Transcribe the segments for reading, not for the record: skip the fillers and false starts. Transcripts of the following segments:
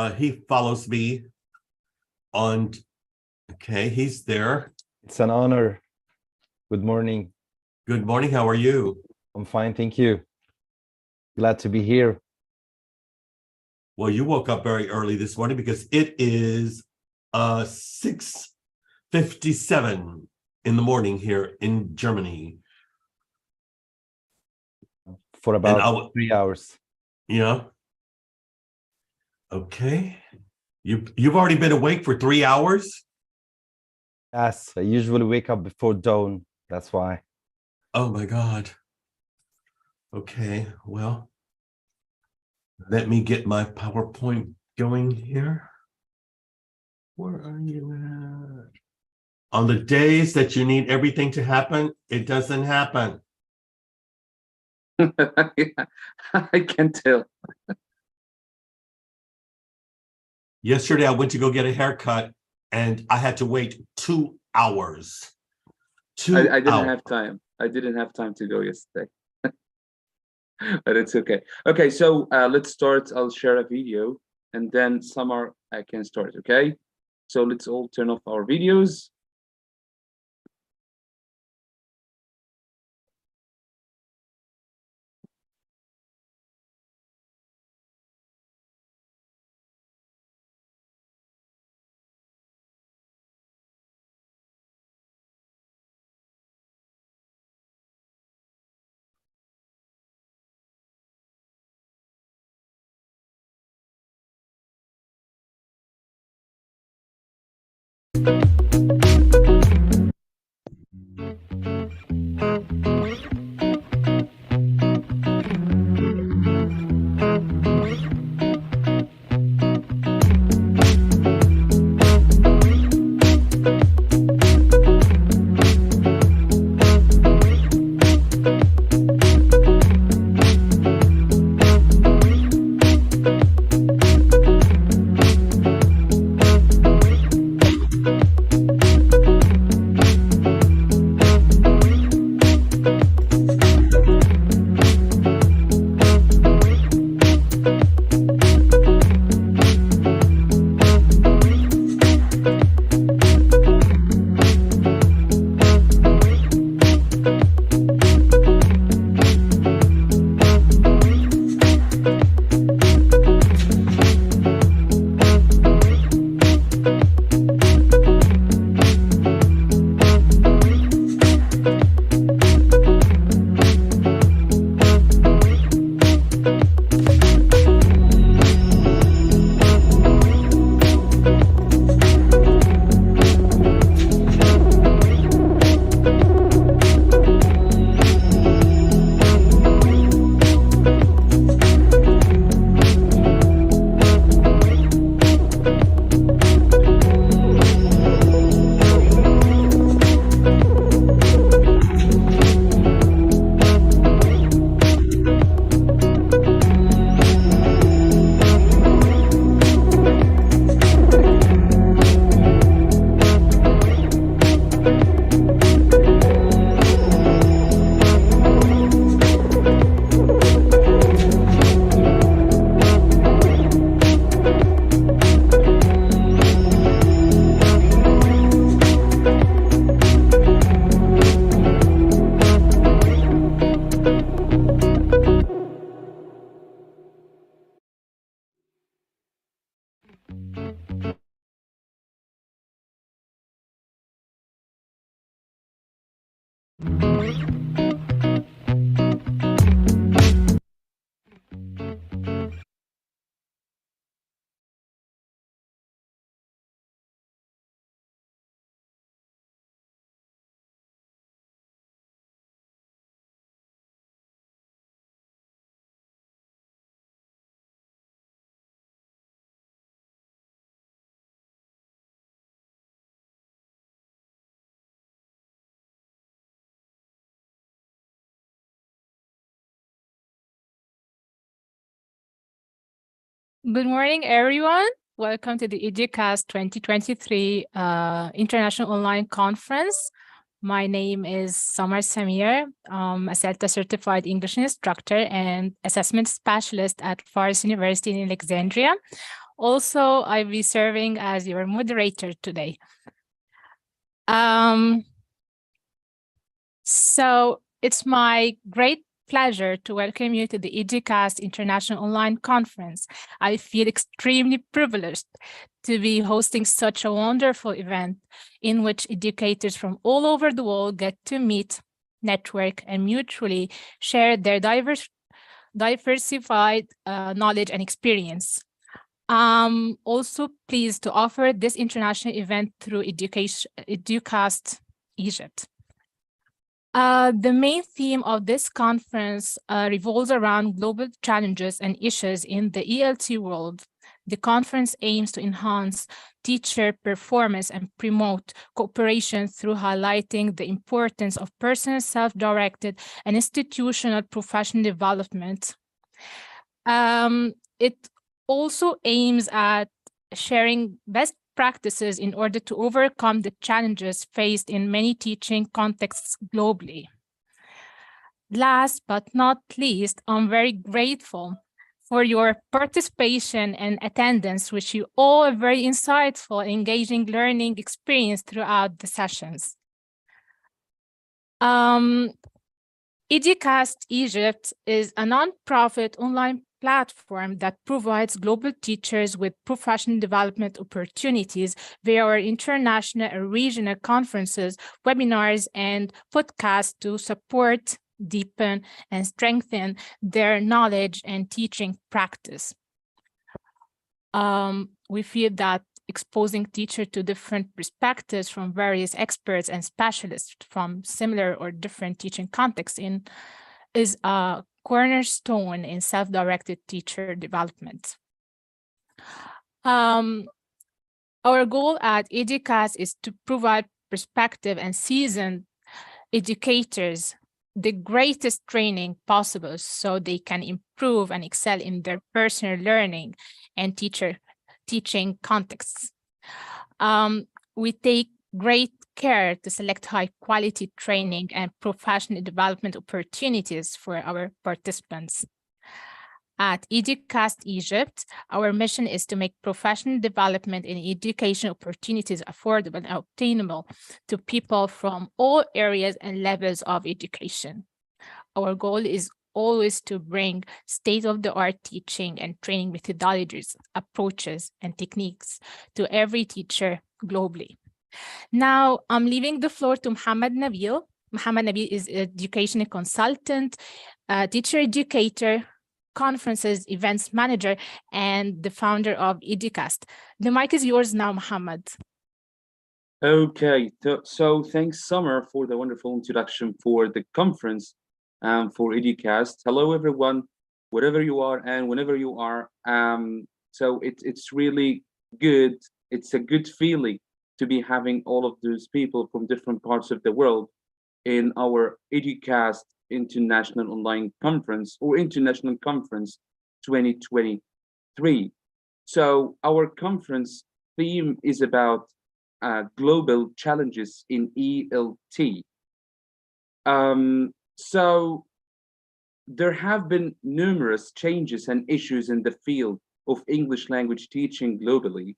He follows me on. Okay, he's there. It's an honor. Good morning. Good morning. How are you? I'm fine, thank you. Glad to be here. Well, you woke up very early this morning because it is 6:57 in the morning here in Germany. For about 3 hours. Yeah. Okay. You've already been awake for 3 hours? Yes, I usually wake up before dawn. That's why. Oh my God. Okay, well, let me get my PowerPoint going here. Where are you at? On the days that you need everything to happen, it doesn't happen. I can tell. Yesterday, I went to go get a haircut and I had to wait 2 hours. I didn't have time. I didn't have time to go yesterday. But it's okay. Okay, so let's start. I'll share a video and then Summer, I can start, okay? So let's all turn off our videos. Good morning, everyone. Welcome to the Educast 2023 International Online Conference. My name is Samar Samir, a CELTA certified English instructor and assessment specialist at Fars University in Alexandria. Also, I'll be serving as your moderator today. So it's my great pleasure to welcome you to the Educast International Online Conference. I feel extremely privileged to be hosting such a wonderful event in which educators from all over the world get to meet, network, and mutually share their diversified knowledge and experience. I'm also pleased to offer this international event through Educast Egypt. The main theme of this conference revolves around global challenges and issues in the ELT world. The conference aims to enhance teacher performance and promote cooperation through highlighting the importance of personal, self-directed, and institutional professional development. It also aims at sharing best practices in order to overcome the challenges faced in many teaching contexts globally. Last but not least, I'm very grateful for your participation and attendance, which you all are very insightful, engaging learning experience throughout the sessions. Educast Egypt is a nonprofit online platform that provides global teachers with professional development opportunities via our international and regional conferences, webinars, and podcasts to support, deepen, and strengthen their knowledge and teaching practice. We feel that exposing teachers to different perspectives from various experts and specialists from similar or different teaching contexts is a cornerstone in self-directed teacher development. Our goal at Educast is to provide perspective and seasoned educators the greatest training possible so they can improve and excel in their personal learning and teaching contexts. We take great care to select high-quality training and professional development opportunities for our participants. At Educast Egypt, our mission is to make professional development and education opportunities affordable and obtainable to people from all areas and levels of education. Our goal is always to bring state-of-the-art teaching and training methodologies, approaches, and techniques to every teacher globally. Now, I'm leaving the floor to Mohammed Nabil. Mohammed Nabil is an educational consultant, teacher educator, conferences, events manager, and the founder of Educast. The mic is yours now, Mohammed. Okay, so thanks, Summer, for the wonderful introduction for the conference for Educast. Hello, everyone, wherever you are and whenever you are. So it's really good. It's a good feeling to be having all of those people from different parts of the world in our Educast International Online Conference or International Conference 2023. So our conference theme is about global challenges in ELT. So there have been numerous changes and issues in the field of English language teaching globally.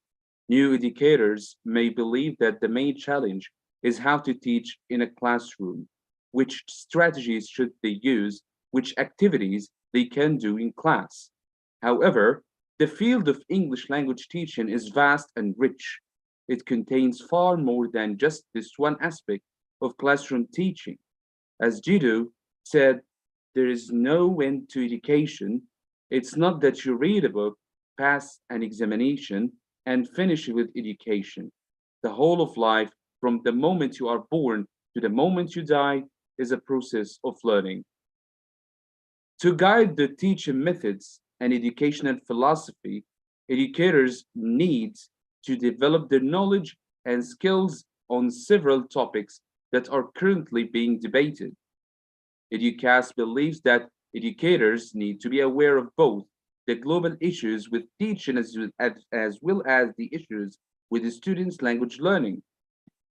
New educators may believe that the main challenge is how to teach in a classroom, which strategies should they use, which activities they can do in class. However, the field of English language teaching is vast and rich. It contains far more than just this one aspect of classroom teaching. As Jiddu said, there is no end to education. It's not that you read a book, pass an examination, and finish with education. The whole of life, from the moment you are born to the moment you die, is a process of learning. To guide the teaching methods and educational philosophy, educators need to develop their knowledge and skills on several topics that are currently being debated. Educast believes that educators need to be aware of both the global issues with teaching as well as the issues with the students' language learning.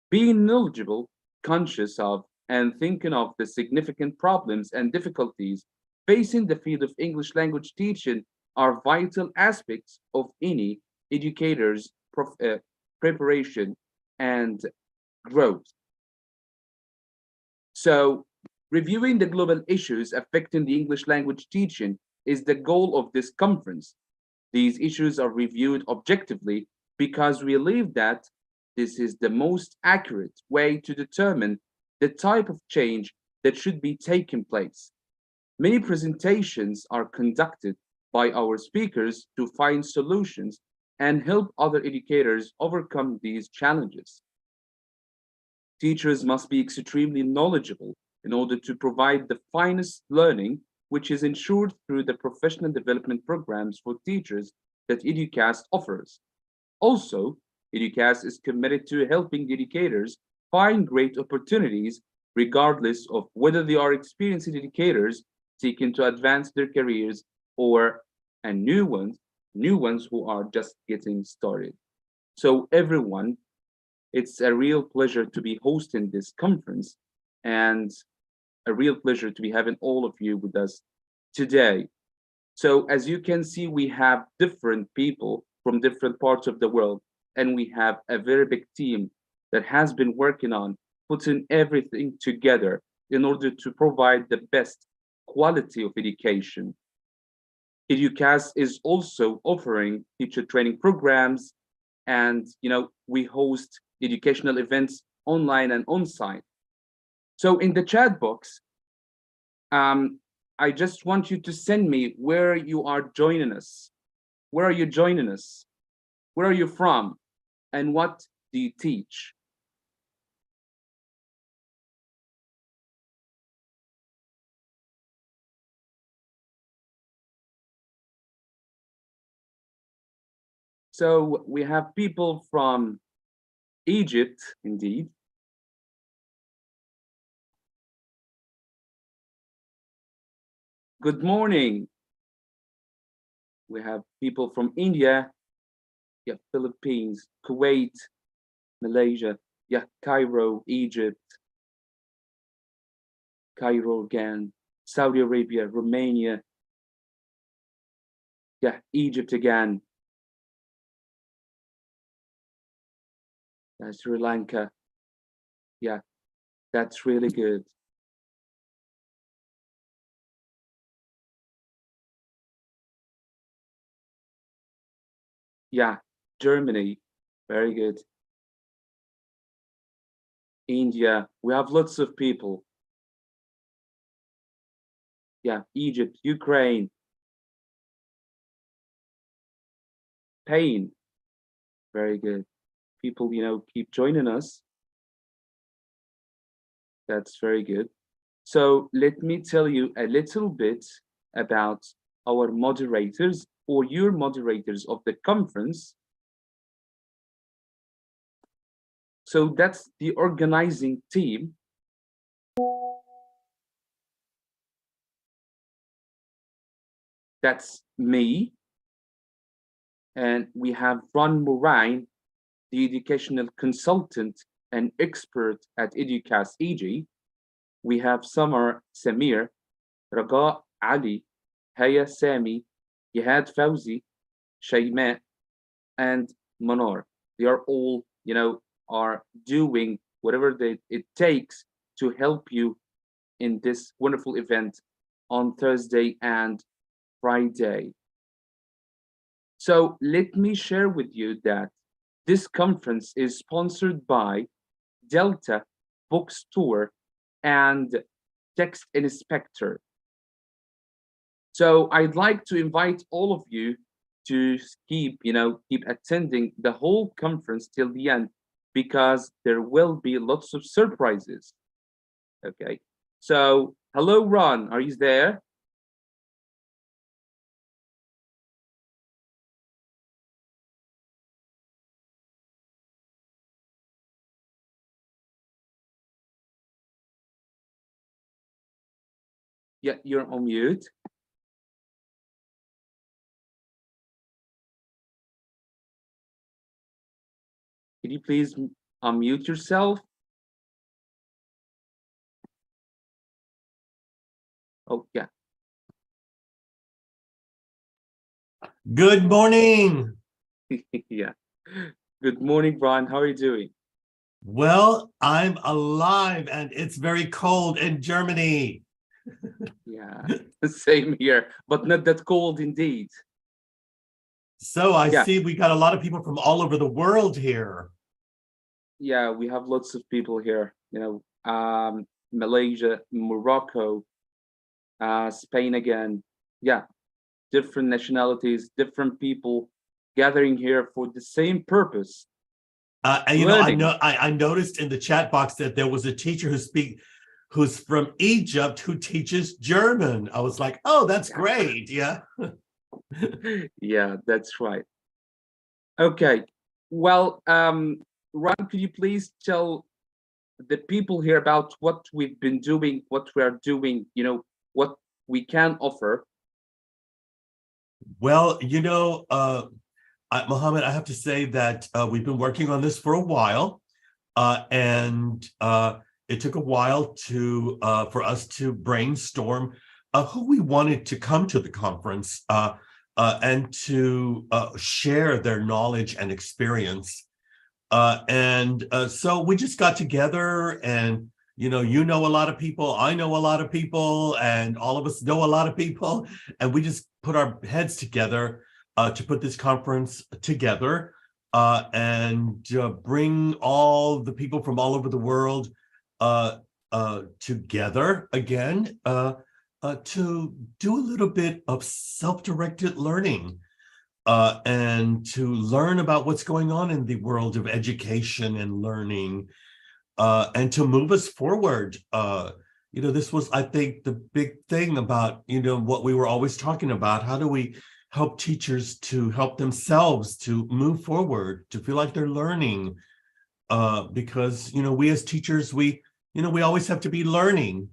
Being knowledgeable, conscious of, and thinking of the significant problems and difficulties facing the field of English language teaching are vital aspects of any educators' preparation and growth. So, reviewing the global issues affecting the English language teaching is the goal of this conference. These issues are reviewed objectively because we believe that this is the most accurate way to determine the type of change that should be taking place. Many presentations are conducted by our speakers to find solutions and help other educators overcome these challenges. Teachers must be extremely knowledgeable in order to provide the finest learning, which is ensured through the professional development programs for teachers that Educast offers. Also, Educast is committed to helping educators find great opportunities regardless of whether they are experienced educators seeking to advance their careers or new ones who are just getting started. So everyone, it's a real pleasure to be hosting this conference and a real pleasure to be having all of you with us today. So as you can see, we have different people from different parts of the world, and we have a very big team that has been working on putting everything together in order to provide the best quality of education. Educast is also offering teacher training programs, and we host educational events online and on-site. So in the chat box, I just want you to send me where you are joining us. Where are you joining us? Where are you from? And what do you teach? So we have people from Egypt, indeed. Good morning. We have people from India, yeah, Philippines, Kuwait, Malaysia, yeah, Cairo, Egypt, Cairo again, Saudi Arabia, Romania, yeah, Egypt again, Sri Lanka, yeah, that's really good. Yeah, Germany, very good. India, we have lots of people. Yeah, Egypt, Ukraine, Spain, very good. People, keep joining us. That's very good. So let me tell you a little bit about our moderators or your moderators of the conference. So that's the organizing team. That's me. And we have Ron Moraine, the educational consultant and expert at Educast EG. We have Samar Samir, Raga Ali, Haya Sami, Yihad Fauzi, Shayma, and Manar. They are all, are doing whatever it takes to help you in this wonderful event on Thursday and Friday. So let me share with you that this conference is sponsored by Delta Bookstore and Text Inspector. So I'd like to invite all of you to keep attending the whole conference till the end, because there will be lots of surprises. Okay, so hello, Ron, are you there? Yeah, you're on mute. Could you please unmute yourself? Oh, yeah. Good morning. Yeah. Good morning, Ron. How are you doing? Well, I'm alive and it's very cold in Germany. Yeah, same here, but not that cold indeed. So I Yeah. see we got a lot of people from all over the world here. Yeah, we have lots of people here, Malaysia, Morocco, Spain again. Yeah, different nationalities, different people gathering here for the same purpose. And Learning. I noticed in the chat box that there was a teacher who's from Egypt who teaches German. I was like, oh, that's great. Yeah. Yeah, that's right. Okay. Well, Ron, could you please tell the people here about what we've been doing, what we are doing, what we can offer? Well, Mohammed, I have to say that we've been working on this for a while, and it took a while for us to brainstorm who we wanted to come to the conference and to share their knowledge and experience. So we just got together, and you know a lot of people, I know a lot of people, and all of us know a lot of people, and we just put our heads together to put this conference together and bring all the people from all over the world together again to do a little bit of self-directed learning and to learn about what's going on in the world of education and learning and to move us forward. This was, I think, the big thing about, what we were always talking about. How do we help teachers to help themselves to move forward, to feel like they're learning? Because, we as teachers, we always have to be learning.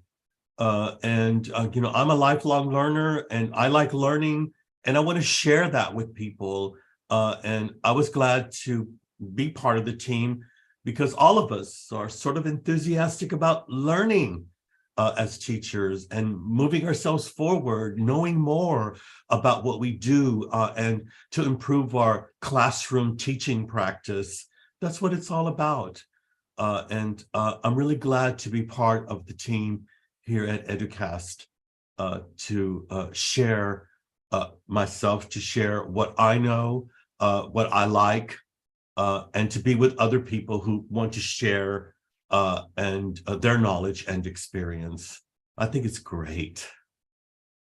I'm a lifelong learner and I like learning, and I want to share that with people. And I was glad to be part of the team because all of us are sort of enthusiastic about learning as teachers and moving ourselves forward, knowing more about what we do and to improve our classroom teaching practice. That's what it's all about. And I'm really glad to be part of the team here at Educast to share myself, to share what I know, what I like, and to be with other people who want to share and their knowledge and experience. I think it's great.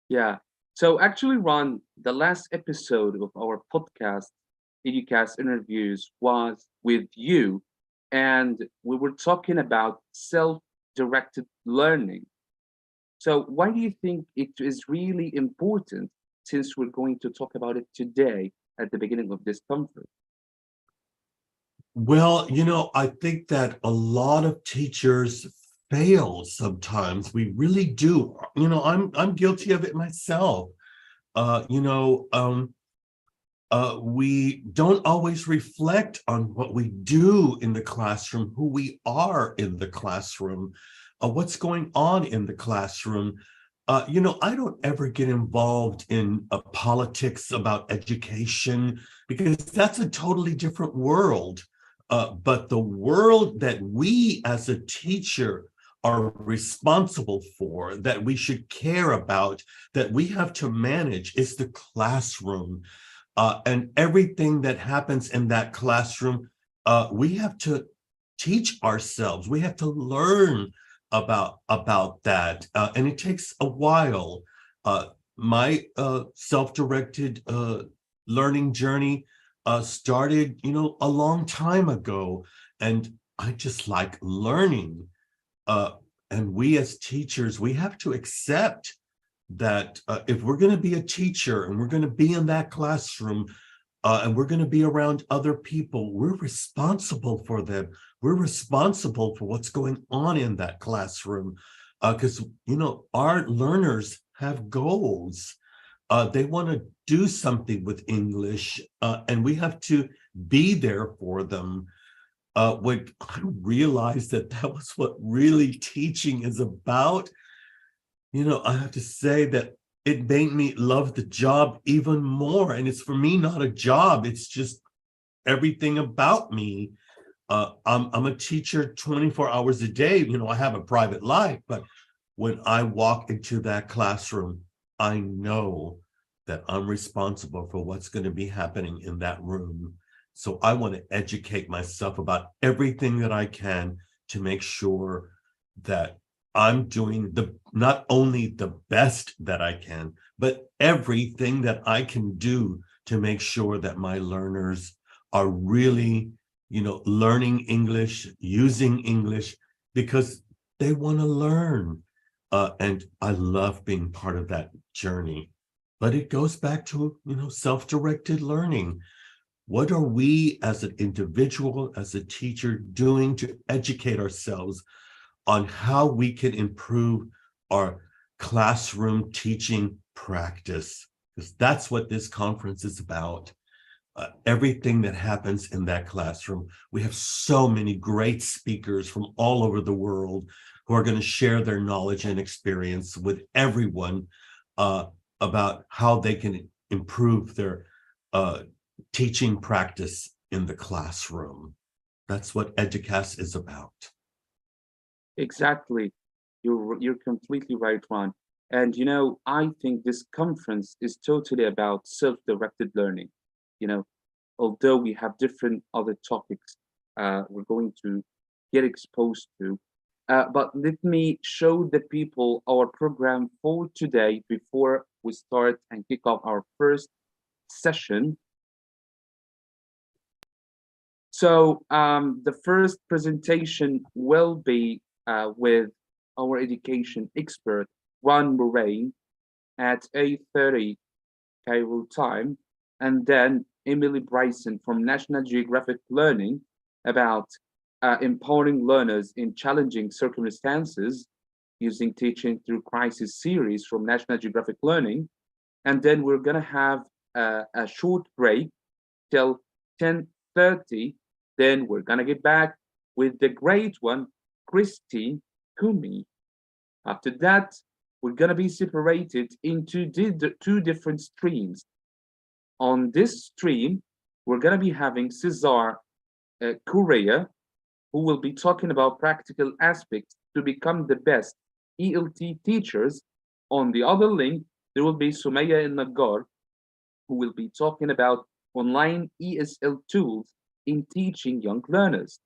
Yeah. So actually, Ron, the last episode of our podcast, Educast Interviews, was with you, and we were talking about self-directed learning. So why do you think it is really important, since we're going to talk about it today at the beginning of this conference? Well, I think that a lot of teachers fail sometimes. We really do. I'm guilty of it myself. We don't always reflect on what we do in the classroom, who we are in the classroom, what's going on in the classroom. I don't ever get involved in politics about education because that's a totally different world. But the world that we as a teacher are responsible for, that we should care about, that we have to manage is the classroom. And everything that happens in that classroom, we have to teach ourselves. We have to learn about that. And it takes a while. My self-directed learning journey started, a long time ago, and I just like learning. And we as teachers, we have to accept that if we're going to be a teacher and we're going to be in that classroom and we're going to be around other people, we're responsible for them. We're responsible for what's going on in that classroom because, our learners have goals. They want to do something with English, and we have to be there for them. When I realized that was what really teaching is about, I have to say that it made me love the job even more. And it's, for me, not a job. It's just everything about me. I'm a teacher 24 hours a day. You know, I have a private life, but when I walk into that classroom, I know that I'm responsible for what's going to be happening in that room. So I want to educate myself about everything that I can to make sure that I'm doing not only the best that I can, but everything that I can do to make sure that my learners are really, you know, learning English, using English, because they want to learn. And I love being part of that journey. But it goes back to, you know, self-directed learning. What are we as an individual, as a teacher, doing to educate ourselves on how we can improve our classroom teaching practice? Because that's what this conference is about. Everything that happens in that classroom. We have so many great speakers from all over the world who are going to share their knowledge and experience with everyone about how they can improve their teaching practice in the classroom. That's what Educast is about. Exactly. You're completely right, Ron. And, you know, I think this conference is totally about self-directed learning. You know, although we have different other topics we're going to get exposed to. But let me show the people our program for today before we start and kick off our first session. So the first presentation will be with our education expert, Ron Moraine, at 8:30 Cairo time, and then Emily Bryson from National Geographic Learning about empowering learners in challenging circumstances using Teaching Through Crisis series from National Geographic Learning. And then we're going to have a short break till 10:30. Then we're going to get back with the great one, Christine Kumi. After that, we're going to be separated into two different streams. On this stream, we're going to be having Cesar Correa, who will be talking about practical aspects to become the best ELT teachers. On the other link, there will be Sumaya El-Nagar, who will be talking about online ESL tools in teaching young learners.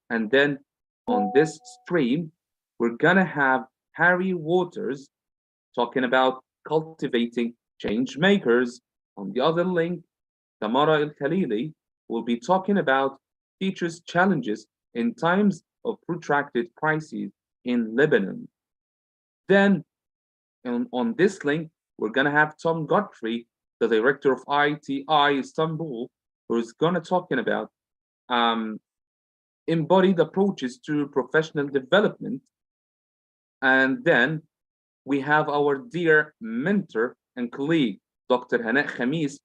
And then on this stream, we're gonna have Harry Waters talking about cultivating change makers. On the other link, Tamara El-Khalili will be talking about teachers' challenges in times of protracted crises in Lebanon. Then on this link, we're gonna have Tom Godfrey, the director of ITI Istanbul, who is gonna talking about embodied approaches to professional development. And then we have our dear mentor and colleague, Dr. Hana Khamis,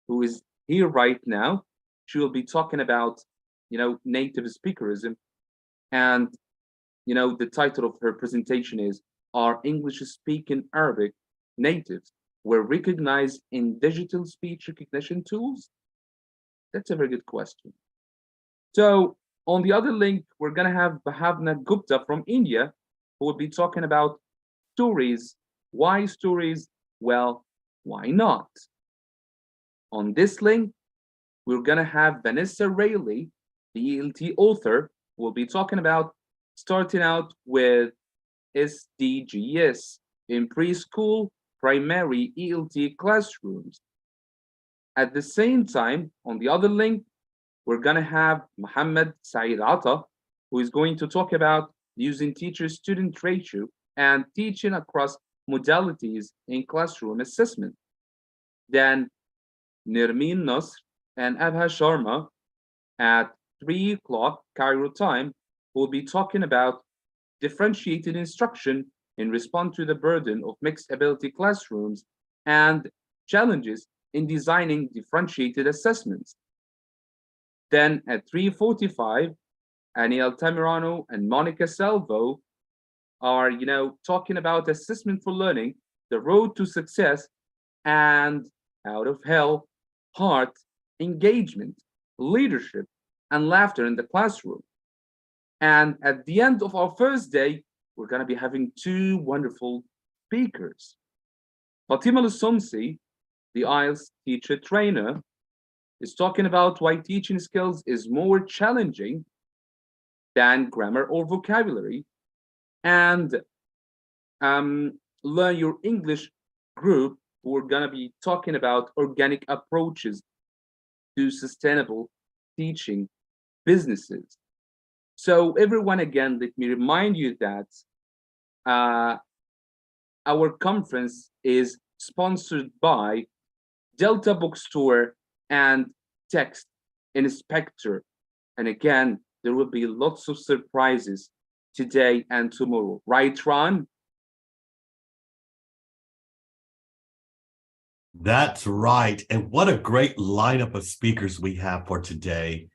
who is here right now. She will be talking about, you know, native speakerism. And, you know, the title of her presentation is, "Are English-Speaking Arabic Natives were recognized in digital speech recognition tools?" That's a very good question. So on the other link, we're going to have Bhavna Gupta from India, who will be talking about stories. Why stories? Well, why not? On this link, we're going to have Vanessa Rayleigh, the ELT author, who will be talking about starting out with SDGs in preschool, primary ELT classrooms. At the same time, on the other link, we're going to have Mohammed Saeed Atta, who is going to talk about using teacher-student ratio and teaching across modalities in classroom assessment. Then Nirmeen Nasr and Abha Sharma at 3 o'clock Cairo time will be talking about differentiated instruction in response to the burden of mixed ability classrooms and challenges in designing differentiated assessments. Then at 3:45, Annie Altamirano and Monica Salvo are, you know, talking about assessment for learning, the road to success, and out of hell, heart engagement. leadership, and laughter in the classroom. And at the end of our first day, we're going to be having two wonderful speakers. Fatima Lusomsi, the IELTS teacher trainer, is talking about why teaching skills is more challenging than grammar or vocabulary. And Learn Your English group, we're going to be talking about organic approaches to sustainable teaching businesses. So everyone, again, let me remind you that our conference is sponsored by Delta Bookstore and Text Inspector. And again, there will be lots of surprises today and tomorrow. Right, Ron? That's right. And what a great lineup of speakers we have for today.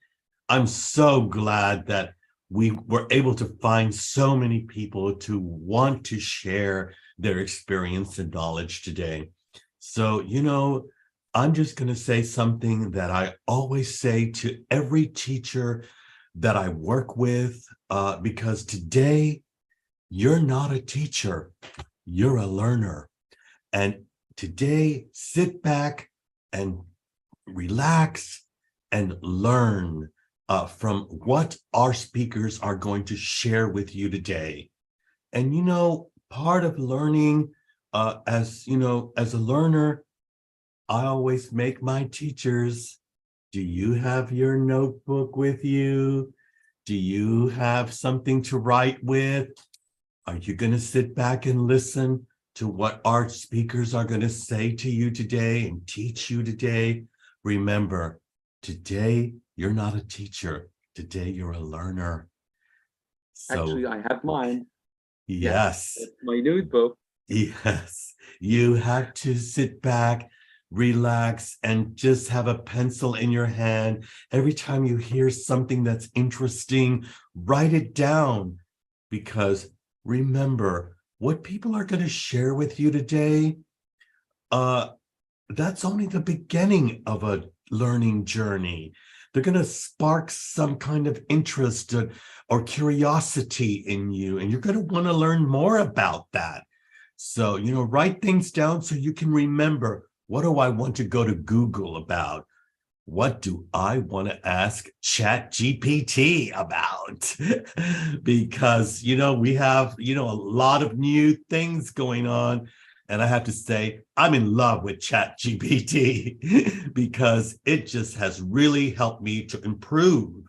I'm so glad that we were able to find so many people to want to share their experience and knowledge today. So, I'm just going to say something that I always say to every teacher that I work with, because today you're not a teacher, you're a learner. And today, sit back and relax and learn from what our speakers are going to share with you today. And part of learning, as a learner, I always make my teachers, do you have your notebook with you? Do you have something to write with? Are you going to sit back and listen to what our speakers are going to say to you today and teach you today? Remember, today, you're not a teacher. Today, you're a learner. So, actually, I have mine. Yes. It's my notebook. Yes. You have to sit back, relax, and just have a pencil in your hand. Every time you hear something that's interesting, write it down. Because remember, what people are going to share with you today, that's only the beginning of a learning journey. They're going to spark some kind of interest or curiosity in you, and you're going to want to learn more about that. So, write things down so you can remember, what do I want to go to Google about? What do I want to ask ChatGPT about? Because, we have, a lot of new things going on. And I have to say, I'm in love with ChatGPT because it just has really helped me to improve.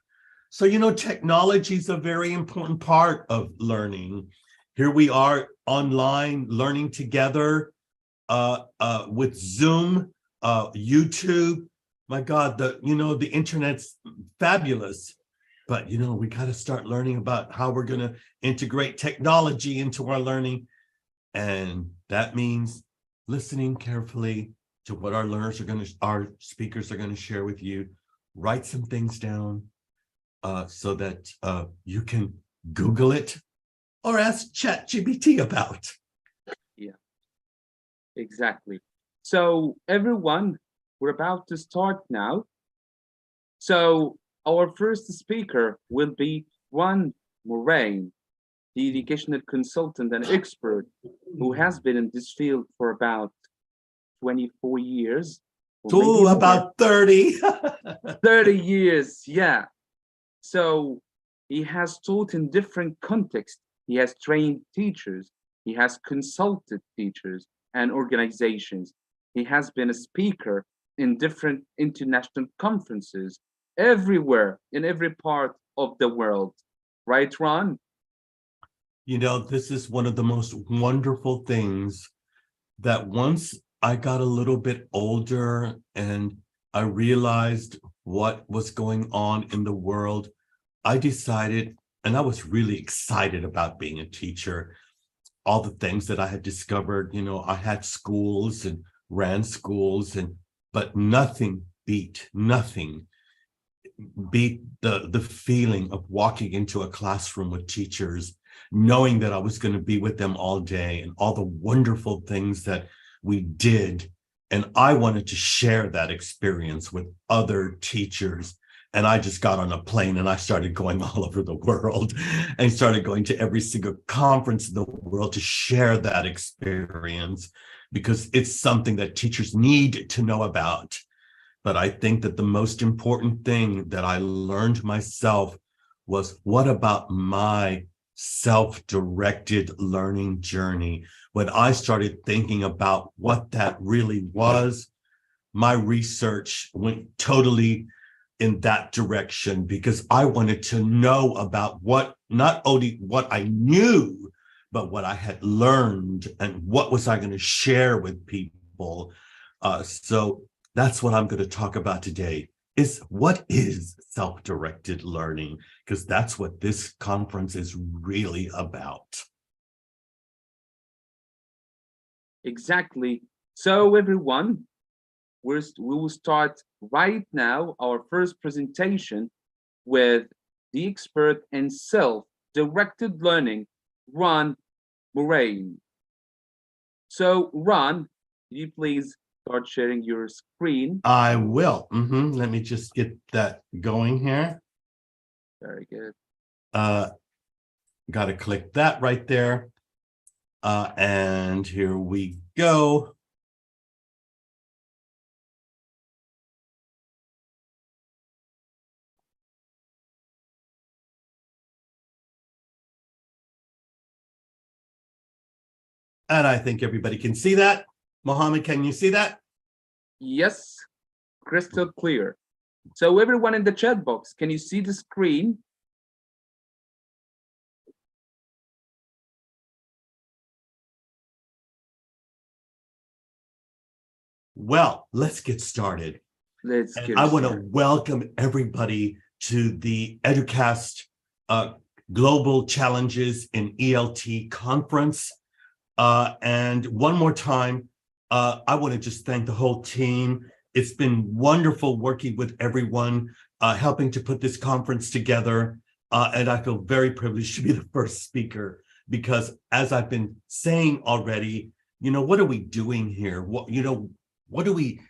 So, technology is a very important part of learning. Here we are online learning together with Zoom, YouTube. My God, the internet's fabulous. But, we got to start learning about how we're going to integrate technology into our learning. And that means listening carefully to what our speakers are going to share with you. Write some things down so that you can Google it or ask ChatGPT about. Yeah, exactly. So everyone, we're about to start now. So our first speaker will be Ron Moraine, the educational consultant and expert who has been in this field for about 24 years. Oh, about 30. 30 years, yeah. So he has taught in different contexts. He has trained teachers. He has consulted teachers and organizations. He has been a speaker in different international conferences everywhere, in every part of the world. Right, Ron? This is one of the most wonderful things that once I got a little bit older and I realized what was going on in the world, I decided, and I was really excited about being a teacher, all the things that I had discovered. I had schools and ran schools, but nothing beat the feeling of walking into a classroom with teachers, knowing that I was going to be with them all day and all the wonderful things that we did. And I wanted to share that experience with other teachers And I just got on a plane and I started going all over the world and started going to every single conference in the world to share that experience, because it's something that teachers need to know about. But I think that the most important thing that I learned myself was, what about my self-directed learning journey? When I started thinking about what that really was, my research went totally in that direction, because I wanted to know about what, not only what I knew, but what I had learned and what was I going to share with people. So that's what I'm going to talk about today, is what is self-directed learning, because that's what this conference is really about. Exactly. So everyone, we will start right now our first presentation with the expert in self-directed learning, Ron Moraine. So Ron, can you please start sharing your screen? I will. Let me just get that going here. Very good. Got to click that right there. And here we go. And I think everybody can see that. Mohammed, can you see that? Yes, crystal clear. So everyone in the chat box, can you see the screen? Well, let's get started. Let's get I want to started. welcome everybody to the Educast Global Challenges in ELT conference. And one more time, I want to just thank the whole team. It's been wonderful working with everyone, helping to put this conference together. And I feel very privileged to be the first speaker, because as I've been saying already, what are we doing here? What do we,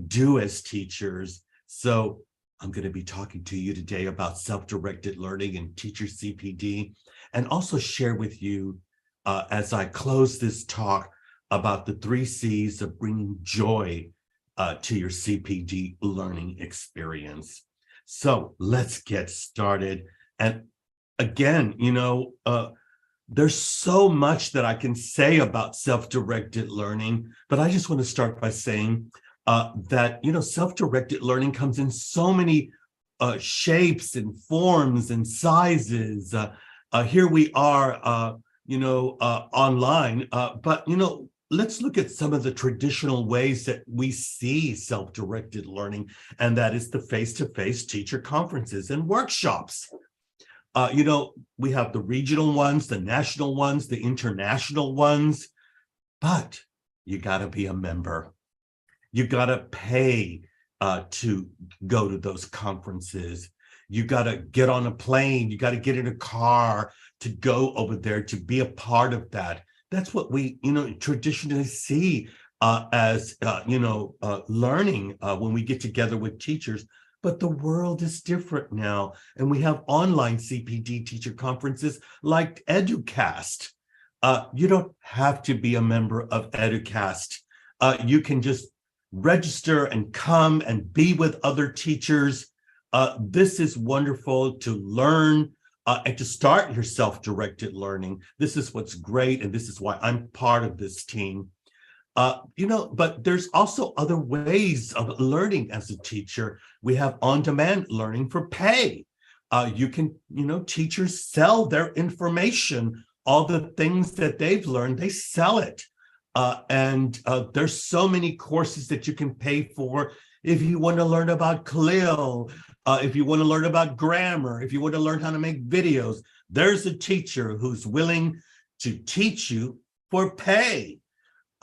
do as teachers? So I'm going to be talking to you today about self-directed learning and teacher CPD, and also share with you, as I close this talk, about the 3 C's of bringing joy to your CPD learning experience. So let's get started. And again, there's so much that I can say about self-directed learning, but I just want to start by saying that, self-directed learning comes in so many shapes and forms and sizes. Here we are, online, but, let's look at some of the traditional ways that we see self-directed learning, and that is the face-to-face teacher conferences and workshops. We have the regional ones, the national ones, the international ones, but you got to be a member. You got to pay to go to those conferences. You got to get on a plane. You got to get in a car to go over there to be a part of that. That's what we, traditionally see as, learning when we get together with teachers. But the world is different now, and we have online CPD teacher conferences like Educast. You don't have to be a member of Educast. You can just register and come and be with other teachers. This is wonderful to learn and to start your self-directed learning. This is what's great, and this is why I'm part of this team. But there's also other ways of learning as a teacher. We have on-demand learning for pay. You can, teachers sell their information, all the things that they've learned, they sell it. And there's so many courses that you can pay for. If you want to learn about CLIL, if you want to learn about grammar, if you want to learn how to make videos, there's a teacher who's willing to teach you for pay.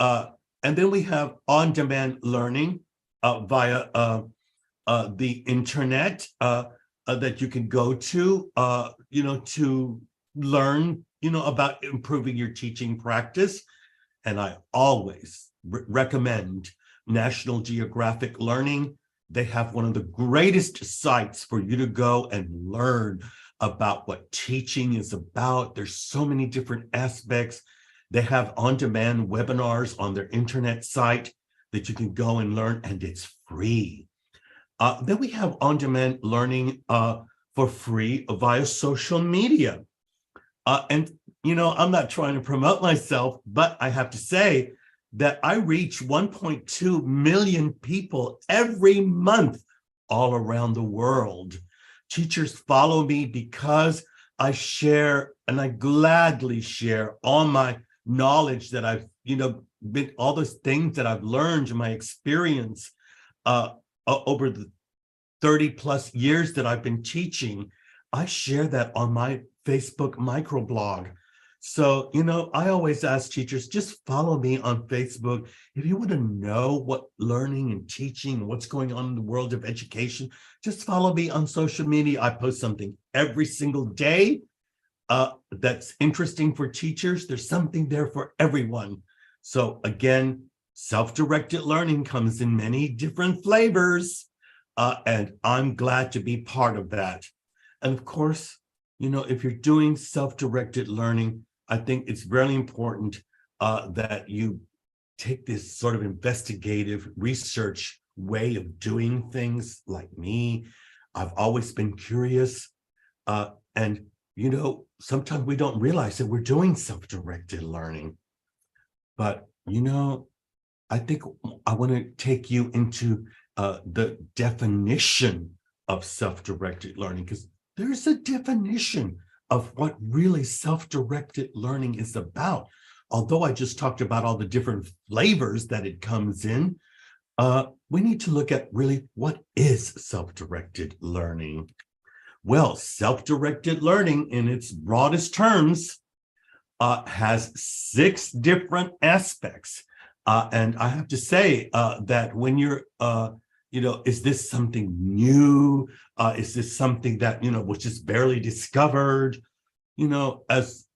And then we have on-demand learning via the internet that you can go to, to learn, about improving your teaching practice. And I always recommend National Geographic Learning. they have one of the greatest sites for you to go and learn about what teaching is about. There's so many different aspects. They have on-demand webinars on their internet site that you can go and learn, and it's free. Then we have on-demand learning for free via social media. And, you know, I'm not trying to promote myself, but I have to say that I reach 1.2 million people every month all around the world. Teachers follow me because I share, and I gladly share all my knowledge that I've, you know, been, all those things that I've learned in my experience over the 30 plus years that I've been teaching. I share that on my Facebook microblog. So, you know, I always ask teachers, just follow me on Facebook. If you want to know what learning and teaching, what's going on in the world of education, just follow me on social media. I post something every single day that's interesting for teachers. There's something there for everyone. So again, self-directed learning comes in many different flavors, and I'm glad to be part of that. And of course, you know, if you're doing self-directed learning, I think it's really important that you take this sort of investigative research way of doing things. Like me, I've always been curious. And, you know, sometimes we don't realize that we're doing self-directed learning. But, you know, I think I want to take you into the definition of self-directed learning, because there's a definition of what really self-directed learning is about. Although I just talked about all the different flavors that it comes in, we need to look at really what is self-directed learning. Well, self-directed learning in its broadest terms has 6 different aspects. And I have to say that when you're, you know, is this something new? Is this something that, you know, which is barely discovered? You know, as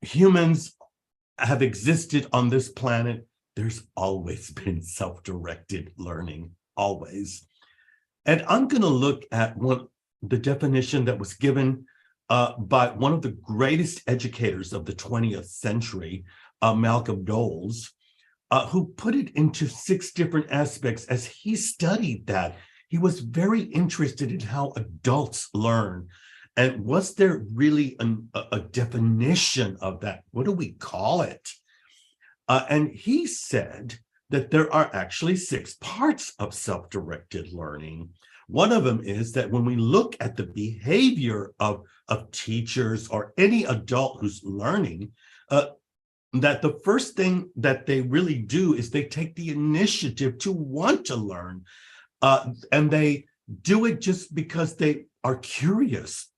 humans have existed on this planet, there's always been self-directed learning, always. And I'm going to look at the definition that was given by one of the greatest educators of the 20th century, Malcolm Knowles, who put it into 6 different aspects. As he studied that, he was very interested in how adults learn. And was there really a definition of that? What do we call it? And he said that there are actually 6 parts of self-directed learning. One of them is that when we look at the behavior of teachers or any adult who's learning, that the first thing that they really do is they take the initiative to want to learn. And they do it just because they are curious.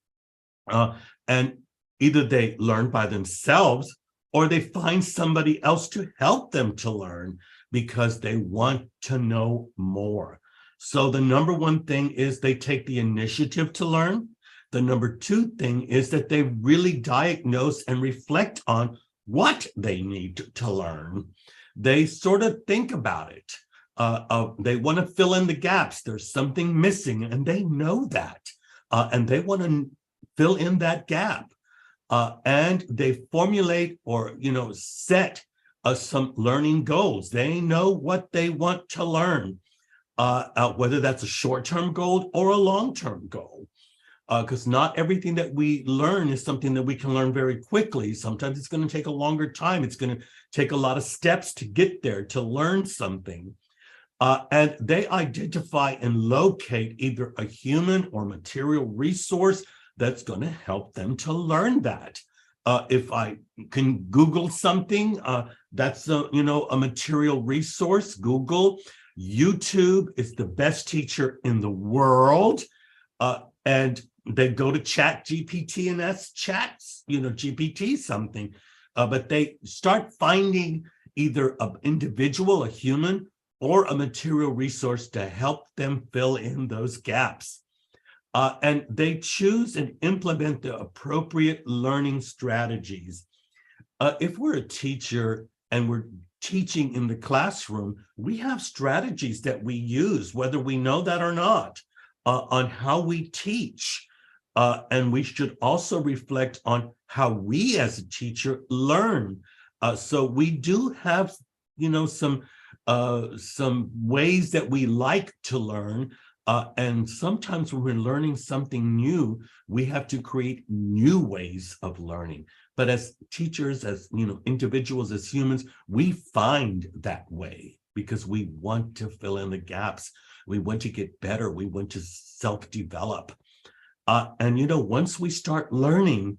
And either they learn by themselves or they find somebody else to help them to learn because they want to know more. So the number 1 thing is they take the initiative to learn. The number 2 thing is that they really diagnose and reflect on what they need to learn. They sort of think about it. They want to fill in the gaps. There's something missing, and they know that. And they want to fill in that gap. And they formulate or, you know, set some learning goals. They know what they want to learn, whether that's a short-term goal or a long-term goal. Because not everything that we learn is something that we can learn very quickly. Sometimes it's going to take a longer time. It's going to take a lot of steps to get there, to learn something. And they identify and locate either a human or material resource that's going to help them to learn that. If I can Google something, that's a material resource. Google. YouTube is the best teacher in the world. And they go to Chat GPT and ask GPT something. But they start finding either an individual, a human, or a material resource to help them fill in those gaps. And they choose and implement the appropriate learning strategies. If we're a teacher and we're teaching in the classroom, we have strategies that we use, whether we know that or not, on how we teach. And we should also reflect on how we as a teacher learn. So we do have, some ways that we like to learn. And sometimes when we're learning something new, we have to create new ways of learning. But as teachers, as individuals, as humans, we find that way because we want to fill in the gaps. We want to get better. We want to self-develop. And once we start learning,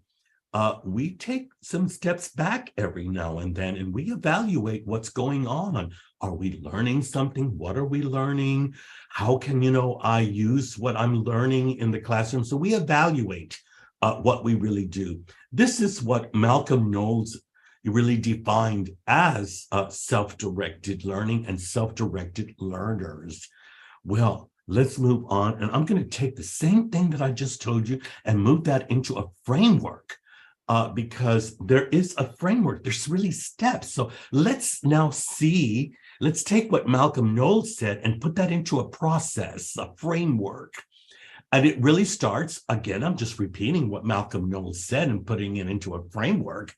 we take some steps back every now and then, and we evaluate what's going on. Are we learning something? What are we learning? How can, I use what I'm learning in the classroom? So we evaluate what we really do. This is what Malcolm Knowles really defined as self-directed learning and self-directed learners. Well, let's move on. And I'm going to take the same thing that I just told you and move that into a framework. Because there is a framework, there's really steps. So let's take what Malcolm Knowles said and put that into a process, a framework. And it really starts, again, I'm just repeating what Malcolm Knowles said and putting it into a framework.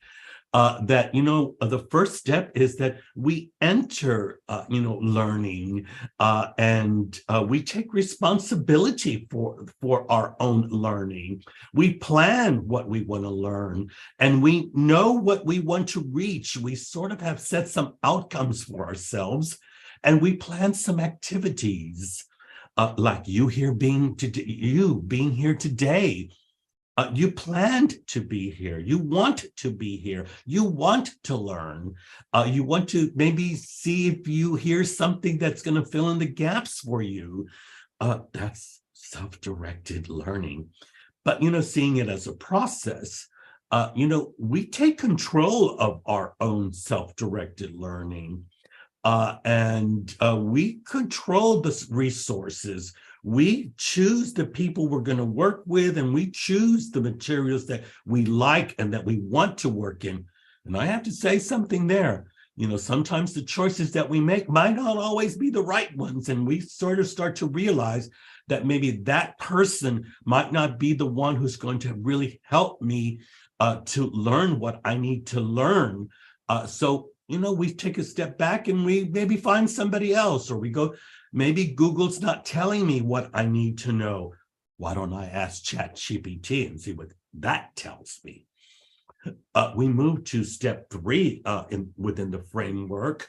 That, the first step is that we enter, learning and we take responsibility for our own learning. We plan what we want to learn and we know what we want to reach. We sort of have set some outcomes for ourselves and we plan some activities like you being here today. You planned to be here. You want to be here. You want to learn. You want to maybe see if you hear something that's going to fill in the gaps for you. That's self-directed learning. But, seeing it as a process, we take control of our own self-directed learning. And we control the resources. We choose the people we're going to work with, and we choose the materials that we like and that we want to work in. And I have to say something there. Sometimes the choices that we make might not always be the right ones. And we sort of start to realize that maybe that person might not be the one who's going to really help me to learn what I need to learn. So we take a step back and we maybe find somebody else, or we go, maybe Google's not telling me what I need to know. Why don't I ask ChatGPT and see what that tells me? We move to step 3 within the framework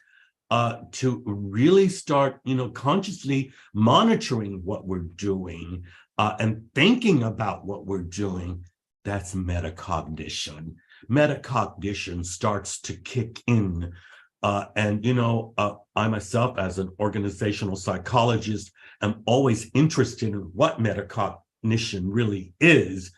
to really start, consciously monitoring what we're doing and thinking about what we're doing. That's metacognition. Metacognition starts to kick in. I myself, as an organizational psychologist, am always interested in what metacognition really is,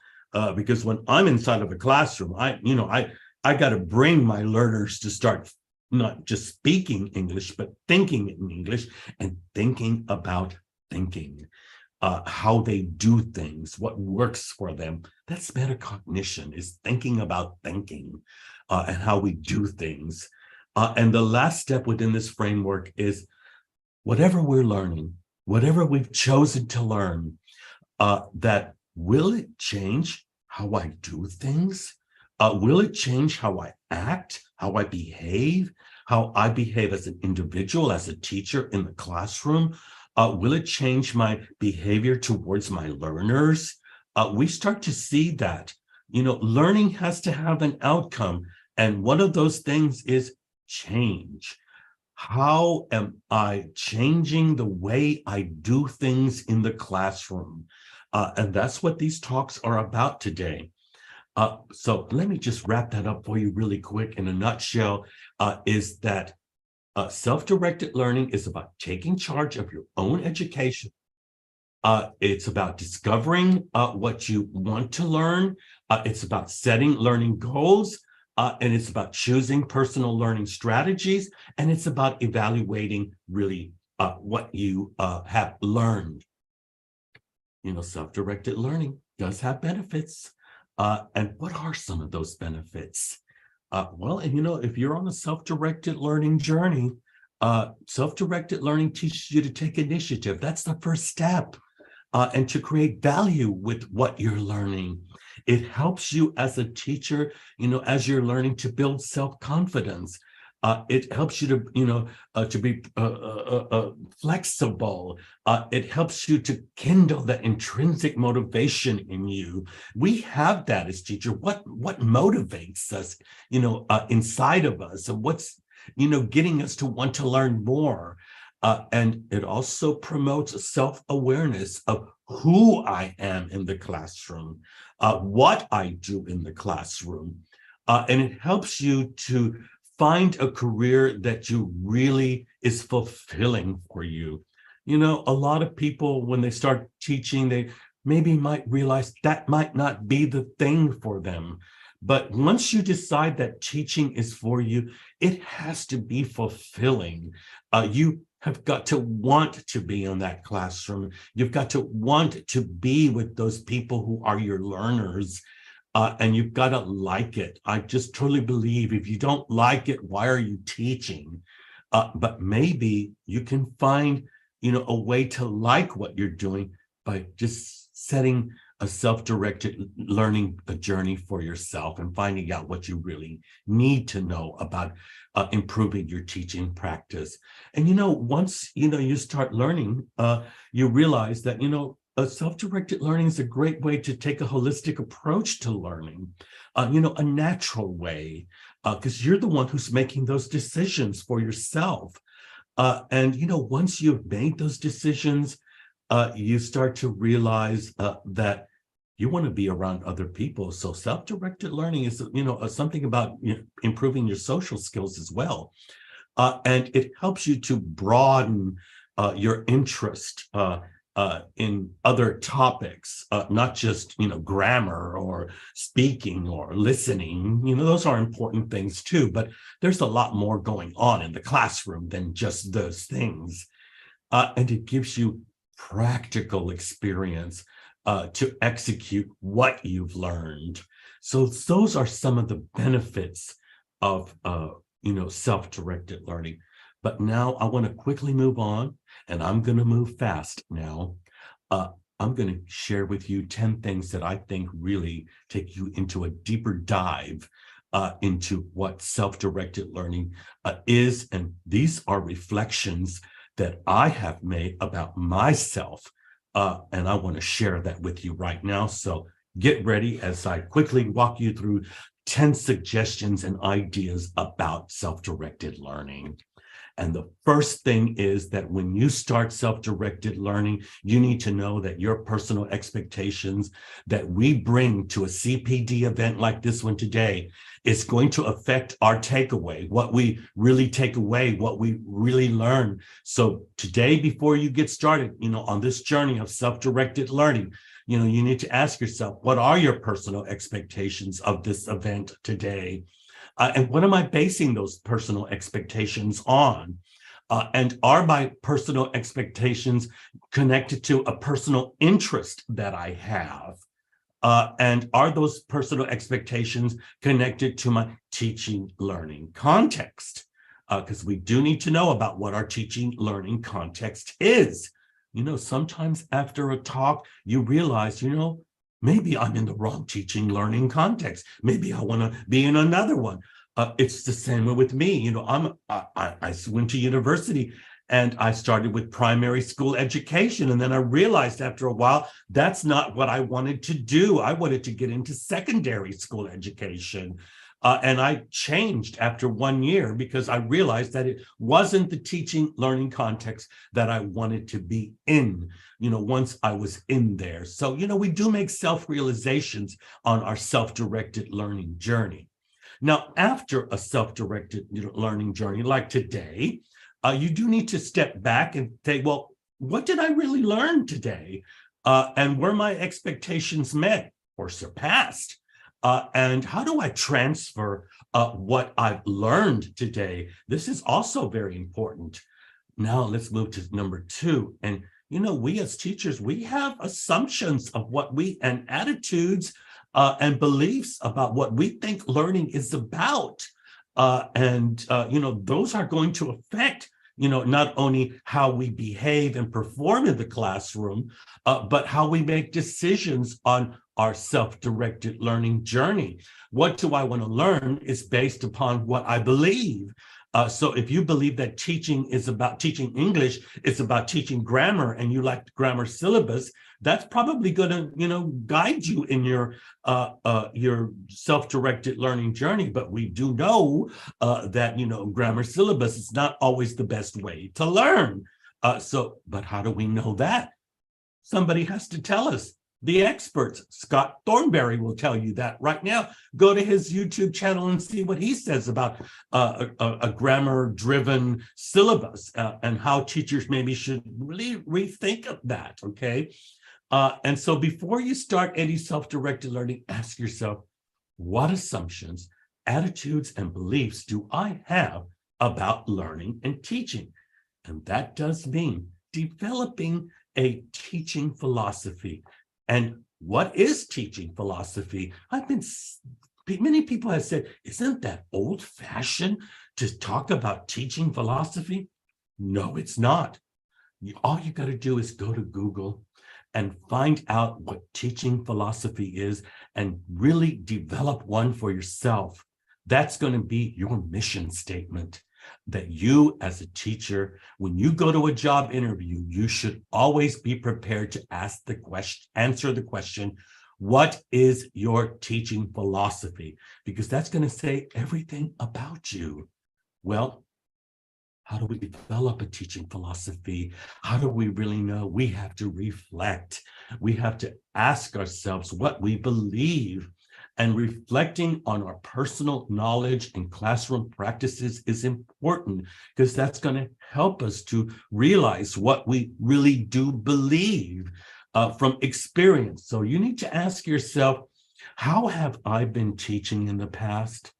because when I'm inside of a classroom, I got to bring my learners to start not just speaking English, but thinking in English and thinking about thinking. How they do things, what works for them. That's metacognition, is thinking about thinking and how we do things. And the last step within this framework is whatever we're learning, whatever we've chosen to learn, that will it change how I do things? Will it change how I act, how I behave as an individual, as a teacher in the classroom? Will it change my behavior towards my learners? We start to see that, learning has to have an outcome. And one of those things is change. How am I changing the way I do things in the classroom? And that's what these talks are about today. So let me just wrap that up for you really quick in a nutshell, is that self-directed learning is about taking charge of your own education. It's about discovering what you want to learn. It's about setting learning goals. And it's about choosing personal learning strategies. And it's about evaluating really what you have learned. Self-directed learning does have benefits. And what are some of those benefits? Well, and if you're on a self-directed learning journey, self-directed learning teaches you to take initiative. That's the first step. And to create value with what you're learning. It helps you as a teacher, as you're learning to build self-confidence. It helps you to be flexible. It helps you to kindle that intrinsic motivation in you. We have that as teachers. What motivates us, inside of us, and what's getting us to want to learn more. And it also promotes a self-awareness of who I am in the classroom, what I do in the classroom. And it helps you to find a career that you really is fulfilling for you. A lot of people, when they start teaching, they maybe might realize that might not be the thing for them. But once you decide that teaching is for you, it has to be fulfilling. You have got to want to be in that classroom. You've got to want to be with those people who are your learners, and you've got to like it. I just truly believe if you don't like it, why are you teaching? But maybe you can find, a way to like what you're doing by just setting a self-directed learning journey for yourself and finding out what you really need to know about improving your teaching practice. And once you start learning, you realize that a self-directed learning is a great way to take a holistic approach to learning, a natural way, because you're the one who's making those decisions for yourself. And once you've made those decisions, you start to realize that you want to be around other people. So self-directed learning is, something about improving your social skills as well. And it helps you to broaden your interest in other topics, not just, grammar or speaking or listening. Those are important things too, but there's a lot more going on in the classroom than just those things. And it gives you practical experience to execute what you've learned. So those are some of the benefits of, self-directed learning. But now I want to quickly move on, and I'm going to move fast now. I'm going to share with you 10 things that I think really take you into a deeper dive into what self-directed learning is. And these are reflections that I have made about myself. And I want to share that with you right now. So get ready as I quickly walk you through 10 suggestions and ideas about self-directed learning. And the first thing is that when you start self-directed learning, you need to know that your personal expectations that we bring to a CPD event like this one today is going to affect our takeaway, what we really take away, what we really learn. So today, before you get started, on this journey of self-directed learning, you need to ask yourself, what are your personal expectations of this event today? And what am I basing those personal expectations on? And are my personal expectations connected to a personal interest that I have? And are those personal expectations connected to my teaching learning context? Because we do need to know about what our teaching learning context is. Sometimes after a talk, you realize, maybe I'm in the wrong teaching learning context. Maybe I want to be in another one. It's the same with me. I went to university and I started with primary school education. And then I realized after a while, that's not what I wanted to do. I wanted to get into secondary school education. And I changed after 1 year because I realized that it wasn't the teaching learning context that I wanted to be in, once I was in there. So, we do make self-realizations on our self-directed learning journey. Now, after a self-directed learning journey like today, you do need to step back and say, well, what did I really learn today? And were my expectations met or surpassed? And how do I transfer what I've learned today? This is also very important. Now let's move to number 2. And, we as teachers, we have assumptions of and attitudes and beliefs about what we think learning is about. Those are going to affect, not only how we behave and perform in the classroom, but how we make decisions on our self-directed learning journey. What do I want to learn is based upon what I believe. So if you believe that teaching is about teaching English, it's about teaching grammar, and you like the grammar syllabus, that's probably going to, guide you in your self-directed learning journey. But we do know that, grammar syllabus is not always the best way to learn. But how do we know that? Somebody has to tell us. The experts, Scott Thornberry, will tell you that right now. Go to his YouTube channel and see what he says about a grammar-driven syllabus and how teachers maybe should really rethink of that, okay? And so before you start any self-directed learning, ask yourself, what assumptions, attitudes, and beliefs do I have about learning and teaching? And that does mean developing a teaching philosophy. And what is teaching philosophy? Many people have said, isn't that old-fashioned to talk about teaching philosophy? No, it's not. All you got to do is go to Google and find out what teaching philosophy is and really develop one for yourself. That's going to be your mission statement. That you as a teacher, when you go to a job interview, you should always be prepared to answer the question, what is your teaching philosophy? Because that's going to say everything about you. Well, how do we develop a teaching philosophy? How do we really know? We have to reflect. We have to ask ourselves what we believe. And reflecting on our personal knowledge and classroom practices is important because that's going to help us to realize what we really do believe from experience. So you need to ask yourself, how have I been teaching in the past?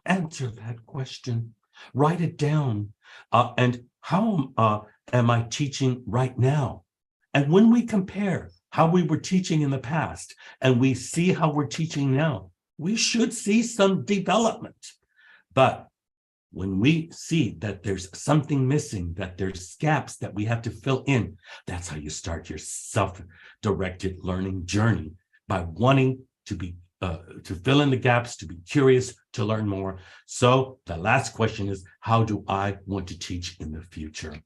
Answer that question. Write it down. And how am I teaching right now? And when we compare how we were teaching in the past and we see how we're teaching now, we should see some development. But when we see that there's something missing, that there's gaps that we have to fill in, that's how you start your self-directed learning journey, by wanting to be to fill in the gaps, to be curious, to learn more. So the last question is, how do I want to teach in the future?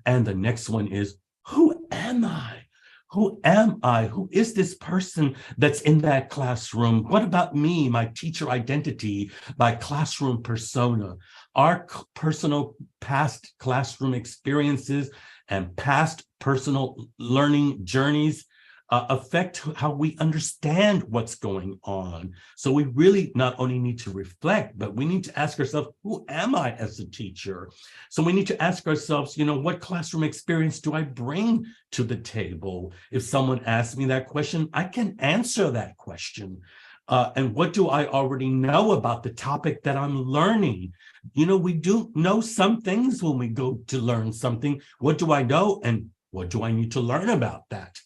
And the next one is, who am I? Who am I? Who is this person that's in that classroom? What about me, my teacher identity, my classroom persona? Our personal past classroom experiences and past personal learning journeys affect how we understand what's going on. So we really not only need to reflect, but we need to ask ourselves, who am I as a teacher? So we need to ask ourselves, what classroom experience do I bring to the table? If someone asks me that question, I can answer that question. And what do I already know about the topic that I'm learning? We do know some things when we go to learn something. What do I know and what do I need to learn about that?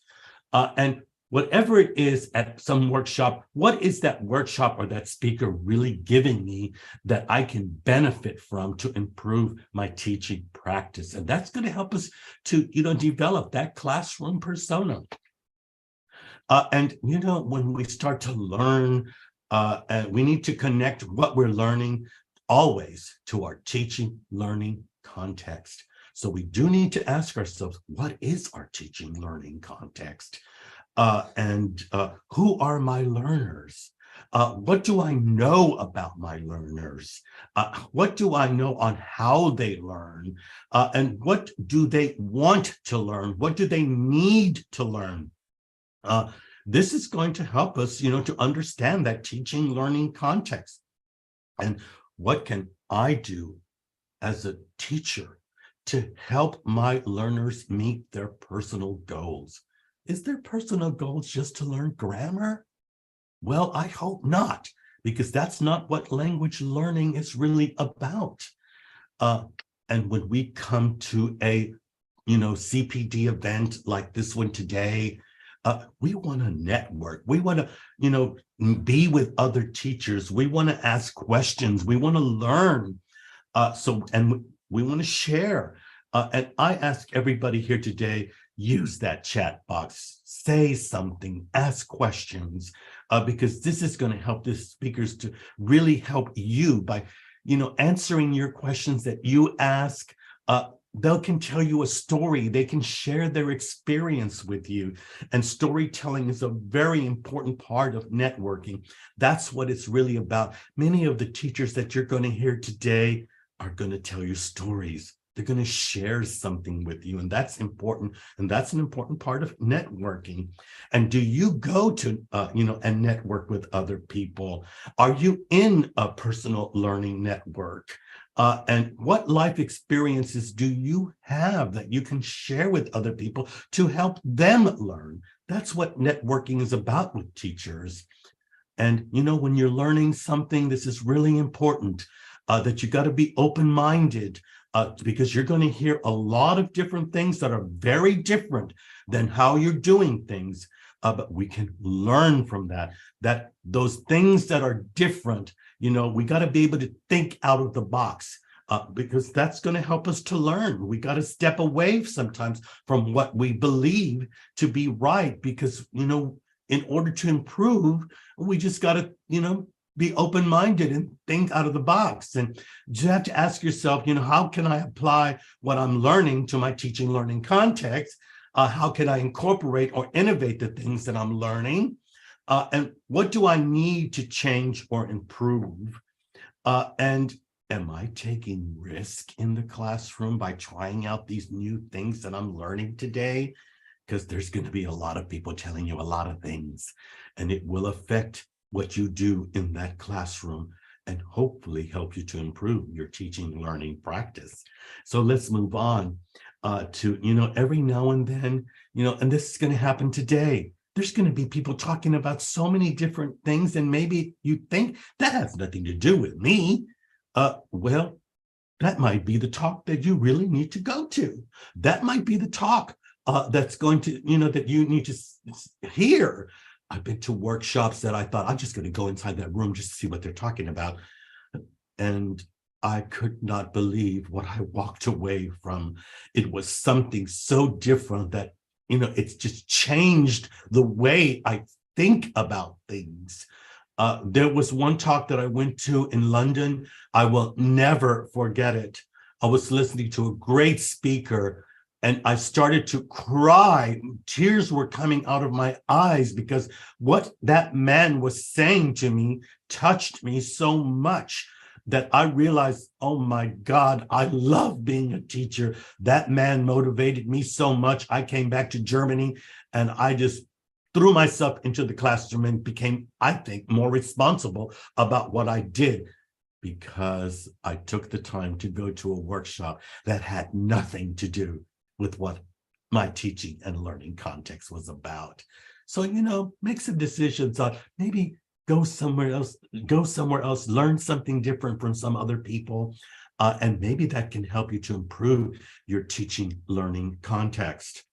And whatever it is at some workshop, what is that workshop or that speaker really giving me that I can benefit from to improve my teaching practice? And that's going to help us to, develop that classroom persona. And when we start to learn, we need to connect what we're learning always to our teaching learning context. So we do need to ask ourselves, what is our teaching learning context? And who are my learners? What do I know about my learners? What do I know on how they learn? And what do they want to learn? What do they need to learn? This is going to help us, to understand that teaching learning context. And what can I do as a teacher to help my learners meet their personal goals? Is their personal goals just to learn grammar? Well, I hope not, because that's not what language learning is really about. And when we come to a, CPD event like this one today, We want to network. We want to, be with other teachers. We want to ask questions. We want to learn. And we want to share. And I ask everybody here today, use that chat box, say something, ask questions, because this is going to help the speakers to really help you by, answering your questions that you ask. They can tell you a story. They can share their experience with you. And storytelling is a very important part of networking. That's what it's really about. Many of the teachers that you're going to hear today are going to tell you stories. They're going to share something with you, and that's important. And that's an important part of networking. And do you go to, and network with other people? Are you in a personal learning network? And what life experiences do you have that you can share with other people to help them learn? That's what networking is about with teachers. And, when you're learning something, this is really important, that you got to be open-minded, because you're going to hear a lot of different things that are very different than how you're doing things. But we can learn from that those things that are different, we got to be able to think out of the box, because that's going to help us to learn. We got to step away sometimes from what we believe to be right, because, in order to improve, we just got to, be open-minded and think out of the box. And you have to ask yourself, how can I apply what I'm learning to my teaching learning context? How can I incorporate or innovate the things that I'm learning? And what do I need to change or improve? And am I taking risk in the classroom by trying out these new things that I'm learning today? Because there's going to be a lot of people telling you a lot of things, and it will affect what you do in that classroom and hopefully help you to improve your teaching learning practice. So let's move on to, every now and then, and this is going to happen today. There's going to be people talking about so many different things, and maybe you think that has nothing to do with me. Well, that might be the talk that you really need to go to. That might be the talk that's going to, that you need to hear. I've been to workshops that I thought I'm just going to go inside that room just to see what they're talking about. And I could not believe what I walked away from. It was something so different that, it's just changed the way I think about things. There was one talk that I went to in London. I will never forget it. I was listening to a great speaker, and I started to cry. Tears were coming out of my eyes because what that man was saying to me touched me so much that I realized, oh my God, I love being a teacher. That man motivated me so much. I came back to Germany and I just threw myself into the classroom and became, I think, more responsible about what I did, because I took the time to go to a workshop that had nothing to do with what my teaching and learning context was about. So, make some decisions on maybe go somewhere else, learn something different from some other people. And maybe that can help you to improve your teaching learning context.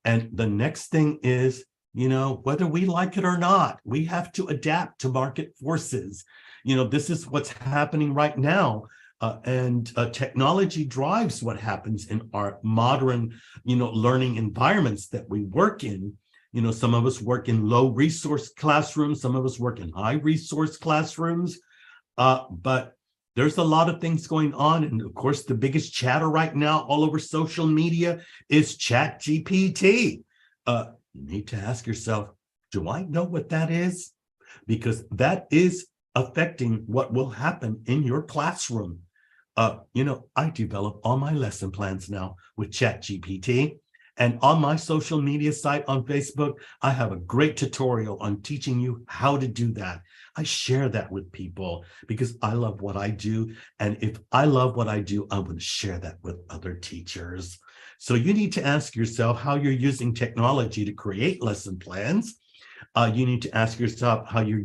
And the next thing is, whether we like it or not, we have to adapt to market forces. This is what's happening right now. And technology drives what happens in our modern, learning environments that we work in. Some of us work in low resource classrooms, some of us work in high resource classrooms, but there's a lot of things going on. And of course, the biggest chatter right now all over social media is ChatGPT. You need to ask yourself, do I know what that is? Because that is affecting what will happen in your classroom. I develop all my lesson plans now with ChatGPT. And on my social media site on Facebook, I have a great tutorial on teaching you how to do that. I share that with people because I love what I do. And if I love what I do, I'm going to share that with other teachers. So you need to ask yourself how you're using technology to create lesson plans. You need to ask yourself how you're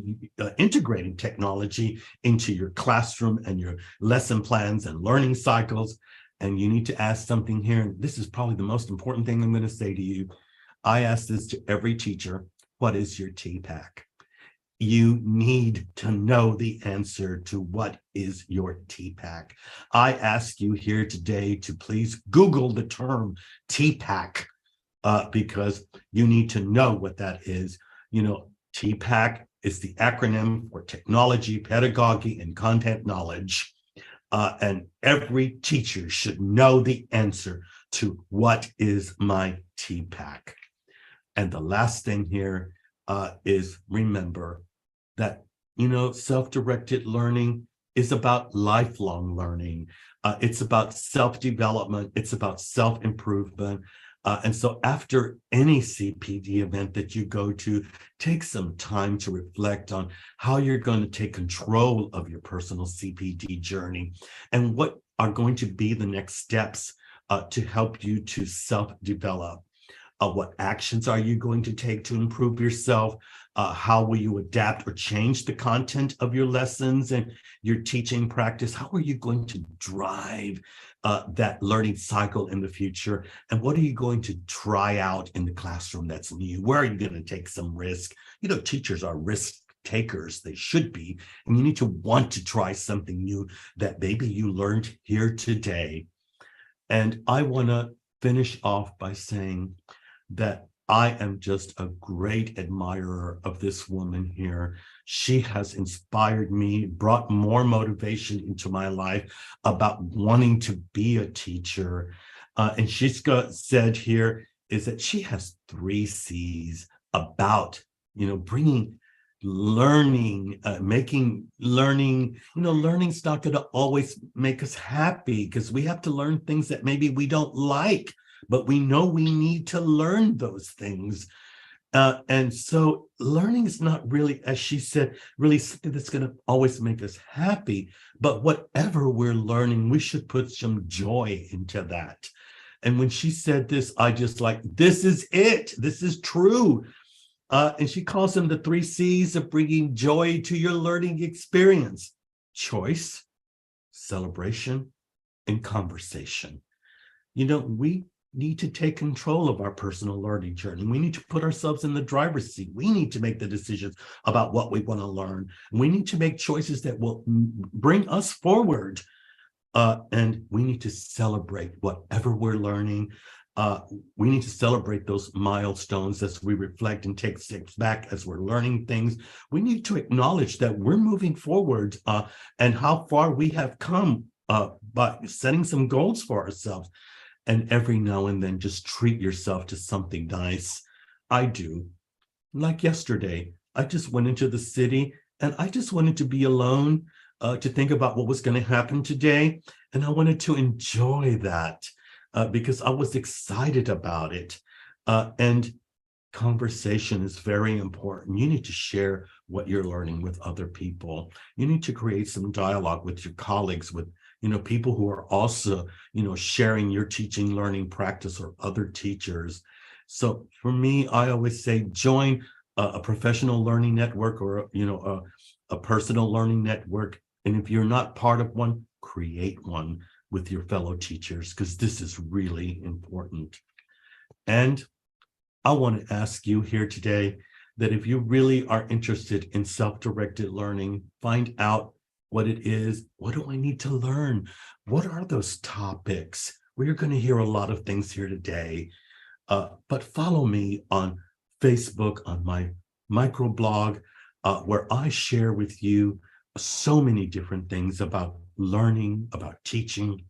integrating technology into your classroom and your lesson plans and learning cycles. And you need to ask something here. And this is probably the most important thing I'm going to say to you. I ask this to every teacher. What is your TPAC? You need to know the answer to what is your TPAC. I ask you here today to please Google the term TPAC because you need to know what that is. You know, TPAC is the acronym for Technology, Pedagogy, and Content Knowledge. And every teacher should know the answer to what is my TPAC. And the last thing here is remember that, you know, self-directed learning is about lifelong learning. It's about self-development. It's about self-improvement. And so after any CPD event that you go to, take some time to reflect on how you're going to take control of your personal CPD journey and what are going to be the next steps to help you to self-develop. What actions are you going to take to improve yourself? How will you adapt or change the content of your lessons and your teaching practice? How are you going to drive that learning cycle in the future? And what are you going to try out in the classroom that's new? Where are you going to take some risk? You know, teachers are risk takers. They should be. And you need to want to try something new that maybe you learned here today. And I want to finish off by saying that I am just a great admirer of this woman here. She has inspired me, brought more motivation into my life about wanting to be a teacher. And she's said here is that she has 3 C's about, you know, bringing learning, making learning, you know, learning's not going to always make us happy because we have to learn things that maybe we don't like. But we know we need to learn those things. And so learning is not really, as she said, really something that's going to always make us happy. But whatever we're learning, we should put some joy into that. And when she said this, I just like, this is it. This is true. And she calls them the 3 C's of bringing joy to your learning experience: choice, celebration, and conversation. You know, we need to take control of our personal learning journey. We need to put ourselves in the driver's seat. We need to make the decisions about what we want to learn. We need to make choices that will bring us forward. And we need to celebrate whatever we're learning. We need to celebrate those milestones as we reflect and take steps back as we're learning things. We need to acknowledge that we're moving forward and how far we have come by setting some goals for ourselves. And every now and then just treat yourself to something nice. I do. Like yesterday, I just went into the city and I just wanted to be alone to think about what was going to happen today. And I wanted to enjoy that because I was excited about it. And conversation is very important. You need to share what you're learning with other people. You need to create some dialogue with your colleagues, with people who are also, sharing your teaching, learning practice or other teachers. So for me, I always say join a professional learning network or, a personal learning network. And if you're not part of one, create one with your fellow teachers, because this is really important. And I want to ask you here today that if you really are interested in self-directed learning, find out what it is. What do I need to learn? What are those topics? We're going to hear a lot of things here today, but follow me on Facebook, on my microblog, where I share with you so many different things about learning, about teaching,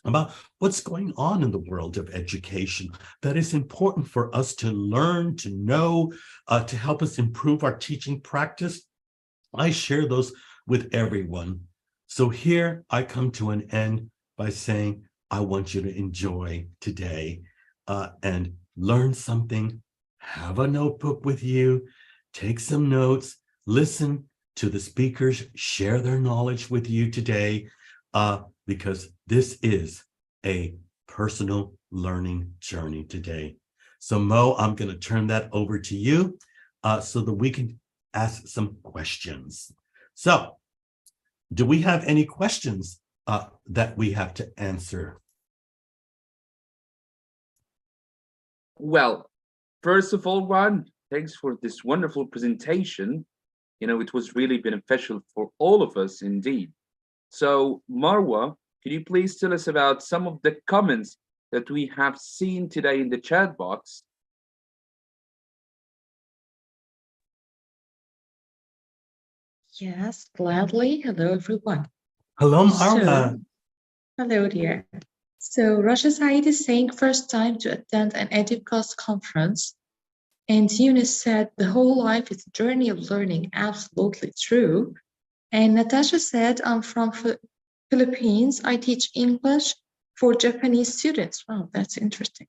about what's going on in the world of education that is important for us to learn, to know, to help us improve our teaching practice. I share those with everyone. So here I come to an end by saying, I want you to enjoy today and learn something. Have a notebook with you, take some notes, listen to the speakers, share their knowledge with you today, because this is a personal learning journey today. So Mo, I'm going to turn that over to you so that we can ask some questions. So, do we have any questions that we have to answer? Well, first of all, Ron, thanks for this wonderful presentation. You know, it was really beneficial for all of us indeed. So Marwa, could you please tell us about some of the comments that we have seen today in the chat box? Yes, gladly. Hello, everyone. Hello, Marwa. Hello, dear. So Rasha Saeed is saying first time to attend an Educast conference. And Eunice said the whole life is a journey of learning. Absolutely true. And Natasha said, I'm from Philippines. I teach English for Japanese students. Wow, that's interesting.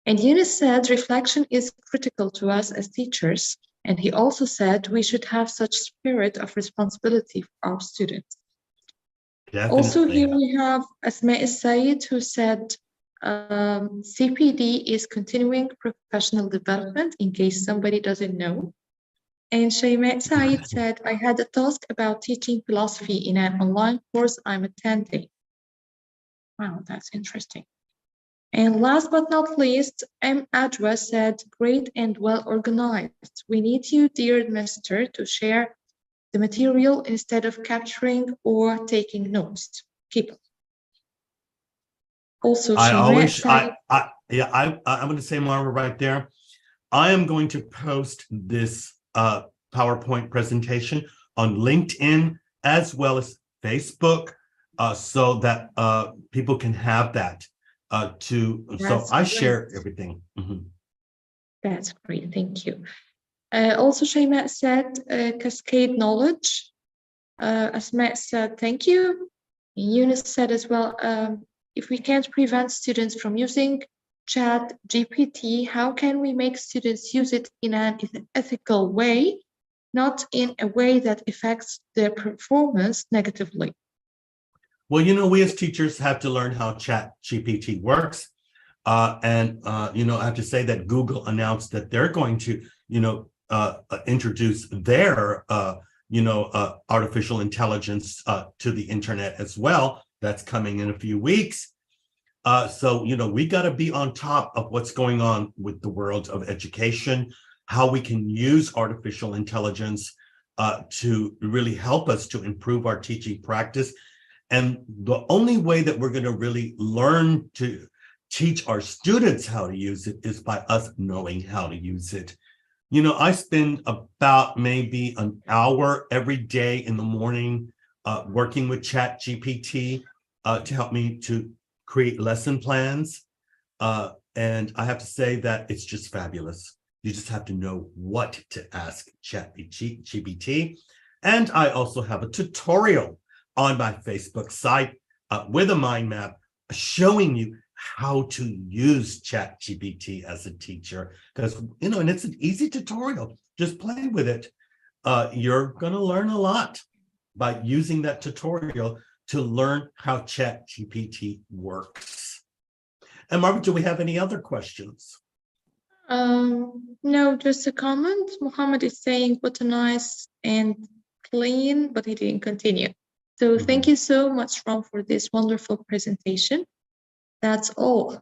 And Eunice said reflection is critical to us as teachers. And he also said we should have such spirit of responsibility for our students. Definitely. Also here we have Asma Said, who said CPD is continuing professional development in case somebody doesn't know. And Shayma Said said, I had a task about teaching philosophy in an online course I'm attending. Wow, that's interesting. And last but not least, M. Adwa said, great and well organized. We need you, dear master, to share the material instead of capturing or taking notes. Keep it. Also, I'm going to say, Marwa, right there. I am going to post this PowerPoint presentation on LinkedIn as well as Facebook, so that people can have that. So I share everything. Mm-hmm. That's great, thank you. Also, Shayma said cascade knowledge. Asma said thank you. Eunice said as well, if we can't prevent students from using Chat GPT, how can we make students use it in an ethical way, not in a way that affects their performance negatively? Well, you know, we as teachers have to learn how Chat GPT works. And I have to say that Google announced that they're going to, introduce their, artificial intelligence to the internet as well. That's coming in a few weeks. So we got to be on top of what's going on with the world of education, how we can use artificial intelligence to really help us to improve our teaching practice. And the only way that we're going to really learn to teach our students how to use it is by us knowing how to use it. I spend about maybe an hour every day in the morning working with Chat GPT to help me to create lesson plans. And I have to say that it's just fabulous. You just have to know what to ask Chat GPT. And I also have a tutorial on my Facebook site with a mind map showing you how to use Chat GPT as a teacher, because and it's an easy tutorial. Just play with it. You're going to learn a lot by using that tutorial to learn how Chat GPT works. And Margaret, do we have any other questions? No, just a comment. Muhammad is saying botanize and clean, but he didn't continue. So thank you so much, Ron, for this wonderful presentation. That's all.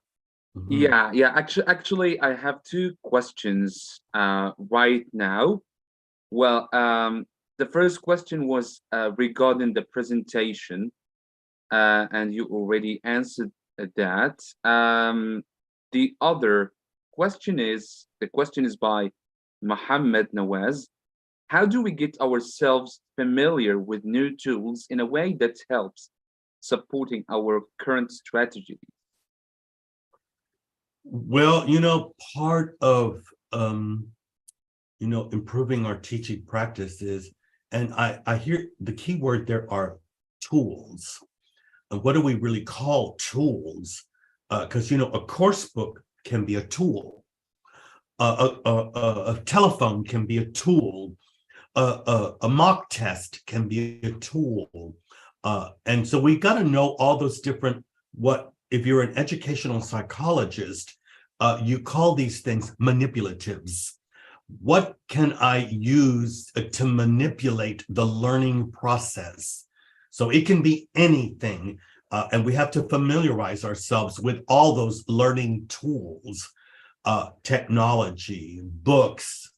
Yeah. Actually, I have two questions right now. Well, the first question was regarding the presentation, and you already answered that. The other question is, by Mohammed Nawaz. How do we get ourselves familiar with new tools in a way that helps supporting our current strategy? Well, part of improving our teaching practices, and I hear the key word there are tools. And what do we really call tools? Because a course book can be a tool. A telephone can be a tool. A mock test can be a tool. And so we got to know all those different, if you're an educational psychologist, you call these things manipulatives. What can I use to manipulate the learning process? So it can be anything. And we have to familiarize ourselves with all those learning tools. technology, books,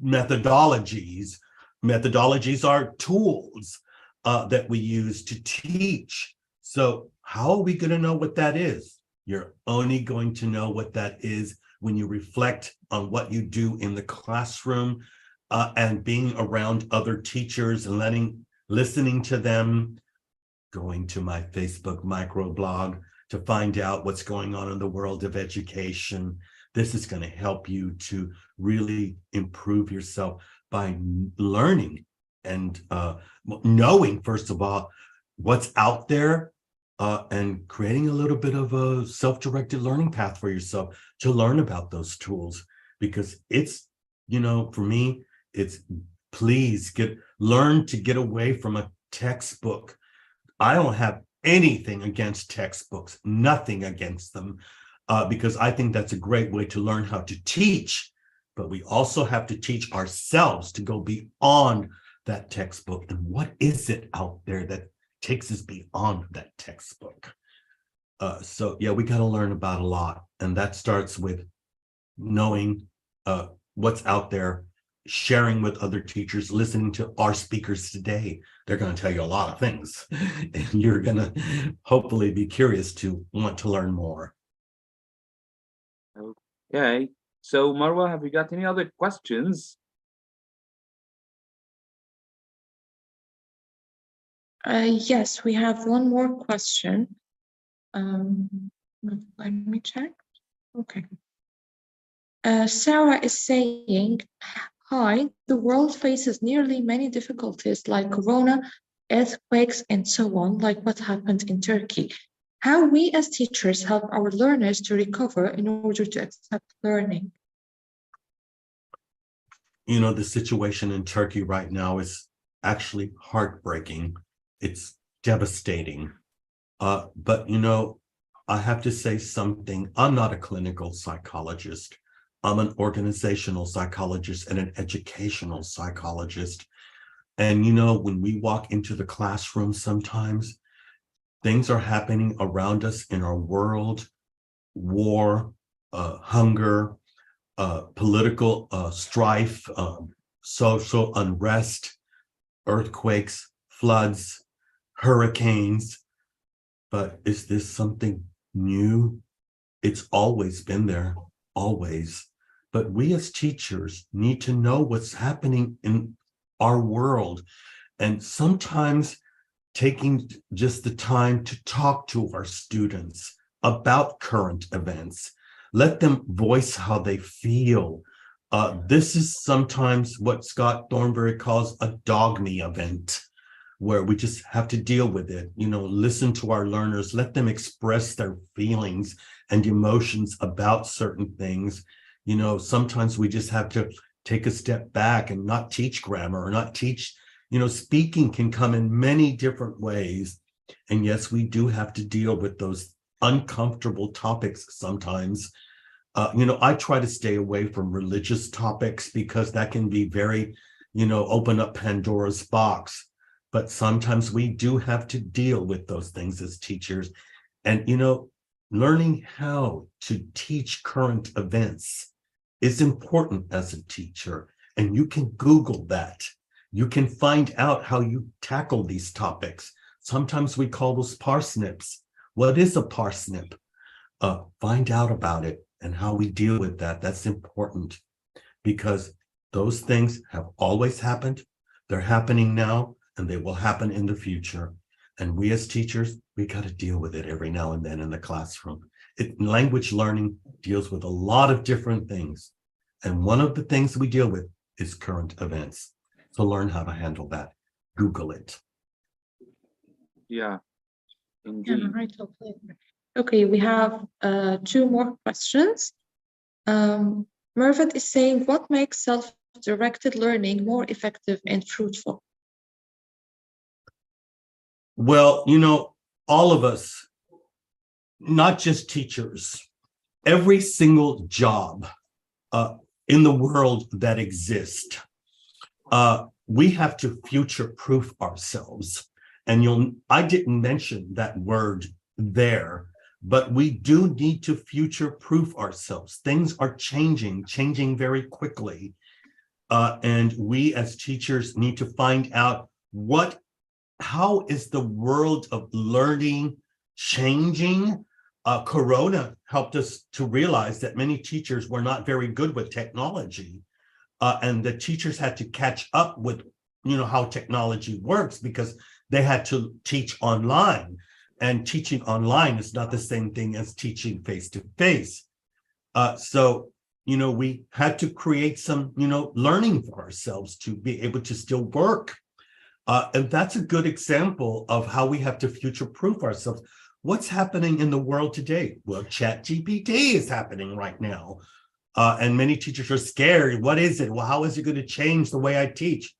methodologies. Methodologies are tools that we use to teach. So how are we going to know what that is? You're only going to know what that is when you reflect on what you do in the classroom and being around other teachers and listening to them, going to my Facebook microblog to find out what's going on in the world of education. This is going to help you to really improve yourself by learning and knowing, first of all, what's out there and creating a little bit of a self-directed learning path for yourself to learn about those tools. Because it's, for me, it's please learn to get away from a textbook. I don't have anything against textbooks, nothing against them, because I think that's a great way to learn how to teach. But we also have to teach ourselves to go beyond that textbook. And what is it out there that takes us beyond that textbook? So yeah, we got to learn about a lot. And that starts with knowing what's out there, sharing with other teachers, listening to our speakers today. They're going to tell you a lot of things. And you're going to hopefully be curious to want to learn more. Okay. So Marwa, have you got any other questions? Yes, we have one more question. Let me check. Okay. Sarah is saying, hi, the world faces nearly many difficulties like Corona, earthquakes, and so on, like what happened in Turkey. How we as teachers help our learners to recover in order to accept learning? The situation in Turkey right now is actually heartbreaking. It's devastating. But, I have to say something. I'm not a clinical psychologist. I'm an organizational psychologist and an educational psychologist. And, when we walk into the classroom, sometimes things are happening around us in our world, war, hunger, political strife, social unrest, earthquakes, floods, hurricanes. But is this something new? It's always been there, always. But we as teachers need to know what's happening in our world. And sometimes taking just the time to talk to our students about current events, let them voice how they feel. This is sometimes what Scott Thornberry calls a dogme event, where we just have to deal with it, listen to our learners, let them express their feelings and emotions about certain things. Sometimes we just have to take a step back and not teach grammar or not teach, speaking can come in many different ways. And yes, we do have to deal with those uncomfortable topics sometimes. I try to stay away from religious topics because that can be very, open up Pandora's box. But sometimes we do have to deal with those things as teachers. And, learning how to teach current events is important as a teacher. And you can Google that. You can find out how you tackle these topics. Sometimes we call those parsnips. What is a parsnip? Find out about it and how we deal with that. That's important because those things have always happened. They're happening now, and they will happen in the future. And we as teachers, we got to deal with it every now and then in the classroom. Language learning deals with a lot of different things. And one of the things we deal with is current events. So learn how to handle that. Google it. Yeah, Yeah, indeed. right. Okay, we have 2 more questions. Mervat is saying, what makes self-directed learning more effective and fruitful? Well, all of us, not just teachers, every single job in the world that exists, we have to future-proof ourselves. And I didn't mention that word there, but we do need to future-proof ourselves. Things are changing very quickly. And we as teachers need to find out how is the world of learning changing? Corona helped us to realize that many teachers were not very good with technology. And the teachers had to catch up with, how technology works, because they had to teach online. And teaching online is not the same thing as teaching face-to-face. So we had to create some, learning for ourselves to be able to still work. And that's a good example of how we have to future-proof ourselves. What's happening in the world today? Well, ChatGPT is happening right now. And many teachers are scared. What is it? Well, how is it going to change the way I teach?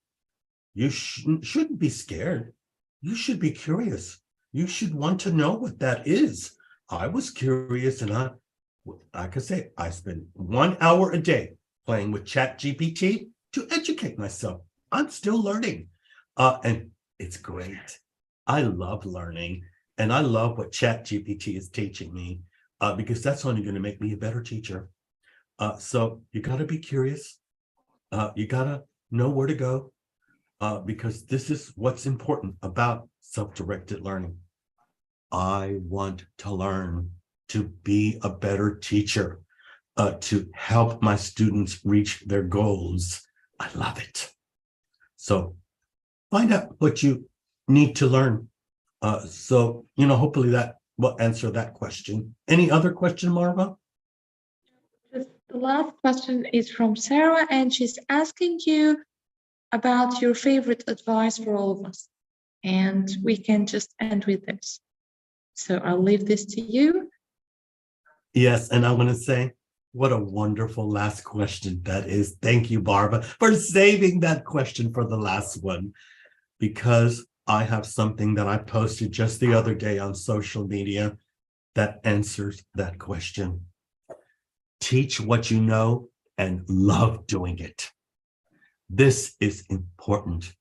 You shouldn't be scared. You should be curious. You should want to know what that is. I was curious, and like I say, I spend 1 hour a day playing with ChatGPT to educate myself. I'm still learning, and it's great. I love learning, and I love what ChatGPT is teaching me, because that's only going to make me a better teacher. So you got to be curious. You got to know where to go, because this is what's important about self-directed learning. I want to learn to be a better teacher, to help my students reach their goals. I love it. So find out what you need to learn. So, hopefully that will answer that question. Any other question, Marva? The last question is from Sarah, and she's asking you about your favorite advice for all of us. And we can just end with this. So I'll leave this to you. Yes, and I'm going to say, what a wonderful last question that is. Thank you, Barbara, for saving that question for the last one, because I have something that I posted just the other day on social media that answers that question. Teach what you know and love doing it. This is important.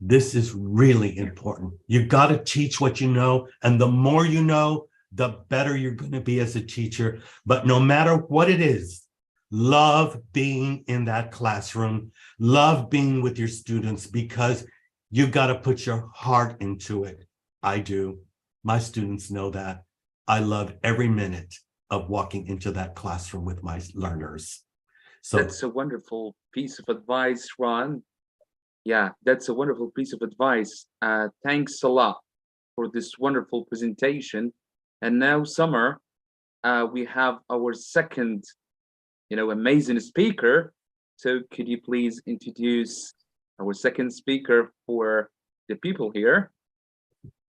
This is really important. You got to teach what you know, and the more you know, the better you're going to be as a teacher. But no matter what it is, love being in that classroom, love being with your students, because you got to put your heart into it. I do. My students know that. I love every minute of walking into that classroom with my learners. So that's a wonderful piece of advice, Ron. Yeah, that's a wonderful piece of advice. Thanks a lot for this wonderful presentation. And now, Summer, we have our second, amazing speaker. So could you please introduce our second speaker for the people here?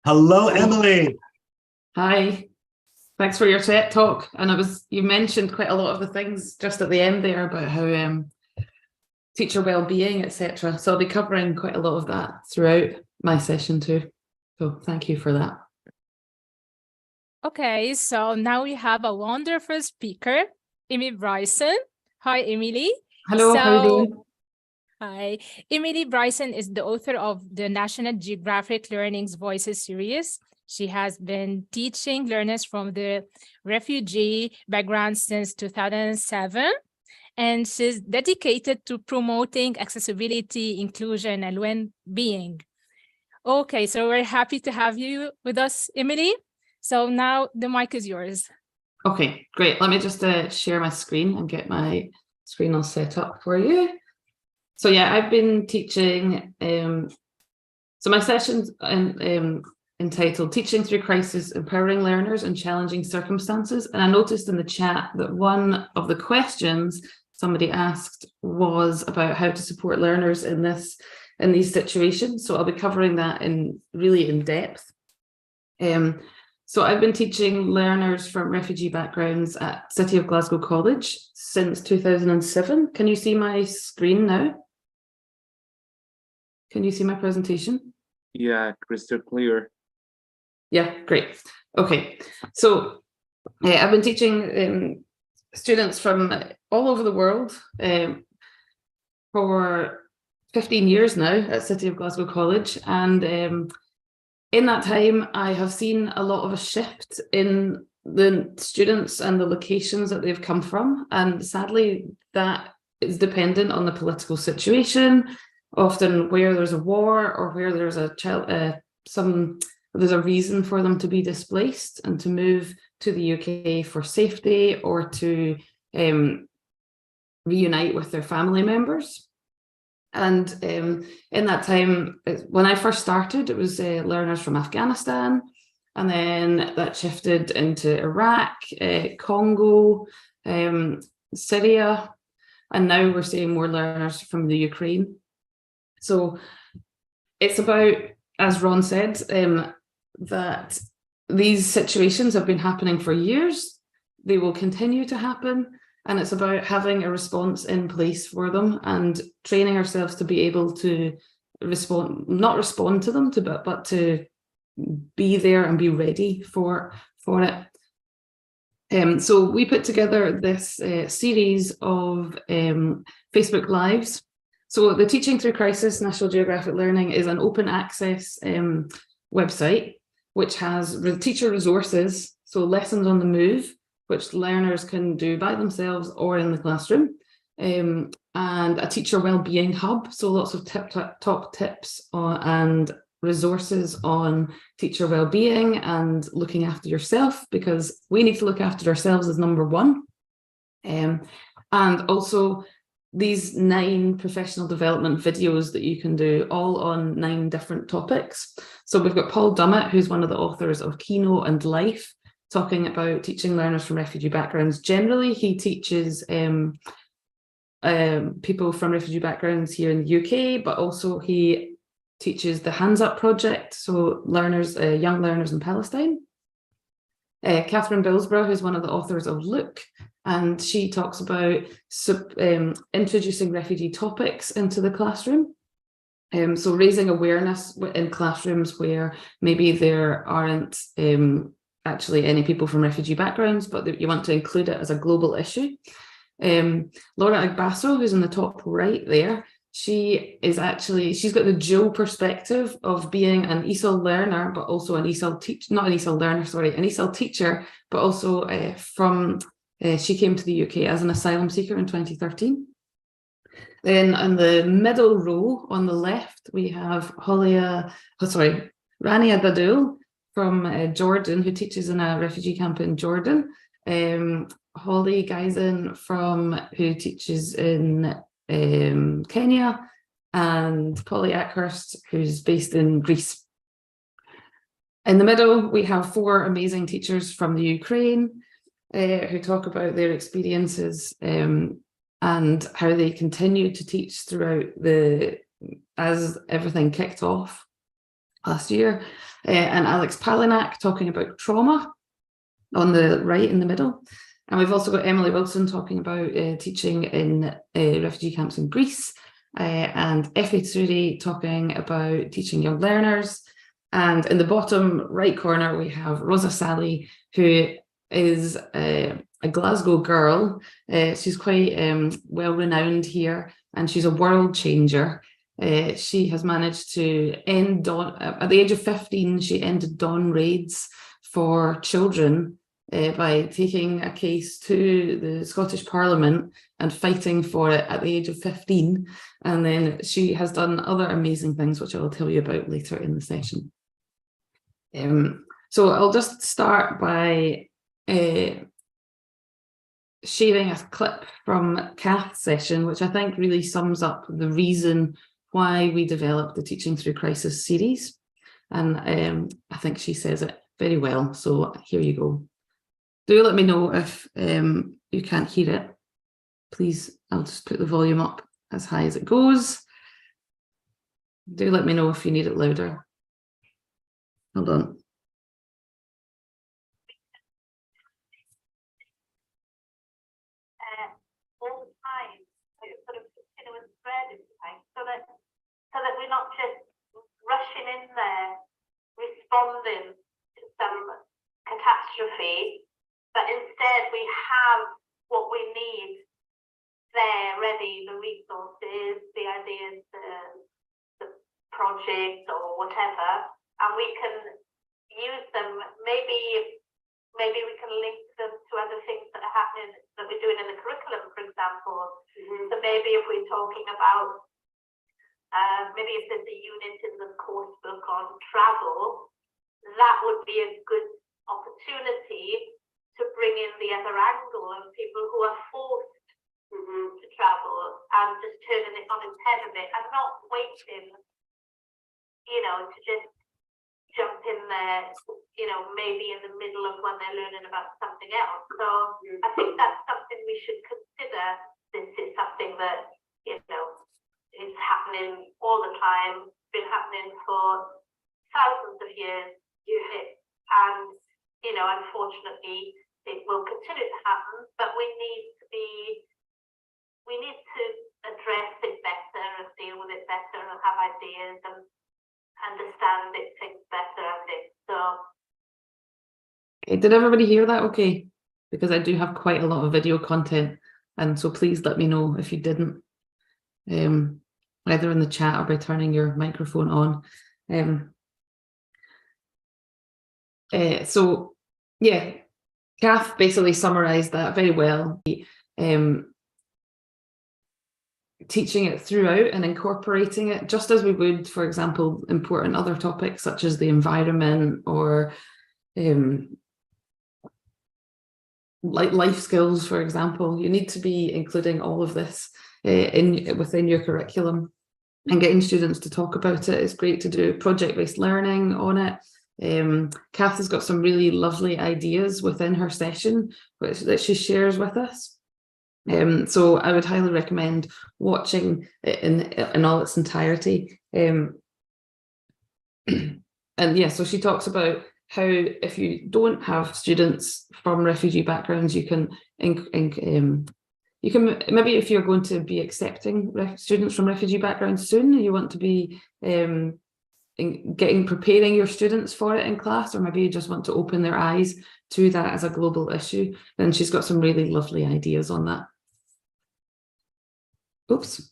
Hello, Emily. Hi. Thanks for your TED talk. And you mentioned quite a lot of the things just at the end there about how teacher well-being, etc. So I'll be covering quite a lot of that throughout my session too. So thank you for that. Okay, so now we have a wonderful speaker, Emily Bryson. Hi, Emily. Hello, how are you doing? Hi, Emily Bryson is the author of the National Geographic Learning's Voices series. She has been teaching learners from the refugee background since 2007. And she's dedicated to promoting accessibility, inclusion, and well-being. Okay, so we're happy to have you with us, Emily. So now the mic is yours. Okay, great. Let me just share my screen and get my screen all set up for you. So yeah, I've been teaching. So my session's entitled Teaching Through Crisis, Empowering Learners in Challenging Circumstances. And I noticed in the chat that one of the questions somebody asked was about how to support learners in these situations. So I'll be covering that really in depth. So I've been teaching learners from refugee backgrounds at City of Glasgow College since 2007. Can you see my screen now? Can you see my presentation? Yeah, crystal clear. Yeah, great. Okay, so I've been teaching students from all over the world for 15 years now at City of Glasgow College, and in that time I have seen a lot of a shift in the students and the locations that they've come from. And sadly, that is dependent on the political situation, often where there's a war or where there's a there's a reason for them to be displaced and to move to the UK for safety or to reunite with their family members. And in that time, when I first started, it was learners from Afghanistan, and then that shifted into Iraq, Congo, Syria, and now we're seeing more learners from the Ukraine. So it's about, as Ron said, that these situations have been happening for years. They will continue to happen. And it's about having a response in place for them and training ourselves to be able to respond, not respond to them, but to be there and be ready for it. So we put together this series of Facebook Lives. So the Teaching Through Crisis National Geographic Learning is an open access website, which has teacher resources, so lessons on the move, which learners can do by themselves or in the classroom, and a teacher wellbeing hub, so lots of top tips and resources on teacher wellbeing and looking after yourself, because we need to look after ourselves as number one. And also these 9 professional development videos that you can do, all on 9 different topics. So we've got Paul Dummett, who's one of the authors of Keynote and Life, talking about teaching learners from refugee backgrounds. Generally, he teaches people from refugee backgrounds here in the UK, but also he teaches the Hands Up project, so learners, young learners in Palestine. Catherine Billsborough, who's one of the authors of Look, and she talks about introducing refugee topics into the classroom. So raising awareness in classrooms where maybe there aren't actually any people from refugee backgrounds, but you want to include it as a global issue. Laura Agbasso, who's in the top right there, she's got the dual perspective of being an ESOL learner, but also an ESOL teacher, not an ESOL learner, sorry, an ESOL teacher, but also she came to the UK as an asylum seeker in 2013. Then on the middle row on the left, we have Rania Dadul from Jordan, who teaches in a refugee camp in Jordan. Holly Geisen who teaches in Kenya, and Polly Ackhurst, who's based in Greece. In the middle, we have 4 amazing teachers from the Ukraine who talk about their experiences and how they continue to teach throughout as everything kicked off last year. And Alex Palinak talking about trauma on the right in the middle. And we've also got Emily Wilson talking about teaching in refugee camps in Greece, and Effie Tsuri talking about teaching young learners. And in the bottom right corner, we have Rosa Sally, who is a Glasgow girl. She's quite well renowned here, and she's a world changer. She has managed to end at the age of 15, she ended dawn raids for children by taking a case to the Scottish Parliament and fighting for it at the age of 15. And then she has done other amazing things, which I will tell you about later in the session. So I'll just start by sharing a clip from Kath's session, which I think really sums up the reason why we developed the Teaching Through Crisis series. And I think she says it very well. So here you go. Do let me know if you can't hear it. Please, I'll just put the volume up as high as it goes. Do let me know if you need it louder. Hold on. All the time, sort of continuous thread, if you like, so that we're not just rushing in there, responding to some catastrophe, but instead we have what we need there ready, the resources, the ideas, the projects or whatever, and we can use them maybe maybe we can link them to other things that are happening, that we're doing in the curriculum, for example. So maybe if we're talking about, maybe if there's a unit in the course book on travel, that would be a good opportunity to bring in the other angle of people who are forced to travel and just turning it on its head a bit and not waiting, you know, to just jump in there, you know, maybe in the middle of when they're learning about something else. So I think that's something we should consider. This is something that, you know, is happening all the time, been happening for thousands of years. And, you know, unfortunately, it will continue to happen, but we need to address it better and deal with it better and have ideas and understand it things better, I think. So okay, did everybody hear that okay? Because I do have quite a lot of video content, and so please let me know if you didn't, either in the chat or by turning your microphone on. So yeah, Kath basically summarized that very well. Teaching it throughout and incorporating it just as we would, for example, important other topics such as the environment or like life skills, for example. You need to be including all of this within your curriculum and getting students to talk about it. It's great to do project-based learning on it. Kath has got some really lovely ideas within her session that she shares with us. So I would highly recommend watching it in all its entirety. And yeah, so she talks about how if you don't have students from refugee backgrounds, you can maybe if you're going to be accepting students from refugee backgrounds soon, you want to be preparing your students for it in class, or maybe you just want to open their eyes to that as a global issue, then she's got some really lovely ideas on that. Oops.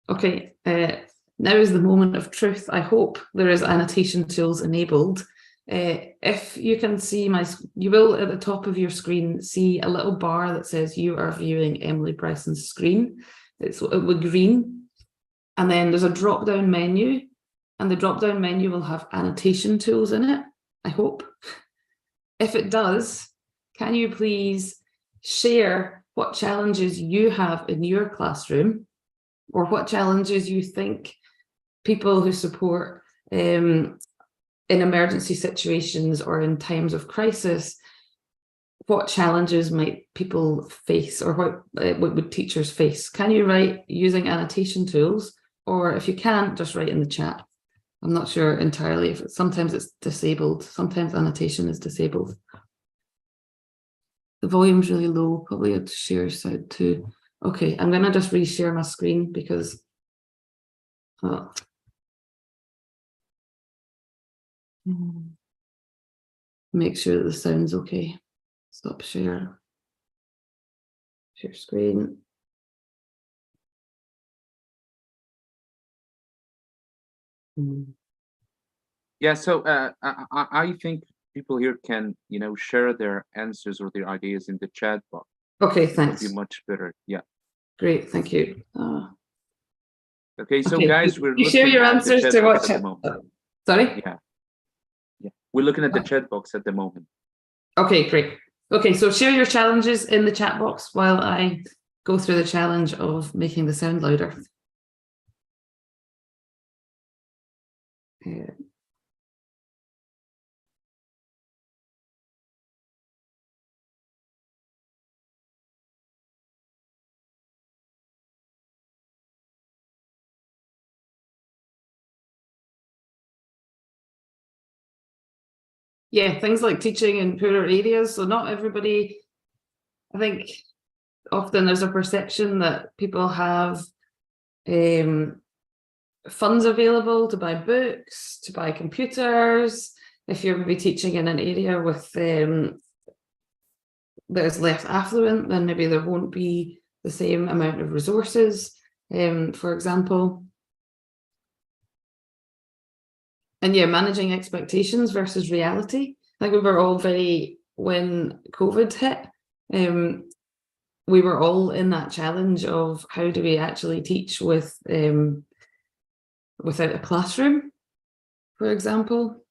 Okay, now is the moment of truth. I hope there is annotation tools enabled. If you can see you will at the top of your screen see a little bar that says you are viewing Emily Bresson's screen. It's with green, and then there's a drop-down menu, and the drop-down menu will have annotation tools in it, I hope. If it does, can you please share what challenges you have in your classroom, or what challenges you think people who support in emergency situations or in times of crisis, what challenges might people face, or what would teachers face? Can you write using annotation tools, or if you can't, just write in the chat. I'm not sure entirely if sometimes it's disabled, sometimes annotation is disabled. The volume's really low, probably a share side too. Okay, I'm gonna just reshare my screen because make sure that the sound's okay. Stop share. Share screen. Yeah, so I think people here can, you know, share their answers or their ideas in the chat box. Okay, thanks. It'll be much better. Yeah. Great, thank you. Okay, so okay. guys, we're you share your answers to what chat? Sorry? Yeah. We're looking at the chat box at the moment. Okay, great. Okay, so share your challenges in the chat box while I go through the challenge of making the sound louder. Yeah, things like teaching in poorer areas. So not everybody, I think often there's a perception that people have funds available to buy books, to buy computers. If you're maybe teaching in an area with that is less affluent, then maybe there won't be the same amount of resources, for example. And yeah, managing expectations versus reality. I think we were all very when COVID hit, we were all in that challenge of how do we actually teach with without a classroom, for example.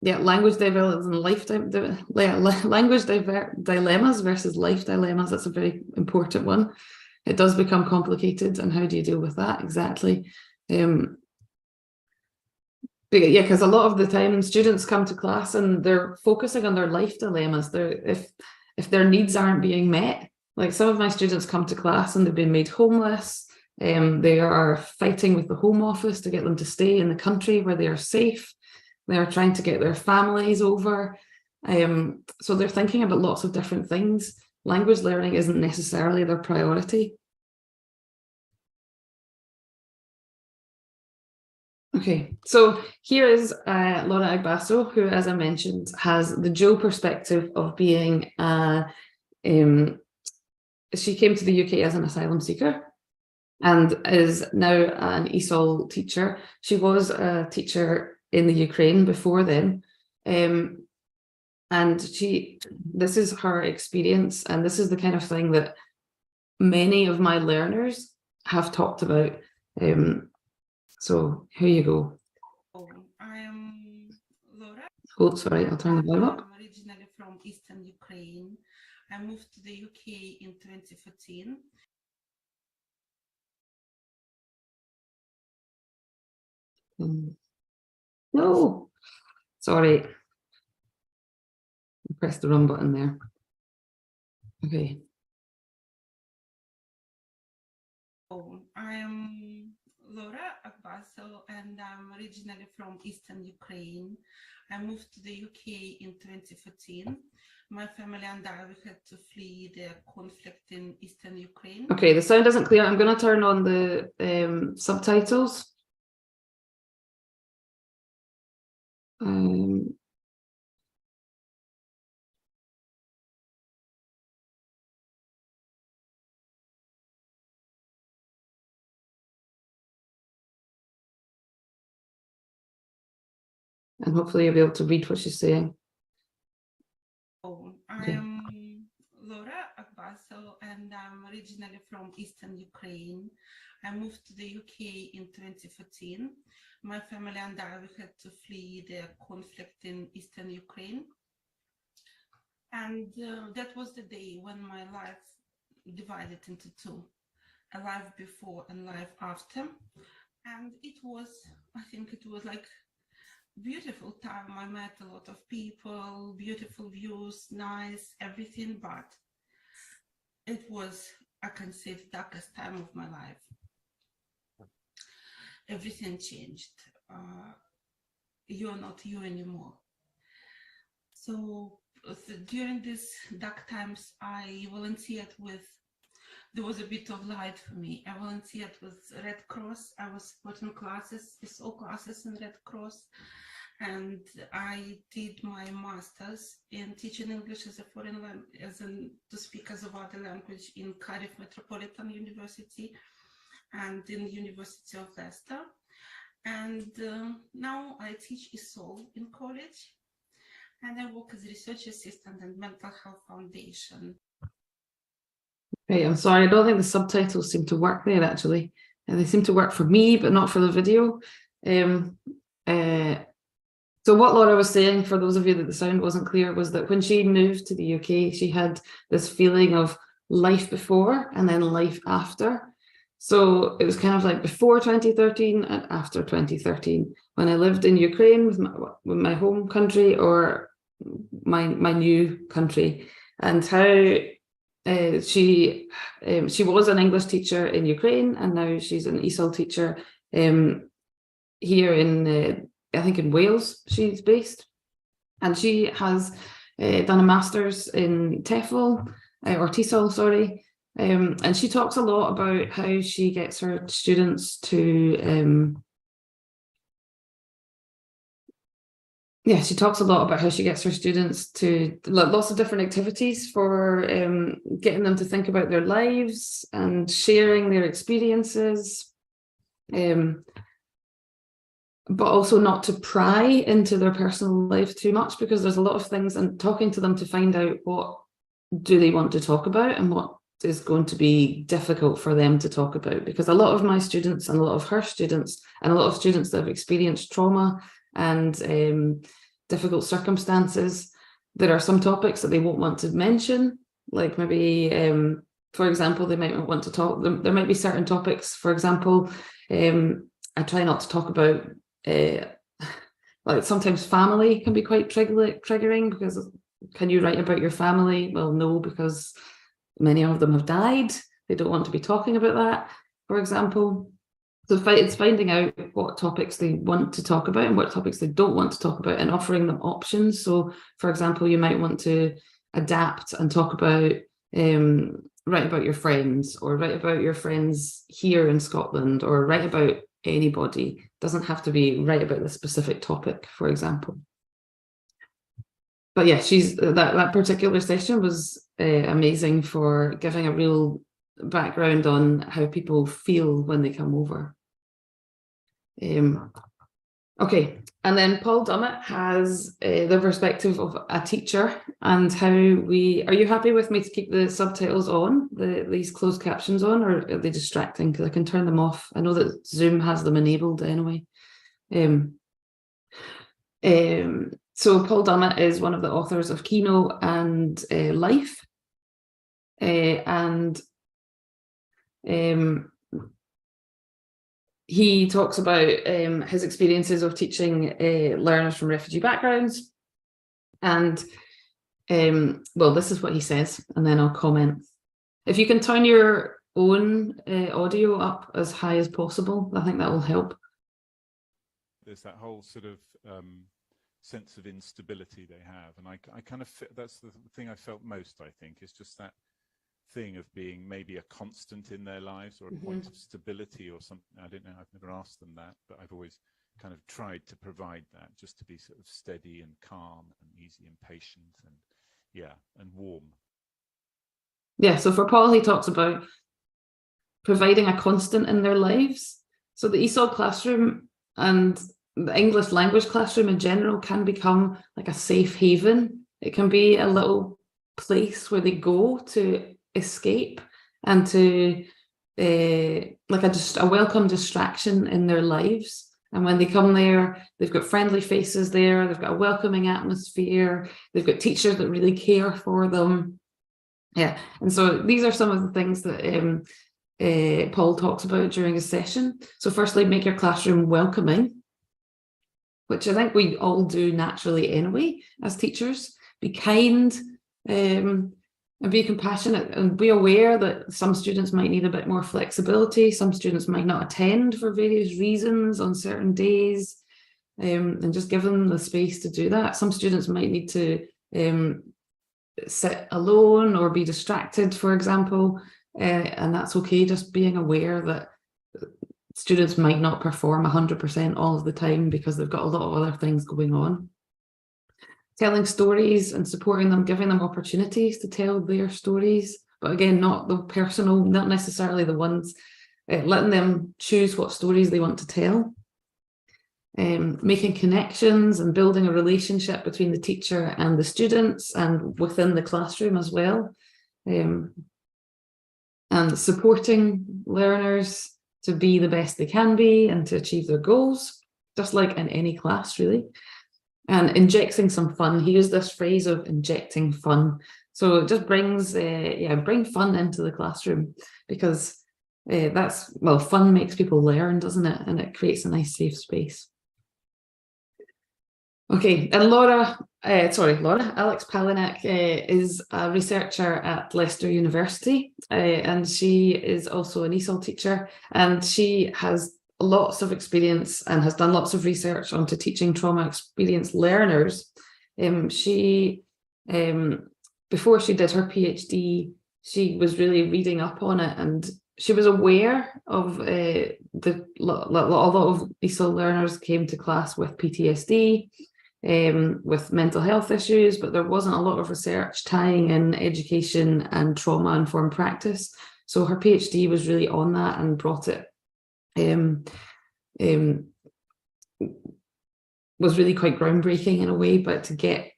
Yeah, language dilemmas and language dilemmas versus life dilemmas. That's a very important one. It does become complicated, and how do you deal with that exactly? But yeah, because a lot of the time students come to class and they're focusing on their life dilemmas. If their needs aren't being met, like some of my students come to class and they've been made homeless. They are fighting with the Home Office to get them to stay in the country where they are safe. They are trying to get their families over. So they're thinking about lots of different things. Language learning isn't necessarily their priority. Okay, so here is Laura Agbasso, who, as I mentioned, has the dual perspective of being, she came to the UK as an asylum seeker and is now an ESOL teacher. She was a teacher in the Ukraine before then. And this is her experience, and this is the kind of thing that many of my learners have talked about. So here you go. I'm Laura. Oh, sorry, I'll turn the volume up. I'm originally from Eastern Ukraine. I moved to the UK in 2014. No, sorry. I pressed the wrong button there. Okay. I'm Laura Agbasso, and I'm originally from Eastern Ukraine. I moved to the UK in 2014. My family and I, we had to flee the conflict in Eastern Ukraine. Okay, the sound isn't clear. I'm going to turn on the subtitles. And hopefully you'll be able to read what she's saying. I'm Laura Agbasso, and I'm originally from Eastern Ukraine. I moved to the UK in 2014. My family and I, we had to flee the conflict in Eastern Ukraine. And that was the day when my life divided into two, a life before and life after. And it was, I think it was like beautiful time. I met a lot of people, beautiful views, nice, everything, but it was, I can say, the darkest time of my life. Everything changed. You're not you anymore. So during these dark times, I volunteered with, there was a bit of light for me. I volunteered with Red Cross. I was supporting classes, ESOL classes in Red Cross. And I did my master's in teaching English as a foreign language, to speak as a other language in Cardiff Metropolitan University and in the University of Leicester. And now I teach ESOL in college, and I work as a research assistant and mental health foundation. Okay, I'm sorry, I don't think the subtitles seem to work there actually. They seem to work for me, but not for the video. So what Laura was saying, for those of you that the sound wasn't clear, was that when she moved to the UK, she had this feeling of life before and then life after. So it was kind of like before 2013 and after 2013, when I lived in Ukraine with my home country or my new country, and how she was an English teacher in Ukraine, and now she's an ESOL teacher here in I think in Wales she's based, and she has done a master's in TEFL or TESOL, sorry, and she talks a lot about how she gets her students to she talks a lot about how she gets her students to lots of different activities for getting them to think about their lives and sharing their experiences. but also not to pry into their personal life too much, because there's a lot of things, and talking to them to find out what do they want to talk about and what is going to be difficult for them to talk about. Because a lot of my students and a lot of her students and a lot of students that have experienced trauma and difficult circumstances, there are some topics that they won't want to mention, like maybe, for example, they might want to talk, there might be certain topics, for example, I try not to talk about, like sometimes family can be quite triggering, because can you write about your family? Well, no, because many of them have died. They don't want to be talking about that, for example. So it's finding out what topics they want to talk about and what topics they don't want to talk about, and offering them options. So, for example, you might want to adapt and talk about, write about your friends, or write about your friends here in Scotland, or write about anybody. It doesn't have to be write about the specific topic, for example. But yeah, that particular session was amazing for giving a real background on how people feel when they come over. Okay, and then Paul Dummett has the perspective of a teacher and how are you happy with me to keep the subtitles on, these closed captions on, or are they distracting? Because I can turn them off. I know that Zoom has them enabled anyway. So Paul Dummett is one of the authors of Keynote and Life. He talks about his experiences of teaching learners from refugee backgrounds. And, well, this is what he says, and then I'll comment. If you can turn your own audio up as high as possible, I think that will help. There's that whole sort of sense of instability they have. And I kind of, that's the thing I felt most, I think, is just that thing of being maybe a constant in their lives, or a point of stability or something. I don't know, I've never asked them that, but I've always kind of tried to provide that, just to be sort of steady and calm and easy and patient and, yeah, and warm. Yeah, so for Paul, he talks about providing a constant in their lives. So the ESOL classroom and the English language classroom in general can become like a safe haven. It can be a little place where they go to escape and to like a welcome distraction in their lives. And when they come there, they've got friendly faces there, they've got a welcoming atmosphere, they've got teachers that really care for them. Yeah, and so these are some of the things that Paul talks about during his session. So firstly, make your classroom welcoming, which I think we all do naturally anyway as teachers. Be kind, and be compassionate, and be aware that some students might need a bit more flexibility. Some students might not attend for various reasons on certain days, and just give them the space to do that. Some students might need to sit alone or be distracted, for example, and that's okay. Just being aware that students might not perform 100% all of the time because they've got a lot of other things going on. Telling stories and supporting them, giving them opportunities to tell their stories, but again, not the personal, not necessarily the ones, letting them choose what stories they want to tell. Making connections and building a relationship between the teacher and the students and within the classroom as well. And supporting learners to be the best they can be and to achieve their goals, just like in any class, really. And injecting some fun. He used this phrase of injecting fun. So it just brings, bring fun into the classroom, because fun makes people learn, doesn't it? And it creates a nice safe space. Okay, and Alex Palinak is a researcher at Leicester University, and she is also an ESOL teacher, and she has lots of experience and has done lots of research onto teaching trauma experienced learners. She, before she did her PhD, she was really reading up on it, and she was aware of a lot of ESOL learners came to class with PTSD, with mental health issues, but there wasn't a lot of research tying in education and trauma-informed practice. So her PhD was really on that and brought it was really quite groundbreaking in a way, but to get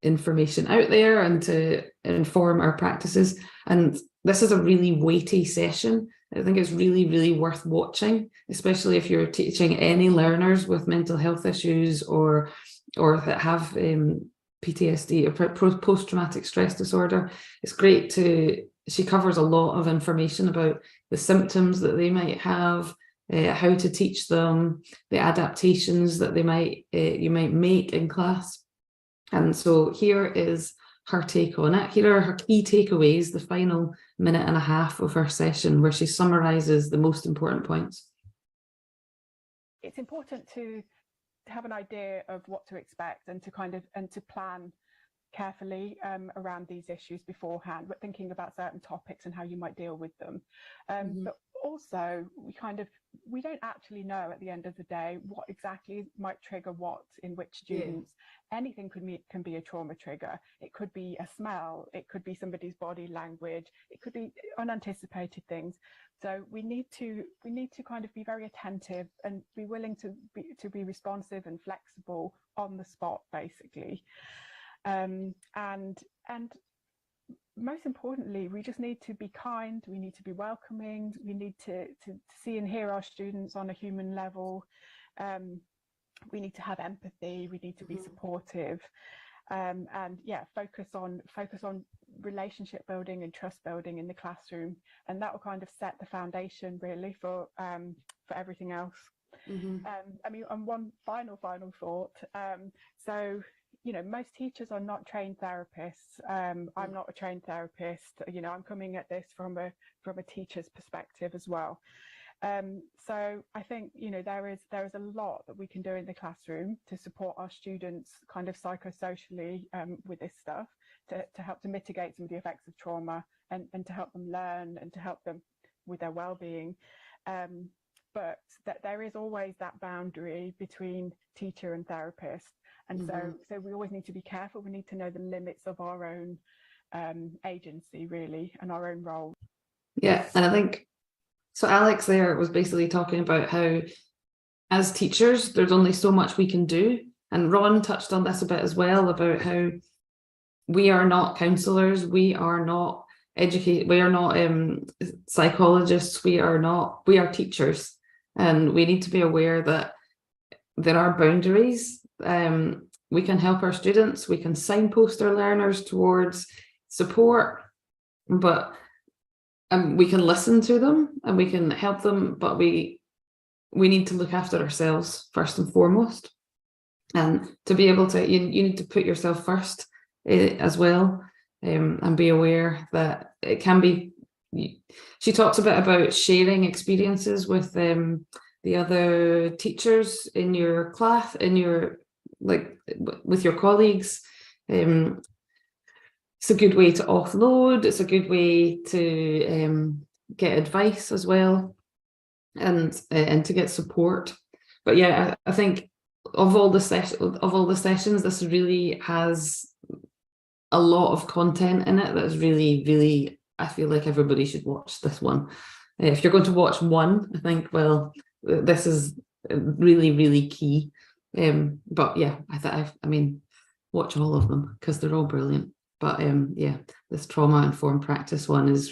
information out there and to inform our practices. And this is a really weighty session. I think it's really, really worth watching, especially if you're teaching any learners with mental health issues or that have PTSD or post-traumatic stress disorder. It's great she covers a lot of information about the symptoms that they might have, how to teach them, the adaptations that you might make in class. And so here is her take on it. Here are her key takeaways, the final minute and a half of her session, where she summarizes the most important points. It's important to have an idea of what to expect and to plan carefully around these issues beforehand, but thinking about certain topics and how you might deal with them. But also, we don't actually know at the end of the day what exactly might trigger what in which students. Anything can be a trauma trigger. It could be a smell, it could be somebody's body language, it could be unanticipated things. So we need to kind of be very attentive and be willing to be responsive and flexible on the spot, basically. And most importantly, we just need to be kind, we need to be welcoming, we need to see and hear our students on a human level. We need to have empathy, we need to be supportive, and focus on relationship building and trust building in the classroom, and that will kind of set the foundation really for everything else. I mean, and one final thought. So, you know, most teachers are not trained therapists. I'm not a trained therapist. You know, I'm coming at this from a teacher's perspective as well. So I think, you know, there is a lot that we can do in the classroom to support our students kind of psychosocially with this stuff, to help to mitigate some of the effects of trauma and to help them learn and to help them with their well-being. But that there is always that boundary between teacher and therapist. And so we always need to be careful. We need to know the limits of our own agency, really, and our own role. Yeah, and I think, so Alex there was basically talking about how, as teachers, there's only so much we can do. And Ron touched on this a bit as well, about how we are not counsellors, we are not psychologists, we are teachers. And we need to be aware that there are boundaries. We can help our students, we can signpost our learners towards support, but we can listen to them and we can help them, but we need to look after ourselves first and foremost. And to be able to, you need to put yourself first as well, and be aware that it can be. She talks a bit about sharing experiences with the other teachers in your class, with your colleagues. It's a good way to offload. It's a good way to get advice as well, and to get support. But yeah, I think of all the sessions, this really has a lot of content in it that's really, really, I feel like everybody should watch this one. If you're going to watch one, I think, well, this is really, really key. But yeah, I mean, watch all of them because they're all brilliant. But yeah, this trauma-informed practice one is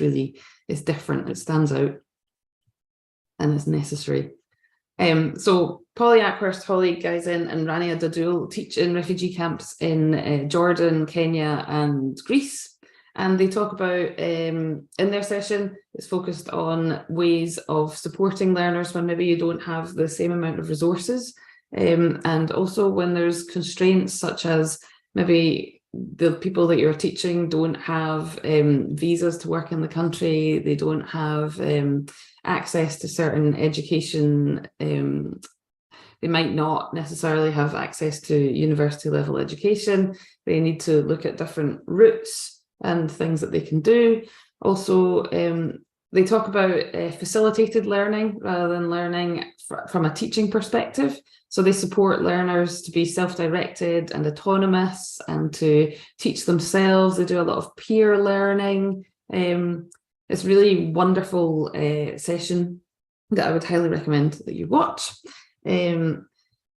different. It stands out and it's necessary. So Polly Ackhurst, Holly Geisen and Rania Dadul teach in refugee camps in Jordan, Kenya and Greece. And they talk about, in their session, it's focused on ways of supporting learners when maybe you don't have the same amount of resources. And also when there's constraints such as maybe the people that you're teaching don't have visas to work in the country, they don't have access to certain education, they might not necessarily have access to university level education, they need to look at different routes and things that they can do. Also, they talk about facilitated learning rather than learning from a teaching perspective. So they support learners to be self-directed and autonomous and to teach themselves. They do a lot of peer learning. It's really wonderful session that I would highly recommend that you watch.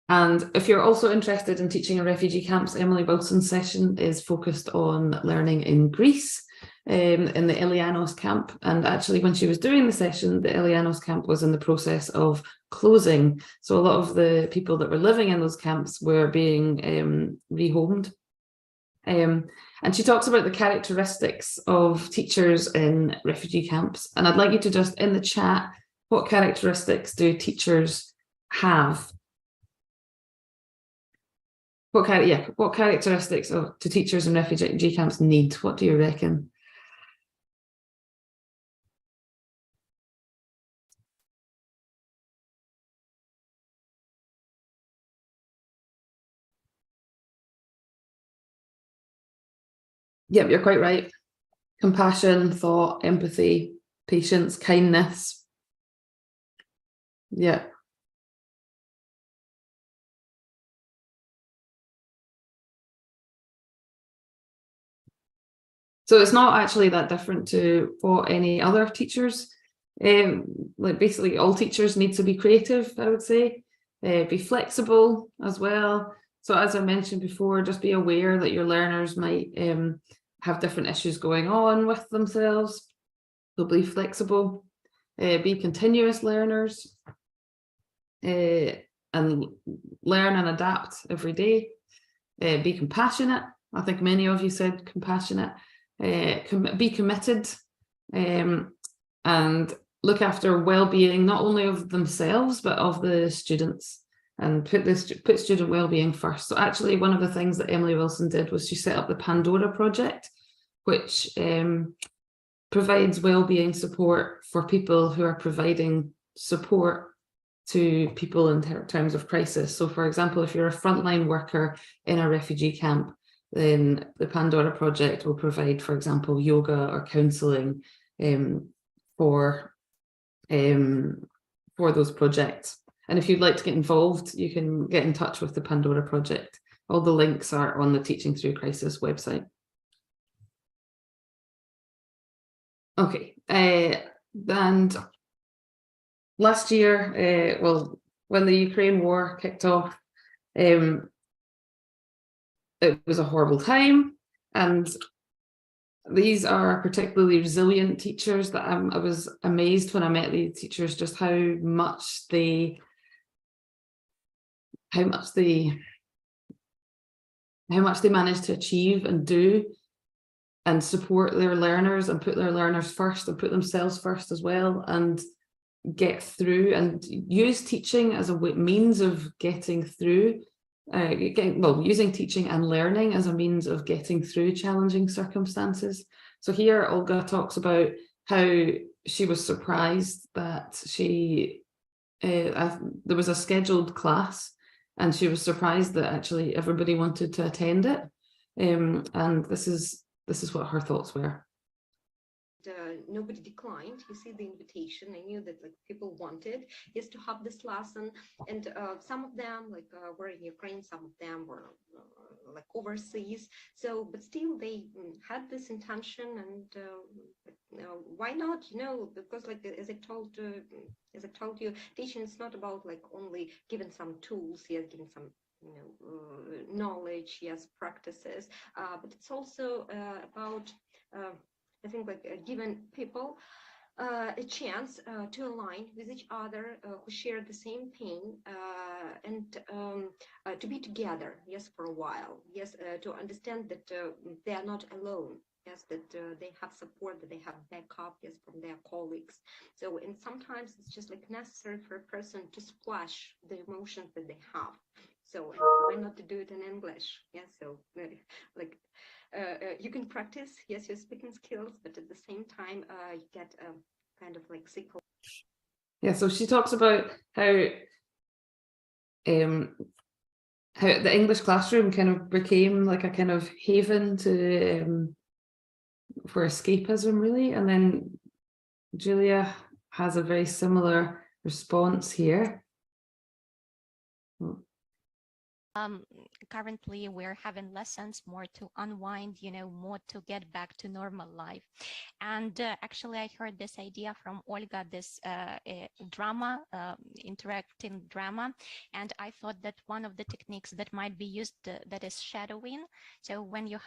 And if you're also interested in teaching in refugee camps, Emily Wilson's session is focused on learning in Greece, in the Ilianos camp. And actually, when she was doing the session, the Ilianos camp was in the process of closing. So a lot of the people that were living in those camps were being rehomed. And she talks about the characteristics of teachers in refugee camps. And I'd like you to just, in the chat, what characteristics do teachers have? What characteristics do teachers in refugee camps need? What do you reckon? Yep, you're quite right. Compassion, thought, empathy, patience, kindness. Yeah. So it's not actually that different to what any other teachers, like basically all teachers need to be creative, I would say, be flexible as well. So as I mentioned before, just be aware that your learners might have different issues going on with themselves. So be flexible, be continuous learners, and learn and adapt every day. Be compassionate. I think many of you said compassionate. Be committed, and look after well-being not only of themselves but of the students, and put student well-being first. So actually one of the things that Emily Wilson did was she set up the Pandora project, which provides well-being support for people who are providing support to people in terms of crisis. So for example, if you're a frontline worker in a refugee camp, then the Pandora project will provide, for example, yoga or counselling for those projects. And if you'd like to get involved, you can get in touch with the Pandora project. All the links are on the Teaching Through Crisis website. Okay, and last year, well, when the Ukraine war kicked off, it was a horrible time, and these are particularly resilient teachers that I was amazed when I met these teachers just how much they managed to achieve and do and support their learners and put their learners first and put themselves first as well, and get through and use teaching as a means of getting through. Using teaching and learning as a means of getting through challenging circumstances. So here Olga talks about how she was surprised that there was a scheduled class and she was surprised that actually everybody wanted to attend it. And this is what her thoughts were. Nobody declined. You see the invitation. I knew that like people wanted is to have this lesson, and some of them were in Ukraine, some of them were like overseas. So, but still they had this intention, and why not? Because like as I told you, teaching is not about like only giving some tools, yes, giving some knowledge, yes, practices, but it's also about I think giving people a chance to align with each other who share the same pain, and to be together, yes, for a while, yes, to understand that they are not alone, yes, that they have support, that they have backup, yes, from their colleagues. So, and sometimes it's just like necessary for a person to splash the emotions that they have. So, and why not to do it in English? Yes, so like. You can practice, yes, your speaking skills, but at the same time, you get a kind of like psycho. Yeah, so she talks about how the English classroom kind of became like a kind of haven to for escapism, really. And then Julia has a very similar response here. Currently we're having lessons more to unwind, more to get back to normal life. And actually I heard this idea from Olga, this drama, interacting drama, and I thought that one of the techniques that might be used that is shadowing. So when you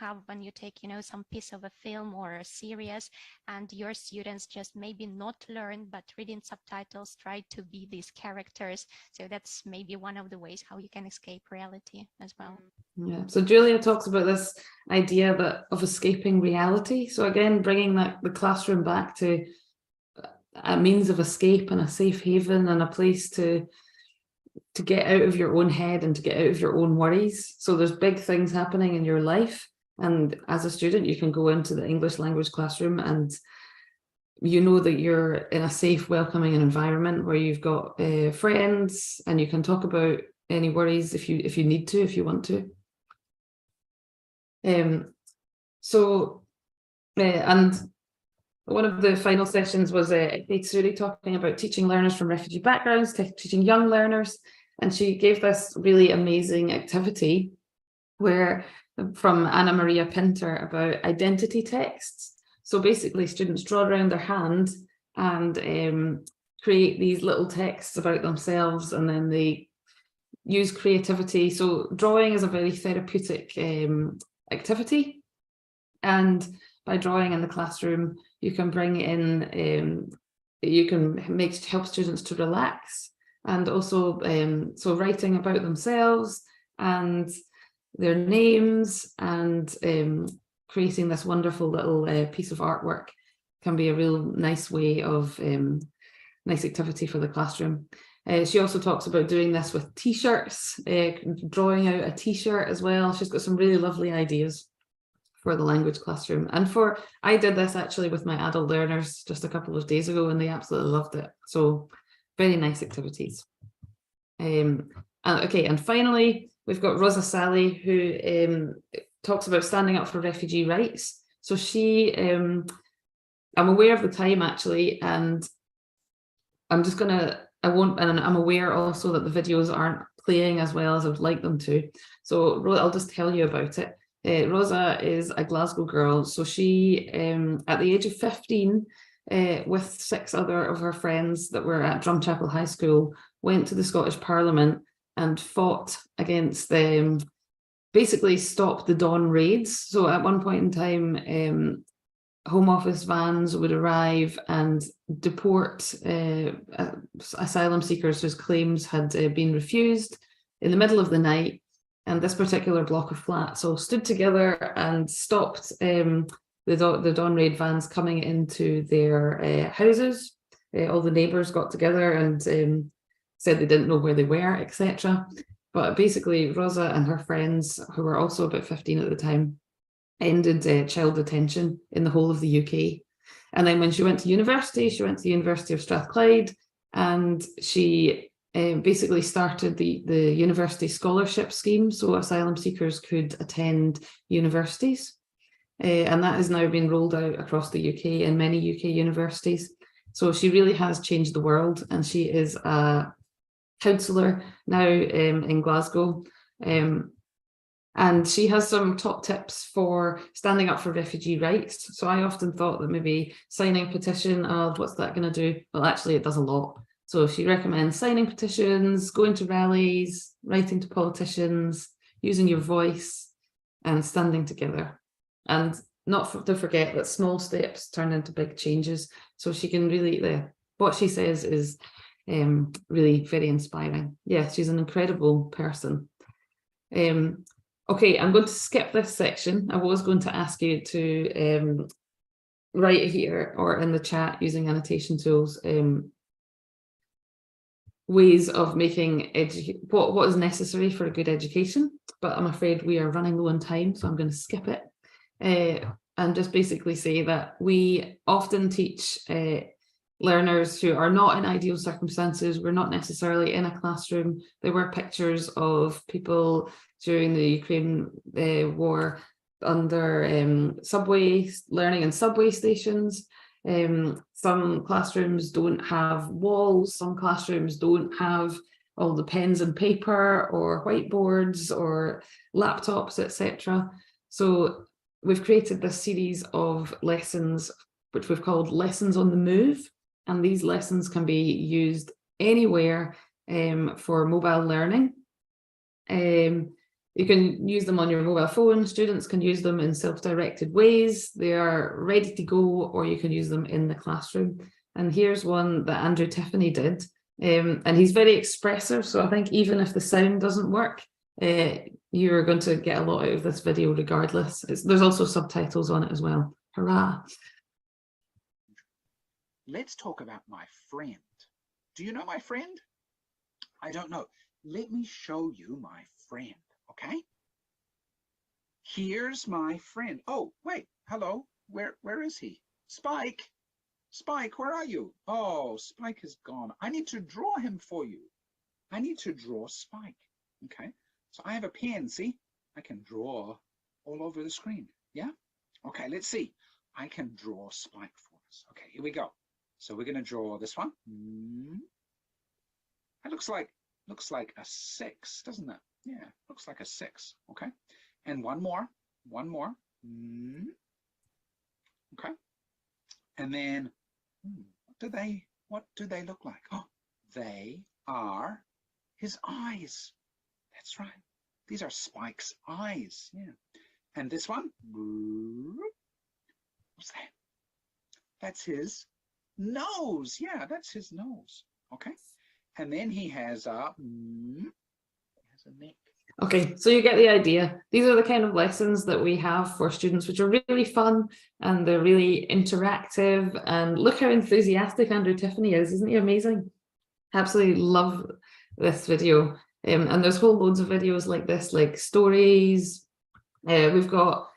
take some piece of a film or a series, and your students just maybe not learn, but reading subtitles, try to be these characters. So that's maybe one of the ways how you can escape reality as well. Yeah, so Julia talks about this idea of escaping reality. So again, bringing the classroom back to a means of escape and a safe haven and a place to get out of your own head and to get out of your own worries. So there's big things happening in your life, and as a student you can go into the English language classroom and you know that you're in a safe, welcoming environment where you've got friends, and you can talk about any worries if you need to, if you want to. And one of the final sessions was Suri talking about teaching learners from refugee backgrounds, teaching young learners, and she gave this really amazing activity from Anna Maria Pinter about identity texts. So basically students draw around their hand and create these little texts about themselves, and then they use creativity. So drawing is a very therapeutic activity, and by drawing in the classroom you can bring in you can help students to relax, and also so writing about themselves and their names and creating this wonderful little piece of artwork can be a real nice way of nice activity for the classroom. She also talks about doing this with t-shirts, drawing out a t-shirt as well. She's got some really lovely ideas for the language classroom. And I did this actually with my adult learners just a couple of days ago, and they absolutely loved it. So very nice activities. Okay, and finally, we've got Rosa Sally, who talks about standing up for refugee rights. So she, I'm aware of the time actually, and I'm aware also that the videos aren't playing as well as I would like them to. So I'll just tell you about it. Rosa is a Glasgow girl. So she, at the age of 15, with 6 other of her friends that were at Drumchapel High School, went to the Scottish Parliament and fought against them, basically stopped the Dawn raids. So at one point in time, Home Office vans would arrive and deport asylum seekers whose claims had been refused in the middle of the night. And this particular block of flats all stood together and stopped the Dawn raid vans coming into their houses. All the neighbours got together and said they didn't know where they were, etc. But basically, Rosa and her friends, who were also about 15 at the time, ended child detention in the whole of the UK. And then when she went to university, she went to the University of Strathclyde, and she basically started the university scholarship scheme, so asylum seekers could attend universities. And that has now been rolled out across the UK in many UK universities. So she really has changed the world, and she is a counsellor now in Glasgow. And she has some top tips for standing up for refugee rights. So I often thought that maybe signing a petition, what's that going to do? Well, actually, it does a lot. So she recommends signing petitions, going to rallies, writing to politicians, using your voice, and standing together. And not to forget that small steps turn into big changes. So she can really, what she says is really very inspiring. Yeah, she's an incredible person. Okay, I'm going to skip this section. I was going to ask you to write here or in the chat using annotation tools ways of making what is necessary for a good education, but I'm afraid we are running low on time, so I'm going to skip it and just basically say that we often teach learners who are not in ideal circumstances. We're not necessarily in a classroom. There were pictures of people during the Ukraine war under learning in subway stations. Some classrooms don't have walls, some classrooms don't have all the pens and paper or whiteboards or laptops, etc. So we've created this series of lessons, which we've called Lessons on the Move. And these lessons can be used anywhere for mobile learning. You can use them on your mobile phone. Students can use them in self-directed ways. They are ready to go, or you can use them in the classroom. And here's one that Andrew Tiffany did. And he's very expressive. So I think even if the sound doesn't work, you're going to get a lot out of this video regardless. There's also subtitles on it as well. Hurrah. Let's talk about my friend. Do you know my friend? I don't know. Let me show you my friend, okay? Here's my friend. Oh, wait, hello. Where is he? Spike. Spike, where are you? Oh, Spike is gone. I need to draw him for you. I need to draw Spike, okay? So I have a pen, see? I can draw all over the screen, yeah? Okay, let's see. I can draw Spike for us. Okay, here we go. So we're going to draw this one. It looks like a 6, doesn't it? Yeah, looks like a 6. Okay, and one more. Okay, and then what do they look like? Oh, they are his eyes. That's right. These are Spike's eyes. Yeah, and this one. What's that? That's his nose. Yeah, that's his nose. Okay, and then he has a neck. Okay, so you get the idea. These are the kind of lessons that we have for students, which are really fun and they're really interactive. And look how enthusiastic Andrew Tiffany is. Isn't he amazing? Absolutely love this video. And there's whole loads of videos like this, like stories. We've got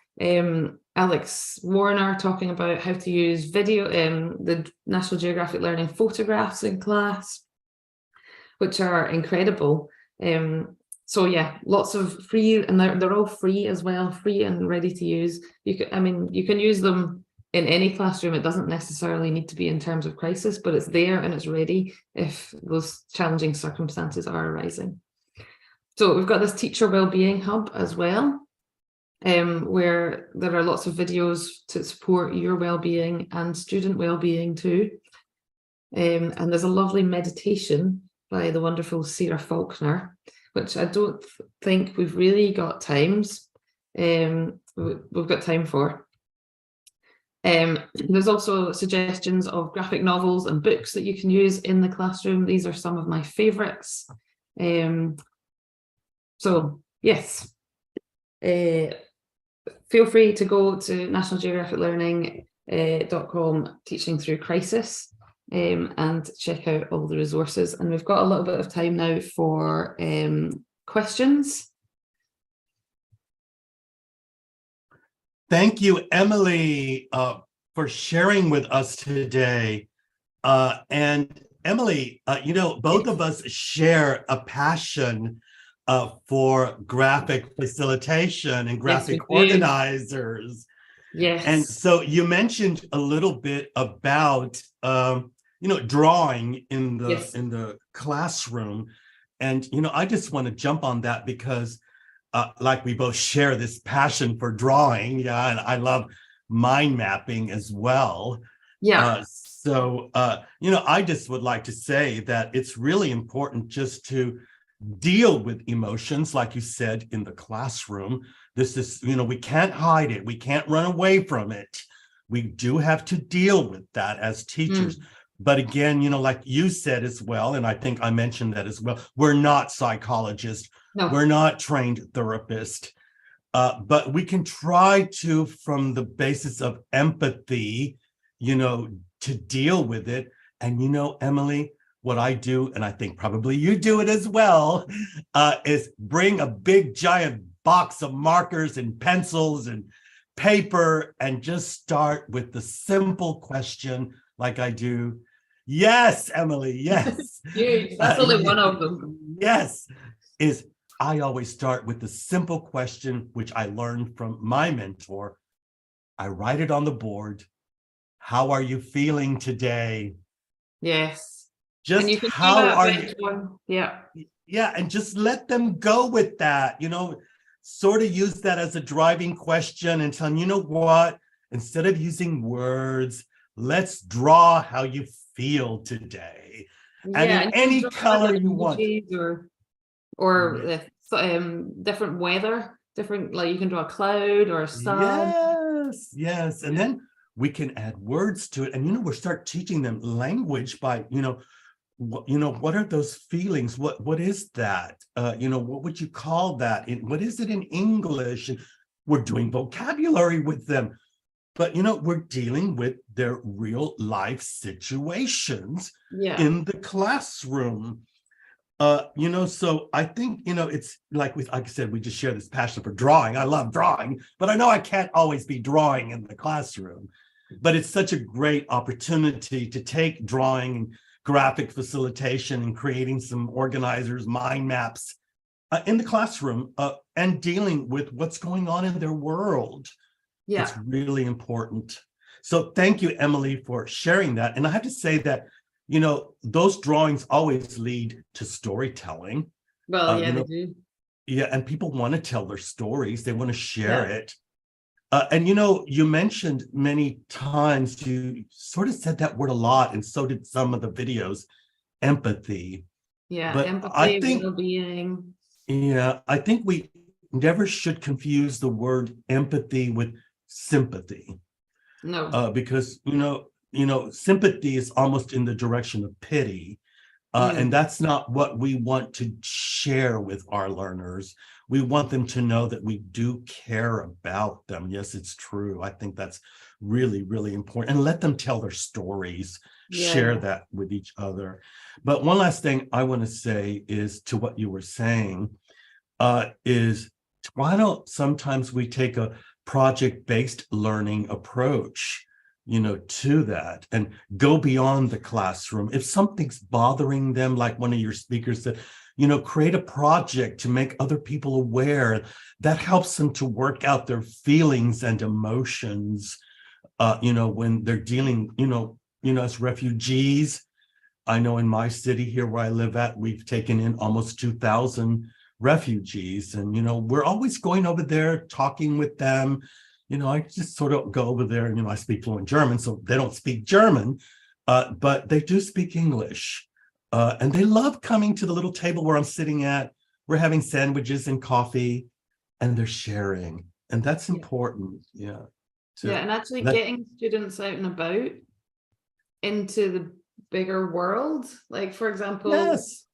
Alex Warner talking about how to use video, the National Geographic Learning photographs in class, which are incredible. So yeah, lots of free, and they're all free as well, free and ready to use. You can use them in any classroom. It doesn't necessarily need to be in terms of crisis, but it's there and it's ready if those challenging circumstances are arising. So we've got this teacher wellbeing hub as well, where there are lots of videos to support your well-being and student well-being too. And there's a lovely meditation by the wonderful Sarah Faulkner, which I don't think we've really got we've got time for. There's also suggestions of graphic novels and books that you can use in the classroom. These are some of my favorites. So yes, feel free to go to nationalgeographiclearning.com Teaching Through Crisis and check out all the resources. And we've got a little bit of time now for questions. Thank you, Emily, for sharing with us today. And Emily, you know, both of us share a passion for graphic facilitation and graphic organizers. Yes. And so you mentioned a little bit about you know, drawing in the classroom. And you know, I just want to jump on that because like we both share this passion for drawing. Yeah, and I love mind mapping as well. Yeah. So you know, I just would like to say that it's really important just to deal with emotions, like you said, in the classroom. This is, you know, we can't hide it. We can't run away from it. We do have to deal with that as teachers. But again, you know, like you said as well, and I think I mentioned that as well, we're not psychologists. No. We're not trained therapists. But we can try to, from the basis of empathy, you know, to deal with it. And, you know, Emily, what I do, and I think probably you do it as well, is bring a big giant box of markers and pencils and paper and just start with the simple question like I do. Yes, Emily, yes. That's only one of them. Yes, is I always start with the simple question, which I learned from my mentor. I write it on the board. How are you feeling today? Yes. And you just can see how that are next you? one. Yeah. Yeah, and just let them go with that, you know, sort of use that as a driving question and tell them, you know what, instead of using words, let's draw how you feel today. And Yeah, in and any draw color like you want. emojis or different weather, different, like you can draw a cloud or a sun. Yes, yes. And then we can add words to it. And, you know, we'll start teaching them language by, what are those feelings? What is that? What would you call that? What is it in English? And we're doing vocabulary with them. But, we're dealing with their real life situations in the classroom. So I think, it's like I said, we just share this passion for drawing. I love drawing, but I know I can't always be drawing in the classroom. But it's such a great opportunity to take drawing and graphic facilitation and creating some organizers, mind maps in the classroom and dealing with what's going on in their world. Yeah. It's really important. So thank you, Emily, for sharing that. And I have to say that, those drawings always lead to storytelling. Well, yeah, they do. Yeah, and people want to tell their stories. They want to share it. And, you mentioned many times, you sort of said that word a lot, and so did some of the videos, empathy. Yeah, but empathy, I think, well-being. Yeah, I think we never should confuse the word empathy with sympathy. No. Because, sympathy is almost in the direction of pity. And that's not what we want to share with our learners. We want them to know that we do care about them. Yes, it's true. I think that's really, really important. And let them tell their stories, share that with each other. But one last thing I want to say is to what you were saying, is why don't sometimes we take a project-based learning approach, to that and go beyond the classroom. If something's bothering them, like one of your speakers said, create a project to make other people aware. That helps them to work out their feelings and emotions, when they're dealing, as refugees. I know in my city here where I live at, we've taken in almost 2,000 refugees. And, we're always going over there, talking with them. I just sort of go over there and, I speak fluent German, so they don't speak German, but they do speak English. And they love coming to the little table where I'm sitting at. We're having sandwiches and coffee, and they're sharing. And that's important. Yeah. And actually getting students out and about into the bigger world. Like, for example,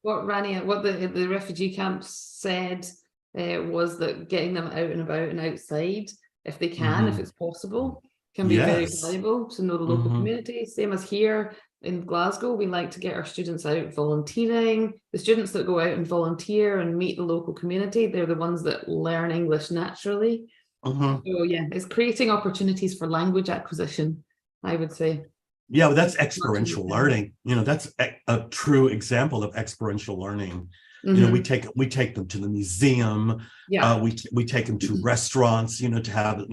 what the refugee camps said was that getting them out and about and outside, if they can, if it's possible, can be very valuable to know the local community. Same as here in Glasgow, we like to get our students out volunteering. The students that go out and volunteer and meet the local community, they're the ones that learn English naturally. So it's creating opportunities for language acquisition, I would say. Yeah, well, that's experiential learning. That's a true example of experiential learning. We take them to the museum. We take them to restaurants, to have,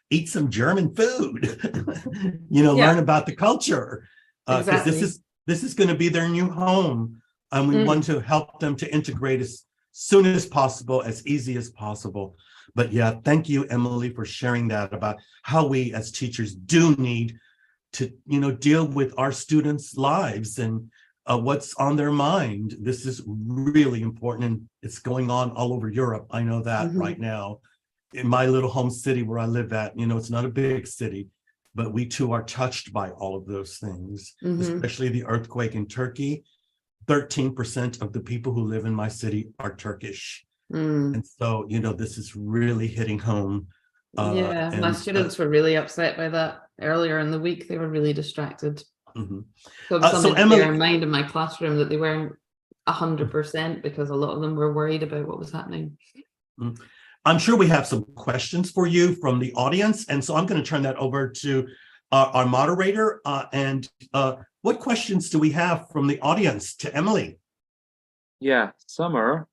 eat some German food, learn about the culture. Because this is going to be their new home. And we want to help them to integrate as soon as possible, as easy as possible. But yeah, thank you, Emily, for sharing that about how we as teachers do need to, deal with our students' lives and what's on their mind. This is really important, and it's going on all over Europe. I know that right now. In my little home city where I live at, it's not a big city, but we too are touched by all of those things, especially the earthquake in Turkey. 13% of the people who live in my city are Turkish. And so, this is really hitting home. My students were really upset by that earlier in the week. They were really distracted. So something to bear in mind in my classroom, that they weren't 100% because a lot of them were worried about what was happening. I'm sure we have some questions for you from the audience. And so I'm going to turn that over to our moderator. What questions do we have from the audience to Emily? Yeah, Summer,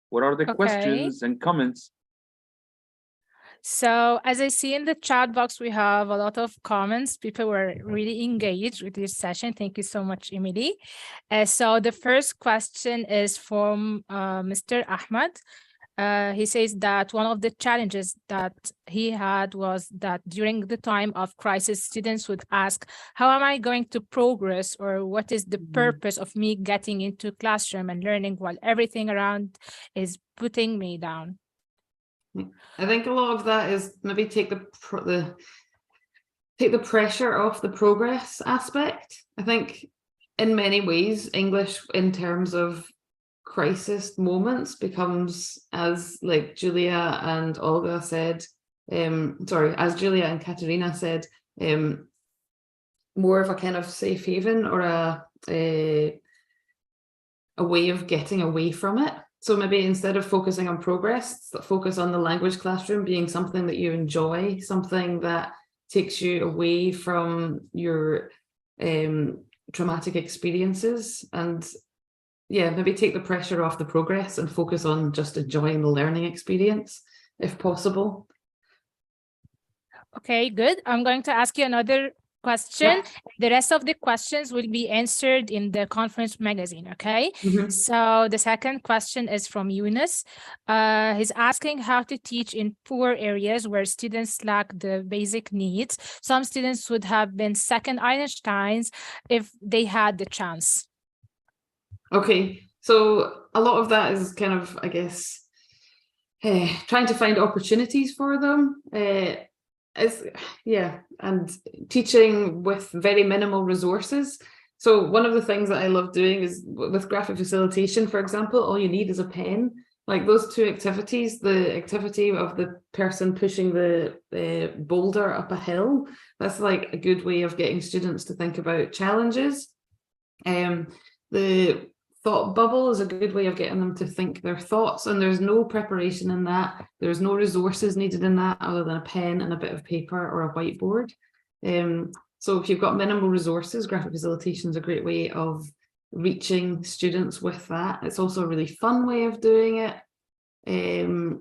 what are the questions and comments? So as I see in the chat box, we have a lot of comments. People were really engaged with this session. Thank you so much, Emily. So the first question is from Mr. Ahmad. He says that one of the challenges that he had was that during the time of crisis, students would ask, how am I going to progress, or what is the purpose of me getting into classroom and learning while everything around is putting me down? I think a lot of that is maybe take the pressure off the progress aspect. I think in many ways, English in terms of crisis moments becomes, as like Julia and Olga said, as Julia and Katerina said, more of a kind of safe haven or a way of getting away from it. So maybe instead of focusing on progress, focus on the language classroom being something that you enjoy, something that takes you away from your traumatic experiences, and yeah, maybe take the pressure off the progress and focus on just enjoying the learning experience, if possible. Okay, good. I'm going to ask you another question. Yeah. The rest of the questions will be answered in the conference magazine, okay? Mm-hmm. So the second question is from Eunice. He's asking how to teach in poor areas where students lack the basic needs. Some students would have been second Einsteins if they had the chance. Okay, so a lot of that is kind of, I guess, trying to find opportunities for them. And teaching with very minimal resources. So one of the things that I love doing is with graphic facilitation, for example, all you need is a pen. Like those two activities, the activity of the person pushing the boulder up a hill, that's like a good way of getting students to think about challenges. The thought bubble is a good way of getting them to think their thoughts, and there's no preparation in that. There's no resources needed in that other than a pen and a bit of paper or a whiteboard. So if you've got minimal resources, graphic facilitation is a great way of reaching students with that. It's also a really fun way of doing it. The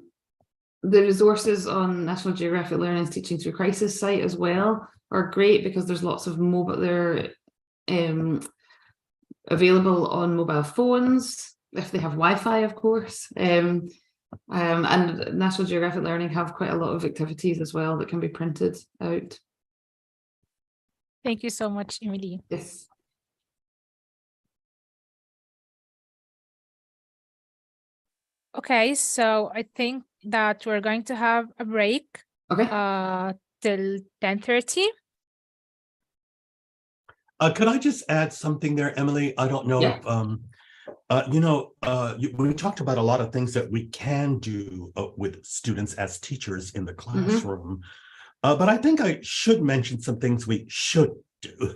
resources on National Geographic Learning's Teaching Through Crisis site as well are great because there's lots of mobile, they're available on mobile phones, if they have Wi-Fi, of course. And National Geographic Learning have quite a lot of activities as well that can be printed out. Thank you so much, Emily. Yes. Okay, so I think that we're going to have a break. Okay. Till 10:30. Could I just add something there, Emily? I don't know if, we talked about a lot of things that we can do with students as teachers in the classroom, but I think I should mention some things we should do.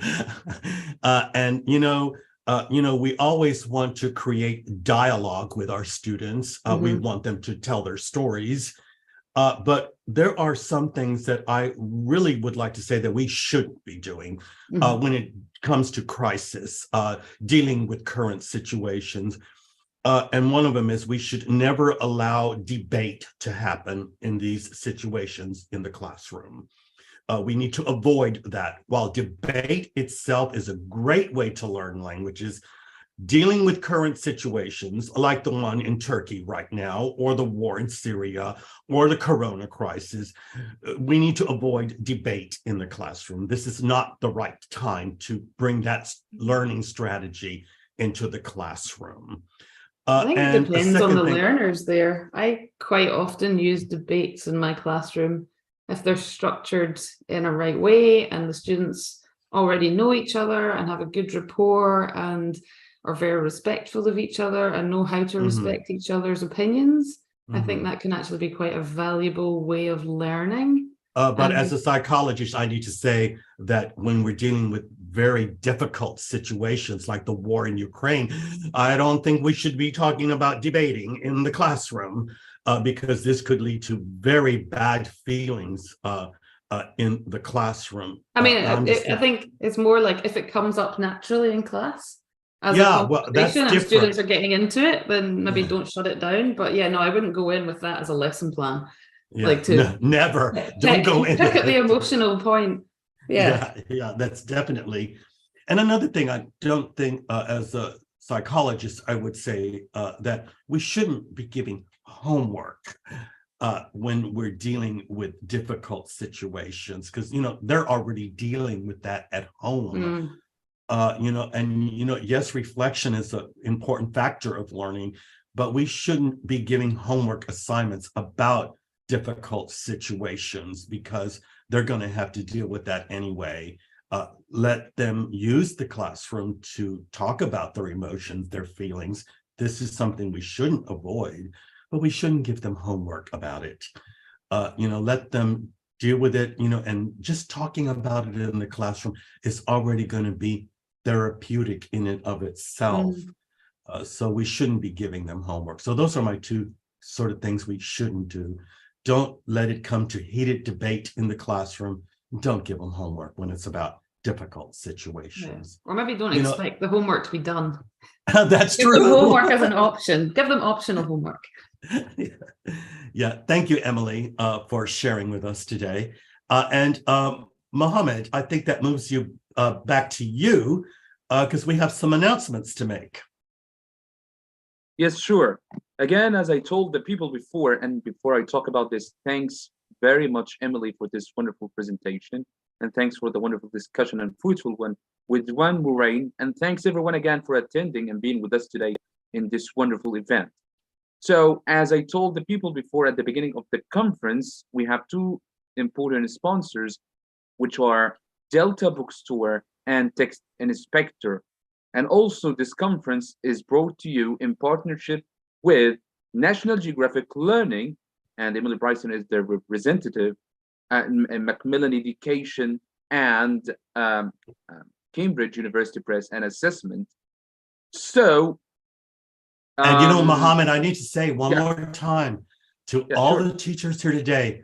We always want to create dialogue with our students. We want them to tell their stories. But there are some things that I really would like to say that we should be doing when it comes to crisis, dealing with current situations. And one of them is we should never allow debate to happen in these situations in the classroom. We need to avoid that. While debate itself is a great way to learn languages, dealing with current situations like the one in Turkey right now, or the war in Syria, or the corona crisis, we need to avoid debate in the classroom. This is not the right time to bring that learning strategy into the classroom. I think it depends on the learners there. I quite often use debates in my classroom if they're structured in a right way and the students already know each other and have a good rapport and are very respectful of each other and know how to respect each other's opinions. I think that can actually be quite a valuable way of learning. But as a psychologist, I need to say that when we're dealing with very difficult situations like the war in Ukraine, I don't think we should be talking about debating in the classroom because this could lead to very bad feelings in the classroom. I mean, I think it's more like if it comes up naturally in class, as that's different. And students are getting into it, then maybe don't shut it down. But yeah, no, I wouldn't go in with that as a lesson plan. Yeah, like to never. Don't go in pick at the it. emotional point. Yeah, that's definitely. And another thing, I don't think, as a psychologist, I would say that we shouldn't be giving homework when we're dealing with difficult situations, because they're already dealing with that at home. Yes, reflection is an important factor of learning, but we shouldn't be giving homework assignments about difficult situations because they're going to have to deal with that anyway. Let them use the classroom to talk about their emotions, their feelings. This is something we shouldn't avoid, but we shouldn't give them homework about it. Let them deal with it, and just talking about it in the classroom is already going to be therapeutic in and of itself. So we shouldn't be giving them homework. So those are my two sort of things we shouldn't do. Don't let it come to heated debate in the classroom. Don't give them homework when it's about difficult situations. Or maybe don't expect the homework to be done. That's Give true. them homework as an option. Give them optional homework. Yeah, thank you, Emily, for sharing with us today. And Mohammed, I think that moves you back to you because we have some announcements to make. Yes, sure. Again, as I told the people before, and before I talk about this, thanks very much, Emily, for this wonderful presentation. And thanks for the wonderful discussion and fruitful one with Ron Moraine. And thanks everyone again for attending and being with us today in this wonderful event. So as I told the people before at the beginning of the conference, we have two important sponsors, which are Delta Bookstore and Text Inspector. And also this conference is brought to you in partnership with National Geographic Learning, and Emily Bryson is their representative, and Macmillan Education, and Cambridge University Press and Assessment. So, and Mohammed, I need to say one more time to all the teachers here today,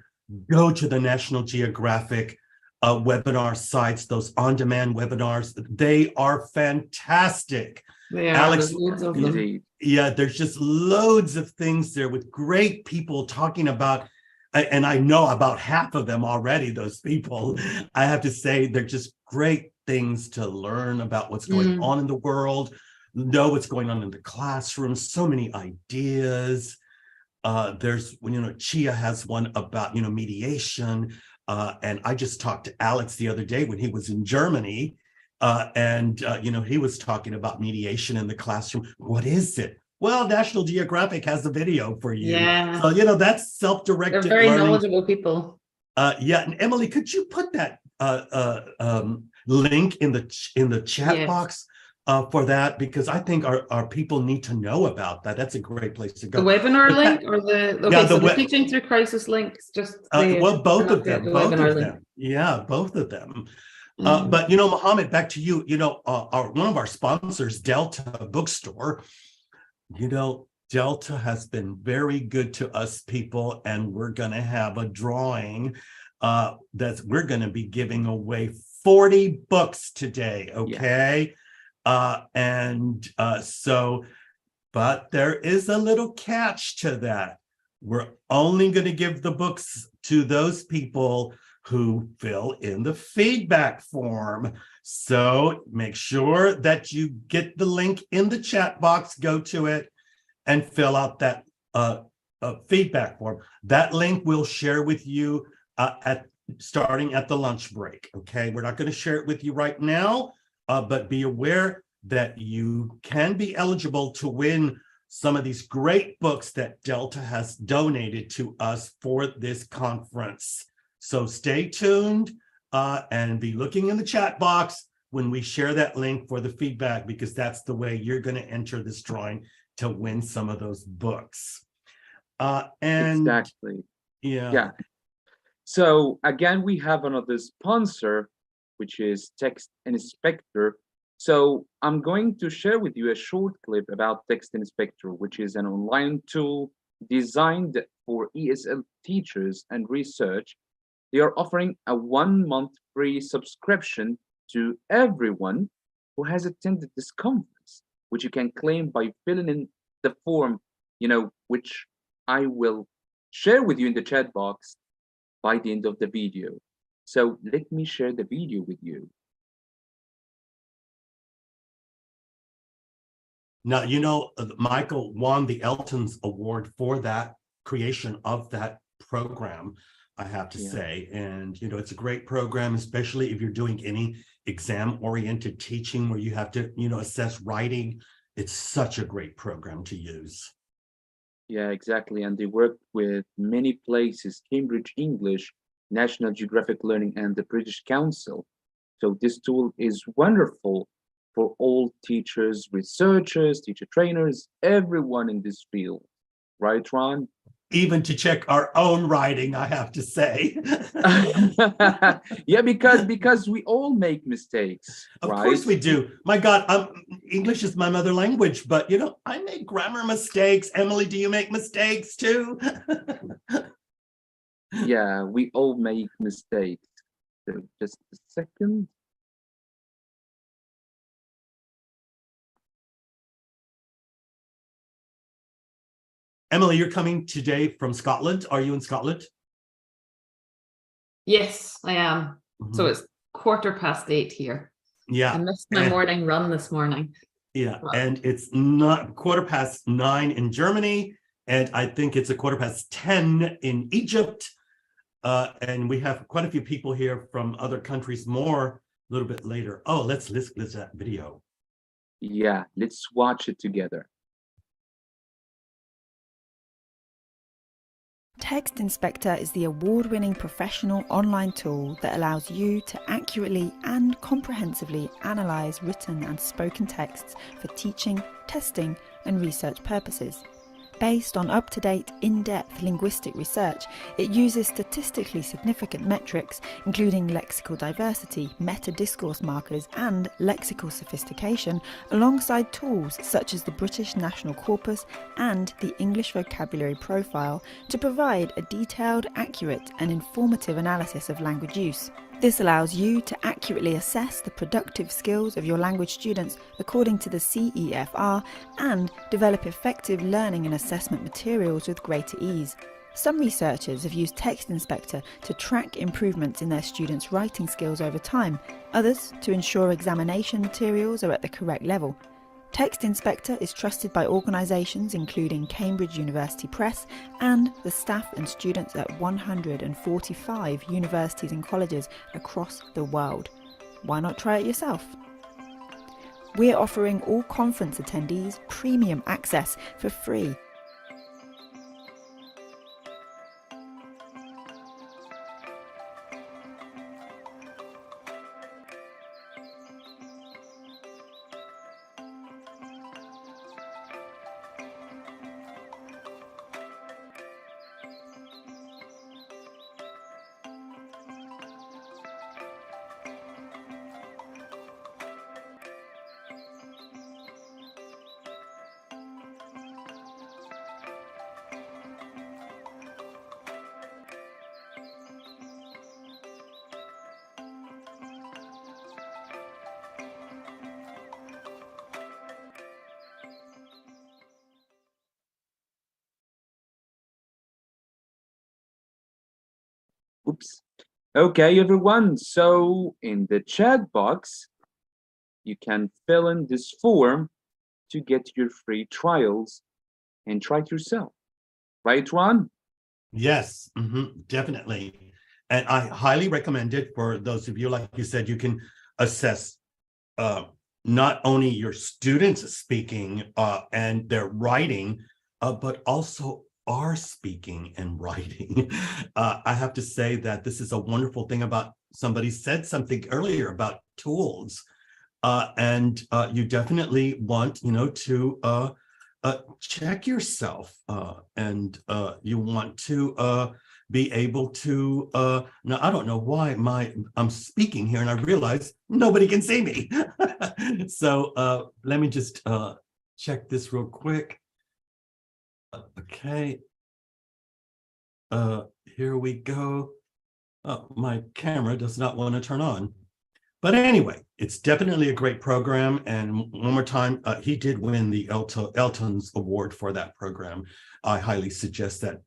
go to the National Geographic webinar sites, those on-demand webinars. They are fantastic. They are. Alex, there's loads of them. Yeah, there's just loads of things there with great people talking about, and I know about half of them already, those people. I have to say, they're just great things to learn about what's going on in the world, know what's going on in the classroom, so many ideas. There's, Chia has one about, mediation. And I just talked to Alex the other day when he was in Germany. He was talking about mediation in the classroom. What is it? Well, National Geographic has a video for you. Yeah. So, that's self-directed They're very learning. knowledgeable people. Yeah. And Emily, could you put that link in the chat box for that? Because I think our people need to know about that. That's a great place to go. The webinar link or the Teaching Through Crisis link? Just well, both of them. Link. Yeah, both of them. But Mohammed, back to you. One of our sponsors, Delta Bookstore. Delta has been very good to us people, and we're going to have a drawing that we're going to be giving away 40 books today. Okay. But there is a little catch to that. We're only going to give the books to those people who fill in the feedback form. So make sure that you get the link in the chat box, go to it, and fill out that feedback form. That link we'll share with you starting at the lunch break. Okay, we're not going to share it with you right now, but be aware that you can be eligible to win some of these great books that Delta has donated to us for this conference. So stay tuned and be looking in the chat box when we share that link for the feedback, because that's the way you're going to enter this drawing to win some of those books. Exactly. Yeah. So again, we have another sponsor, which is Text Inspector. So I'm going to share with you a short clip about Text Inspector, which is an online tool designed for ESL teachers and research. They are offering a 1-month free subscription to everyone who has attended this conference, which you can claim by filling in the form, which I will share with you in the chat box by the end of the video. So let me share the video with you. Now, you know, Michael won the Elton's Award for that creation of that program, I have to say. And, you know, it's a great program, especially if you're doing any exam-oriented teaching where you have to, you know, assess writing. It's such a great program to use. Yeah, exactly. And they work with many places, Cambridge English, National Geographic Learning, and the British Council. So this tool is wonderful for all teachers, researchers, teacher trainers, everyone in this field. Right, Ron? Even to check our own writing, I have to say. Yeah, because we all make mistakes. Of right? course we do. My God, English is my mother language, but you know, I make grammar mistakes. Emily, do you make mistakes too? Yeah, we all make mistakes. So just a second. Emily, you're coming today from Scotland. Are you in Scotland? Yes, I am. So it's 8:15 here. Yeah. I missed my morning run this morning. Yeah, and it's not 9:15 in Germany, and I think it's 10:15 in Egypt. And we have quite a few people here from other countries more a little bit later. Oh, let's that video. Yeah, let's watch it together. Text Inspector is the award-winning professional online tool that allows you to accurately and comprehensively analyze written and spoken texts for teaching, testing, and research purposes. Based on up-to-date, in-depth linguistic research, it uses statistically significant metrics, including lexical diversity, meta-discourse markers, and lexical sophistication, alongside tools such as the British National Corpus and the English Vocabulary Profile, to provide a detailed, accurate, and informative analysis of language use. This allows you to accurately assess the productive skills of your language students according to the CEFR and develop effective learning and assessment materials with greater ease. Some researchers have used Text Inspector to track improvements in their students' writing skills over time, others to ensure examination materials are at the correct level. Text Inspector is trusted by organisations including Cambridge University Press and the staff and students at 145 universities and colleges across the world. Why not try it yourself? We're offering all conference attendees premium access for free. Oops. Okay, everyone. So in the chat box, you can fill in this form to get your free trials and try it yourself. Right, Ron? Yes, definitely. And I highly recommend it for those of you, like you said, you can assess not only your students speaking and their writing, but also our speaking and writing. I have to say that this is a wonderful thing about, somebody said something earlier about tools, and you definitely want, you know, to check yourself, and you want to be able to, now I don't know why I'm speaking here and I realize nobody can see me. So let me just check this real quick. Okay. Here we go. Oh, my camera does not want to turn on. But anyway, it's definitely a great program. And one more time, he did win the Elton's Award for that program. I highly suggest that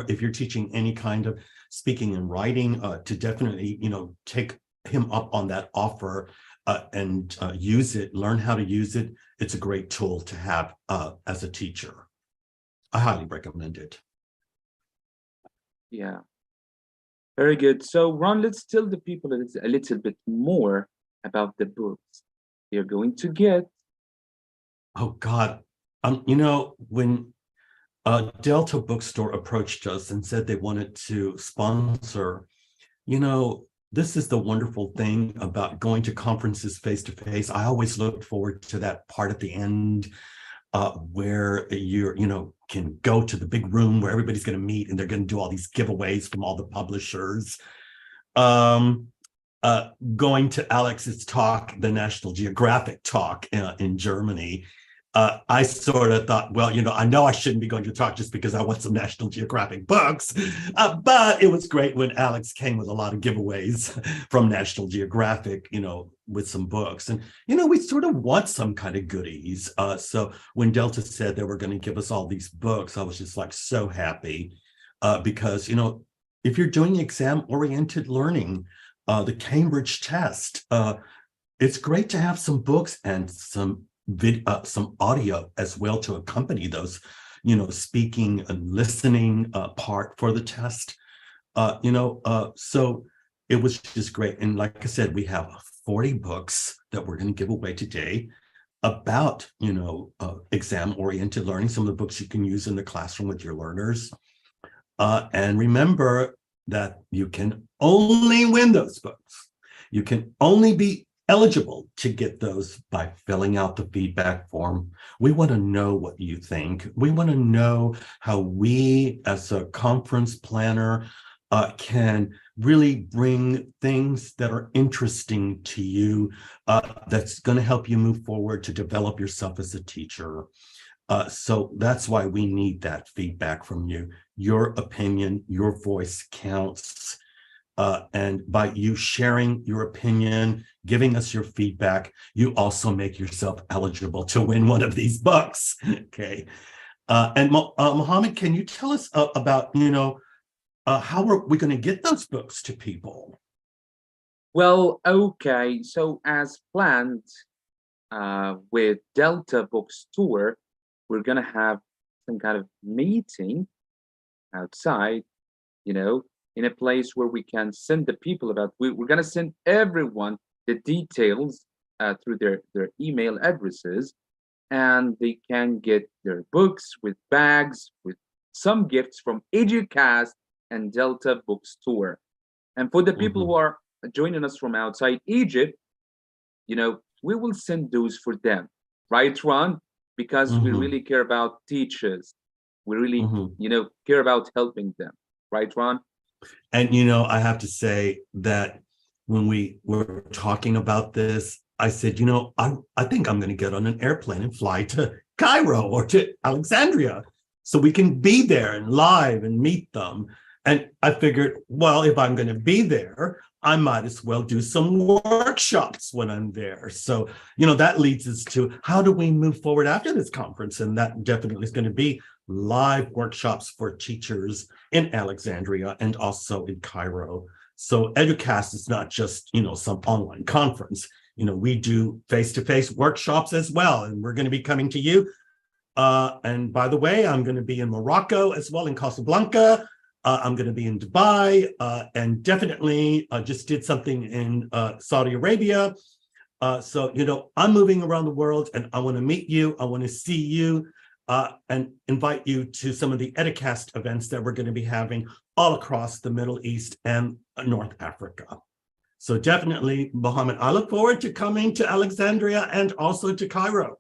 if you're teaching any kind of speaking and writing, to definitely, take him up on that offer and use it, learn how to use it. It's a great tool to have as a teacher. I highly recommend it. Yeah, very good. So Ron, let's tell the people a little bit more about the books you're going to get. Oh God, when Delta Bookstore approached us and said they wanted to sponsor, this is the wonderful thing about going to conferences face to face. I always look forward to that part at the end where you can go to the big room where everybody's going to meet and they're going to do all these giveaways from all the publishers. Going to Alex's talk, the National Geographic talk in Germany, I sort of thought, well, I know I shouldn't be going to talk just because I want some National Geographic books, but it was great when Alex came with a lot of giveaways from National Geographic, with some books. And, we sort of want some kind of goodies. So when Delta said they were going to give us all these books, I was just like so happy because, if you're doing exam-oriented learning, the Cambridge test, it's great to have some books and some audio as well to accompany those, speaking and listening part for the test. So it was just great. And like I said, we have 40 books that we're going to give away today about, exam-oriented learning, some of the books you can use in the classroom with your learners. And remember that you can only win those books. You can only be eligible to get those by filling out the feedback form. We want to know what you think. We want to know how we, as a conference planner, can really bring things that are interesting to you, that's going to help you move forward to develop yourself as a teacher. So that's why we need that feedback from you. Your opinion, your voice counts. And by you sharing your opinion, giving us your feedback, you also make yourself eligible to win one of these books. Okay. And Mohammed, can you tell us about, how are we going to get those books to people? Well, okay. So as planned with Delta Bookstore, we're going to have some kind of meeting outside, in a place where we can send the people we're going to send everyone the details through their email addresses, and they can get their books with bags, with some gifts from Educast and Delta Bookstore. And for the people who are joining us from outside Egypt, we will send those for them, right, Ron? Because we really care about teachers. We really, care about helping them, right, Ron? And, I have to say that when we were talking about this, I said, I think I'm going to get on an airplane and fly to Cairo or to Alexandria so we can be there and live and meet them. And I figured, well, if I'm going to be there, I might as well do some workshops when I'm there. So, that leads us to how do we move forward after this conference? And that definitely is going to be live workshops for teachers in Alexandria and also in Cairo. So Educast is not just, some online conference. We do face-to-face workshops as well, and we're going to be coming to you. And by the way, I'm going to be in Morocco as well, in Casablanca. I'm going to be in Dubai, and definitely just did something in Saudi Arabia. So, I'm moving around the world, and I want to meet you. I want to see you. And invite you to some of the Educast events that we're going to be having all across the Middle East and North Africa. So definitely, Mohammed, I look forward to coming to Alexandria and also to Cairo.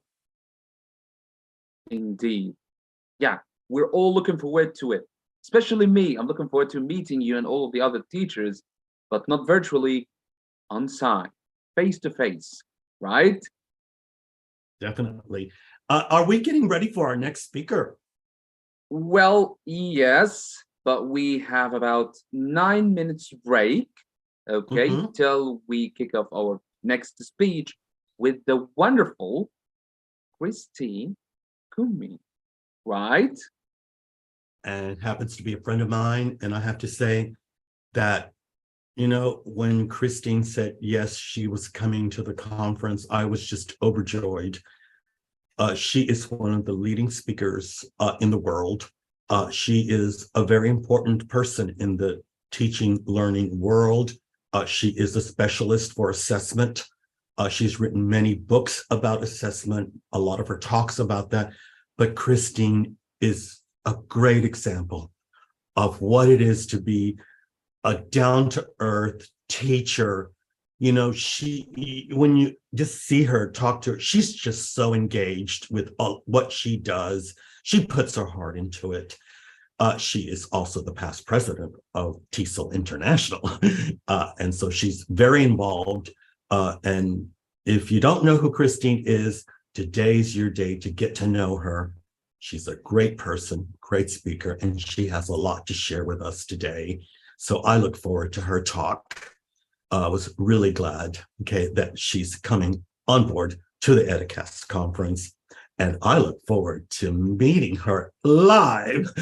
Indeed. Yeah, we're all looking forward to it. Especially me. I'm looking forward to meeting you and all of the other teachers, but not virtually, on site, face to face, right? Definitely. Are we getting ready for our next speaker? Well, yes, but we have about 9 minutes break, okay, till we kick off our next speech with the wonderful Christine Kumi, right? and happens to be a friend of mine. And I have to say that, you know, when Christine said, yes, she was coming to the conference, I was just overjoyed. She is one of the leading speakers in the world. She is a very important person in the teaching learning world. She is a specialist for assessment. She's written many books about assessment, a lot of her talks about that. But Christine is a great example of what it is to be a down-to-earth teacher. You know, when you just see her, talk to her, she's just so engaged with what she does. She puts her heart into it. She is also the past president of TESOL International. And so she's very involved. And if you don't know who Christine is, today's your day to get to know her. She's a great person, great speaker, and she has a lot to share with us today. So I look forward to her talk. I was really glad, that she's coming on board to the Educast conference. And I look forward to meeting her live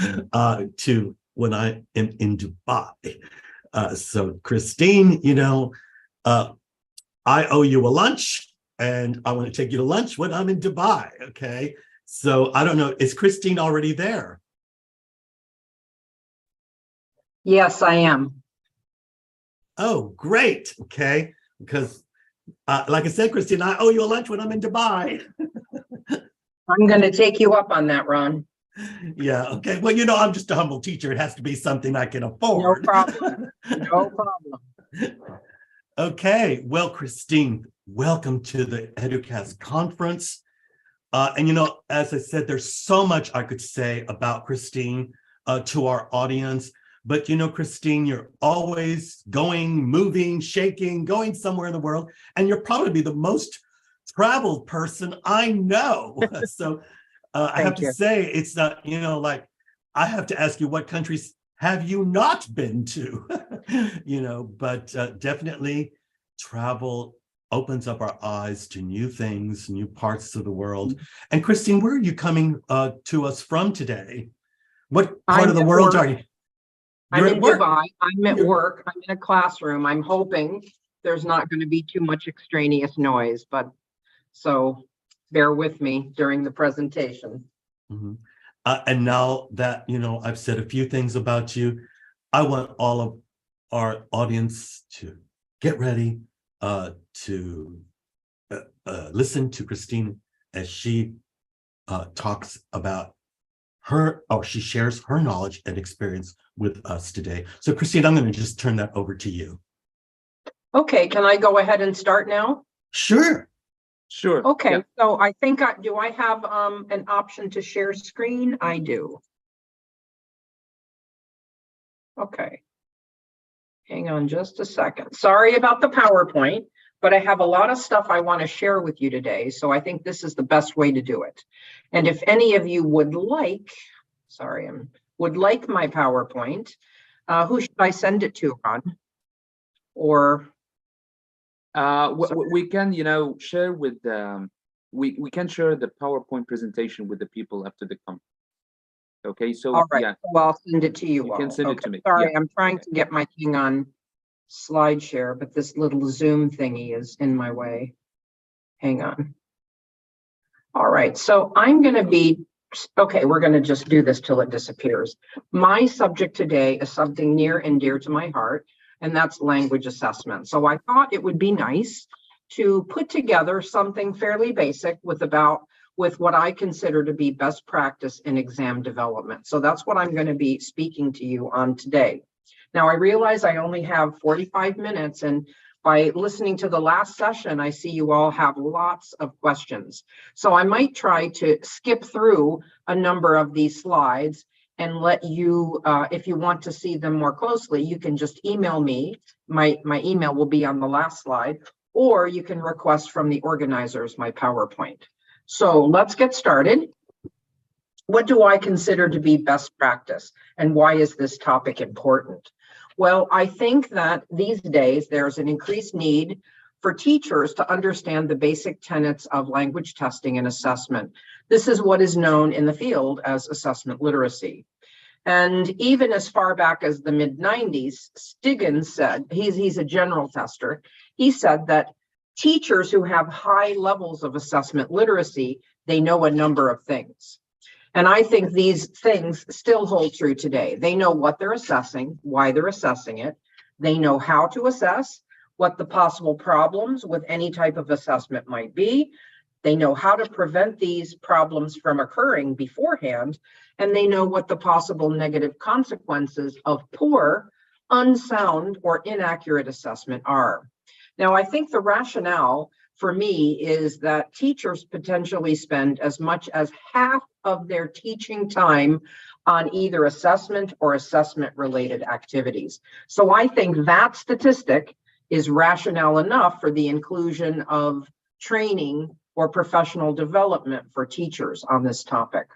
to when I am in Dubai. So Christine, you know, I owe you a lunch, and I want to take you to lunch when I'm in Dubai, okay? So I don't know, is Christine already there? Yes, I am. Oh, great, okay? Because like I said, Christine, I owe you a lunch when I'm in Dubai. I'm going to take you up on that, Ron. Yeah, okay. Well, you know, I'm just a humble teacher. It has to be something I can afford. No problem. No problem. Okay, well, Christine, welcome to the Educast conference. And, you know, as I said, there's so much I could say about Christine to our audience. But, you know, Christine, you're always going, moving, shaking, going somewhere in the world. And you're probably the most traveled person I know. So I have to say, it's not, you know, like, I have to ask you, what countries have you not been to? You know, but definitely travel opens up our eyes to new things, new parts of the world. And Christine, where are you coming to us from today? What part of the world are you? I'm in Dubai. I'm at work. I'm in a classroom. I'm hoping there's not going to be too much extraneous noise, but so bear with me during the presentation. Mm-hmm. And now that, you know, I've said a few things about you, I want all of our audience to get ready to listen to Christine as she talks about she shares her knowledge and experience with us today. So Christine, I'm going to just turn that over to you. Okay, can I go ahead and start now? Sure. Sure. Okay, yeah. so I think, do I have an option to share screen? I do. Okay. Hang on just a second. Sorry about the PowerPoint, but I have a lot of stuff I want to share with you today. So I think this is the best way to do it. And if any of you would like, would like my PowerPoint, who should I send it to, Ron? Or we can, you know, share with we can share the PowerPoint presentation with the people after the conference. Okay, so all right, yeah, so I'll send it to you. You can send it to me. Sorry, Yeah. I'm trying to get my thing on SlideShare, but this little Zoom thingy is in my way. Hang on. All right, so I'm going to be, okay, we're going to just do this till it disappears. My subject today is something near and dear to my heart, and that's language assessment. So I thought it would be nice to put together something fairly basic with what I consider to be best practice in exam development. So that's what I'm going to be speaking to you on today. Now, I realize I only have 45 minutes, and by listening to the last session, I see you all have lots of questions. So I might try to skip through a number of these slides and let you, if you want to see them more closely, you can just email me. My email will be on the last slide, or you can request from the organizers my PowerPoint. So let's get started. What do I consider to be best practice, and why is this topic important? Well, I think that these days there's an increased need for teachers to understand the basic tenets of language testing and assessment. This is what is known in the field as assessment literacy. And even as far back as the mid-90s, Stiggins said, he's a general tester, he said that teachers who have high levels of assessment literacy, they know a number of things. And I think these things still hold true today. They know what they're assessing, why they're assessing it. They know how to assess, what the possible problems with any type of assessment might be. They know how to prevent these problems from occurring beforehand, and they know what the possible negative consequences of poor, unsound, or inaccurate assessment are. Now, I think the rationale for me is that teachers potentially spend as much as half of their teaching time on either assessment or assessment-related activities. So I think that statistic is rationale enough for the inclusion of training or professional development for teachers on this topic.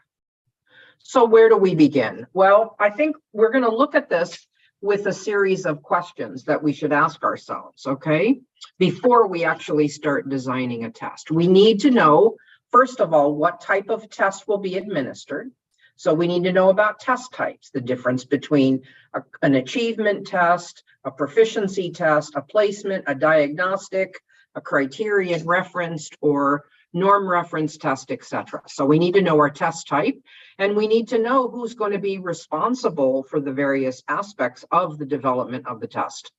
So where do we begin? Well, I think we're going to look at this with a series of questions that we should ask ourselves, okay, before we actually start designing a test. We need to know, first of all, what type of test will be administered. So we need to know about test types, the difference between an achievement test, a proficiency test, a placement, a diagnostic, a criterion referenced, or norm reference test, etc. So we need to know our test type, and we need to know who's going to be responsible for the various aspects of the development of the test.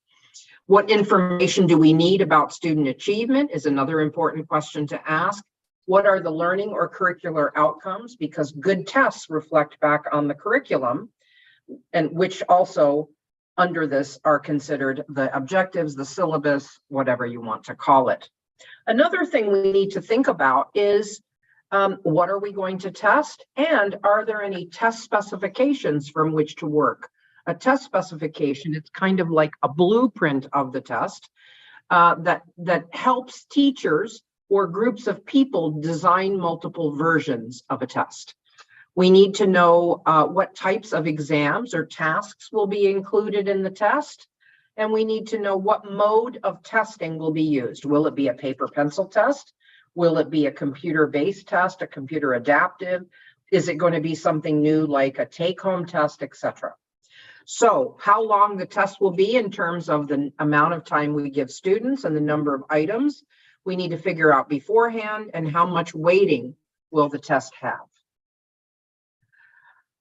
What information do we need about student achievement is another important question to ask. What are the learning or curricular outcomes? Because good tests reflect back on the curriculum, and which also under this are considered the objectives, the syllabus, whatever you want to call it. Another thing we need to think about is what are we going to test, and are there any test specifications from which to work? A test specification, it's kind of like a blueprint of the test that helps teachers or groups of people design multiple versions of a test. We need to know what types of exams or tasks will be included in the test. And we need to know what mode of testing will be used. Will it be a paper pencil test? Will it be a computer-based test, a computer adaptive? Is it going to be something new like a take-home test, etc.? So how long the test will be in terms of the amount of time we give students and the number of items, we need to figure out beforehand, and how much weighting will the test have.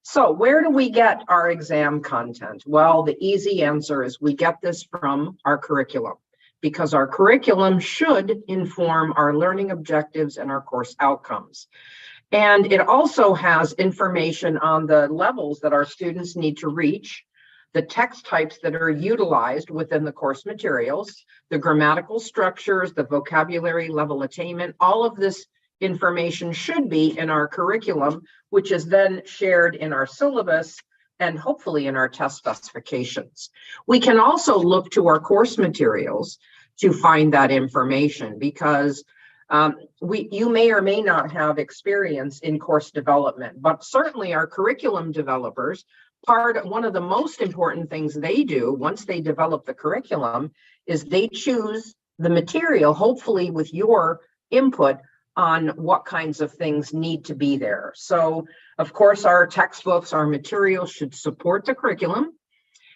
So where do we get our exam content? Well, the easy answer is we get this from our curriculum, because our curriculum should inform our learning objectives and our course outcomes. And it also has information on the levels that our students need to reach, the text types that are utilized within the course materials, the grammatical structures, the vocabulary level attainment. All of this information should be in our curriculum, which is then shared in our syllabus and hopefully in our test specifications. We can also look to our course materials to find that information, because you may or may not have experience in course development, but certainly our curriculum developers, one of the most important things they do once they develop the curriculum is they choose the material, hopefully with your input on what kinds of things need to be there. So, of course, our textbooks, our materials should support the curriculum.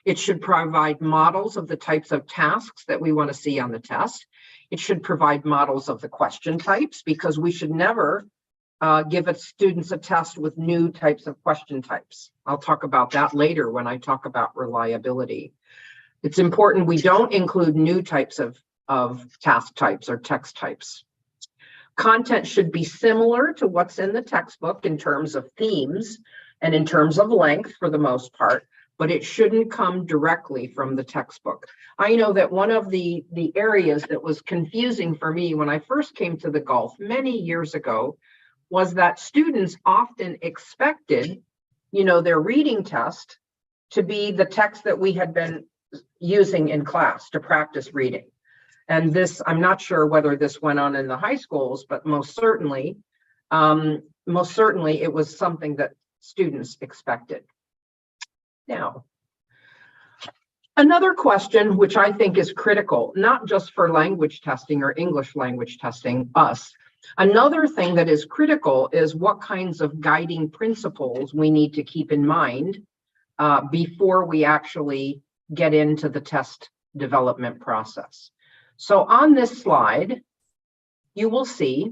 It should provide models of the types of tasks that we want to see on the test. It should provide models of the question types, because we should never give students a test with new types of question types. I'll talk about that later when I talk about reliability. It's important we don't include new types of task types or text types. Content should be similar to what's in the textbook in terms of themes and in terms of length for the most part, but it shouldn't come directly from the textbook. I know that one of the areas that was confusing for me when I first came to the Gulf many years ago was that students often expected, their reading test to be the text that we had been using in class to practice reading. And this, I'm not sure whether this went on in the high schools, but most certainly it was something that students expected. Now, another question which I think is critical, not just for language testing or English language testing, another thing that is critical is what kinds of guiding principles we need to keep in mind before we actually get into the test development process. So on this slide, you will see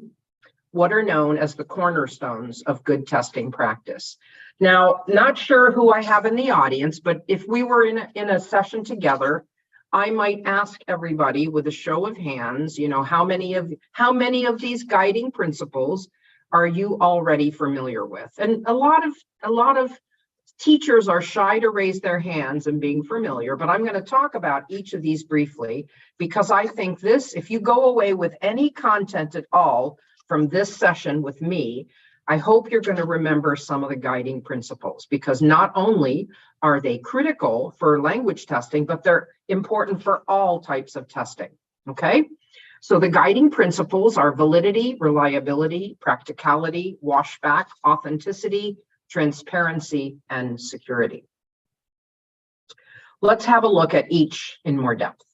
what are known as the cornerstones of good testing practice. Now, not sure who I have in the audience, but if we were in a session together, I might ask everybody with a show of hands, you know, how many of these guiding principles are you already familiar with? And a lot of teachers are shy to raise their hands and being familiar, but I'm going to talk about each of these briefly because I think this, if you go away with any content at all from this session with me, I hope you're going to remember some of the guiding principles, because not only are they critical for language testing, but they're important for all types of testing. Okay, so the guiding principles are validity, reliability, practicality, washback, authenticity, transparency, and security. Let's have a look at each in more depth.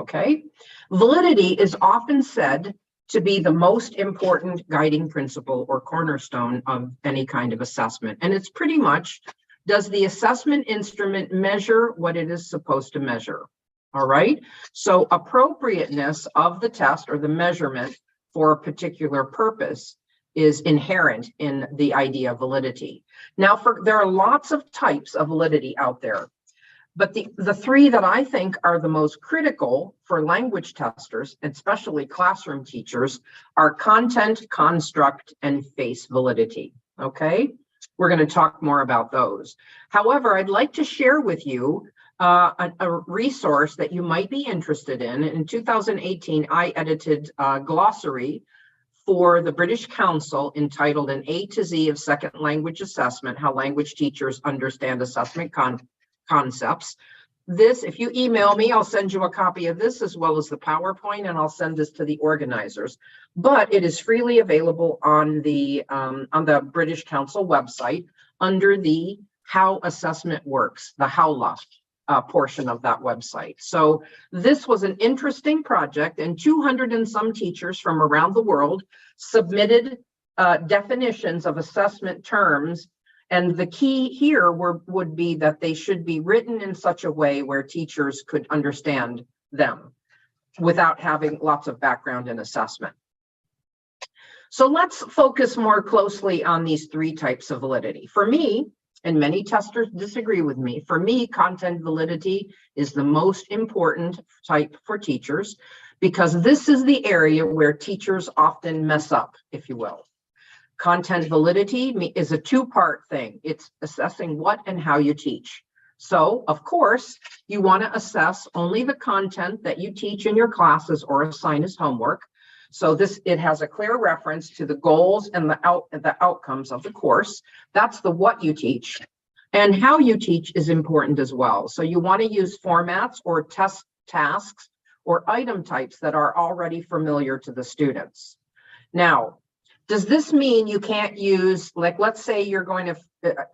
Okay, validity is often said to be the most important guiding principle or cornerstone of any kind of assessment. And it's pretty much, does the assessment instrument measure what it is supposed to measure? All right, so appropriateness of the test or the measurement for a particular purpose is inherent in the idea of validity. Now, there are lots of types of validity out there, but the three that I think are the most critical for language testers, especially classroom teachers, are content, construct, and face validity. Okay, we're going to talk more about those. However, I'd like to share with you a resource that you might be interested in. In 2018, I edited a glossary for the British Council entitled An A to Z of Second Language Assessment, How Language Teachers Understand Assessment Concepts. This, if you email me, I'll send you a copy of this as well as the PowerPoint, and I'll send this to the organizers. But it is freely available on the British Council website under the How Assessment Works, the HOWLA portion of that website. So this was an interesting project, and 200 and some teachers from around the world submitted definitions of assessment terms. And the key here would be that they should be written in such a way where teachers could understand them without having lots of background in assessment. So let's focus more closely on these three types of validity. For me, and many testers disagree with me, for me, content validity is the most important type for teachers, because this is the area where teachers often mess up, if you will. Content validity is a two-part thing. It's assessing what and how you teach. So, of course, you want to assess only the content that you teach in your classes or assign as homework. So it has a clear reference to the goals and the outcomes of the course. That's the what you teach. And how you teach is important as well. So you want to use formats or test tasks or item types that are already familiar to the students. Now, does this mean you can't use, like, let's say you're going to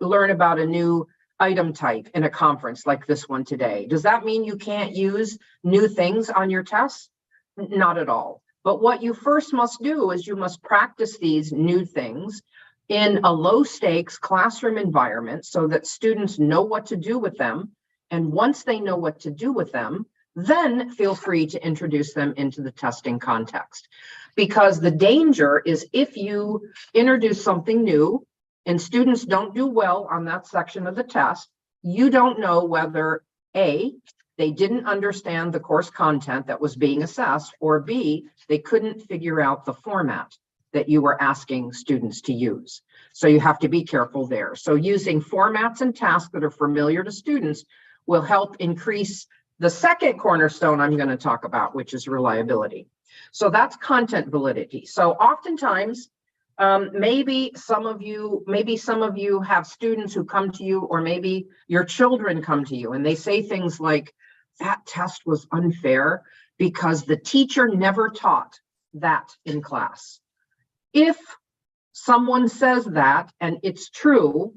learn about a new item type in a conference like this one today. Does that mean you can't use new things on your tests? Not at all. But what you first must do is you must practice these new things in a low stakes classroom environment so that students know what to do with them. And once they know what to do with them, then feel free to introduce them into the testing context. Because the danger is if you introduce something new and students don't do well on that section of the test, you don't know whether A, they didn't understand the course content that was being assessed, or B, they couldn't figure out the format that you were asking students to use. So you have to be careful there. So using formats and tasks that are familiar to students will help increase the second cornerstone I'm going to talk about, which is reliability. So that's content validity. So oftentimes, maybe some of you have students who come to you, or maybe your children come to you and they say things like, that test was unfair because the teacher never taught that in class. If someone says that and it's true,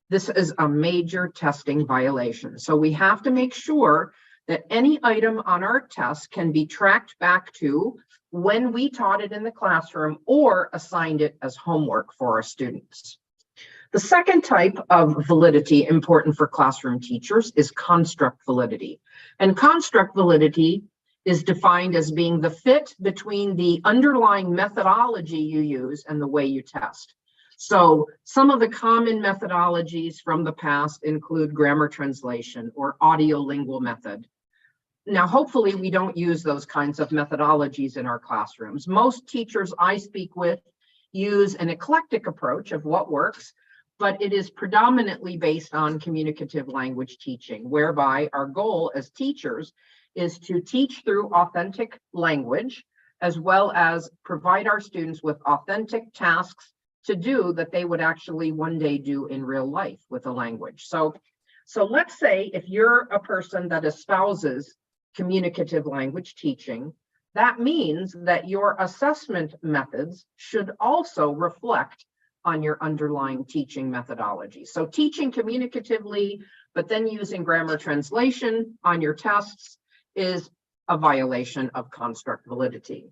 this is a major testing violation. So we have to make sure that any item on our test can be tracked back to when we taught it in the classroom or assigned it as homework for our students. The second type of validity important for classroom teachers is construct validity. And construct validity is defined as being the fit between the underlying methodology you use and the way you test. So some of the common methodologies from the past include grammar translation or audiolingual method. Now, hopefully we don't use those kinds of methodologies in our classrooms. Most teachers I speak with use an eclectic approach of what works, but it is predominantly based on communicative language teaching, whereby our goal as teachers is to teach through authentic language, as well as provide our students with authentic tasks to do that they would actually one day do in real life with a language. So let's say if you're a person that espouses communicative language teaching, that means that your assessment methods should also reflect on your underlying teaching methodology. So teaching communicatively, but then using grammar translation on your tests is a violation of construct validity.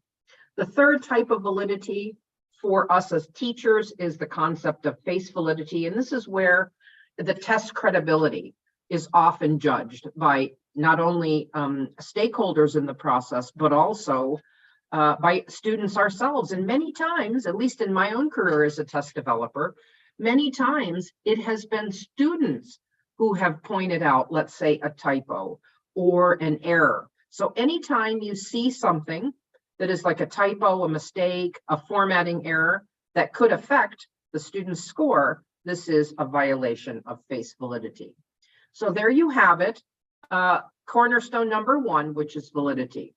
The third type of validity for us as teachers is the concept of face validity. And this is where the test credibility is often judged by not only stakeholders in the process, but also by students ourselves. And many times, at least in my own career as a test developer, many times it has been students who have pointed out, let's say, a typo or an error. So anytime you see something that is like a typo, a mistake, a formatting error that could affect the student's score, this is a violation of face validity. So there you have it, cornerstone number one, which is validity.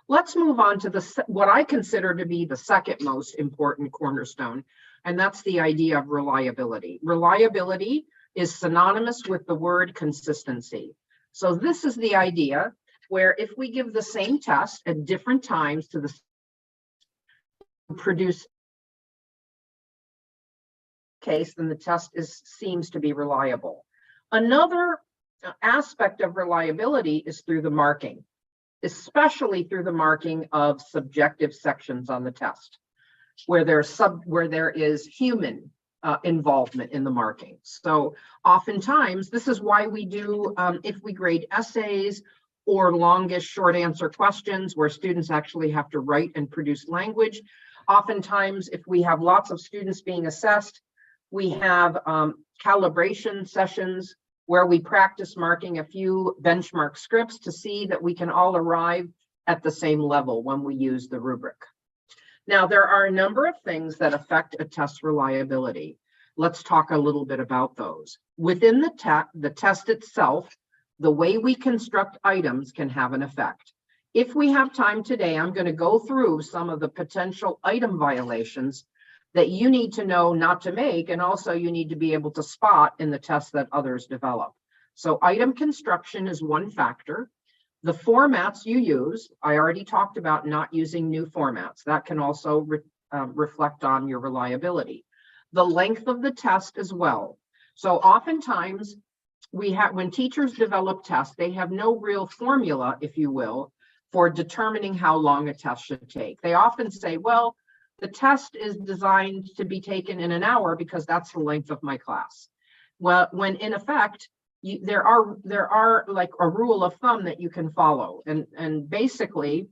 Let's move on to what I consider to be the second most important cornerstone, and that's the idea of reliability. Reliability is synonymous with the word consistency. So this is the idea where if we give the same test at different times to the produce case, then the test seems to be reliable. Another aspect of reliability is through the marking, especially through the marking of subjective sections on the test, where there is human involvement in the marking. So oftentimes, this is why we do, if we grade essays or longish short answer questions where students actually have to write and produce language. Oftentimes, if we have lots of students being assessed, we have calibration sessions where we practice marking a few benchmark scripts to see that we can all arrive at the same level when we use the rubric. Now, there are a number of things that affect a test reliability. Let's talk a little bit about those. Within the test itself, the way we construct items can have an effect. If we have time today, I'm going to go through some of the potential item violations that you need to know not to make, and also you need to be able to spot in the tests that others develop. So item construction is one factor. The formats you use, I already talked about not using new formats. That can also reflect on your reliability. The length of the test as well. So oftentimes, when teachers develop tests, they have no real formula, if you will, for determining how long a test should take. They often say, well, the test is designed to be taken in an hour because that's the length of my class. Well, when in effect, there are like a rule of thumb that you can follow. And basically,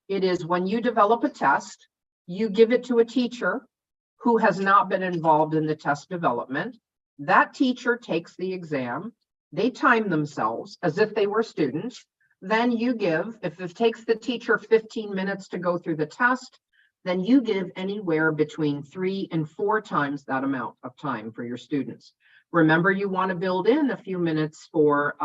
it is when you develop a test, you give it to a teacher who has not been involved in the test development. That teacher takes the exam. They time themselves as if they were students. Then you give, if it takes the teacher 15 minutes to go through the test, then you give anywhere between 3 and 4 times that amount of time for your students. Remember, you want to build in a few minutes for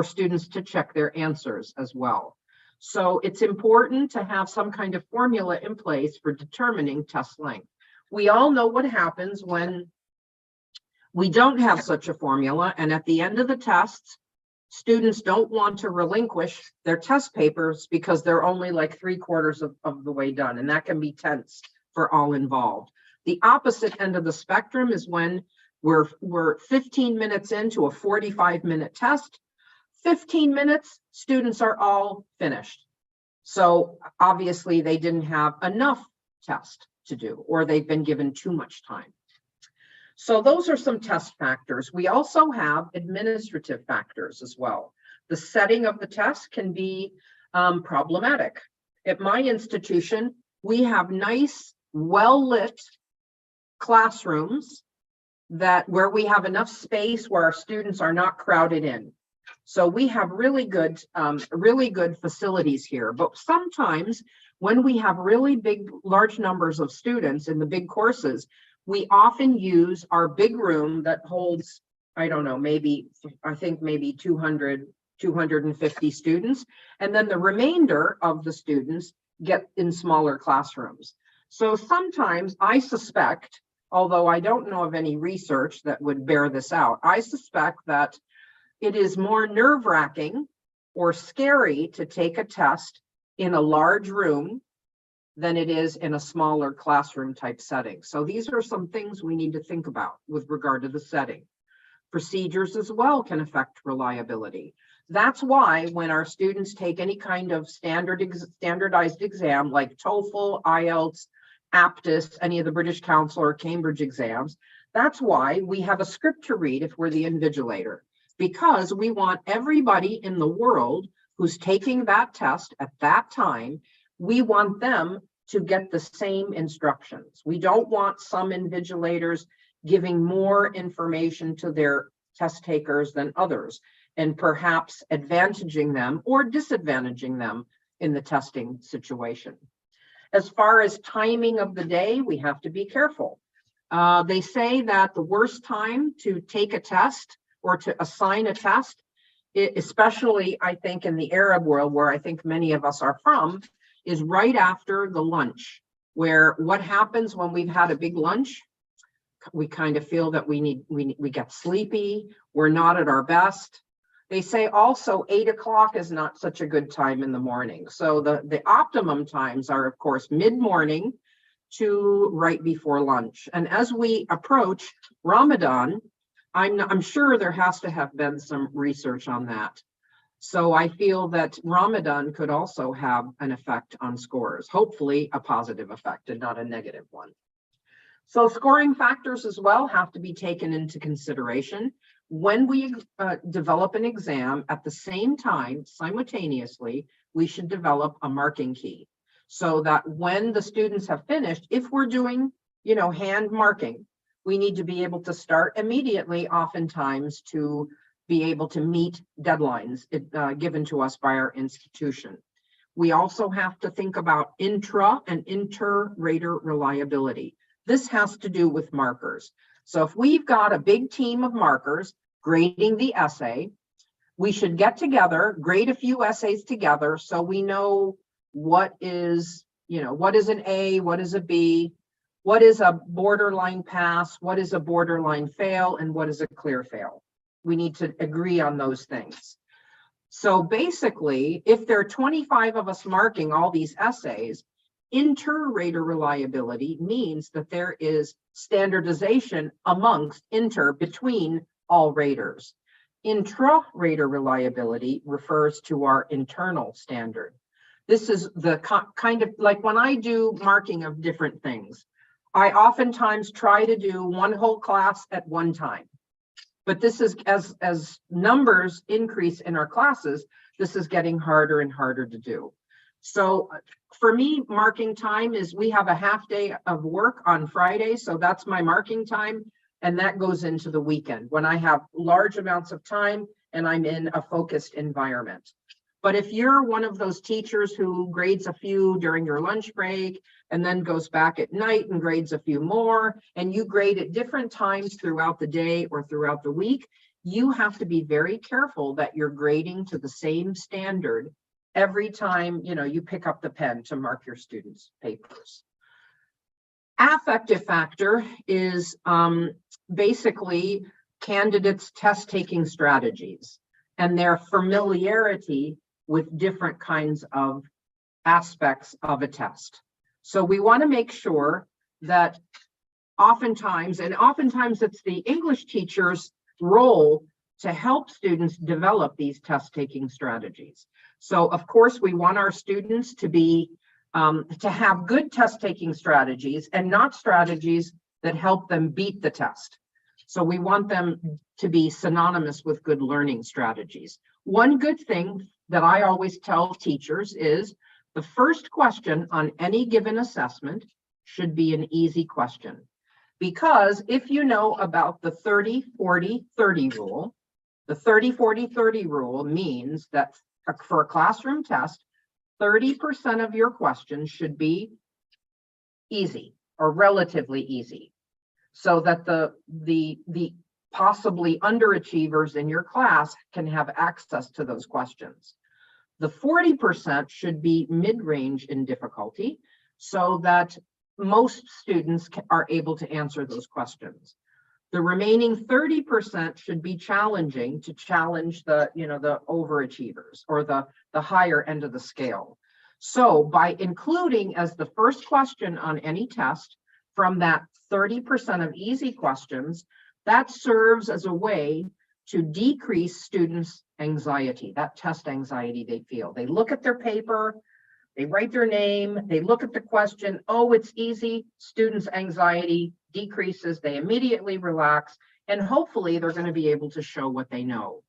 students to check their answers as well. So it's important to have some kind of formula in place for determining test length. We all know what happens when we don't have such a formula, and at the end of the tests, students don't want to relinquish their test papers because they're only like 3/4 of the way done, and that can be tense for all involved. The opposite end of the spectrum is when we're 15 minutes into a 45-minute test. 15 minutes, students are all finished. So obviously they didn't have enough test to do, or they've been given too much time. So those are some test factors. We also have administrative factors as well. The setting of the test can be problematic. At my institution, we have nice, well-lit classrooms where we have enough space where our students are not crowded in. So we have really good facilities here. But sometimes when we have really large numbers of students in the big courses, we often use our big room that holds, I don't know, maybe 200, 250 students. And then the remainder of the students get in smaller classrooms. So sometimes I suspect, although I don't know of any research that would bear this out, I suspect that it is more nerve-wracking or scary to take a test in a large room than it is in a smaller classroom type setting. So these are some things we need to think about with regard to the setting. Procedures as well can affect reliability. That's why when our students take any kind of standardized exam like TOEFL, IELTS, APTIS, any of the British Council or Cambridge exams, that's why we have a script to read if we're the invigilator, because we want everybody in the world who's taking that test at that time, we want them to get the same instructions. We don't want some invigilators giving more information to their test takers than others, and perhaps advantaging them or disadvantaging them in the testing situation. As far as timing of the day, we have to be careful. They say that the worst time to take a test or to assign a test, especially I think in the Arab world where I think many of us are from, is right after the lunch, where what happens when we've had a big lunch, we kind of feel that we get sleepy, we're not at our best. They say also 8 o'clock is not such a good time in the morning. So the optimum times are, of course, mid-morning to right before lunch. And as we approach Ramadan, I'm sure there has to have been some research on that. So I feel that Ramadan could also have an effect on scores, hopefully a positive effect and not a negative one. So scoring factors as well have to be taken into consideration. When we develop an exam at the same time, simultaneously, we should develop a marking key so that when the students have finished, if we're doing, hand marking, we need to be able to start immediately, oftentimes, to be able to meet deadlines given to us by our institution. We also have to think about intra and inter-rater reliability. This has to do with markers. So if we've got a big team of markers grading the essay, we should get together, grade a few essays together so we know what is an A, what is a B, what is a borderline pass, what is a borderline fail, and what is a clear fail. We need to agree on those things. So basically, if there are 25 of us marking all these essays, inter-rater reliability means that there is standardization between all raters. Intra-rater reliability refers to our internal standard. This is the kind of like when I do marking of different things, I oftentimes try to do one whole class at one time. But this is, as numbers increase in our classes, this is getting harder and harder to do. So for me, marking time is we have a half day of work on Friday. So that's my marking time. And that goes into the weekend when I have large amounts of time and I'm in a focused environment. But if you're one of those teachers who grades a few during your lunch break and then goes back at night and grades a few more, and you grade at different times throughout the day or throughout the week, you have to be very careful that you're grading to the same standard every time you pick up the pen to mark your students' papers. Affective factor is basically candidates' test-taking strategies and their familiarity with different kinds of aspects of a test. So we want to make sure that oftentimes it's the English teacher's role to help students develop these test-taking strategies. So of course we want our students to be to have good test-taking strategies and not strategies that help them beat the test. So we want them to be synonymous with good learning strategies. One good thing that I always tell teachers is the first question on any given assessment should be an easy question. Because if you know about the 30-40-30 rule, the 30-40-30 rule means that for a classroom test, 30% of your questions should be easy or relatively easy, so that the possibly underachievers in your class can have access to those questions. The 40% should be mid-range in difficulty, so that most students are able to answer those questions. The remaining 30% should be challenging, to challenge the overachievers or the higher end of the scale. So by including as the first question on any test from that 30% of easy questions, that serves as a way to decrease students' anxiety, that test anxiety they feel. They look at their paper, they write their name, they look at the question, oh, it's easy, students' anxiety decreases, they immediately relax, and hopefully they're going to be able to show what they know.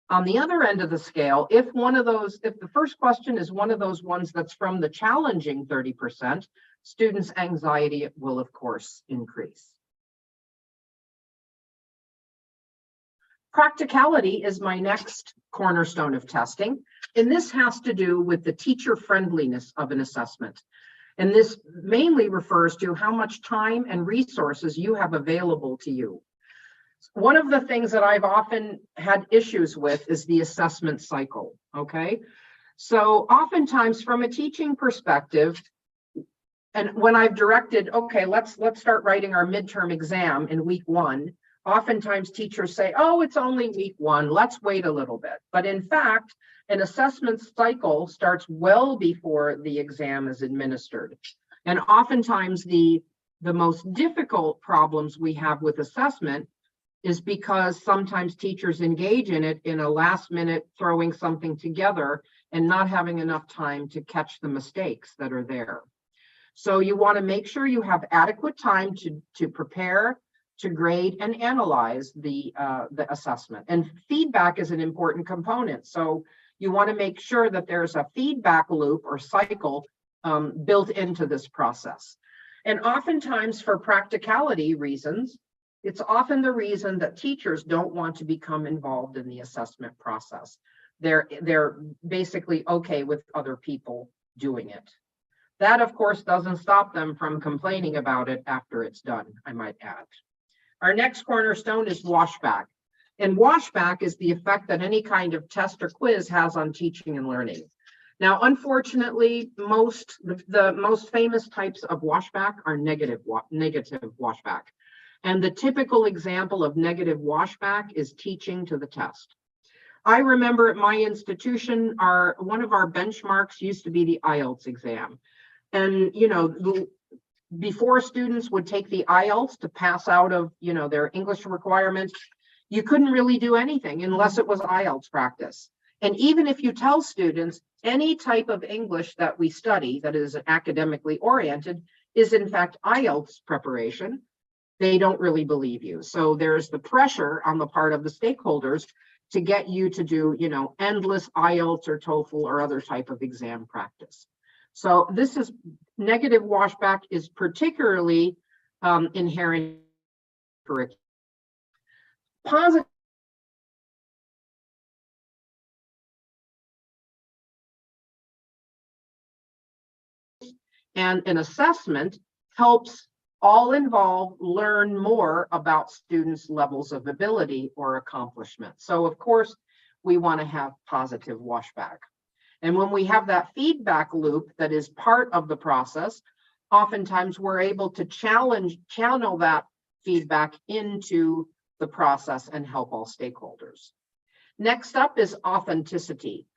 On the other end of the scale, if the first question is one of those ones that's from the challenging 30%, students' anxiety will, of course, increase. Practicality is my next cornerstone of testing, and this has to do with the teacher friendliness of an assessment. And this mainly refers to how much time and resources you have available to you. One of the things that I've often had issues with is the assessment cycle, okay? So oftentimes from a teaching perspective, and when I've directed, okay, let's start writing our midterm exam in week 1, oftentimes teachers say, oh, it's only week 1, let's wait a little bit. But in fact, an assessment cycle starts well before the exam is administered. And oftentimes the most difficult problems we have with assessment is because sometimes teachers engage in it in a last minute throwing something together and not having enough time to catch the mistakes that are there. So you want to make sure you have adequate time to prepare, to grade and analyze the assessment. And feedback is an important component. So you want to make sure that there's a feedback loop or cycle built into this process. And oftentimes for practicality reasons, it's often the reason that teachers don't want to become involved in the assessment process. They're basically okay with other people doing it. That, of course, doesn't stop them from complaining about it after it's done, I might add. Our next cornerstone is washback. And washback is the effect that any kind of test or quiz has on teaching and learning. Now, unfortunately, the most famous types of washback are negative washback. And the typical example of negative washback is teaching to the test. I remember at my institution, one of our benchmarks used to be the IELTS exam. And, before students would take the IELTS to pass out of, their English requirements, you couldn't really do anything unless it was IELTS practice. And even if you tell students any type of English that we study that is academically oriented is in fact IELTS preparation, they don't really believe you. So there's the pressure on the part of the stakeholders to get you to do, endless IELTS or TOEFL or other type of exam practice. So this is negative washback is particularly inherent in curriculum. Positive and an assessment helps all involved learn more about students' levels of ability or accomplishment. So of course, we want to have positive washback. And when we have that feedback loop that is part of the process, oftentimes we're able to channel that feedback into the process and help all stakeholders. Next up is authenticity.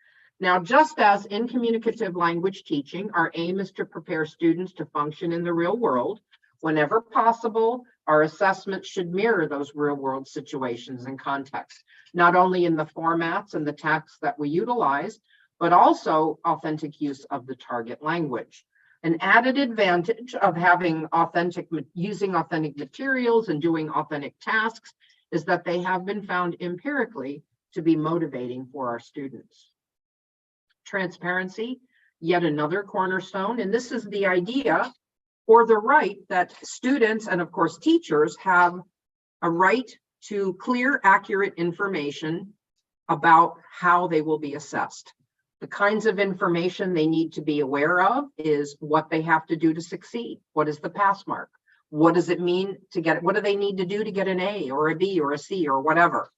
Now, just as in communicative language teaching, our aim is to prepare students to function in the real world. Whenever possible, our assessments should mirror those real world situations and contexts, not only in the formats and the texts that we utilize, but also authentic use of the target language. An added advantage of using authentic materials and doing authentic tasks is that they have been found empirically to be motivating for our students. Transparency, yet another cornerstone, and this is the idea or the right that students and of course teachers have a right to clear, accurate information about how they will be assessed. The kinds of information they need to be aware of is what they have to do to succeed. What is the pass mark? What does it mean to get, what do they need to do to get an A or a B or a C or whatever?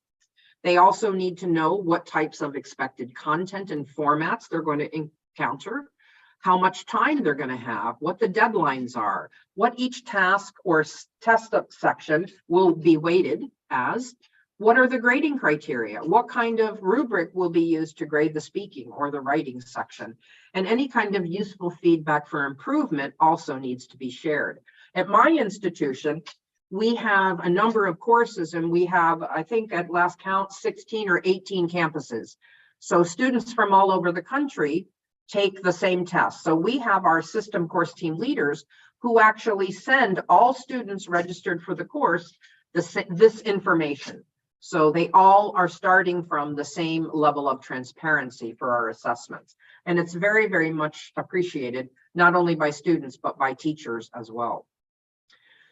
They also need to know what types of expected content and formats they're going to encounter, how much time they're going to have, what the deadlines are, what each task or test section will be weighted as, what are the grading criteria, what kind of rubric will be used to grade the speaking or the writing section, and any kind of useful feedback for improvement also needs to be shared. At my institution, we have a number of courses, and we have, I think at last count, 16 or 18 campuses. So students from all over the country take the same test. So we have our system course team leaders who actually send all students registered for the course this information. So they all are starting from the same level of transparency for our assessments. And it's very, very much appreciated, not only by students, but by teachers as well.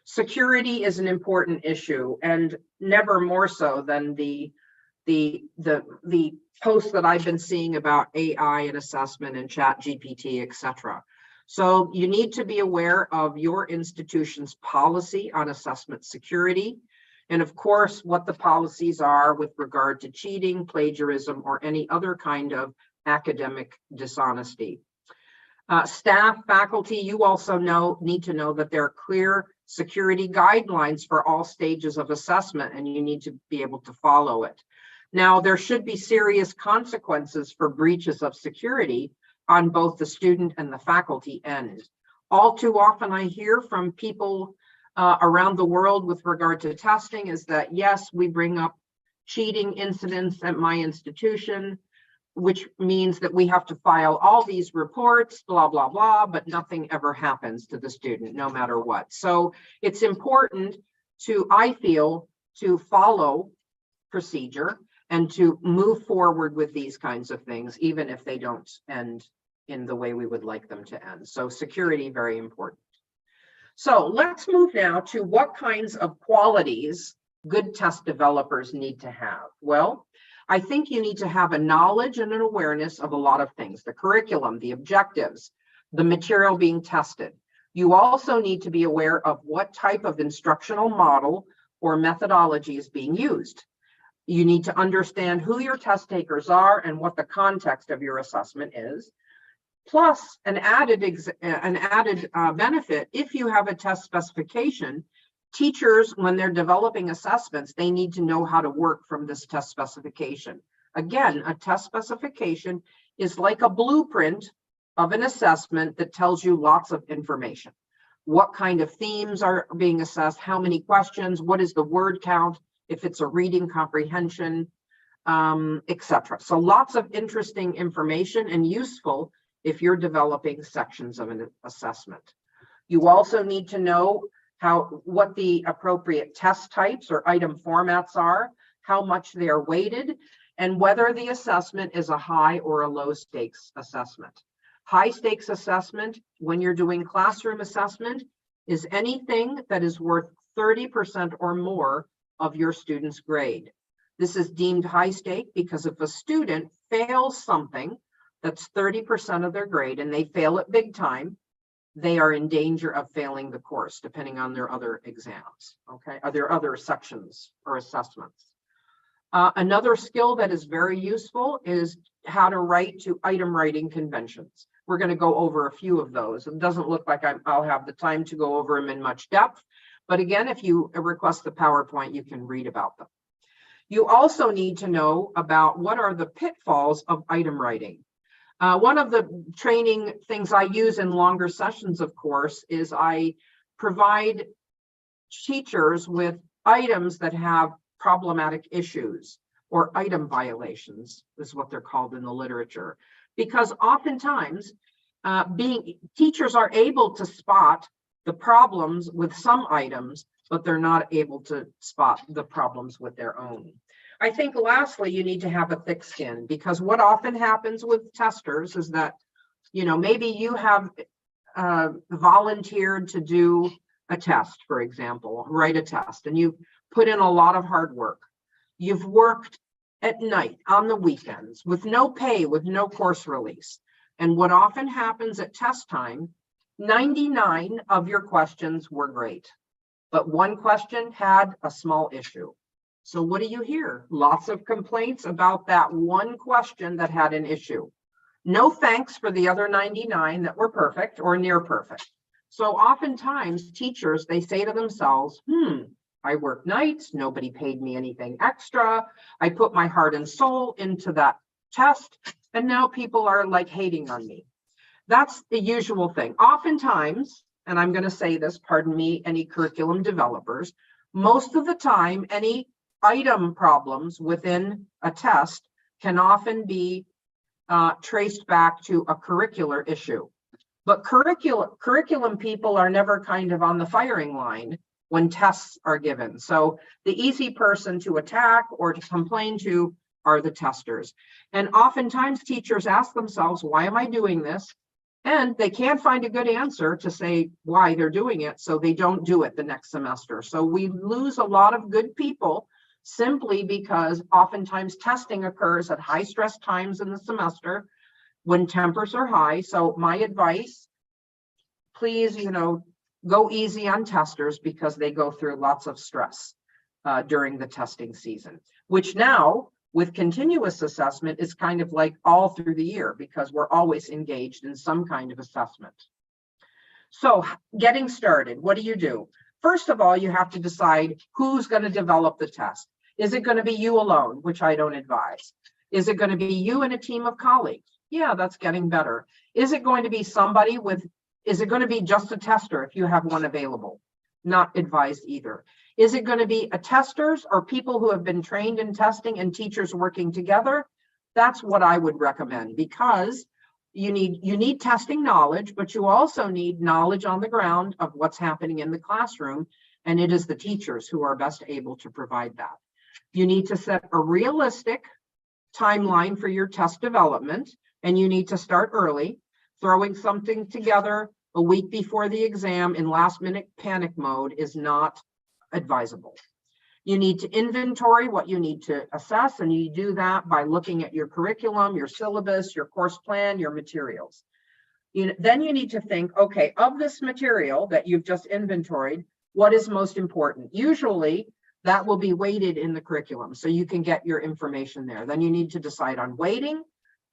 Security is an important issue, and never more so than the posts that I've been seeing about AI and assessment and chat GPT, etc. So you need to be aware of your institution's policy on assessment security, and of course, what the policies are with regard to cheating, plagiarism, or any other kind of academic dishonesty. Staff, faculty, you also need to know that there are clear security guidelines for all stages of assessment, and you need to be able to follow it. Now, there should be serious consequences for breaches of security on both the student and the faculty end. All too often I hear from people around the world with regard to testing is that, yes, we bring up cheating incidents at my institution, which means that we have to file all these reports, blah, blah, blah, but nothing ever happens to the student, no matter what. So it's important to, I feel, to follow procedure and to move forward with these kinds of things, even if they don't end in the way we would like them to end. So security, very important. So let's move now to what kinds of qualities good test developers need to have. Well, I think you need to have a knowledge and an awareness of a lot of things, the curriculum, the objectives, the material being tested. You also need to be aware of what type of instructional model or methodology is being used. You need to understand who your test takers are and what the context of your assessment is. Plus, an added benefit, if you have a test specification, teachers, when they're developing assessments, they need to know how to work from this test specification. Again, a test specification is like a blueprint of an assessment that tells you lots of information. What kind of themes are being assessed, how many questions, what is the word count, if it's a reading comprehension, etc. So lots of interesting information and useful if you're developing sections of an assessment. You also need to know what the appropriate test types or item formats are, how much they are weighted, and whether the assessment is a high or a low stakes assessment. High stakes assessment, when you're doing classroom assessment, is anything that is worth 30% or more of your student's grade. This is deemed high stake because if a student fails something that's 30% of their grade and they fail it big time, they are in danger of failing the course, depending on their other exams, okay, or their other sections or assessments. Another skill that is very useful is how to write to item writing conventions. We're going to go over a few of those. It doesn't look like I'll have the time to go over them in much depth, but again, if you request the PowerPoint, you can read about them. You also need to know about what are the pitfalls of item writing. One of the training things I use in longer sessions, of course, is I provide teachers with items that have problematic issues, or item violations is what they're called in the literature. Because oftentimes teachers are able to spot the problems with some items, but they're not able to spot the problems with their own. I think lastly, you need to have a thick skin, because what often happens with testers is that, you know, maybe you have volunteered to do a test, for example, write a test, and you put in a lot of hard work. You've worked at night, on the weekends, with no pay, with no course release. And what often happens at test time, 99 of your questions were great, but one question had a small issue. So what do you hear? Lots of complaints about that one question that had an issue. No thanks for the other 99 that were perfect or near perfect. So oftentimes teachers, they say to themselves, I work nights, nobody paid me anything extra. I put my heart and soul into that test, and now people are like hating on me. That's the usual thing. Oftentimes, and I'm going to say this, pardon me, any curriculum developers, most of the time, any item problems within a test can often be traced back to a curricular issue. But curriculum people are never kind of on the firing line when tests are given. So the easy person to attack or to complain to are the testers. And oftentimes teachers ask themselves, why am I doing this? And they can't find a good answer to say why they're doing it, so they don't do it the next semester. So we lose a lot of good people simply because oftentimes testing occurs at high stress times in the semester when tempers are high. So my advice, please, you know, go easy on testers because they go through lots of stress during the testing season, which now with continuous assessment is kind of like all through the year because we're always engaged in some kind of assessment. So getting started, what do? First of all, you have to decide who's going to develop the test. Is it going to be you alone, which I don't advise? Is it going to be you and a team of colleagues? Yeah, that's getting better. Is it going to be somebody with, is it going to be just a tester if you have one available? Not advised either. Is it going to be a testers or people who have been trained in testing and teachers working together? That's what I would recommend because you need testing knowledge, but you also need knowledge on the ground of what's happening in the classroom. And it is the teachers who are best able to provide that. You need to set a realistic timeline for your test development, and you need to start early. Throwing something together a week before the exam in last minute panic mode is not advisable. You need to inventory what you need to assess, and you do that by looking at your curriculum, your syllabus, your course plan, your materials. Then you need to think, okay, of this material that you've just inventoried, what is most important? Usually that will be weighted in the curriculum, so you can get your information there. Then you need to decide on weighting,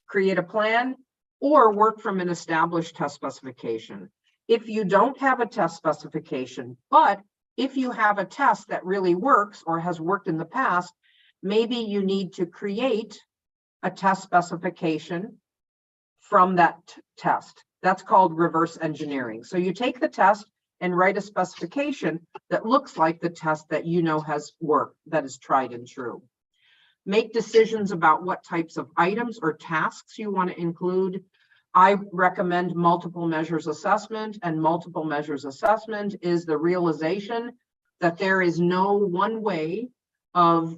create a plan, or work from an established test specification. If you don't have a test specification, but if you have a test that really works or has worked in the past, maybe you need to create a test specification from that test. That's called reverse engineering. So you take the test and write a specification that looks like the test that you know has worked, that is tried and true. Make decisions about what types of items or tasks you want to include. I recommend multiple measures assessment, and multiple measures assessment is the realization that there is no one way of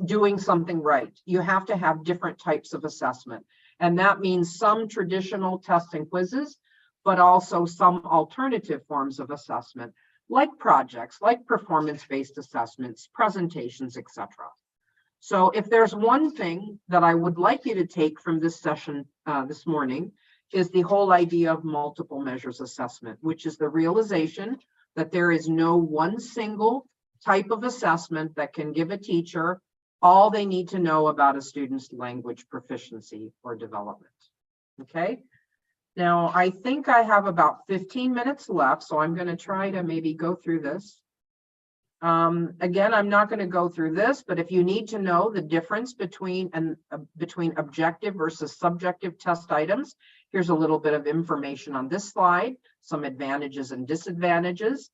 doing something right. You have to have different types of assessment. And that means some traditional tests and quizzes, but also some alternative forms of assessment, like projects, like performance-based assessments, presentations, etc. So if there's one thing that I would like you to take from this session this morning is the whole idea of multiple measures assessment, which is the realization that there is no one single type of assessment that can give a teacher all they need to know about a student's language proficiency or development. Okay. Now, I think I have about 15 minutes left, so I'm going to try to maybe go through this. Again, I'm not going to go through this, but if you need to know the difference between objective versus subjective test items, here's a little bit of information on this slide, some advantages and disadvantages.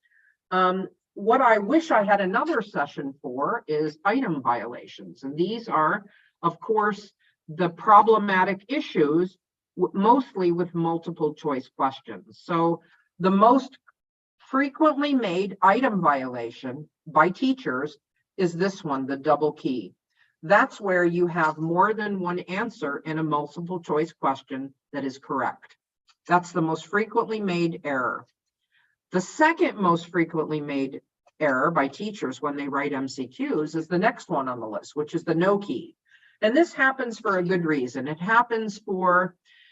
What I wish I had another session for is item violations. And these are, of course, the problematic issues mostly with multiple choice questions. So the most frequently made item violation by teachers is this one, the double key. That's where you have more than one answer in a multiple choice question that is correct. That's the most frequently made error. The second most frequently made error by teachers when they write MCQs is the next one on the list, which is the no key. And this happens for a good reason. It happens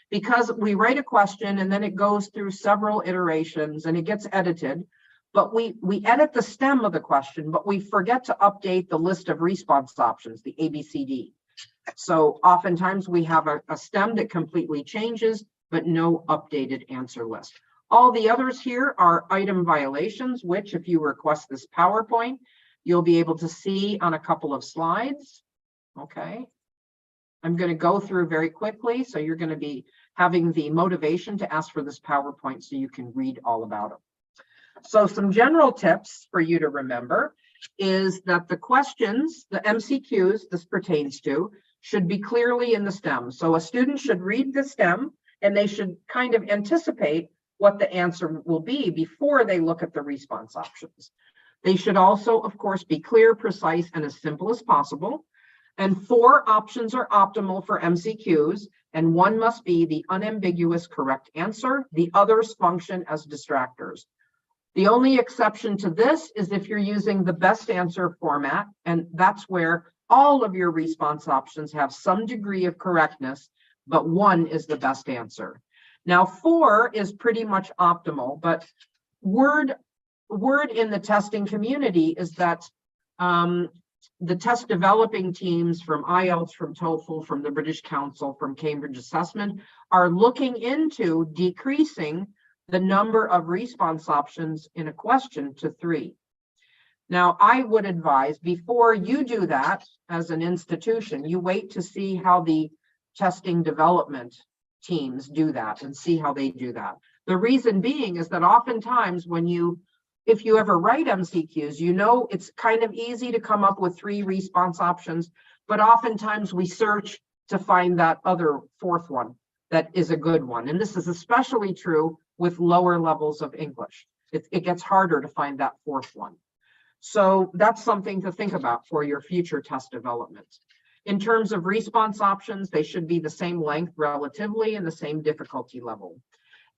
because we write a question and then it goes through several iterations and it gets edited, but we edit the stem of the question, but we forget to update the list of response options, the ABCD. So oftentimes we have a stem that completely changes, but no updated answer list. All the others here are item violations, which if you request this PowerPoint, you'll be able to see on a couple of slides. Okay. I'm going to go through very quickly, so you're going to be having the motivation to ask for this PowerPoint so you can read all about it. So some general tips for you to remember is that the questions, the MCQs this pertains to, should be clearly in the stem. So a student should read the stem and they should kind of anticipate what the answer will be before they look at the response options. They should also, of course, be clear, precise, and as simple as possible. And 4 options are optimal for MCQs, and 1 must be the unambiguous correct answer. The others function as distractors. The only exception to this is if you're using the best answer format, and that's where all of your response options have some degree of correctness, but 1 is the best answer. Now, 4 is pretty much optimal, but word in the testing community is that the test developing teams from IELTS, from TOEFL, from the British Council, from Cambridge Assessment are looking into decreasing the number of response options in a question to 3. Now, I would advise before you do that as an institution, you wait to see how the testing development teams do that and see how they do that. The reason being is that oftentimes if you ever write MCQs, you know it's kind of easy to come up with 3 response options, but oftentimes we search to find that other 4th one that is a good one. And this is especially true with lower levels of English. It gets harder to find that 4th one. So that's something to think about for your future test development. In terms of response options, they should be the same length relatively and the same difficulty level.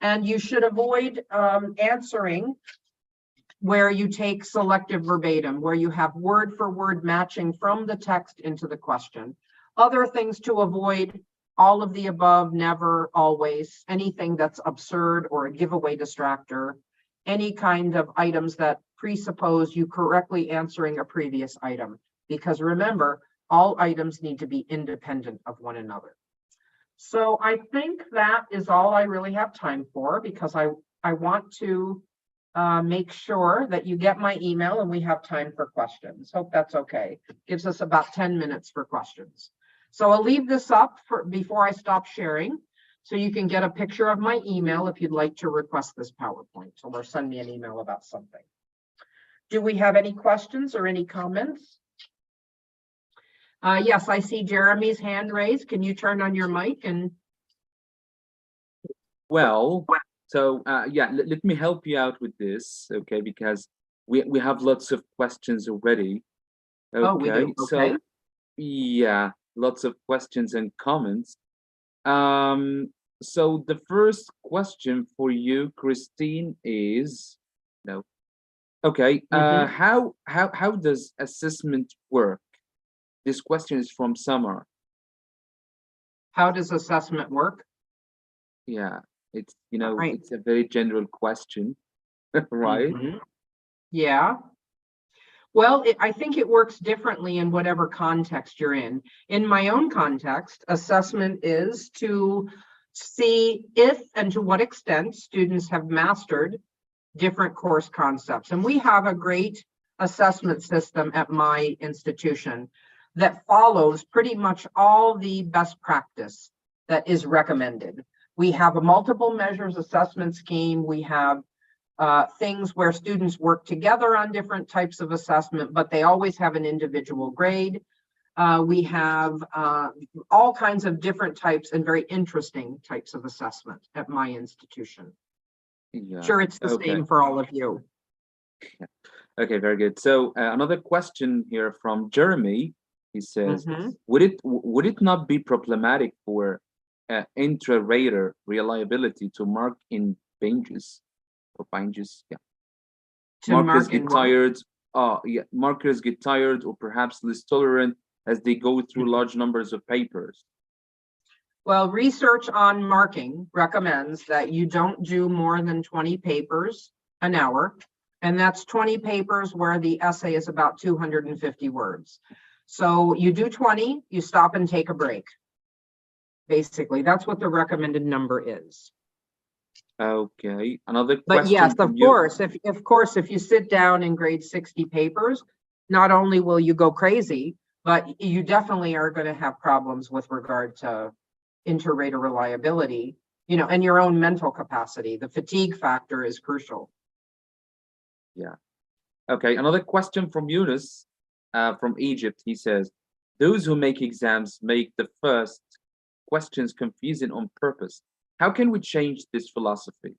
And you should avoid answering where you take selective verbatim, where you have word for word matching from the text into the question. Other things to avoid: all of the above, never, always, anything that's absurd or a giveaway distractor, any kind of items that presuppose you correctly answering a previous item. Because remember, all items need to be independent of one another. So I think that is all I really have time for, because I want to make sure that you get my email and we have time for questions. Hope that's okay. Gives us about 10 minutes for questions. So I'll leave this up before I stop sharing, so you can get a picture of my email if you'd like to request this PowerPoint, or send me an email about something. Do we have any questions or any comments? Yes, I see Jeremy's hand raised. Can you turn on your mic? And well, so yeah, let me help you out with this, okay? Because we have lots of questions already. Okay, oh, we do. Okay. So yeah, lots of questions and comments. So the first question for you, Christine, is no. Okay, how does assessment work? This question is from Summer. How does assessment work? Yeah, it's, you know, right. It's a very general question, right? Yeah. Well, I think it works differently in whatever context you're in. In my own context, assessment is to see if and to what extent students have mastered different course concepts. And we have a great assessment system at my institution that follows pretty much all the best practice that is recommended. We have a multiple measures assessment scheme. We have things where students work together on different types of assessment, but they always have an individual grade. We have all kinds of different types and very interesting types of assessment at my institution. Yeah. Sure, it's the same for all of you. Yeah. Okay, very good. So another question here from Jeremy. He says, would it not be problematic for intra-rater reliability to mark in binges or binges? Yeah. Markers get tired. Yeah, markers get tired or perhaps less tolerant as they go through large numbers of papers. Well, research on marking recommends that you don't do more than 20 papers an hour. And that's 20 papers where the essay is about 250 words. So you do 20, you stop and take a break. Basically, that's what the recommended number is. Okay, another question. But yes, of course, if you sit down and grade 60 papers, not only will you go crazy, but you definitely are going to have problems with regard to inter-rater reliability, you know, and your own mental capacity. The fatigue factor is crucial. Yeah. Okay, another question from Yunus from Egypt. He says, those who make exams make the first questions confusing on purpose. How can we change this philosophy?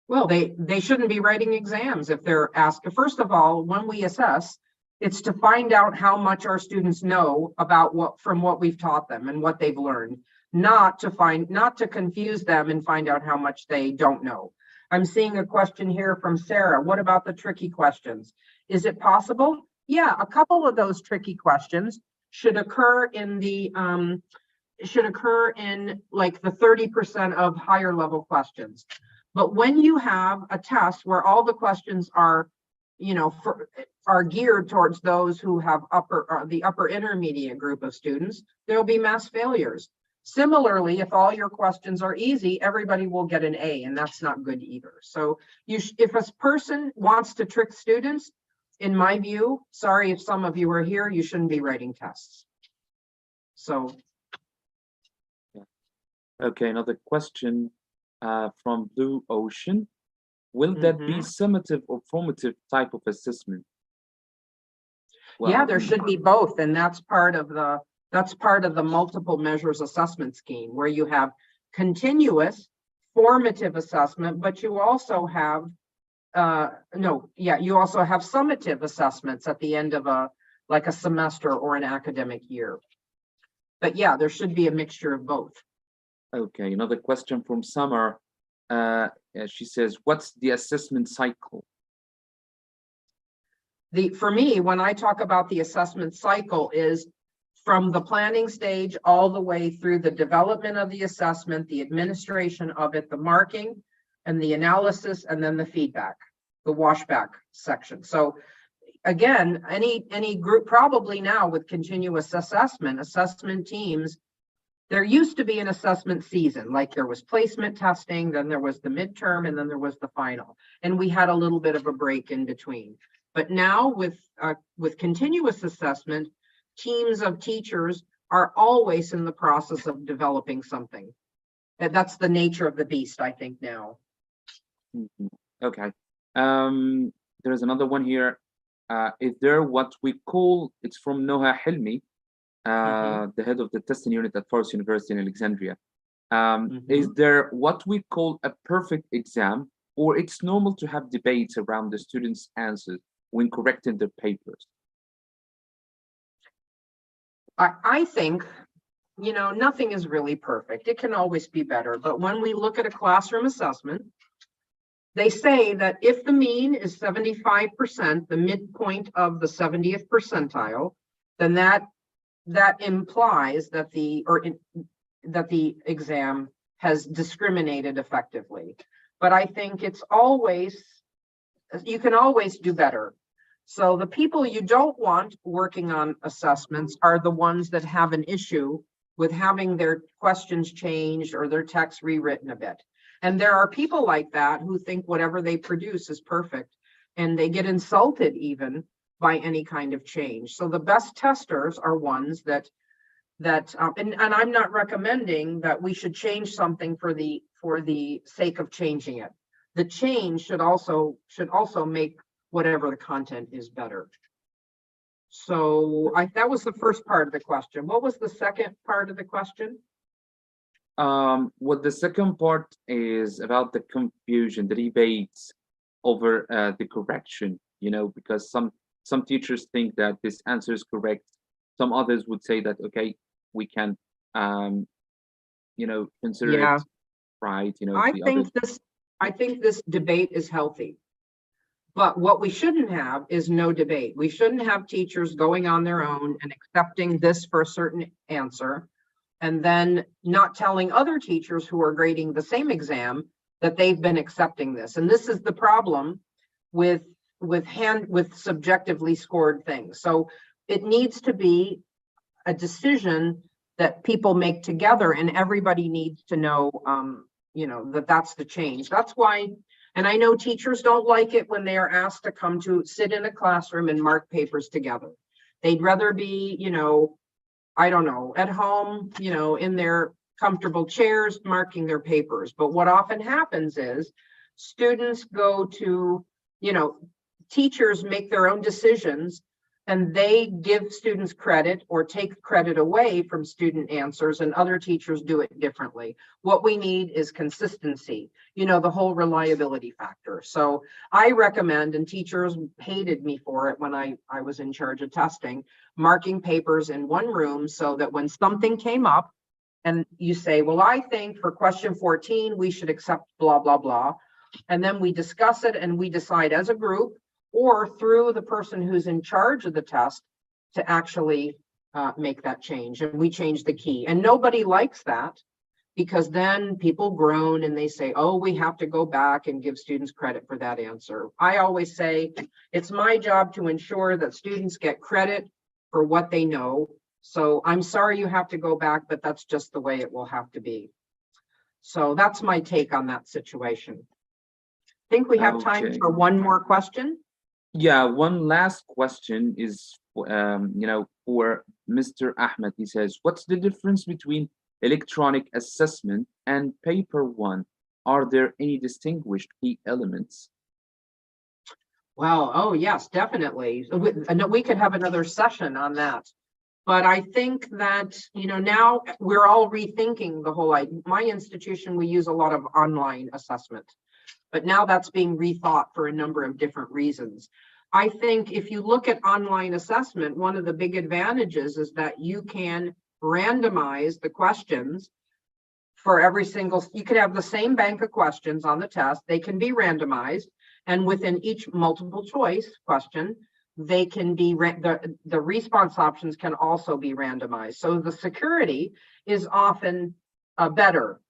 Well, they shouldn't be writing exams if they're asked. First of all, when we assess, it's to find out how much our students know about what we've taught them and what they've learned, not to confuse them and find out how much they don't know. I'm seeing a question here from Sarah. What about the tricky questions? Is it possible? Yeah, a couple of those tricky questions should occur in the like the 30% of higher level questions. But when you have a test where all the questions are, you know, are geared towards those who have the upper intermediate group of students, there'll be mass failures. Similarly, if all your questions are easy, everybody will get an A, and that's not good either. So if a person wants to trick students, in my view, sorry if some of you are here, you shouldn't be writing tests. So. Okay, another question from Blue Ocean. Will that be summative or formative type of assessment? Well, yeah, there should be both, and that's part of the multiple measures assessment scheme, where you have continuous formative assessment, but you also have you also have summative assessments at the end of a semester or an academic year. But yeah, there should be a mixture of both. Okay, another question from Summer. She says, what's the assessment cycle? For me, when I talk about the assessment cycle, is from the planning stage all the way through the development of the assessment, the administration of it, the marking and the analysis, and then the feedback, the washback section. So again, any group probably now with continuous assessment teams, there used to be an assessment season, like there was placement testing, then there was the midterm, and then there was the final. And we had a little bit of a break in between. But now with continuous assessment, teams of teachers are always in the process of developing something. And that's the nature of the beast, I think, now. Okay. There's another one here. Is there what we call, it's from Noha Hilmi, the head of the testing unit at Fars University in Alexandria. Is there what we call a perfect exam, or it's normal to have debates around the students' answers when correcting their papers? I think, you know, nothing is really perfect. It can always be better. But when we look at a classroom assessment, they say that if the mean is 75%, the midpoint of the 70th percentile, then that implies that the exam has discriminated effectively. But I think you can always do better. So the people you don't want working on assessments are the ones that have an issue with having their questions changed or their text rewritten a bit. And there are people like that who think whatever they produce is perfect, and they get insulted even by any kind of change. So the best testers are ones and I'm not recommending that we should change something for the sake of changing it. The change should also make whatever the content is better. So that was the first part of the question. What was the second part of the question? What the second part is about the confusion, the debates over the correction, you know, because some teachers think that this answer is correct. Some others would say that, okay, we can, you know, consider it right, you know. I think this debate is healthy. But what we shouldn't have is no debate. We shouldn't have teachers going on their own and accepting this for a certain answer, and then not telling other teachers who are grading the same exam that they've been accepting this. And this is the problem with subjectively scored things. So it needs to be a decision that people make together, and everybody needs to know, you know, that that's the change. That's why. And I know teachers don't like it when they are asked to come to sit in a classroom and mark papers together. They'd rather be, you know, I don't know, at home, you know, in their comfortable chairs, marking their papers. But what often happens is students go to, you know, teachers make their own decisions, and they give students credit or take credit away from student answers, and other teachers do it differently. What we need is consistency, you know, the whole reliability factor. So I recommend, and teachers hated me for it when I was in charge of testing, marking papers in one room so that when something came up and you say, well, I think for question 14, we should accept blah, blah, blah. And then we discuss it and we decide as a group, or through the person who's in charge of the test, to actually make that change. And we change the key. And nobody likes that, because then people groan and they say, oh, we have to go back and give students credit for that answer. I always say it's my job to ensure that students get credit for what they know. So I'm sorry you have to go back, but that's just the way it will have to be. So that's my take on that situation. I think we have time for one more question. Yeah, one last question is, you know, for Mr. Ahmed. He says, what's the difference between electronic assessment and paper one? Are there any distinguished key elements? Well, oh yes, definitely. We could have another session on that. But I think that, you know, now we're all rethinking the whole idea. My institution, we use a lot of online assessment, but now that's being rethought for a number of different reasons. I think if you look at online assessment, one of the big advantages is that you can randomize the questions for every single, you could have the same bank of questions on the test, they can be randomized, and within each multiple choice question, they can be, the response options can also be randomized. So the security is often better.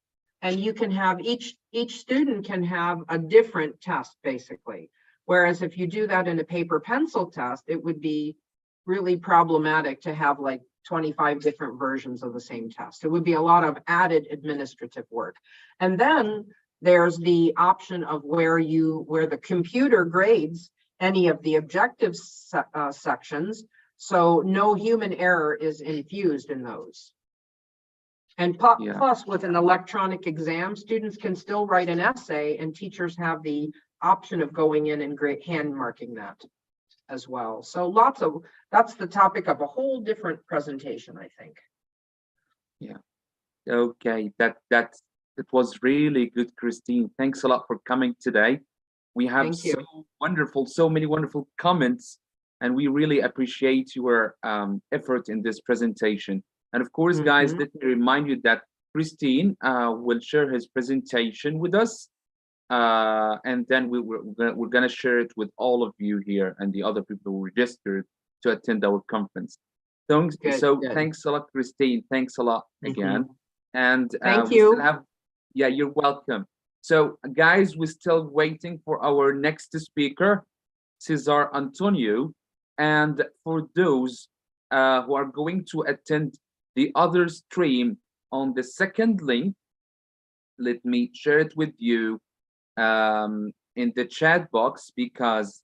And you can have, each student can have a different test, basically. Whereas if you do that in a paper pencil test, it would be really problematic to have like 25 different versions of the same test. It would be a lot of added administrative work. And then there's the option of where the computer grades any of the objective sections, so no human error is infused in those. And plus, with an electronic exam, students can still write an essay, and teachers have the option of going in and hand marking that as well. So that's the topic of a whole different presentation, I think. Yeah. Okay, that was really good, Christine. Thanks a lot for coming today. We have so many wonderful comments, and we really appreciate your effort in this presentation. And of course, guys, let me remind you that Christine will share his presentation with us, and then we're gonna share it with all of you here and the other people who registered to attend our conference. Thanks a lot, Christine. Thanks a lot again. And thank you. You're welcome. So guys, we're still waiting for our next speaker, Cesar Antonio. And for those who are going to attend the other stream on the second link, let me share it with you in the chat box, because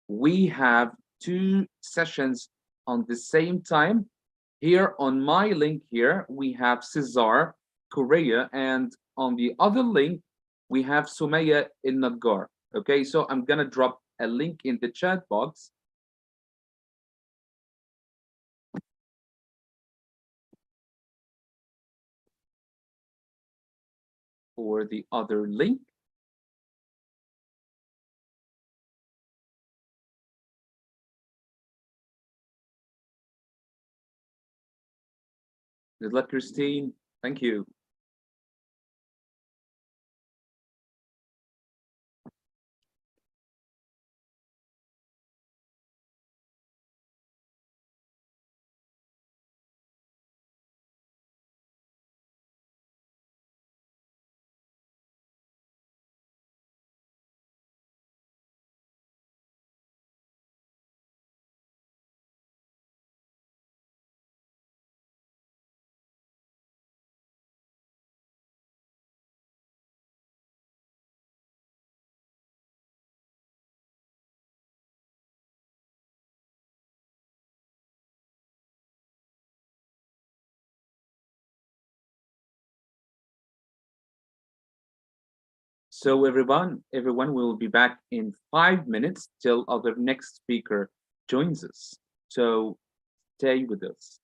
we have 2 sessions on the same time. Here on my link here, we have Cesar Correa, and on the other link, we have Sumaya in Nagar. Okay, so I'm gonna drop a link in the chat box. or the other link. Good luck, Christine. Thank you. So everyone will be back in 5 minutes till our next speaker joins us. So stay with us.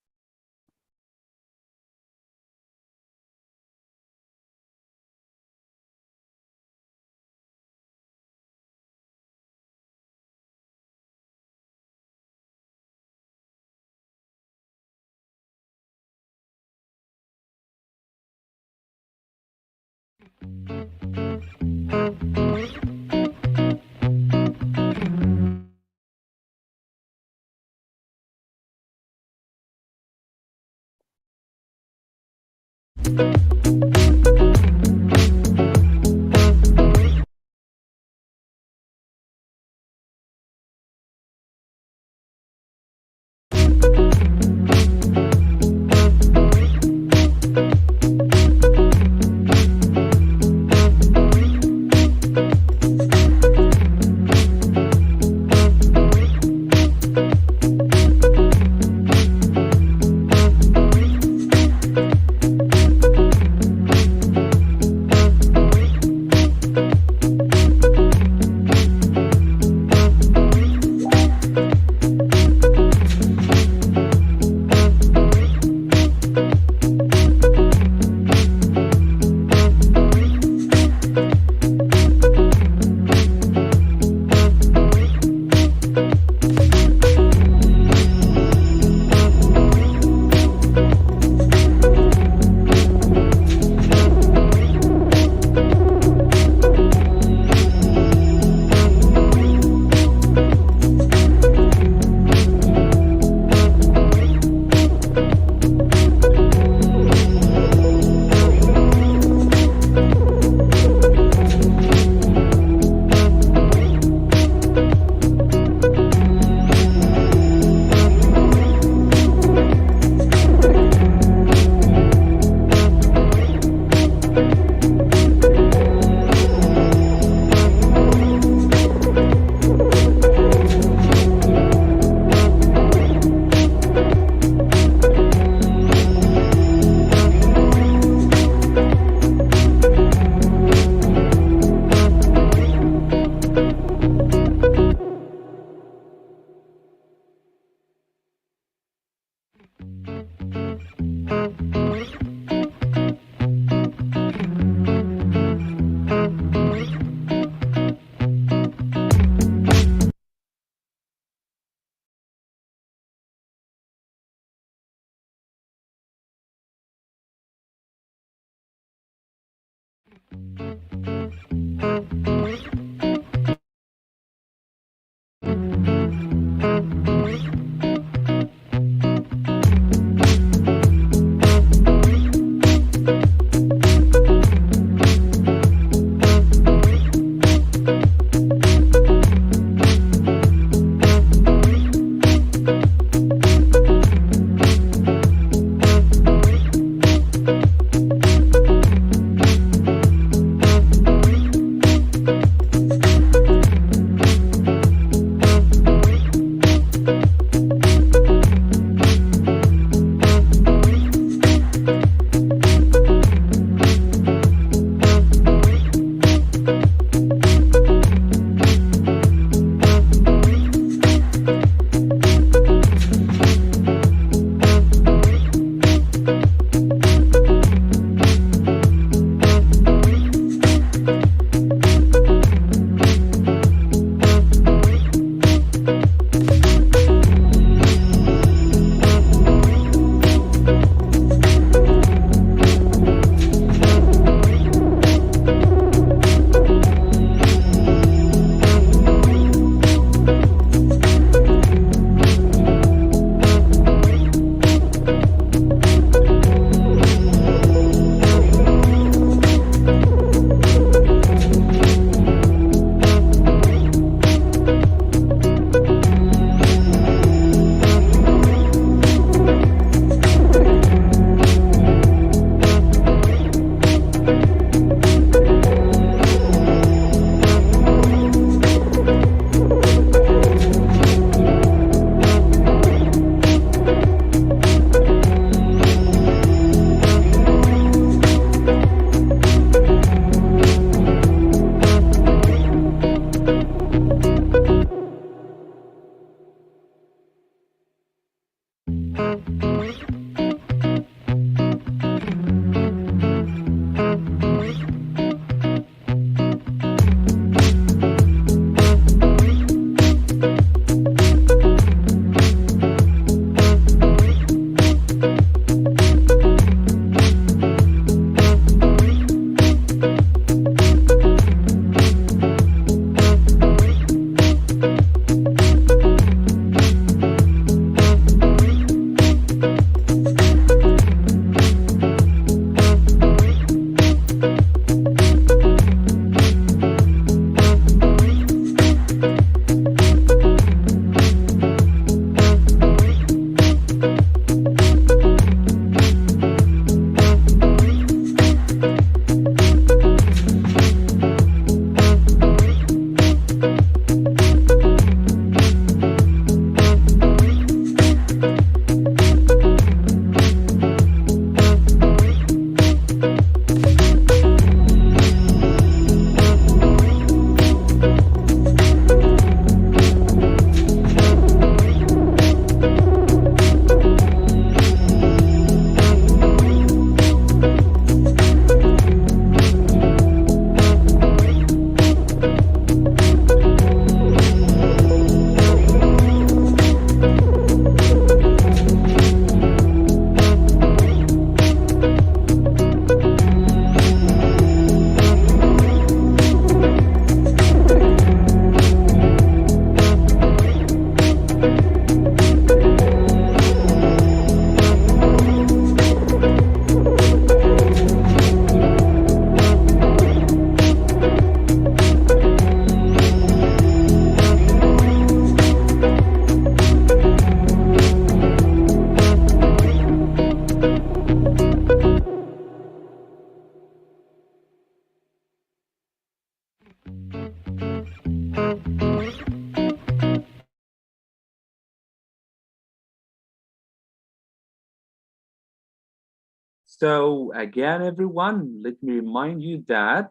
So again, everyone, let me remind you that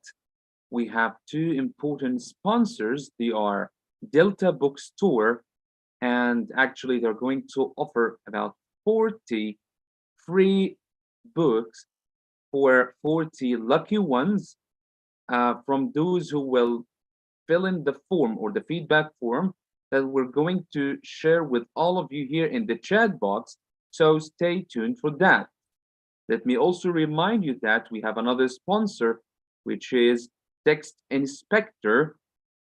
we have two important sponsors. They are Delta Bookstore, and actually they're going to offer about 40 free books for 40 lucky ones from those who will fill in the form or the feedback form that we're going to share with all of you here in the chat box. So stay tuned for that. Let me also remind you that we have another sponsor, which is Text Inspector.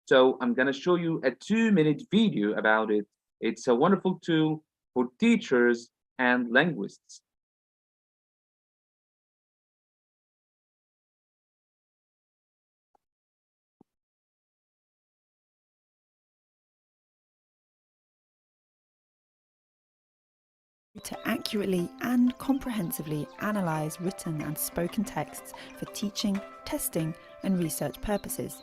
So I'm going to show you a 2-minute video about it. It's a wonderful tool for teachers and linguists. To accurately and comprehensively analyze written and spoken texts for teaching, testing, and research purposes.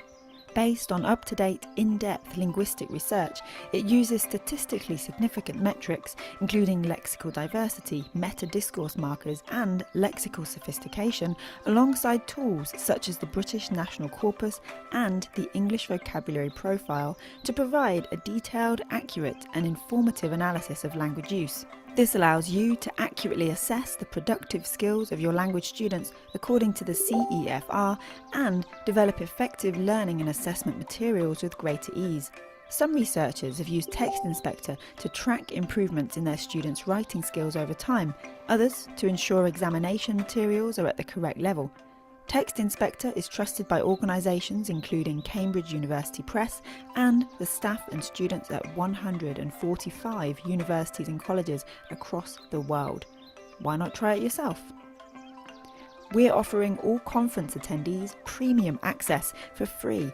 Based on up-to-date, in-depth linguistic research, it uses statistically significant metrics, including lexical diversity, meta-discourse markers, and lexical sophistication, alongside tools such as the British National Corpus and the English Vocabulary Profile, to provide a detailed, accurate, and informative analysis of language use. This allows you to accurately assess the productive skills of your language students according to the CEFR and develop effective learning and assessment materials with greater ease. Some researchers have used Text Inspector to track improvements in their students' writing skills over time, others to ensure examination materials are at the correct level. Text Inspector is trusted by organisations including Cambridge University Press and the staff and students at 145 universities and colleges across the world. Why not try it yourself? We're offering all conference attendees premium access for free.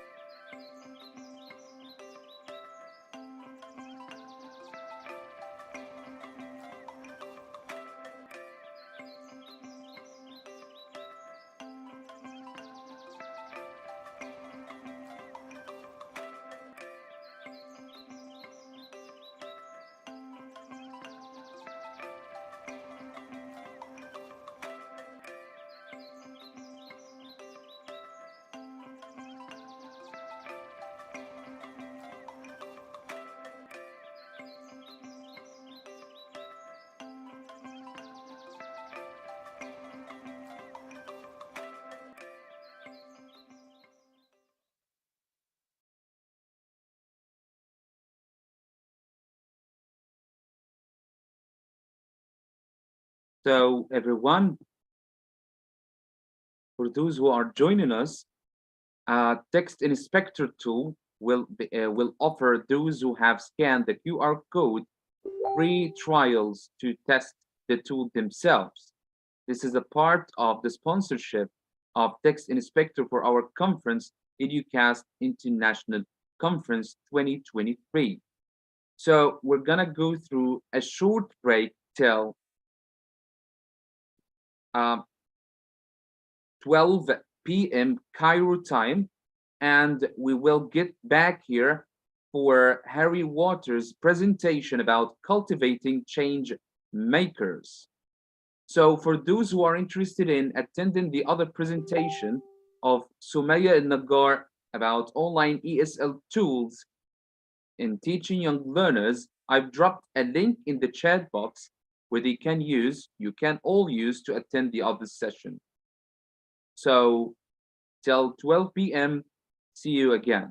So everyone, for those who are joining us, Text Inspector tool will offer those who have scanned the QR code free trials to test the tool themselves. This is a part of the sponsorship of Text Inspector for our conference, Educast International Conference 2023. So we're gonna go through a short break till 12 p.m. Cairo time, and we will get back here for Harry Waters' presentation about cultivating change makers. So for those who are interested in attending the other presentation of Sumaya Al-Nagar about online ESL tools in teaching young learners, I've dropped a link in the chat box where you can all use to attend the other session. So till 12 p.m., see you again.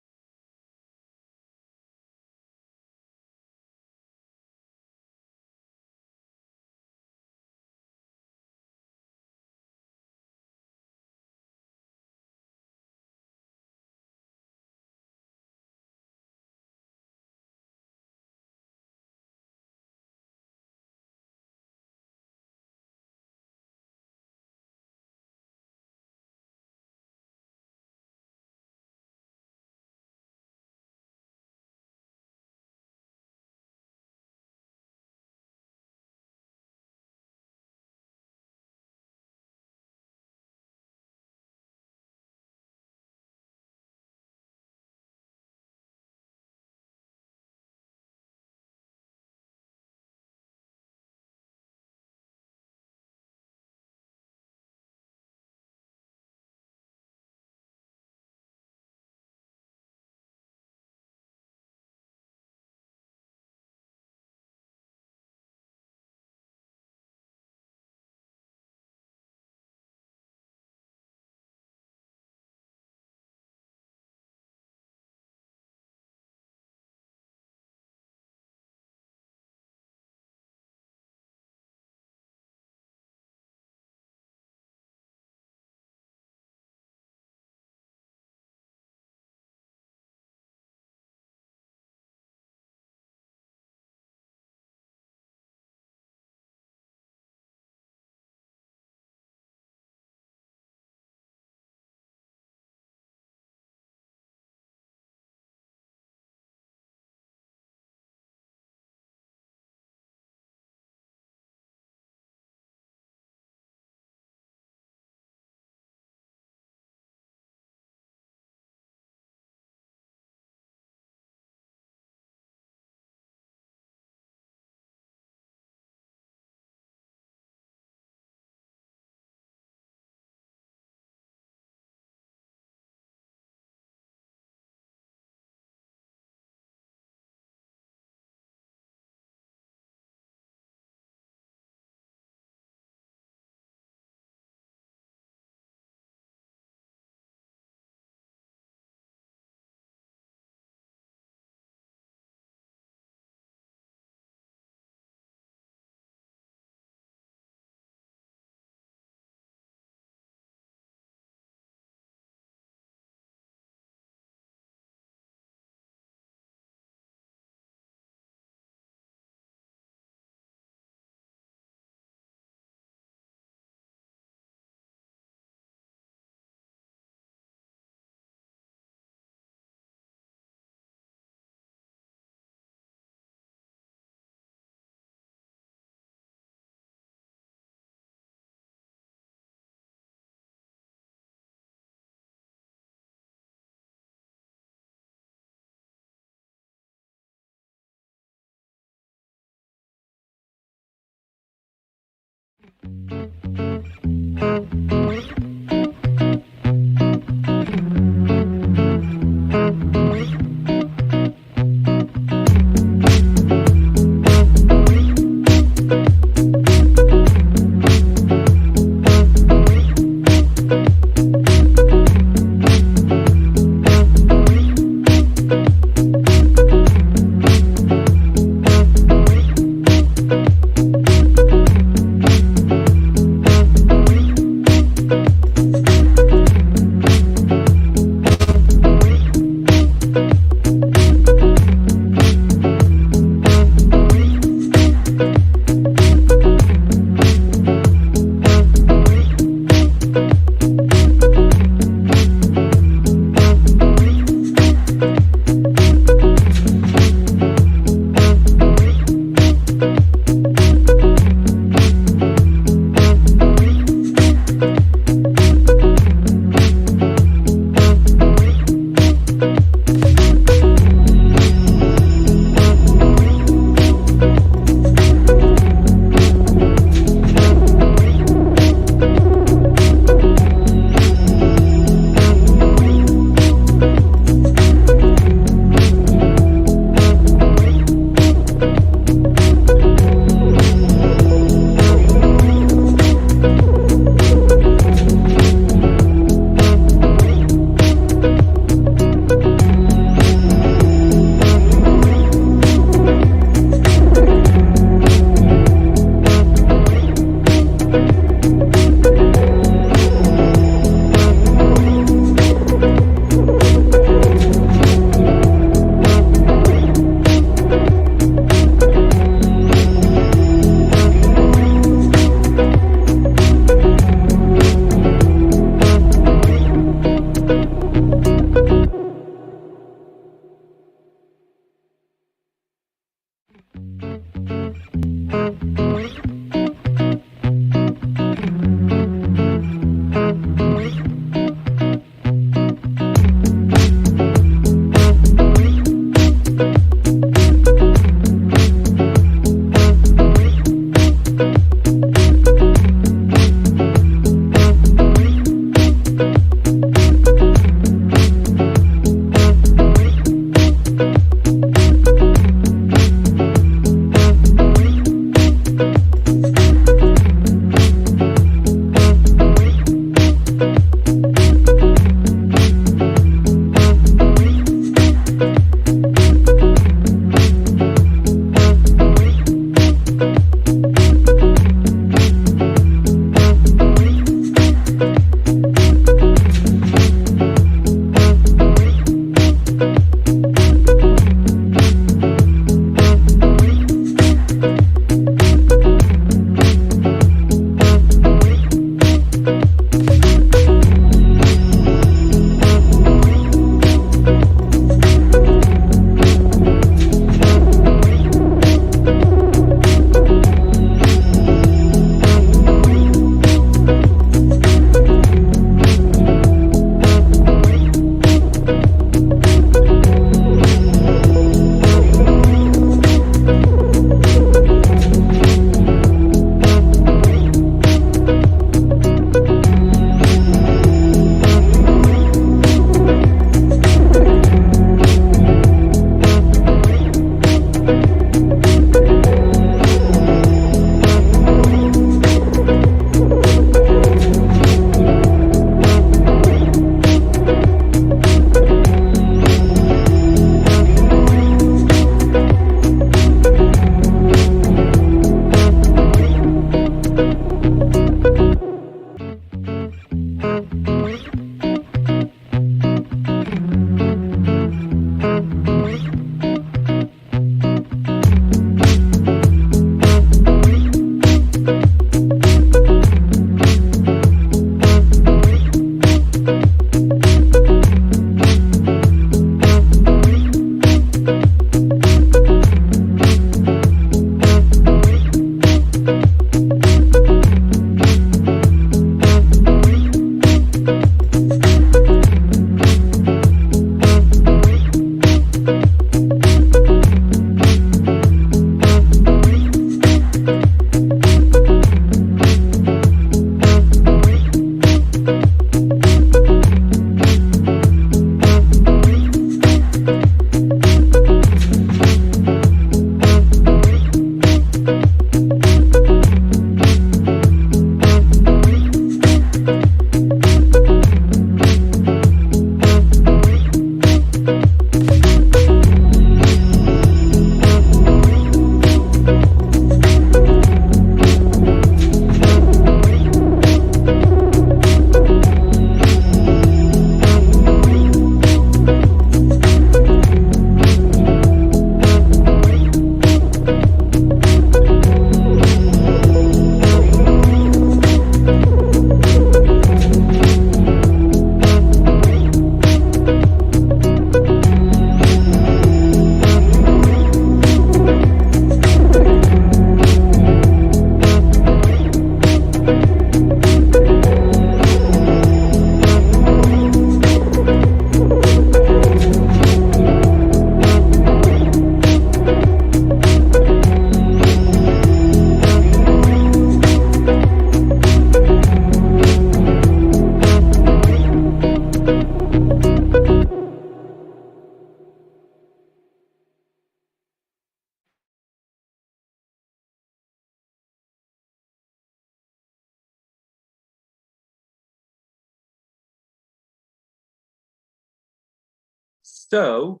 So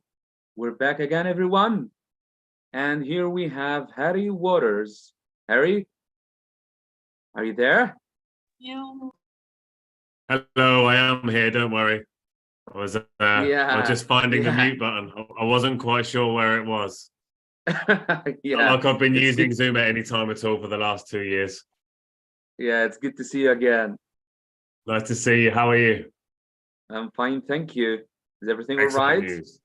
we're back again, everyone. And here we have Harry Waters. Harry, are you there? Hello, I am here. Don't worry. I was just finding the mute button. I wasn't quite sure where it was. Not like I've been using Zoom at any time at all for the last 2 years. Yeah, it's good to see you again. Nice to see you. How are you? I'm fine, thank you. Is everything all Excellent right? news.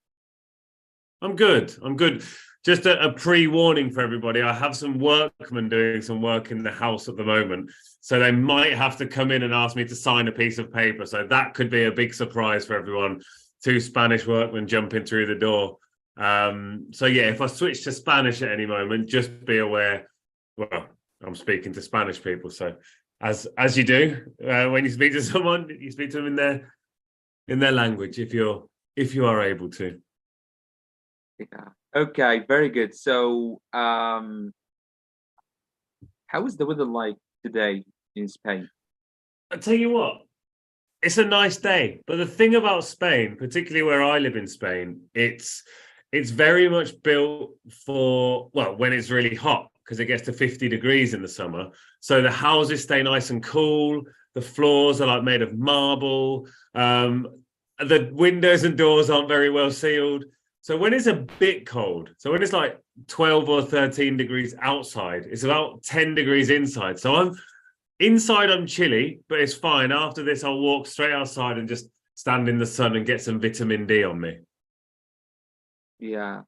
I'm good. I'm good. Just a pre-warning for everybody. I have some workmen doing some work in the house at the moment. So they might have to come in and ask me to sign a piece of paper. So that could be a big surprise for everyone. 2 Spanish workmen jumping through the door. So yeah, if I switch to Spanish at any moment, just be aware. Well, I'm speaking to Spanish people. So as you do, when you speak to someone, you speak to them in their language, if you are able to. Yeah. Okay, very good. So how is the weather like today in Spain? I tell you what, it's a nice day. But the thing about Spain, particularly where I live in Spain, it's very much built for, well, when it's really hot, because it gets to 50 degrees in the summer. So the houses stay nice and cool. The floors are like made of marble. The windows and doors aren't very well sealed. So when it's a bit cold, so when it's like 12 or 13 degrees outside, it's about 10 degrees inside. So I'm chilly, but it's fine. After this, I'll walk straight outside and just stand in the sun and get some vitamin D on me. Yeah.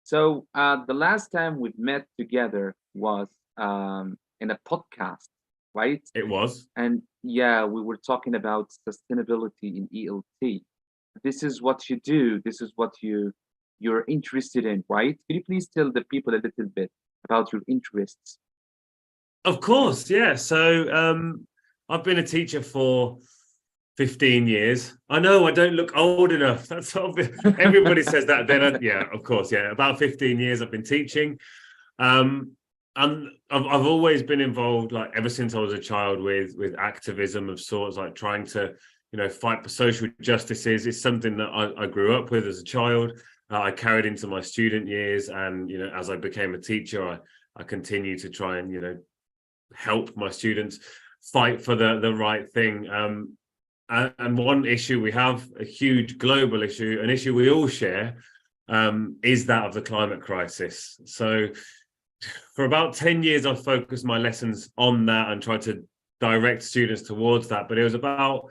So the last time we met together was in a podcast, right? It was. And yeah, we were talking about sustainability in ELT. This is what you do. This is what you're interested in, right? Can you please tell the people a little bit about your interests? Of course, yeah. So I've been a teacher for 15 years. I know I don't look old enough. That's everybody says that. Then yeah, of course, yeah. About 15 years I've been teaching. And I've always been involved, like ever since I was a child, with activism of sorts, like trying to, fight for social justices. It's something that I grew up with as a child. I carried into my student years, and as I became a teacher, I continue to try and help my students fight for the right thing. And one issue we have, a huge global issue, an issue we all share, is that of the climate crisis. So for about 10 years, I've focused my lessons on that and tried to direct students towards that. But it was about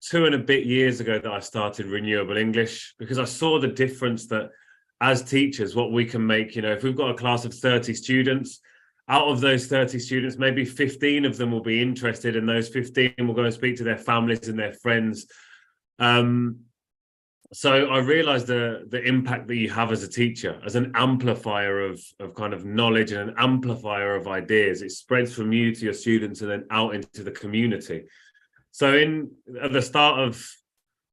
2 and a bit years ago that I started Renewable English, because I saw the difference that as teachers, what we can make, if we've got a class of 30 students, out of those 30 students, maybe 15 of them will be interested, and those 15 will go and speak to their families and their friends. So I realized the impact that you have as a teacher, as an amplifier of kind of knowledge and an amplifier of ideas. It spreads from you to your students and then out into the community. So at the start of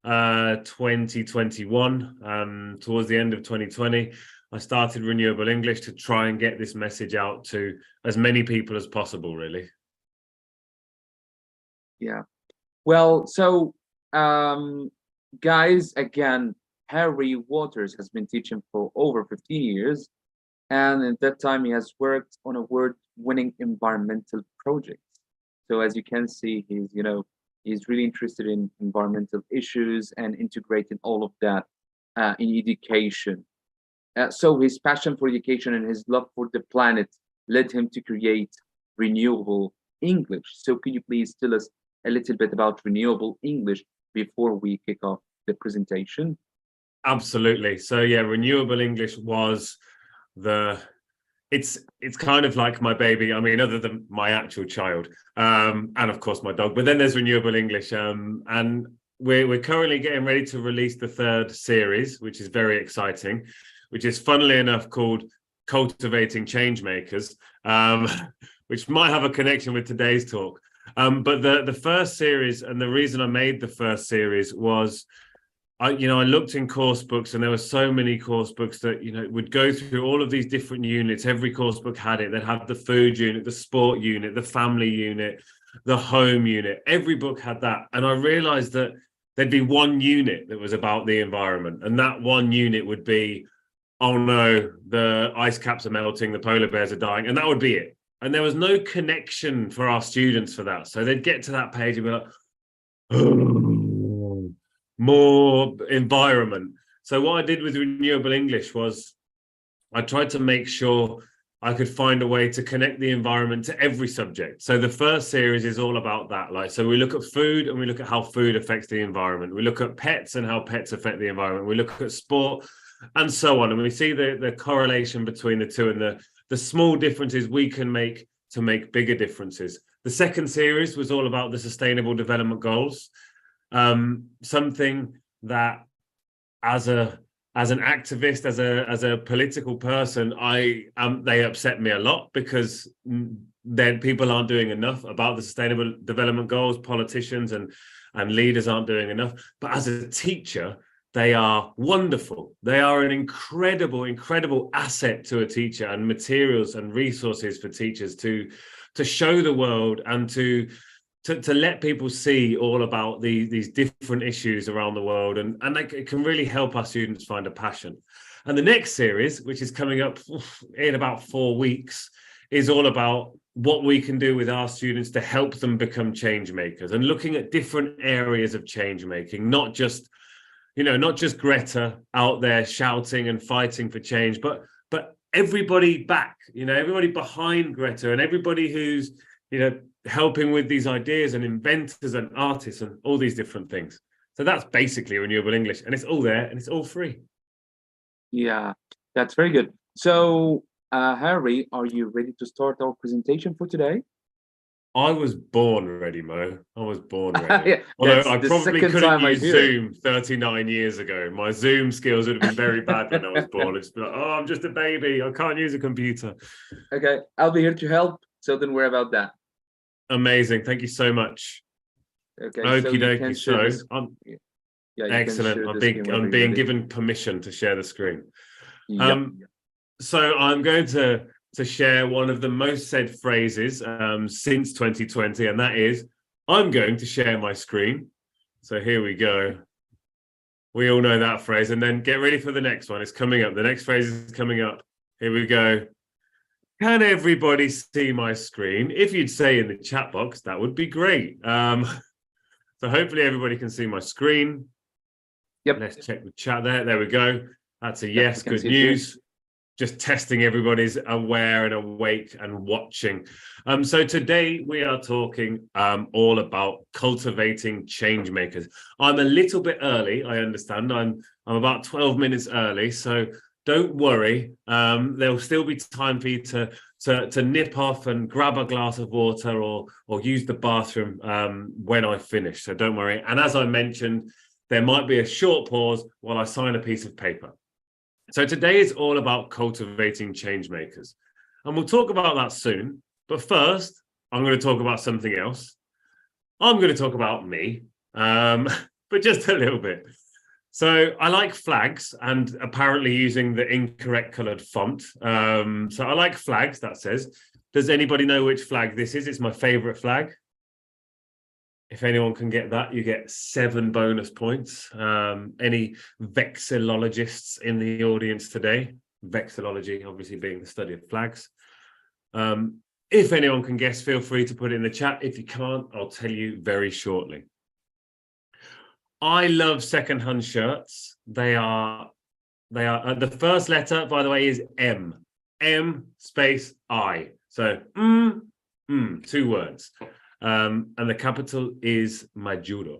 2021, towards the end of 2020, I started Renewable English to try and get this message out to as many people as possible, really. Yeah. Well, so guys, again, Harry Waters has been teaching for over 15 years. And at that time, he has worked on award-winning environmental projects. So as you can see, he's really interested in environmental issues and integrating all of that in education. So his passion for education and his love for the planet led him to create Renewable English. So could you please tell us a little bit about Renewable English before we kick off the presentation? Absolutely. So yeah, Renewable English was it's kind of like my baby. I mean, other than my actual child, and of course my dog, but then there's Renewable English, and we're currently getting ready to release the 3rd series, which is very exciting, which is funnily enough called Cultivating Changemakers, which might have a connection with today's talk. But the first series, and the reason I made the first series was, I looked in course books, and there were so many course books that, would go through all of these different units. Every course book had it. They'd have the food unit, the sport unit, the family unit, the home unit. Every book had that. And I realized that there'd be one unit that was about the environment. And that one unit would be, oh no, the ice caps are melting, the polar bears are dying. And that would be it. And there was no connection for our students for that. So they'd get to that page and be like, oh, more environment. So what I did with Renewable English was I tried to make sure I could find a way to connect the environment to every subject. So the first series is all about that. So we look at food and we look at how food affects the environment. We look at pets and how pets affect the environment. We look at sport and so on. And we see the correlation between the two and the small differences we can make to make bigger differences. The second series was all about the Sustainable Development Goals. Something that as an activist, as a political person, they upset me a lot, because then people aren't doing enough about the Sustainable Development Goals. Politicians and leaders aren't doing enough. But as a teacher, they are wonderful. They are an incredible asset to a teacher, and materials and resources for teachers to show the world and to let people see all about these different issues around the world, and it can really help our students find a passion. And the next series, which is coming up in about 4 weeks, is all about what we can do with our students to help them become change makers, and looking at different areas of change making, not just Greta out there shouting and fighting for change, but everybody back, everybody behind Greta, and everybody who's, helping with these ideas, and inventors and artists and all these different things. So that's basically Renewable English, and it's all there and it's all free. Yeah, that's very good. So Harry, are you ready to start our presentation for today? I was born ready, Mo. I was born ready. Yeah, although I probably couldn't use Zoom 39 years ago. My Zoom skills would have been very bad when I was born. It's like, oh, I'm just a baby. I can't use a computer. Okay, I'll be here to help, so don't worry about that. Amazing. Thank you so much. Okay. Okie dokie. So excellent. I'm being given permission to share the screen. Yep. So I'm going to share one of the most said phrases since 2020, and that is, I'm going to share my screen. So here we go. We all know that phrase, and then get ready for the next one. It's coming up. The next phrase is coming up. Here we go. Can everybody see my screen? If you'd say in the chat box, that would be great. So hopefully everybody can see my screen. Yep. Let's check the chat there. There we go. That's a yes. Good news. Just testing everybody's aware and awake and watching. So today we are talking all about cultivating change makers. I'm a little bit early, I understand. I'm about 12 minutes early, so don't worry. There'll still be time for you to nip off and grab a glass of water or use the bathroom when I finish. So don't worry. And as I mentioned, there might be a short pause while I sign a piece of paper. So today is all about cultivating change makers, and we'll talk about that soon. But first, I'm going to talk about something else. I'm going to talk about me, but just a little bit. So I like flags, and apparently using the incorrect colored font. So I like flags, that says. Does anybody know which flag this is? It's my favorite flag. If anyone can get that, you get 7 bonus points. Any vexillologists in the audience today? Vexillology, obviously, being the study of flags. If anyone can guess, feel free to put it in the chat. If you can't, I'll tell you very shortly. I love secondhand shirts. They are the first letter, by the way, is M. M space I. So 2 words. And the capital is Majuro.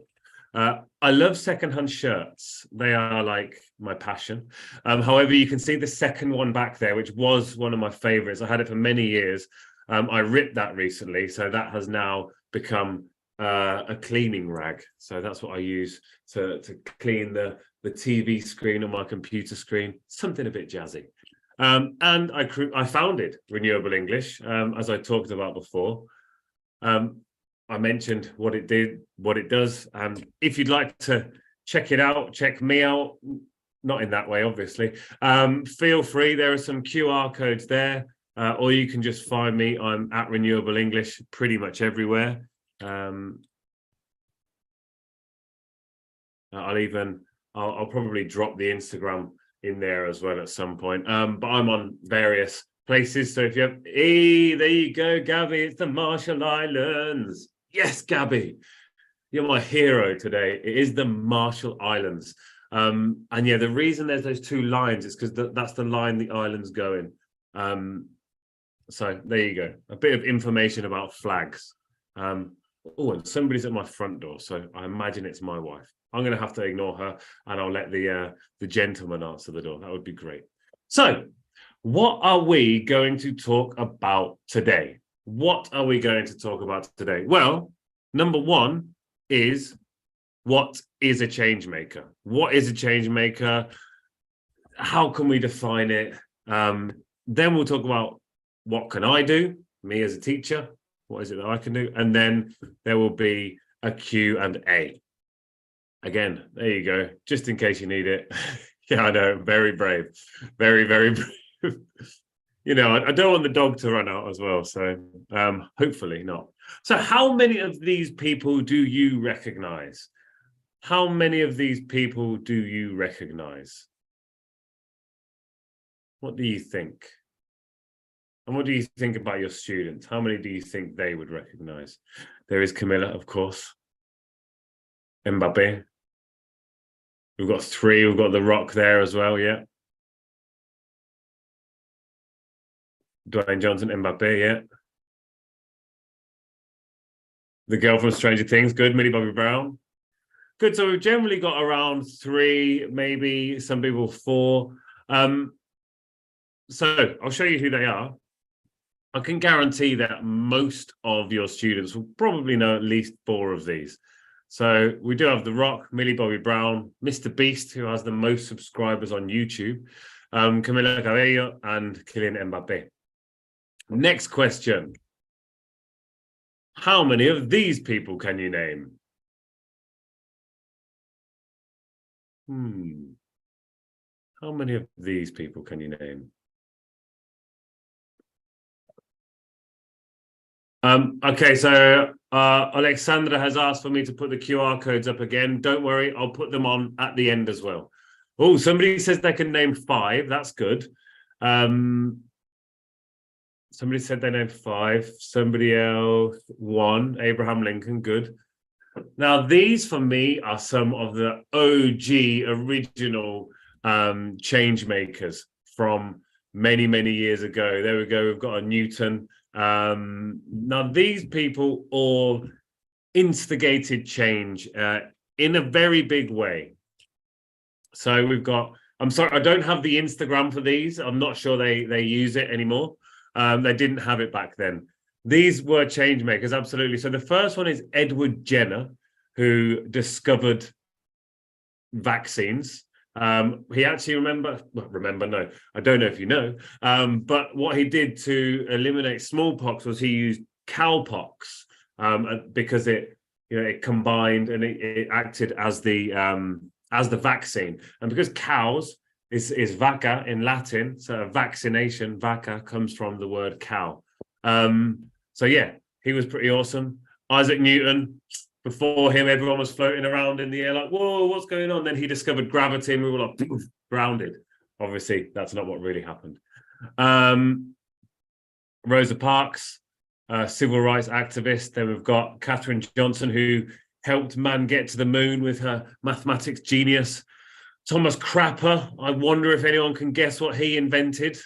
I love secondhand shirts. They are like my passion. However, you can see the second one back there, which was one of my favorites. I had it for many years. I ripped that recently, so that has now become a cleaning rag. So that's what I use to clean the TV screen on my computer screen. Something a bit jazzy. And I founded Renewable English, as I talked about before. I mentioned what it did, what it does. If you'd like to check it out, check me out, not in that way, obviously. Feel free, there are some QR codes there, or you can just find me. I'm at Renewable English pretty much everywhere. I'll probably drop the Instagram in there as well at some point. But I'm on various places. So if you have, hey, there you go, Gabby, it's the Marshall Islands. Yes, Gabby, you're my hero today. It is the Marshall Islands. And yeah, the reason there's those 2 lines is because that's the line the island's going. So there you go. A bit of information about flags. Oh, and somebody's at my front door, so I imagine it's my wife. I'm going to have to ignore her, and I'll let the gentleman answer the door. That would be great. So, what are we going to talk about today? What are we going to talk about today? Well, number 1 is, what is a change maker? What is a change maker? How can we define it? Then we'll talk about what can I do, me as a teacher? What is it that I can do? And then there will be a Q&A. Again, there you go, just in case you need it. Yeah, I know, very brave. Very, very brave. You know, I don't want the dog to run out as well, so hopefully not. So how many of these people do you recognize? How many of these people do you recognize? What do you think? And what do you think about your students? How many do you think they would recognize? There is Camilla, of course. Mbappe. We've got 3. We've got The Rock there as well, yeah. Dwayne Johnson, Mbappe, yeah. The girl from Stranger Things, good. Millie Bobby Brown. Good, so we've generally got around 3, maybe some people 4. So I'll show you who they are. I can guarantee that most of your students will probably know at least 4 of these. So we do have The Rock, Millie Bobby Brown, Mr. Beast, who has the most subscribers on YouTube, Camila Cabello, and Kylian Mbappe. Next question. How many of these people can you name? How many of these people can you name? Okay, so Alexandra has asked for me to put the QR codes up again. Don't worry, I'll put them on at the end as well. Oh, somebody says they can name 5. That's good. Somebody said they named 5. Somebody else 1. Abraham Lincoln, good. Now, these for me are some of the OG original change makers from many, many years ago. There we go. We've got a Newton. Now, these people all instigated change in a very big way. So we've got, I'm sorry, I don't have the Instagram for these. I'm not sure they use it anymore. They didn't have it back then. These were change makers, absolutely. So the first one is Edward Jenner, who discovered vaccines. He actually no, I don't know if you know, but what he did to eliminate smallpox was he used cowpox because it combined and it acted as the vaccine. And because cows is vaca in Latin, so vaccination, vaca comes from the word cow. So yeah, he was pretty awesome. Isaac Newton, Before him, everyone was floating around in the air like, whoa, what's going on? Then he discovered gravity and we were like, grounded. Obviously, that's not what really happened. Rosa Parks, civil rights activist. Then we've got Katherine Johnson, who helped man get to the moon with her mathematics genius. Thomas Crapper, I wonder if anyone can guess what he invented.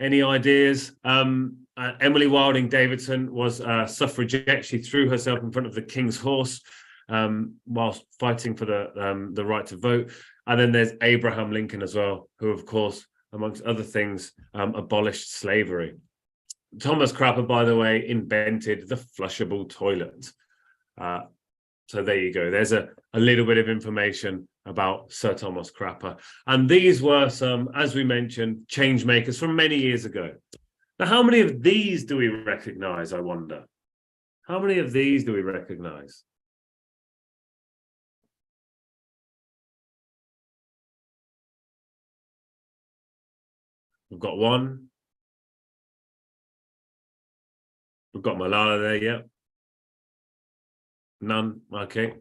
Any ideas? Emily Wilding Davidson was a suffragette. She threw herself in front of the King's horse whilst fighting for the right to vote. And then there's Abraham Lincoln as well, who, of course, amongst other things, abolished slavery. Thomas Crapper, by the way, invented the flushable toilet. So there you go. There's a little bit of information about Sir Thomas Crapper. And these were some, as we mentioned, change makers from many years ago. Now, how many of these do we recognize, I wonder? How many of these do we recognize? We've got one. We've got Malala there, yeah. None, okay.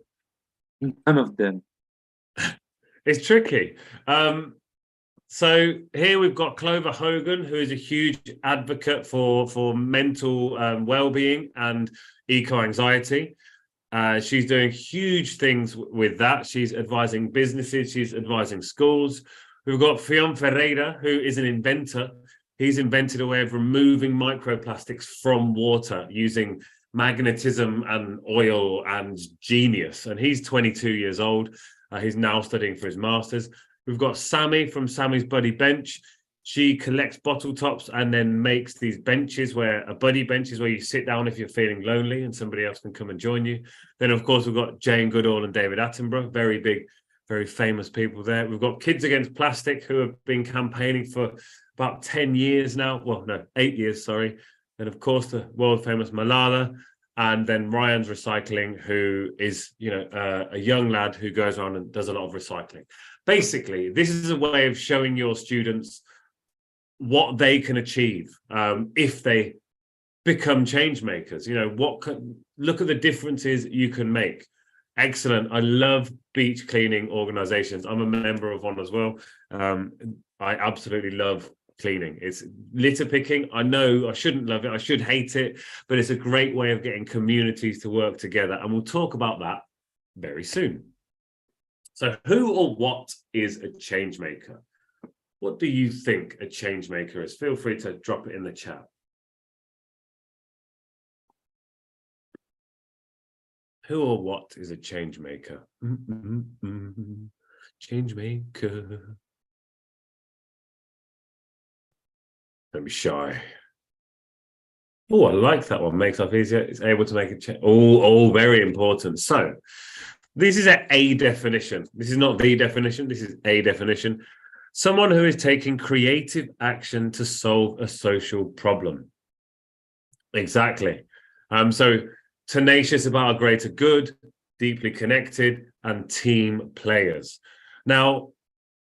None of them. It's tricky. So here we've got Clover Hogan, who is a huge advocate for mental well-being and eco-anxiety. She's doing huge things with that. She's advising businesses, she's advising schools. We've got Fion Ferreira, who is an inventor. He's invented a way of removing microplastics from water using magnetism and oil and genius. And he's 22 years old. He's now studying for his master's. We've got Sammy from Sammy's Buddy Bench. She collects bottle tops and then makes these benches where a buddy bench is where you sit down if you're feeling lonely and somebody else can come and join you. Then, of course, we've got Jane Goodall and David Attenborough, very big, very famous people there. We've got Kids Against Plastic, who have been campaigning for about 10 years now. Well, no, 8 years, sorry. And, of course, the world famous Malala. And then Ryan's Recycling, who is, a young lad who goes around and does a lot of recycling. Basically, this is a way of showing your students what they can achieve if they become change makers. Look at the differences you can make. Excellent. I love beach cleaning organizations. I'm a member of one as well. I absolutely love cleaning. It's litter picking. I know I shouldn't love it. I should hate it, but it's a great way of getting communities to work together. And we'll talk about that very soon. So who or what is a change maker? What do you think a change maker is? Feel free to drop it in the chat. Who or what is a change maker? Change maker. Don't be shy. Oh, I like that one. Makes life easier. It's able to make a change. Oh, very important. So this is a definition. This is not the definition. This is a definition. Someone who is taking creative action to solve a social problem. Exactly. So tenacious about a greater good, deeply connected, and team players. Now,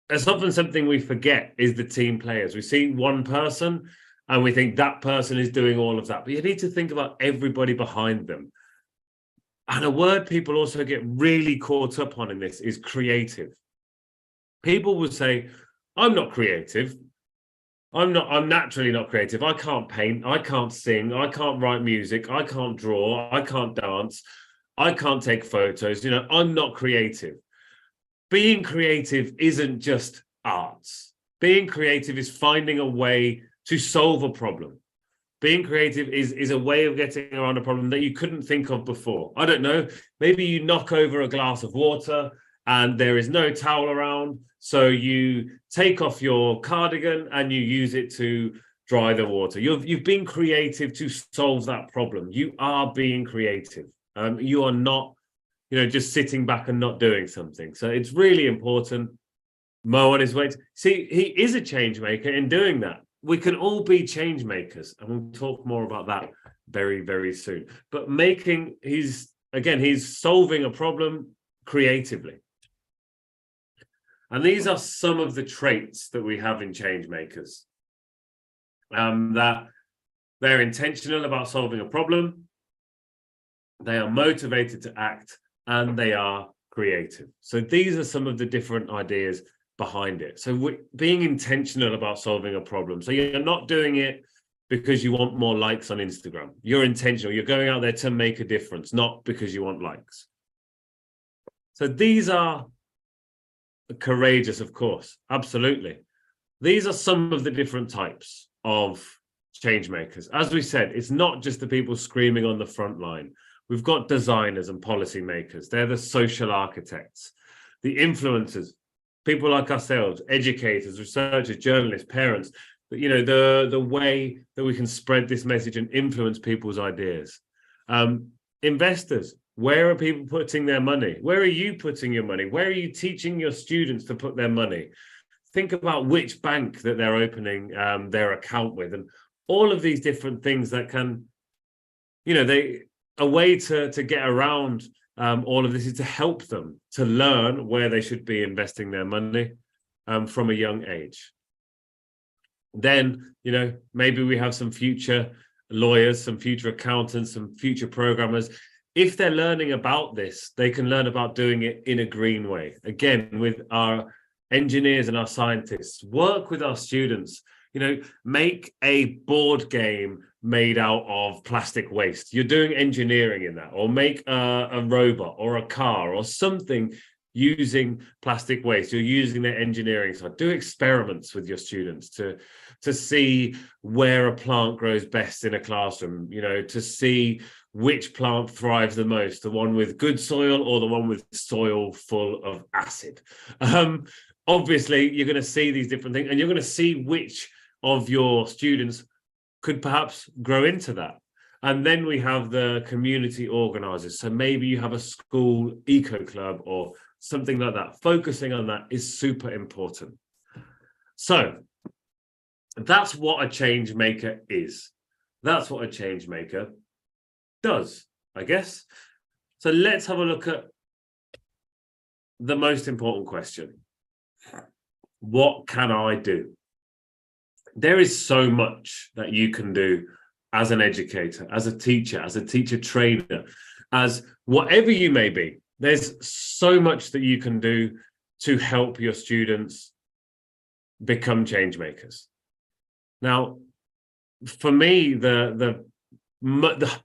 there's often something we forget is the team players. We see one person and we think that person is doing all of that, but you need to think about everybody behind them. And a word people also get really caught up on in this is creative. People will say, I'm not creative. I'm naturally not creative. I can't paint. I can't sing. I can't write music. I can't draw. I can't dance. I can't take photos. I'm not creative. Being creative isn't just arts. Being creative is finding a way to solve a problem. Being creative is a way of getting around a problem that you couldn't think of before. I don't know, maybe you knock over a glass of water and there is no towel around, so you take off your cardigan and you use it to dry the water. You've been creative to solve that problem. You are being creative. You are not, just sitting back and not doing something. So it's really important. Mo on his way. See, he is a change maker in doing that. We can all be change makers, and we'll talk more about that very, very soon. But he's solving a problem creatively. And these are some of the traits that we have in change makers. That they're intentional about solving a problem. they are motivated to act, and they are creative. So these are some of the different ideas behind it. So being intentional about solving a problem. So you're not doing it because you want more likes on Instagram. You're intentional. You're going out there to make a difference, not because you want likes. So these are courageous, of course. Absolutely. These are some of the different types of change makers. As we said, it's not just the people screaming on the front line. We've got designers and policy makers. They're the social architects, the influencers, people like ourselves, educators, researchers, journalists, parents. But, you know, the way that we can spread this message and influence people's ideas. Investors, where are people putting their money? Where are you putting your money? Where are you teaching your students to put their money? Think about which bank that they're opening their account with, and all of these different things that can, you know, a way to get around all of this is to help them to learn where they should be investing their money from a young age. Then, you know, maybe we have some future lawyers, some future accountants, some future programmers. If they're learning about this, they can learn about doing it in a green way. Again, with our engineers and our scientists, work with our students, you know, make a board game made out of plastic waste. You're doing engineering in that, or make a robot or a car or something using plastic waste. You're using their engineering side. Do experiments with your students to see where a plant grows best in a classroom, you know, to see which plant thrives the most, the one with good soil or the one with soil full of acid. Obviously, you're going to see these different things, and you're going to see which of your students could perhaps grow into that. And then we have the community organizers. So maybe you have a school eco club or something like that. Focusing on that is super important. So that's what a change maker is. That's what a change maker does, I guess. So let's have a look at the most important question. What can I do? There is so much that you can do as an educator, as a teacher trainer, as whatever you may be. There's so much that you can do to help your students become change makers. Now, for me, the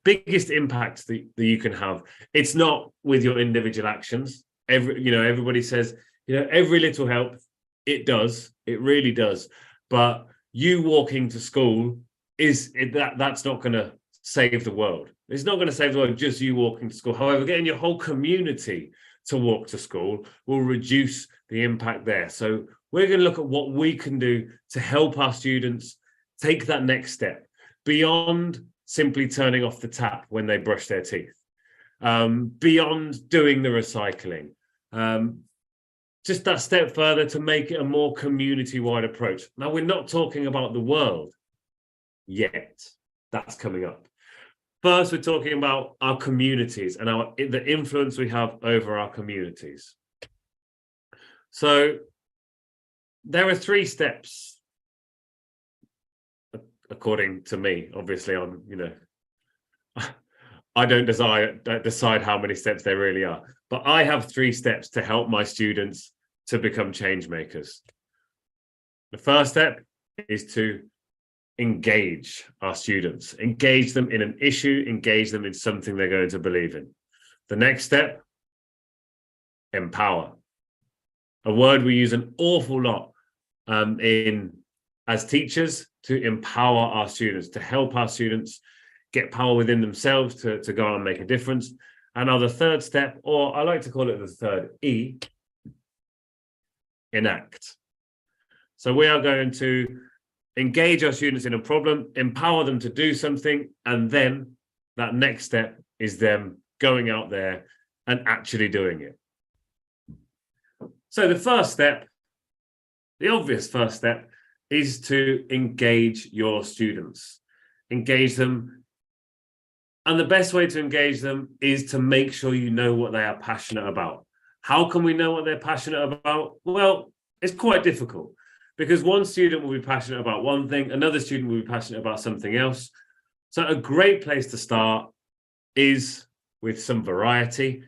biggest impact that you can have, it's not with your individual actions. Everybody says, every little help. It does. It really does. But you walking to school that's not going to save the world. It's not going to save the world, just you walking to school. However, getting your whole community to walk to school will reduce the impact there. So we're going to look at what we can do to help our students take that next step beyond simply turning off the tap when they brush their teeth, beyond doing the recycling, just that step further to make it a more community-wide approach. Now, we're not talking about the world yet. That's coming up. First, we're talking about our communities and the influence we have over our communities. So there are 3 steps, according to me. Obviously, I don't decide how many steps there really are, but I have 3 steps to help my students to become change makers. The first step is to engage our students, engage them in an issue, engage them in something they're going to believe in. The next step, empower. A word we use an awful lot as teachers, to empower our students, to help our students get power within themselves to go out and make a difference. And now the third step, or I like to call it the third E, enact. So we are going to engage our students in a problem, empower them to do something, and then that next step is them going out there and actually doing it. So the first step, the obvious first step, is to engage your students. Engage them. And the best way to engage them is to make sure you know what they are passionate about. How can we know what they're passionate about? Well, it's quite difficult, because one student will be passionate about one thing, another student will be passionate about something else. So a great place to start is with some variety.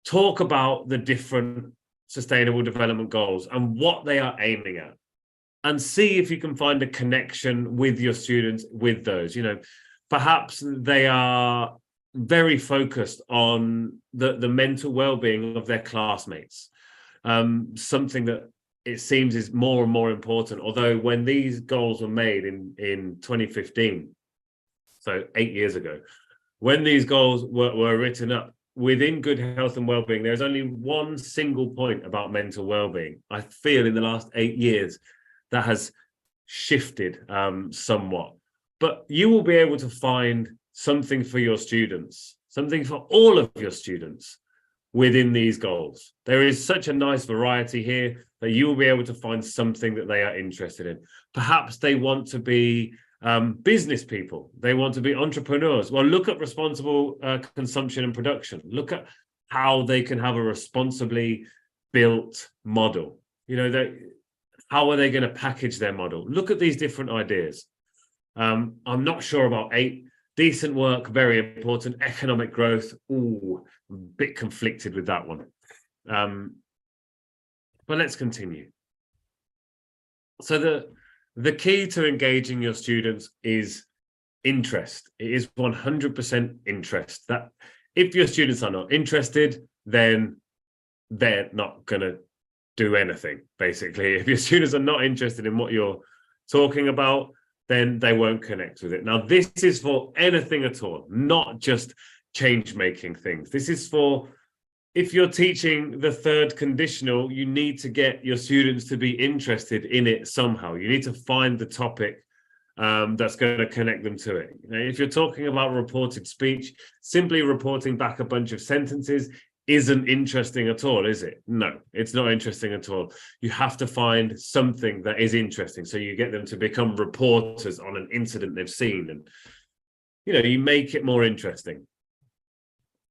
Talk about the different sustainable development goals and what they are aiming at, and see if you can find a connection with your students with those. You know, perhaps they are very focused on the mental well-being of their classmates, something that it seems is more and more important. Although when these goals were made in 2015, so 8 years ago, when these goals were written up, within good health and well-being, there's only one single point about mental well-being. I feel in the last 8 years that has shifted somewhat, but you will be able to find something for your students, something for all of your students within these goals. There is such a nice variety here that you will be able to find something that they are interested in. Perhaps they want to be business people. They want to be entrepreneurs. Well, look at responsible consumption and production. Look at how they can have a responsibly built model. You know, how are they going to package their model? Look at these different ideas. I'm not sure about 8. Decent work, very important. Economic growth, ooh, a bit conflicted with that one. But let's continue. So the key to engaging your students is interest. It is 100% interest. That if your students are not interested, then they're not going to do anything, basically. If your students are not interested in what you're talking about, then they won't connect with it. Now, this is for anything at all, not just change-making things. This is for, if you're teaching the third conditional, you need to get your students to be interested in it somehow. You need to find the topic that's going to connect them to it. You know, if you're talking about reported speech, simply reporting back a bunch of sentences isn't interesting at all, is it? No, it's not interesting at all. You have to find something that is interesting. So you get them to become reporters on an incident they've seen, and you know, you make it more interesting.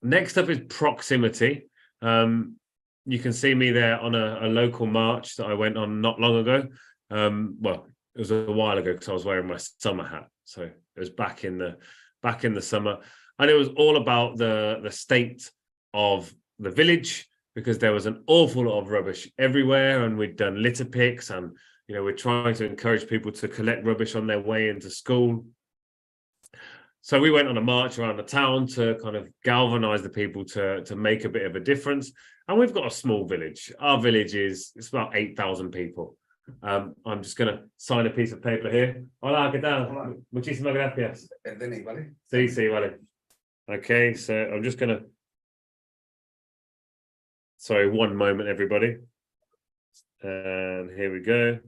Next up is proximity. You can see me there on a local march that I went on not long ago. Well, it was a while ago because I was wearing my summer hat. So it was back in the summer, and it was all about the state of the village, because there was an awful lot of rubbish everywhere, and we'd done litter picks, and you know, we're trying to encourage people to collect rubbish on their way into school. So we went on a march around the town to kind of galvanize the people to make a bit of a difference. And we've got a small village. Our village it's about 8,000 people. I'm just going to sign a piece of paper here. Hola, ¿qué tal? Hola. Muchísimas gracias. El DNI, ¿vale? Sí, sí, vale. Okay, so I'm just going to... Sorry, one moment, everybody. And here we go.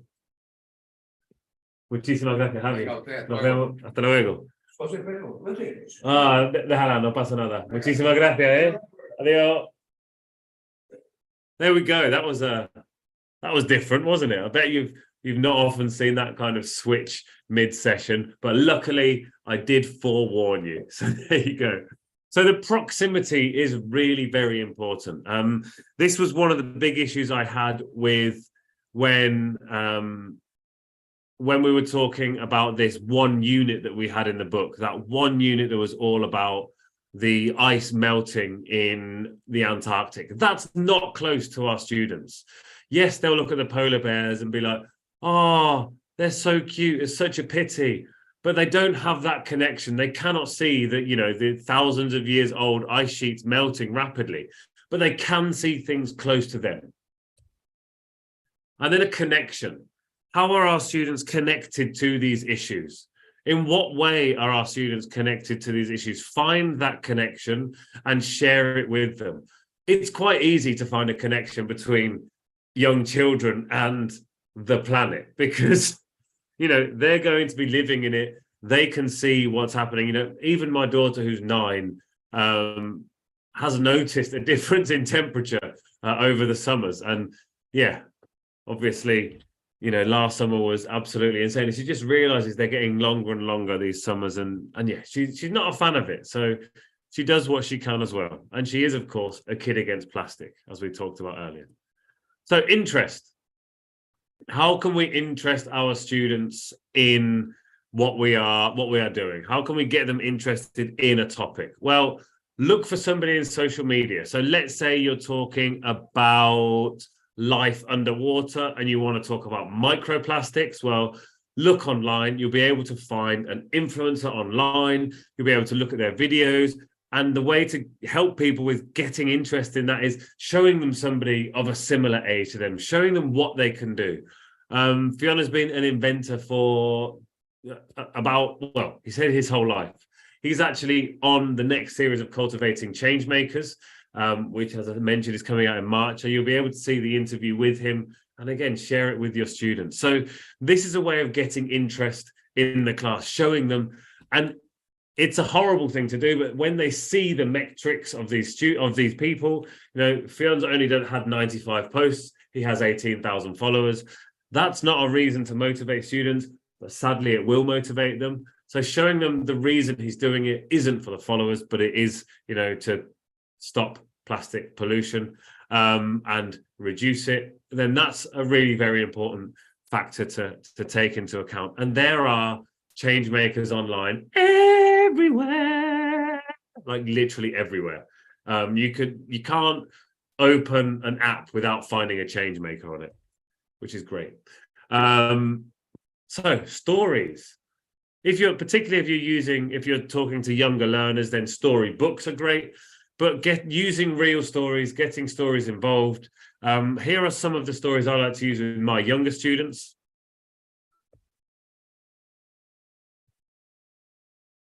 Muchísimas gracias, Javi. Nos vemos. Hasta luego. Déjala, no pasa nada. Muchísimas gracias, Adiós. There we go. That was different, wasn't it? I bet you've not often seen that kind of switch mid-session, but luckily I did forewarn you. So there you go. So the proximity is really very important. This was one of the big issues I had with when we were talking about this one unit that we had in the book, that one unit that was all about the ice melting in the Antarctic. That's not close to our students. Yes, they'll look at the polar bears and be like, oh, they're so cute, it's such a pity. But they don't have that connection. They cannot see that, you know, the thousands of years old ice sheets melting rapidly, but they can see things close to them. And then a connection. How are our students connected to these issues? In what way are our students connected to these issues? Find that connection and share it with them. It's quite easy to find a connection between young children and the planet, because you know, they're going to be living in it. They can see what's happening. You know, even my daughter, who's 9, has noticed a difference in temperature over the summers. And yeah, obviously, you know, last summer was absolutely insane. And she just realizes they're getting longer and longer, these summers. And yeah, she's not a fan of it. So she does what she can as well. And she is, of course, a kid against plastic, as we talked about earlier. So interest. How can we interest our students in what we are doing? How can we get them interested in a topic? Well, look for somebody in social media. So let's say you're talking about life underwater and you want to talk about microplastics. Well, look online. You'll be able to find an influencer online. You'll be able to look at their videos. And the way to help people with getting interest in that is showing them somebody of a similar age to them, showing them what they can do. Fiona's been an inventor for well, he said his whole life. He's actually on the next series of Cultivating Changemakers, which, as I mentioned, is coming out in March. So you'll be able to see the interview with him and, again, share it with your students. So this is a way of getting interest in the class, showing them. And it's a horrible thing to do, but when they see the metrics of these people, you know, Fiona's only had 95 posts. He has 18,000 followers. That's not a reason to motivate students, but sadly, it will motivate them. So showing them the reason he's doing it isn't for the followers, but it is, you know, to stop plastic pollution and reduce it. Then that's a really very important factor to take into account. And there are change makers online everywhere, like literally everywhere. You can't open an app without finding a change maker on it, which is great. So stories. If you're talking to younger learners, then story books are great, but using real stories, getting stories involved. Here are some of the stories I like to use with my younger students.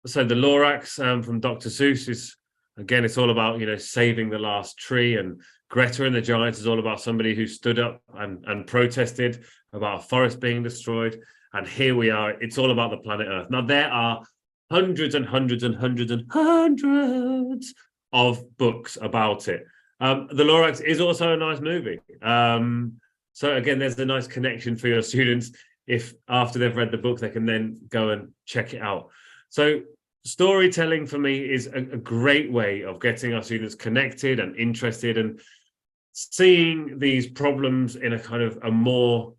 So the Lorax from Dr. Seuss is, again, it's all about, you know, saving the last tree, and Greta and the Giants is all about somebody who stood up and protested about a forest being destroyed. And here we are, it's all about the planet Earth. Now, there are hundreds and hundreds and hundreds and hundreds of books about it. The Lorax is also a nice movie. So again, there's a nice connection for your students. If after they've read the book, they can then go and check it out. So storytelling for me is a great way of getting our students connected and interested and seeing these problems in a kind of a more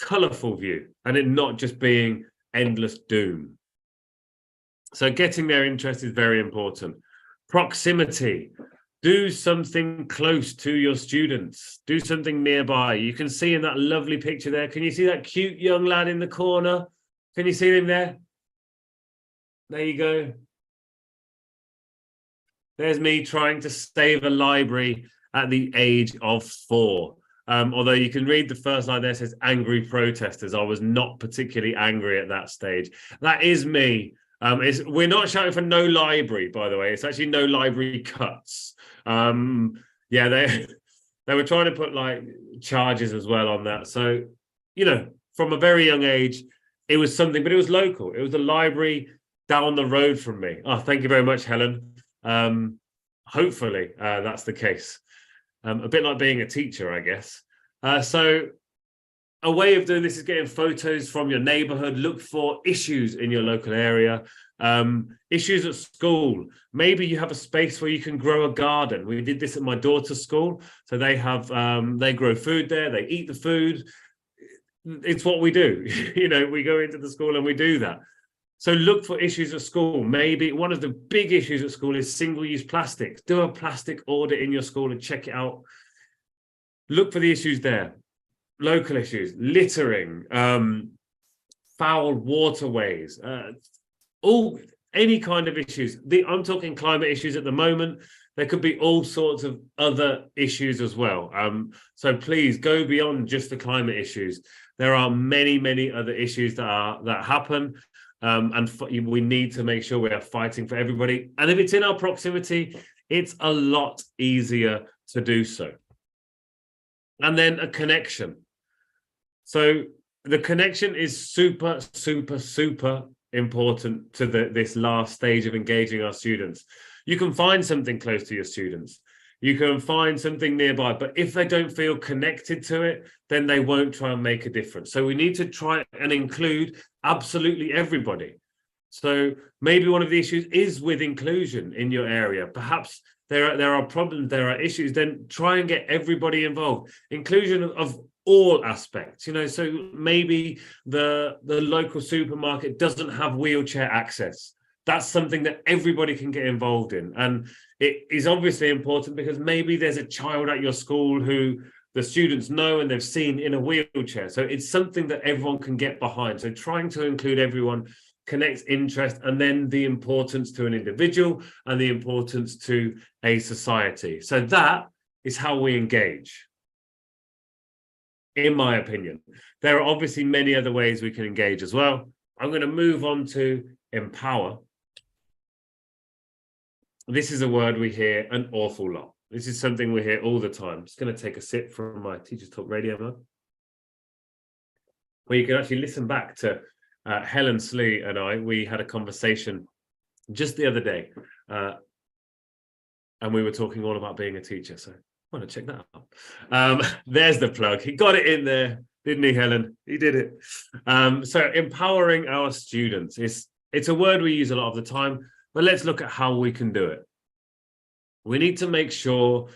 colorful view, and it not just being endless doom. So getting their interest is very important. Proximity. Do something close to your students. Do something nearby. You can see in that lovely picture there. Can you see that cute young lad in the corner? Can you see him there? There you go. There's me trying to save a library at the age of 4. Although you can read the first line there, it says angry protesters. I was not particularly angry at that stage. That is me. We're not shouting for no library, by the way. It's actually no library cuts. Yeah, they were trying to put like charges as well on that. So, you know, from a very young age, it was something, but it was local. It was the library down the road from me. Oh, thank you very much, Helen. Hopefully that's the case. A bit like being a teacher, I guess. So a way of doing this is getting photos from your neighborhood. Look for issues in your local area. Issues at school. Maybe you have a space where you can grow a garden. We did this at my daughter's school. So they have, they grow food there. They eat the food. It's what we do. You know, we go into the school and we do that. So look for issues at school. Maybe one of the big issues at school is single-use plastics. Do a plastic audit in your school and check it out. Look for the issues there. Local issues, littering, foul waterways, any kind of issues. I'm talking climate issues at the moment. There could be all sorts of other issues as well. So please go beyond just the climate issues. There are many, many other issues that happen. And we need to make sure we are fighting for everybody. And if it's in our proximity, it's a lot easier to do so. And then a connection. So the connection is super, super, super important to this last stage of engaging our students. You can find something close to your students. You can find something nearby, but if they don't feel connected to it, then they won't try and make a difference. So we need to try and include absolutely everybody. So maybe one of the issues is with inclusion in your area. Perhaps there are problems, there are issues, then try and get everybody involved. Inclusion of all aspects, you know, so maybe the local supermarket doesn't have wheelchair access. that's something that everybody can get involved in. And it is obviously important because maybe there's a child at your school who the students know and they've seen in a wheelchair. So it's something that everyone can get behind. So trying to include everyone connects interest, and then the importance to an individual and the importance to a society. So that is how we engage, in my opinion. There are obviously many other ways we can engage as well. I'm going to move on to empower. This is a word we hear an awful lot. This is something we hear all the time. I'm just going to take a sip from my Teachers Talk radio mug, where you can actually listen back to Helen Slee and I. We had a conversation just the other day, and we were talking all about being a teacher. So I want to check that out. There's the plug. He got it in there, didn't he, Helen? He did it. So empowering our students. It's a word we use a lot of the time, but let's look at how we can do it. We need to make sure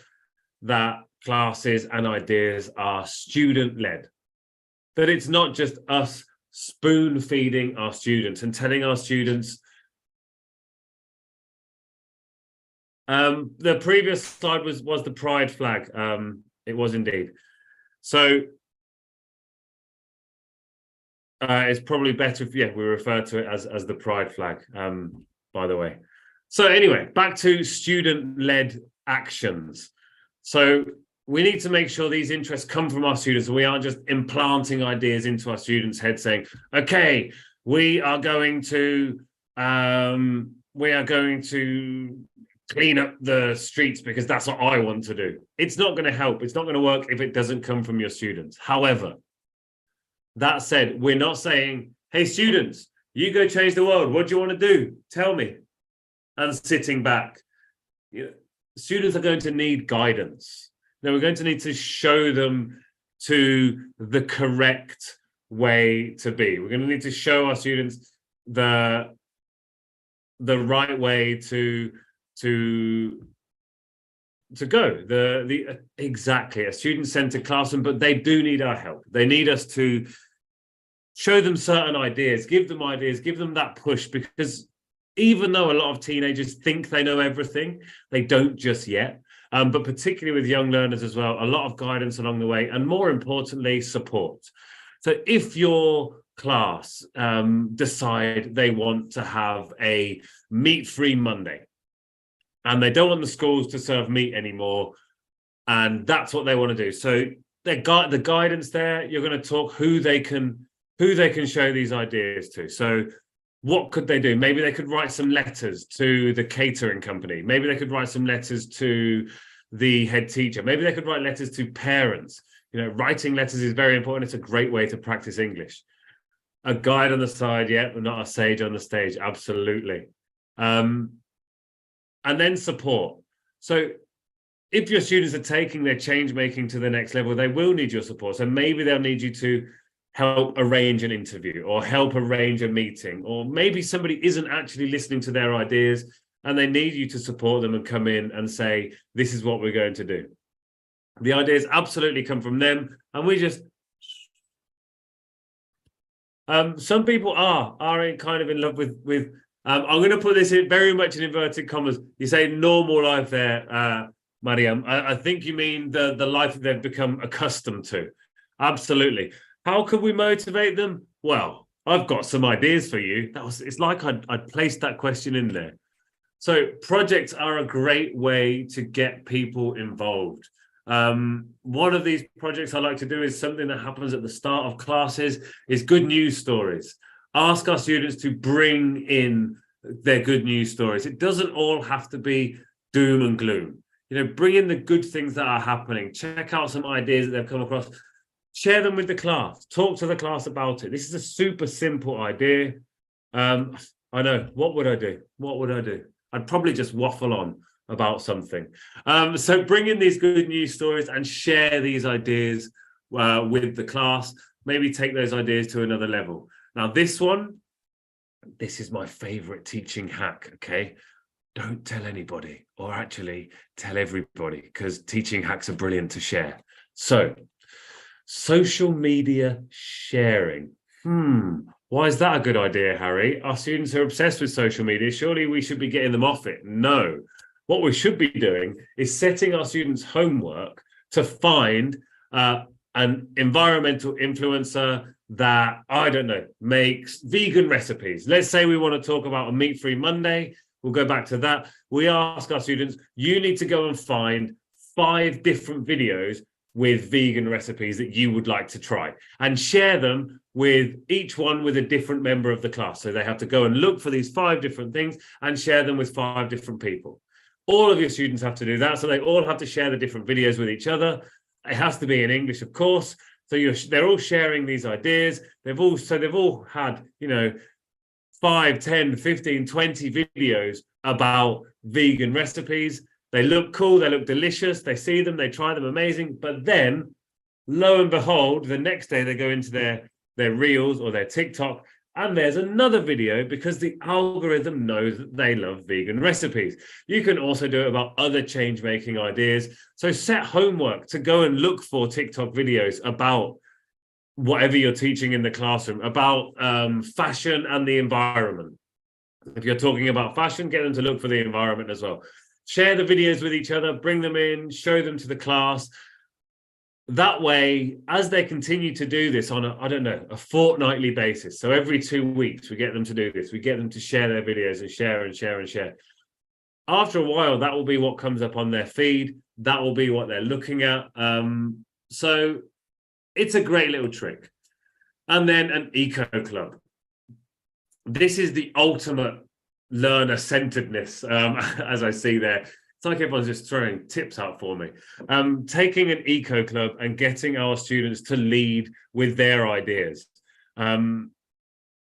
that classes and ideas are student-led, that it's not just us spoon-feeding our students and telling our students. The previous slide was the pride flag. It was indeed. So it's probably better if, we refer to it as the pride flag, by the way. So anyway, back to student-led actions. So we need to make sure these interests come from our students, and we aren't just implanting ideas into our students' heads saying, okay, we are going to clean up the streets because that's what I want to do. It's not going to help. It's not going to work if it doesn't come from your students. However, that said, we're not saying, hey, students, you go change the world. What do you want to do? Tell me. And sitting back. Students are going to need guidance. Now, we're going to need to show them to the correct way to be. We're going to need to show our students the right way to go. Exactly, a student-centered classroom, but they do need our help. They need us to show them certain ideas, give them that push, because even though a lot of teenagers think they know everything, they don't just yet. But particularly with young learners as well, a lot of guidance along the way, and more importantly, support. So if your class decide they want to have a meat-free Monday, and they don't want the schools to serve meat anymore, and that's what they want to do. So the guidance there, you're going to talk who they can show these ideas to. So what could they do? Maybe they could write some letters to the catering company. Maybe they could write some letters to the head teacher. Maybe they could write letters to parents. Writing letters is very important. It's a great way to practice English. A guide on the side, but not a sage on the stage. Absolutely. And then support. So if your students are taking their change making to the next level, they will need your support. So maybe they'll need you to help arrange an interview or help arrange a meeting, or maybe somebody isn't actually listening to their ideas and they need you to support them and come in and say, this is what we're going to do. The ideas absolutely come from them, and we just some people are kind of in love with I'm going to put this in very much in inverted commas. You say normal life there, Mariam. I think you mean the life that they've become accustomed to. Absolutely. How could we motivate them? Well, I've got some ideas for you. It's like I'd placed that question in there. So projects are a great way to get people involved. One of these projects I like to do is something that happens at the start of classes, is good news stories. Ask our students to bring in their good news stories. It doesn't all have to be doom and gloom. Bring in the good things that are happening. Check out some ideas that they've come across. Share them with the class. Talk to the class about it. This is a super simple idea. I know. What would I do? I'd probably just waffle on about something. So bring in these good news stories and share these ideas with the class. Maybe take those ideas to another level. Now, this is my favorite teaching hack, okay? Don't tell anybody, or actually tell everybody, because teaching hacks are brilliant to share. So, social media sharing. Why is that a good idea, Harry? Our students are obsessed with social media. Surely we should be getting them off it. No. What we should be doing is setting our students homework to find an environmental influencer that, I don't know, makes vegan recipes. Let's say we want to talk about a meat-free Monday. We'll go back to that. We ask our students, you need to go and find 5 different videos with vegan recipes that you would like to try and share them with each one with a different member of the class. So they have to go and look for these 5 different things and share them with 5 different people. All of your students have to do that. So they all have to share the different videos with each other. It has to be in English, of course. So they're all sharing these ideas. They've all had, 5, 10, 15, 20 videos about vegan recipes. They look cool, they look delicious, they see them, they try them, amazing. But then, lo and behold, the next day they go into their Reels or their TikTok, and there's another video because the algorithm knows that they love vegan recipes. You can also do it about other change-making ideas. So set homework to go and look for TikTok videos about whatever you're teaching in the classroom, about fashion and the environment. If you're talking about fashion, get them to look for the environment as well. Share the videos with each other, bring them in, show them to the class. That way, as they continue to do this on a fortnightly basis, so every 2 weeks, we get them to do this. We get them to share their videos and share and share and share. After a while, that will be what comes up on their feed. That will be what they're looking at. So it's a great little trick. And then an eco club. This is the ultimate learner-centeredness, as I see there. It's like everyone's just throwing tips out for me. Taking an eco club and getting our students to lead with their ideas.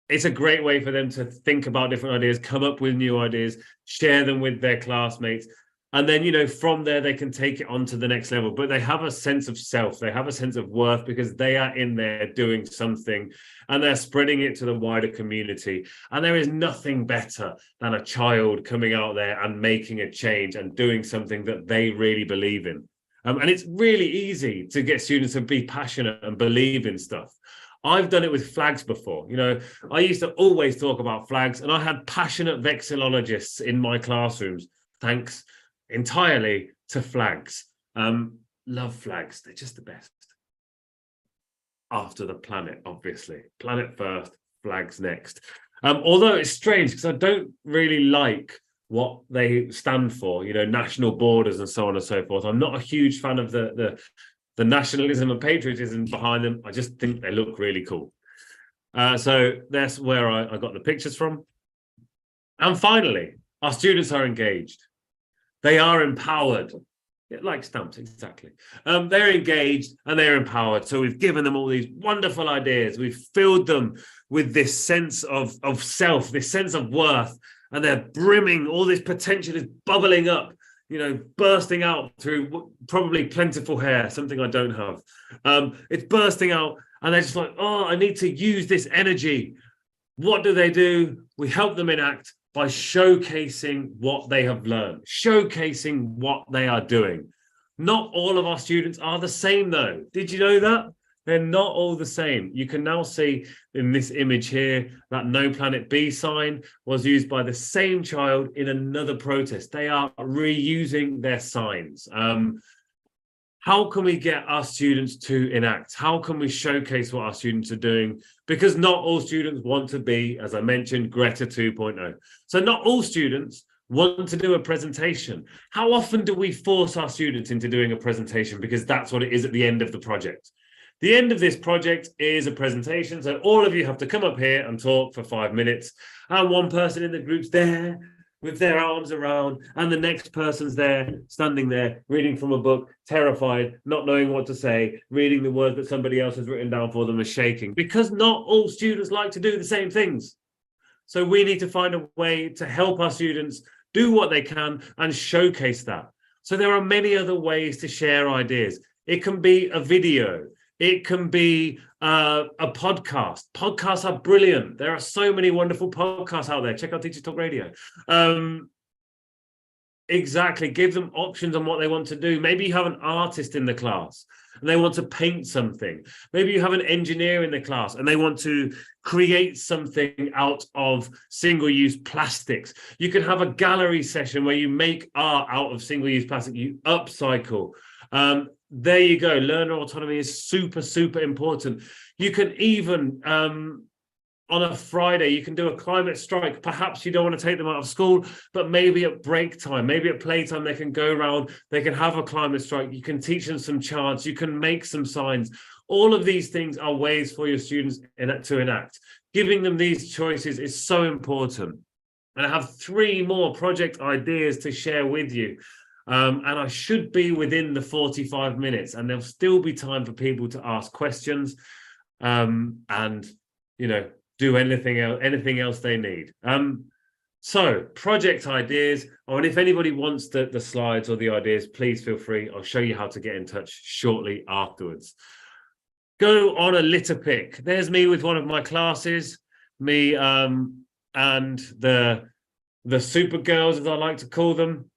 It's a great way for them to think about different ideas, come up with new ideas, share them with their classmates. And then, from there, they can take it on to the next level. But they have a sense of self. They have a sense of worth because they are in there doing something and they're spreading it to the wider community. And there is nothing better than a child coming out there and making a change and doing something that they really believe in. And it's really easy to get students to be passionate and believe in stuff. I've done it with flags before. I used to always talk about flags, and I had passionate vexillologists in my classrooms. Thanks entirely to flags. Love flags. They're just the best. After the planet, obviously. Planet first, flags next. Although it's strange because I don't really like what they stand for, national borders and so on and so forth. I'm not a huge fan of the nationalism and patriotism behind them. I just think they look really cool. So that's where I got the pictures from. And finally, our students are engaged. They are empowered. Like stamps, exactly. They're engaged and they're empowered. So we've given them all these wonderful ideas. We've filled them with this sense of self, this sense of worth, and they're brimming. All this potential is bubbling up, bursting out through probably plentiful hair, something I don't have. It's bursting out and they're just like, oh, I need to use this energy. What do? We help them enact by showcasing what they have learned, showcasing what they are doing. Not all of our students are the same, though. Did you know that? They're not all the same. You can now see in this image here that No Planet B sign was used by the same child in another protest. They are reusing their signs. How can we get our students to enact? How can we showcase what our students are doing? Because not all students want to be, as I mentioned, Greta 2.0. So not all students want to do a presentation. How often do we force our students into doing a presentation? Because that's what it is at the end of the project. The end of this project is a presentation. So all of you have to come up here and talk for 5 minutes. And one person in the group's there with their arms around, and the next person's there, standing there, reading from a book, terrified, not knowing what to say, reading the words that somebody else has written down for them and shaking, because not all students like to do the same things. So we need to find a way to help our students do what they can and showcase that. So there are many other ways to share ideas. It can be a video. It can be a podcast. Podcasts are brilliant. There are so many wonderful podcasts out there. Check out Teachers Talk Radio. Exactly. Give them options on what they want to do. Maybe you have an artist in the class. and they want to paint something. Maybe you have an engineer in the class and they want to create something out of single-use plastics. You can have a gallery session where you make art out of single-use plastic, you upcycle. There you go. Learner autonomy is super, super important. You can even, on a Friday, you can do a climate strike. Perhaps you don't want to take them out of school, but maybe at break time, maybe at playtime, they can go around, they can have a climate strike. You can teach them some charts, you can make some signs. All of these things are ways for your students to enact. Giving them these choices is so important. And I have 3 more project ideas to share with you. And I should be within the 45 minutes, and there'll still be time for people to ask questions and, you know, do anything else they need. So project ideas, and if anybody wants the slides or the ideas, please feel free. I'll show you how to get in touch shortly afterwards. Go on a litter pick. There's me with one of my classes, me and the super girls, as I like to call them.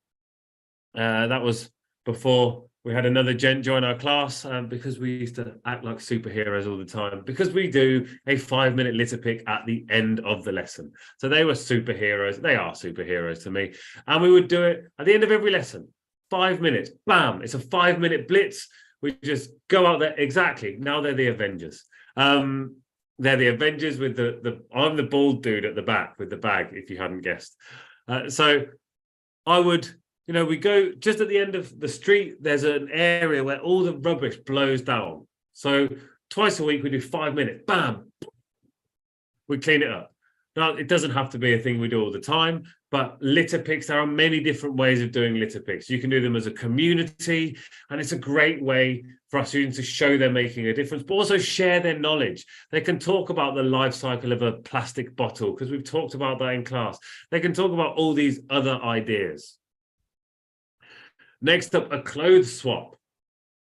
That was before we had another gent join our class, because we used to act like superheroes all the time, because we do a 5-minute litter pick at the end of the lesson. So they were superheroes. They are superheroes to me. And we would do it at the end of every lesson. 5 minutes, bam, it's a 5-minute blitz. We just go out there. Exactly. Now they're the Avengers. They're the Avengers with I'm the bald dude at the back with the bag, if you hadn't guessed. So I would, you know, we go just at the end of the street, there's an area where all the rubbish blows down. So twice a week, we do 5 minutes, bam, we clean it up. Now, it doesn't have to be a thing we do all the time, but litter picks, there are many different ways of doing litter picks. You can do them as a community, and it's a great way for our students to show they're making a difference, but also share their knowledge. They can talk about the life cycle of a plastic bottle, because we've talked about that in class. They can talk about all these other ideas. Next up, a clothes swap.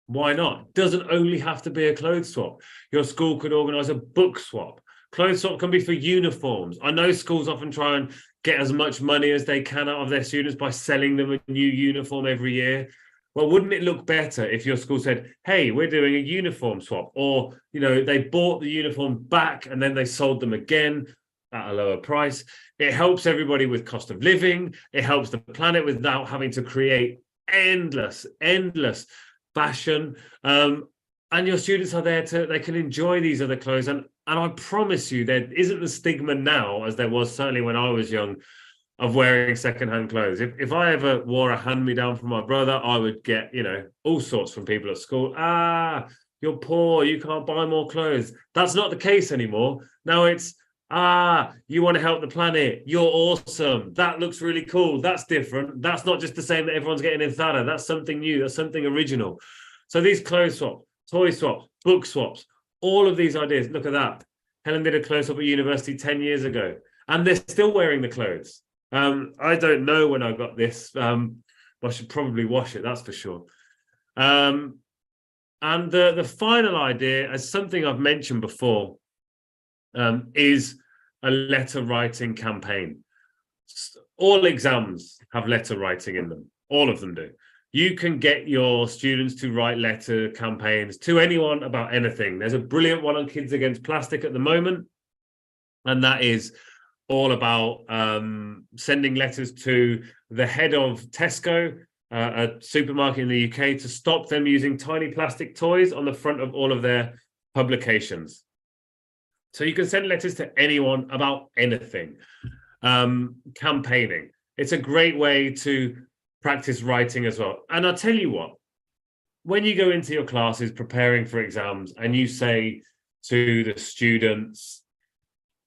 Why not? Doesn't only have to be a clothes swap. Your school could organize a book swap. Clothes swap can be for uniforms. I know schools often try and get as much money as they can out of their students by selling them a new uniform every year. Well, wouldn't it look better if your school said, hey, we're doing a uniform swap, or, you know, they bought the uniform back and then they sold them again at a lower price. It helps everybody with cost of living. It helps the planet without having to create endless fashion. And your students are there they can enjoy these other clothes. And I promise you, there isn't the stigma now, as there was certainly when I was young, of wearing secondhand clothes. If I ever wore a hand-me-down from my brother, I would get, you know, all sorts from people at school. Ah, you're poor, you can't buy more clothes. That's not the case anymore. Now it's, you want to help the planet, you're awesome, that looks really cool, that's different. That's not just the same that everyone's getting in Thada. That's something new, that's something original. So these clothes swaps, toy swaps, book swaps, all of these ideas. Look at that. Helen did a close up at university 10 years ago, and they're still wearing the clothes. I don't know when I got this. I should probably wash it, that's for sure. And the final idea, as something I've mentioned before, is a letter writing campaign. All exams have letter writing in them. All of them do. You can get your students to write letter campaigns to anyone about anything. There's a brilliant one on Kids Against Plastic at the moment, and that is all about sending letters to the head of Tesco, a supermarket in the UK, to stop them using tiny plastic toys on the front of all of their publications. So you can send letters to anyone about anything. Campaigning. It's a great way to practice writing as well. And I'll tell you what, when you go into your classes preparing for exams and you say to the students,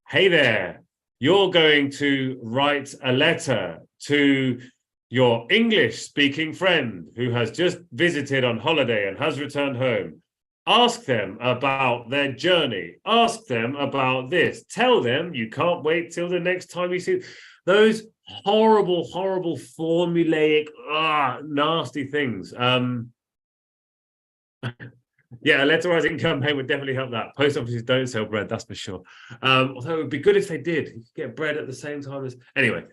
hey there, you're going to write a letter to your English speaking friend who has just visited on holiday and has returned home. Ask them about their journey. Ask them about this. Tell them you can't wait till the next time you see those horrible formulaic, nasty things. Yeah, a letter writing campaign would definitely help that. Post offices don't sell bread, that's for sure. Although it would be good if they did. You could get bread at the same time as... Anyway,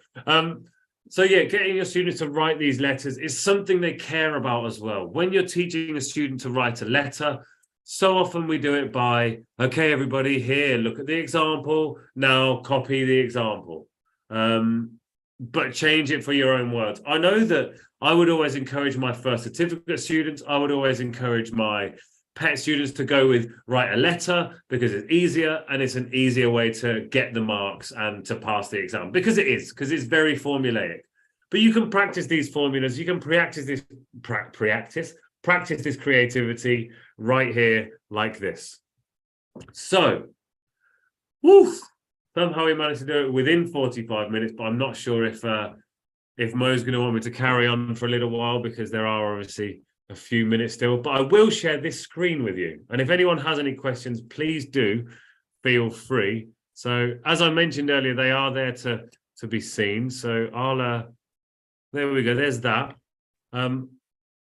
So yeah, getting your students to write these letters is something they care about as well. When you're teaching a student to write a letter, so often we do it by, okay, everybody here, look at the example, now copy the example. But change it for your own words. I know that I would always encourage my first certificate students, I would always encourage my PET students to go with write a letter because it's easier and it's an easier way to get the marks and to pass the exam, because it's very formulaic. But you can practice these formulas, you can practice this creativity right here like this. So, somehow we managed to do it within 45 minutes, but I'm not sure if Mo's going to want me to carry on for a little while, because there are obviously a few minutes still, but I will share this screen with you. And if anyone has any questions, please do feel free. So as I mentioned earlier, they are there to be seen. So there we go. There's that.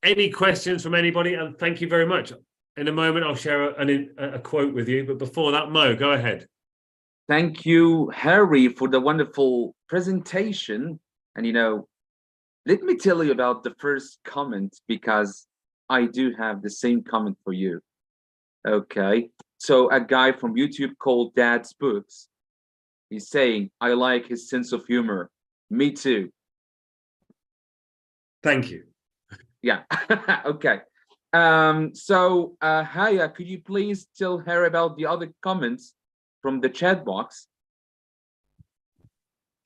Any questions from anybody? And thank you very much. In a moment, I'll share a quote with you. But before that, Mo, go ahead. Thank you, Harry, for the wonderful presentation. And, let me tell you about the first comment, because I do have the same comment for you. Okay, so a guy from YouTube called Dad's Books, he's saying, I like his sense of humor. Me too. Thank you. Yeah, okay. So Haya, could you please tell Harry about the other comments from the chat box?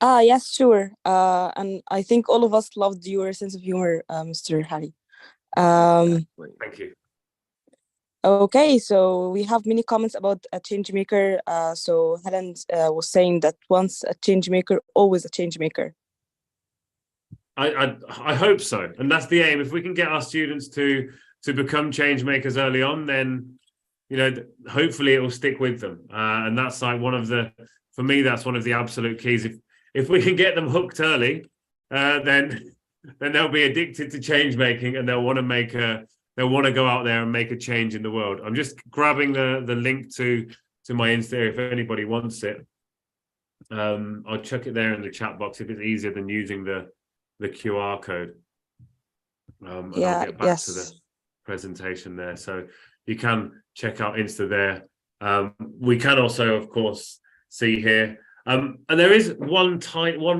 Yes, sure. And I think all of us loved your sense of humor, Mr. Harry. Thank you. Okay, so we have many comments about a change maker. So Helen was saying that once a change maker, always a change maker. I hope so, and that's the aim. If we can get our students to become change makers early on, then hopefully it will stick with them. And that's like for me, that's one of the absolute keys. If we can get them hooked early, then they'll be addicted to change making, and they'll want to go out there and make a change in the world. I'm just grabbing the link to my Insta if anybody wants it. I'll chuck it there in the chat box if it's easier than using the QR code. And I'll get back to the presentation there. So you can check out Insta there. We can also, of course, see here. And there is one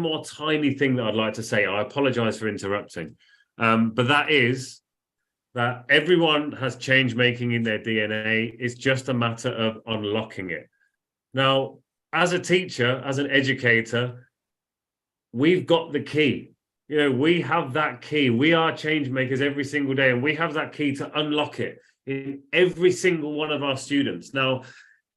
more tiny thing that I'd like to say. I apologize for interrupting. But that is that everyone has change making in their DNA. It's just a matter of unlocking it. Now, as a teacher, as an educator, we've got the key. We have that key. We are change makers every single day, and we have that key to unlock it in every single one of our students. Now,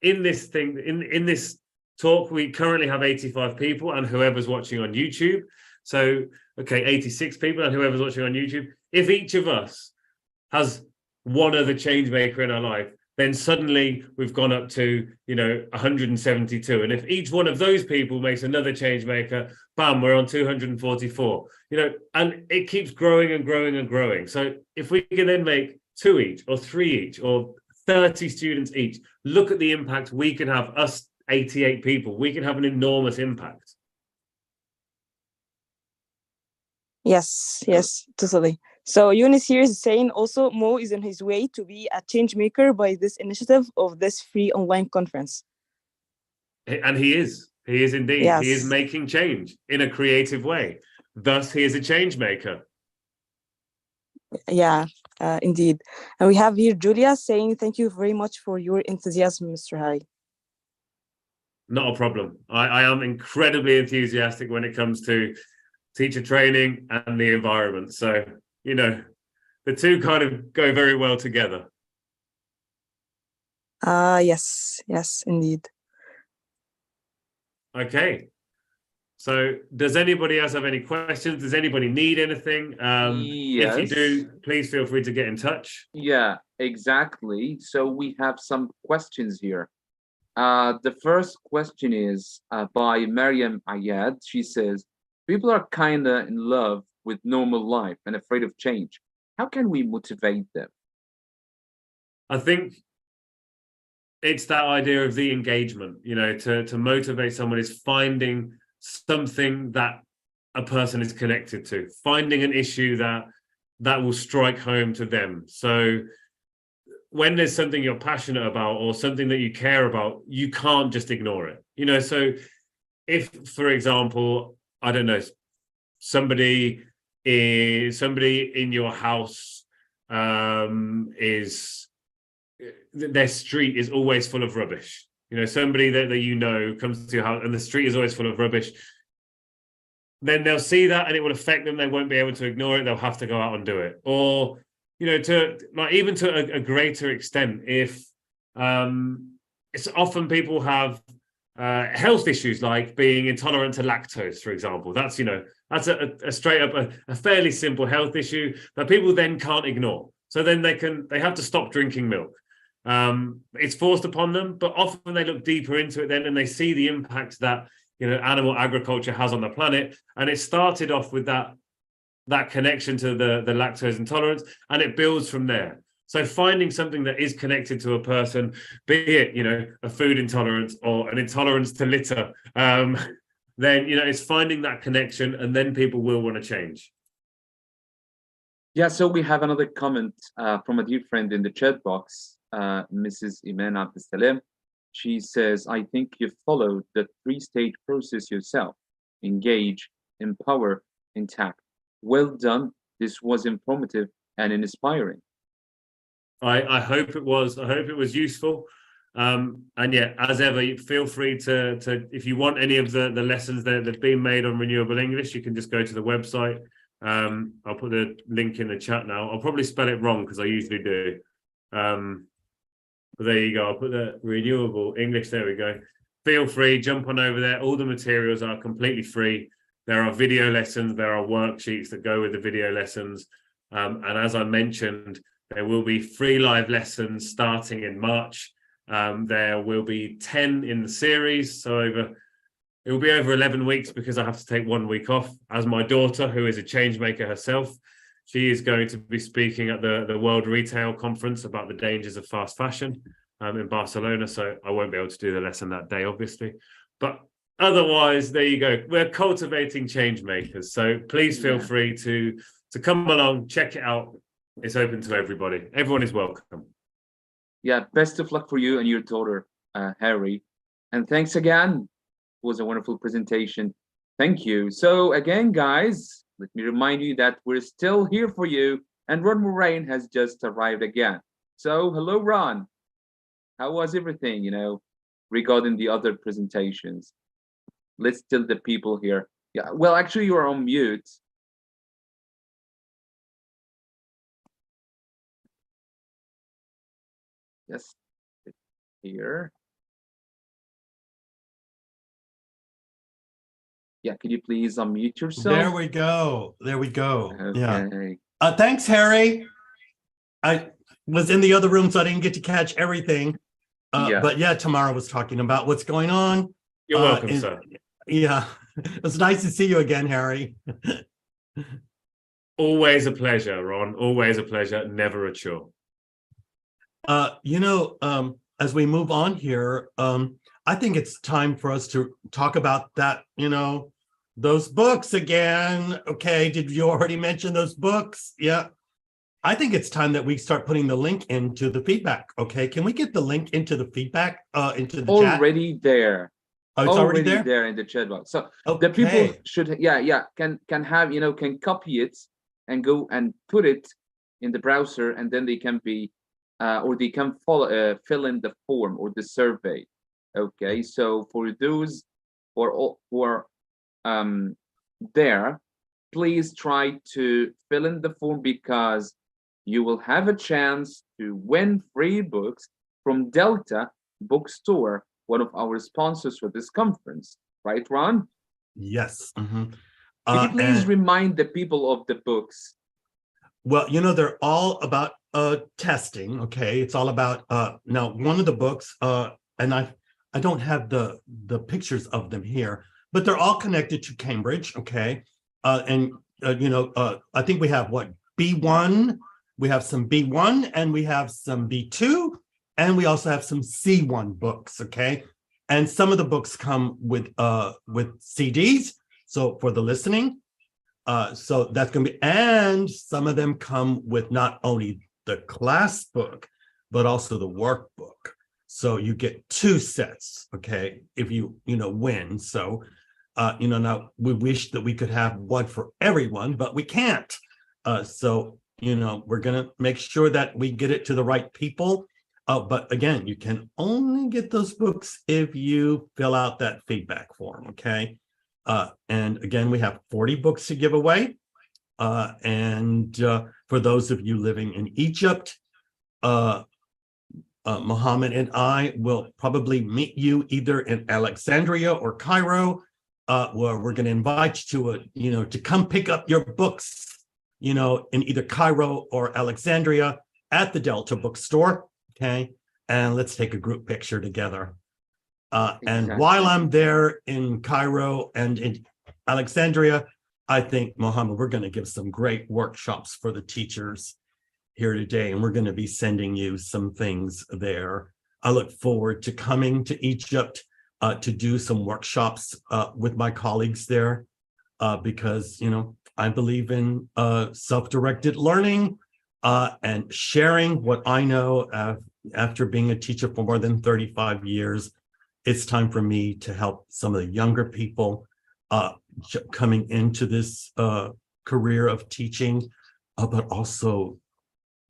in this talk, we currently have 85 people, and whoever's watching on YouTube. So, okay, 86 people, and whoever's watching on YouTube. If each of us has one other change maker in our life, then suddenly we've gone up to 172. And if each one of those people makes another change maker, bam, we're on 244. And it keeps growing and growing and growing. So if we can then make 2 each, or 3 each, or 30 students each, look at the impact we can have. Us 88 people, we can have an enormous impact. Yes, totally. So Eunice here is saying also Mo is on his way to be a change maker by this initiative of this free online conference. And he is indeed. Yes. He is making change in a creative way. Thus, he is a change maker. Yeah, indeed. And we have here Julia saying, thank you very much for your enthusiasm, Mr. Harry. Not a problem. I am incredibly enthusiastic when it comes to teacher training and the environment. So, the two kind of go very well together. Yes, indeed. Okay. So does anybody else have any questions? Does anybody need anything? Yes. If you do, please feel free to get in touch. Yeah, exactly. So we have some questions here. The first question is by Mariam Ayad. She says, people are kind of in love with normal life and afraid of change. How can we motivate them? I think it's that idea of the engagement, to motivate someone is finding something that a person is connected to, finding an issue that will strike home to them. So when there's something you're passionate about or something that you care about, you can't just ignore it. You know, so if, for example, I don't know, somebody in your house is, their street is always full of rubbish. You know, somebody that you know comes to your house and the street is always full of rubbish. Then they'll see that and it will affect them. They won't be able to ignore it. They'll have to go out and do it. Or, you know, to like even to a greater extent, if it's often people have health issues like being intolerant to lactose, for example. That's, you know, that's a straight up a fairly simple health issue that people then can't ignore. So then they have to stop drinking milk. It's forced upon them, but often they look deeper into it then and they see the impact that, you know, animal agriculture has on the planet. And it started off with that connection to the lactose intolerance, and it builds from there. So finding something that is connected to a person, be it, you know, a food intolerance or an intolerance to litter, then, you know, it's finding that connection, and then people will want to change. Yeah, so we have another comment from a dear friend in the chat box, Mrs. Iman Abdesalem. She says, I think you followed the 3-stage process yourself: engage, empower, intact. Well done. This was informative and inspiring. I hope it was. I hope it was useful. And yeah, as ever, feel free to if you want any of the lessons that have been made on Renewable English, you can just go to the website. I'll put the link in the chat now. I'll probably spell it wrong because I usually do. But there you go. I'll put the Renewable English. There we go. Feel free, jump on over there. All the materials are completely free. There are video lessons. There are worksheets that go with the video lessons. And as I mentioned, there will be free live lessons starting in March. There will be 10 in the series. So it will be over 11 weeks because I have to take 1 week off, as my daughter, who is a change maker herself, she is going to be speaking at the World Retail Conference about the dangers of fast fashion in Barcelona. So I won't be able to do the lesson that day, obviously. But otherwise, there you go. We're cultivating change makers. So please feel free to come along, check it out. It's open to everybody. Everyone is welcome. Yeah, best of luck for you and your daughter, Harry. And thanks again. It was a wonderful presentation. Thank you. So again, guys, let me remind you that we're still here for you. And Ron Moraine has just arrived again. So hello, Ron. How was everything, you know, regarding the other presentations? Let's tell the people here. Yeah, well, actually, you are on mute. Yes, here. Yeah, could you please unmute yourself? There we go. There we go. Okay. Yeah. Thanks, Harry. I was in the other room, so I didn't get to catch everything. But yeah, Tamara was talking about what's going on. You're welcome, sir. Yeah, it was nice to see you again, Harry. Always a pleasure, Ron. Always a pleasure. Never a chore. You know, as we move on here, I think it's time for us to talk about that, you know, those books again. Okay, did you already mention those books? Yeah. I think it's time that we start putting the link into the feedback. Okay, can we get the link into the feedback, into the chat? Already there. Oh, it's already there? There in the chat box. So the people should, can have, you know, can copy it and go and put it in the browser, and then they can be, or they can fill in the form or the survey. Okay, so for those who are there, please try to fill in the form, because you will have a chance to win free books from Delta Bookstore, one of our sponsors for this conference. Right, Ron? Yes. Mm-hmm. Could you please remind the people of the books? Well, you know, they're all about testing. Okay, it's all about now one of the books, and I don't have the pictures of them here, but they're all connected to Cambridge. Okay, and you know, I think we have what, B1, we have some B1, and we have some B2, and we also have some C1 books. Okay, and some of the books come with CDs, so for the listening, So that's going to be, and some of them come with not only the class book, but also the workbook. So you get 2 sets, okay, if you win. So, now we wish that we could have one for everyone, but we can't. So, we're going to make sure that we get it to the right people. But again, you can only get those books if you fill out that feedback form, okay? And again, we have 40 books to give away. And for those of you living in Egypt, Mohammed and I will probably meet you either in Alexandria or Cairo, where we're going to invite you to come pick up your books, in either Cairo or Alexandria at the Delta bookstore, okay? And let's take a group picture together. And while I'm there in Cairo and in Alexandria, I think, Mohammed, we're going to give some great workshops for the teachers here today, and we're going to be sending you some things there. I look forward to coming to Egypt to do some workshops with my colleagues there because, I believe in self-directed learning and sharing what I know after being a teacher for more than 35 years. It's time for me to help some of the younger people coming into this career of teaching, but also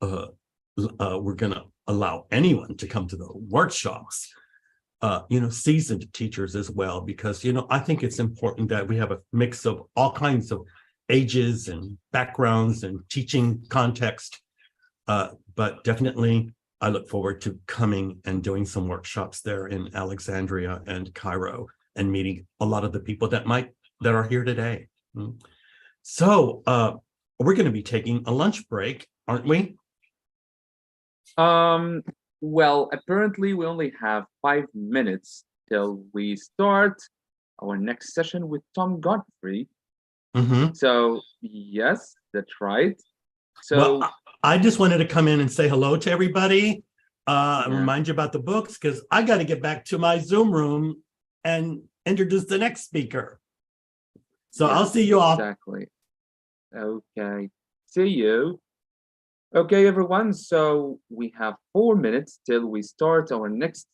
we're going to allow anyone to come to the workshops, seasoned teachers as well, because, I think it's important that we have a mix of all kinds of ages and backgrounds and teaching context. But definitely, I look forward to coming and doing some workshops there in Alexandria and Cairo and meeting a lot of the people that are here today. So we're going to be taking a lunch break, aren't we? Well, apparently we only have 5 minutes till we start our next session with Tom Godfrey. So yes, that's right. So well, I just wanted to come in and say hello to everybody, and remind you about the books, because I got to get back to my Zoom room and introduce the next speaker. So I'll see you all. Exactly. Okay. See you. Okay, everyone. So we have 4 minutes till we start our next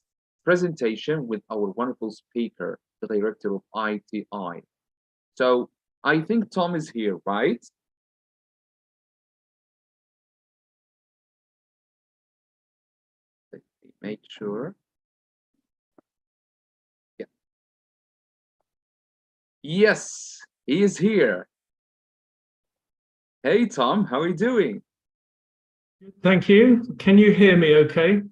presentation with our wonderful speaker, the director of ITI. So I think Tom is here, right? Let me make sure. Yeah. Yes, he is here. Hey, Tom, how are you doing? Thank you. Can you hear me okay?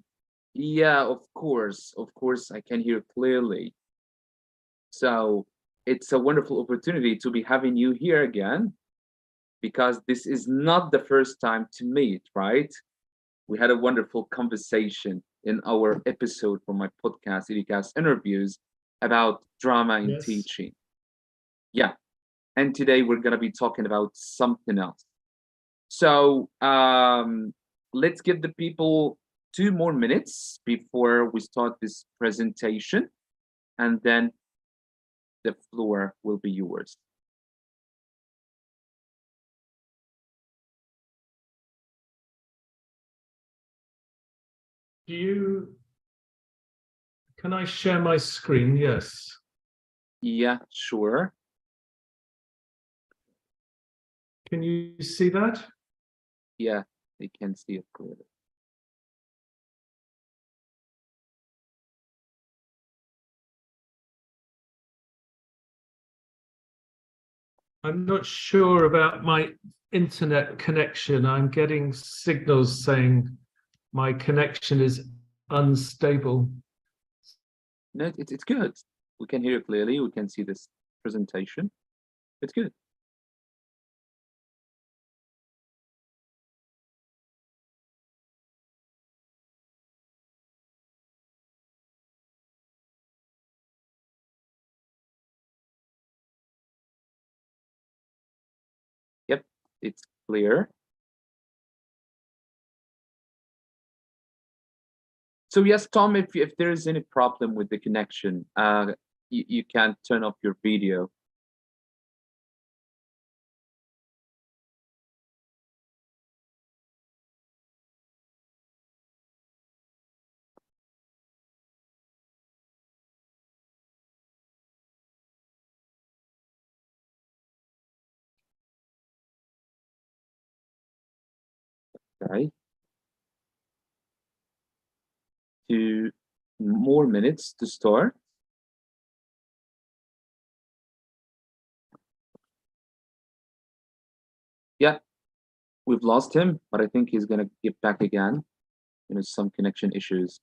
Yeah, of course, I can hear clearly. So it's a wonderful opportunity to be having you here again, because this is not the first time to meet, right? We had a wonderful conversation in our episode for my podcast, Educast Interviews, about drama in teaching. Yeah, and today we're gonna be talking about something else. So let's give the people 2 more minutes before we start this presentation, and then the floor will be yours. Can I share my screen? Yes. Yeah, sure. Can you see that? Yeah, they can see it clearly. I'm not sure about my internet connection. I'm getting signals saying my connection is unstable. No, it's good. We can hear it clearly. We can see this presentation. It's good. Yep, it's clear. So yes, Tom, if there is any problem with the connection, you can turn off your video. Okay. 2 more minutes to start. Yeah, we've lost him, but I think he's gonna get back again. Some connection issues.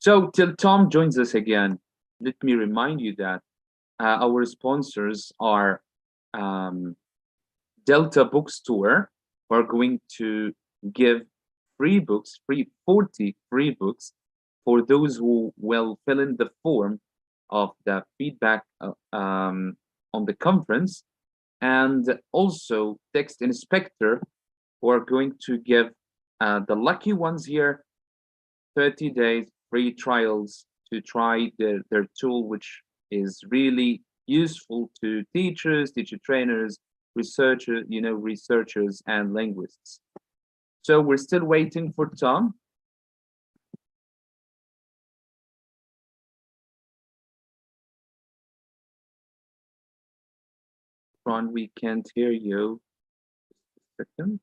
So till Tom joins us again, let me remind you that our sponsors are Delta Bookstore, who are going to give free books, 40 free books for those who will fill in the form of the feedback on the conference, and also Text Inspector, who are going to give the lucky ones here 30 days free trials to try their tool, which is really useful to teachers, teacher trainers, researchers and linguists. So we're still waiting for Tom. Ron, we can't hear you. Just a second.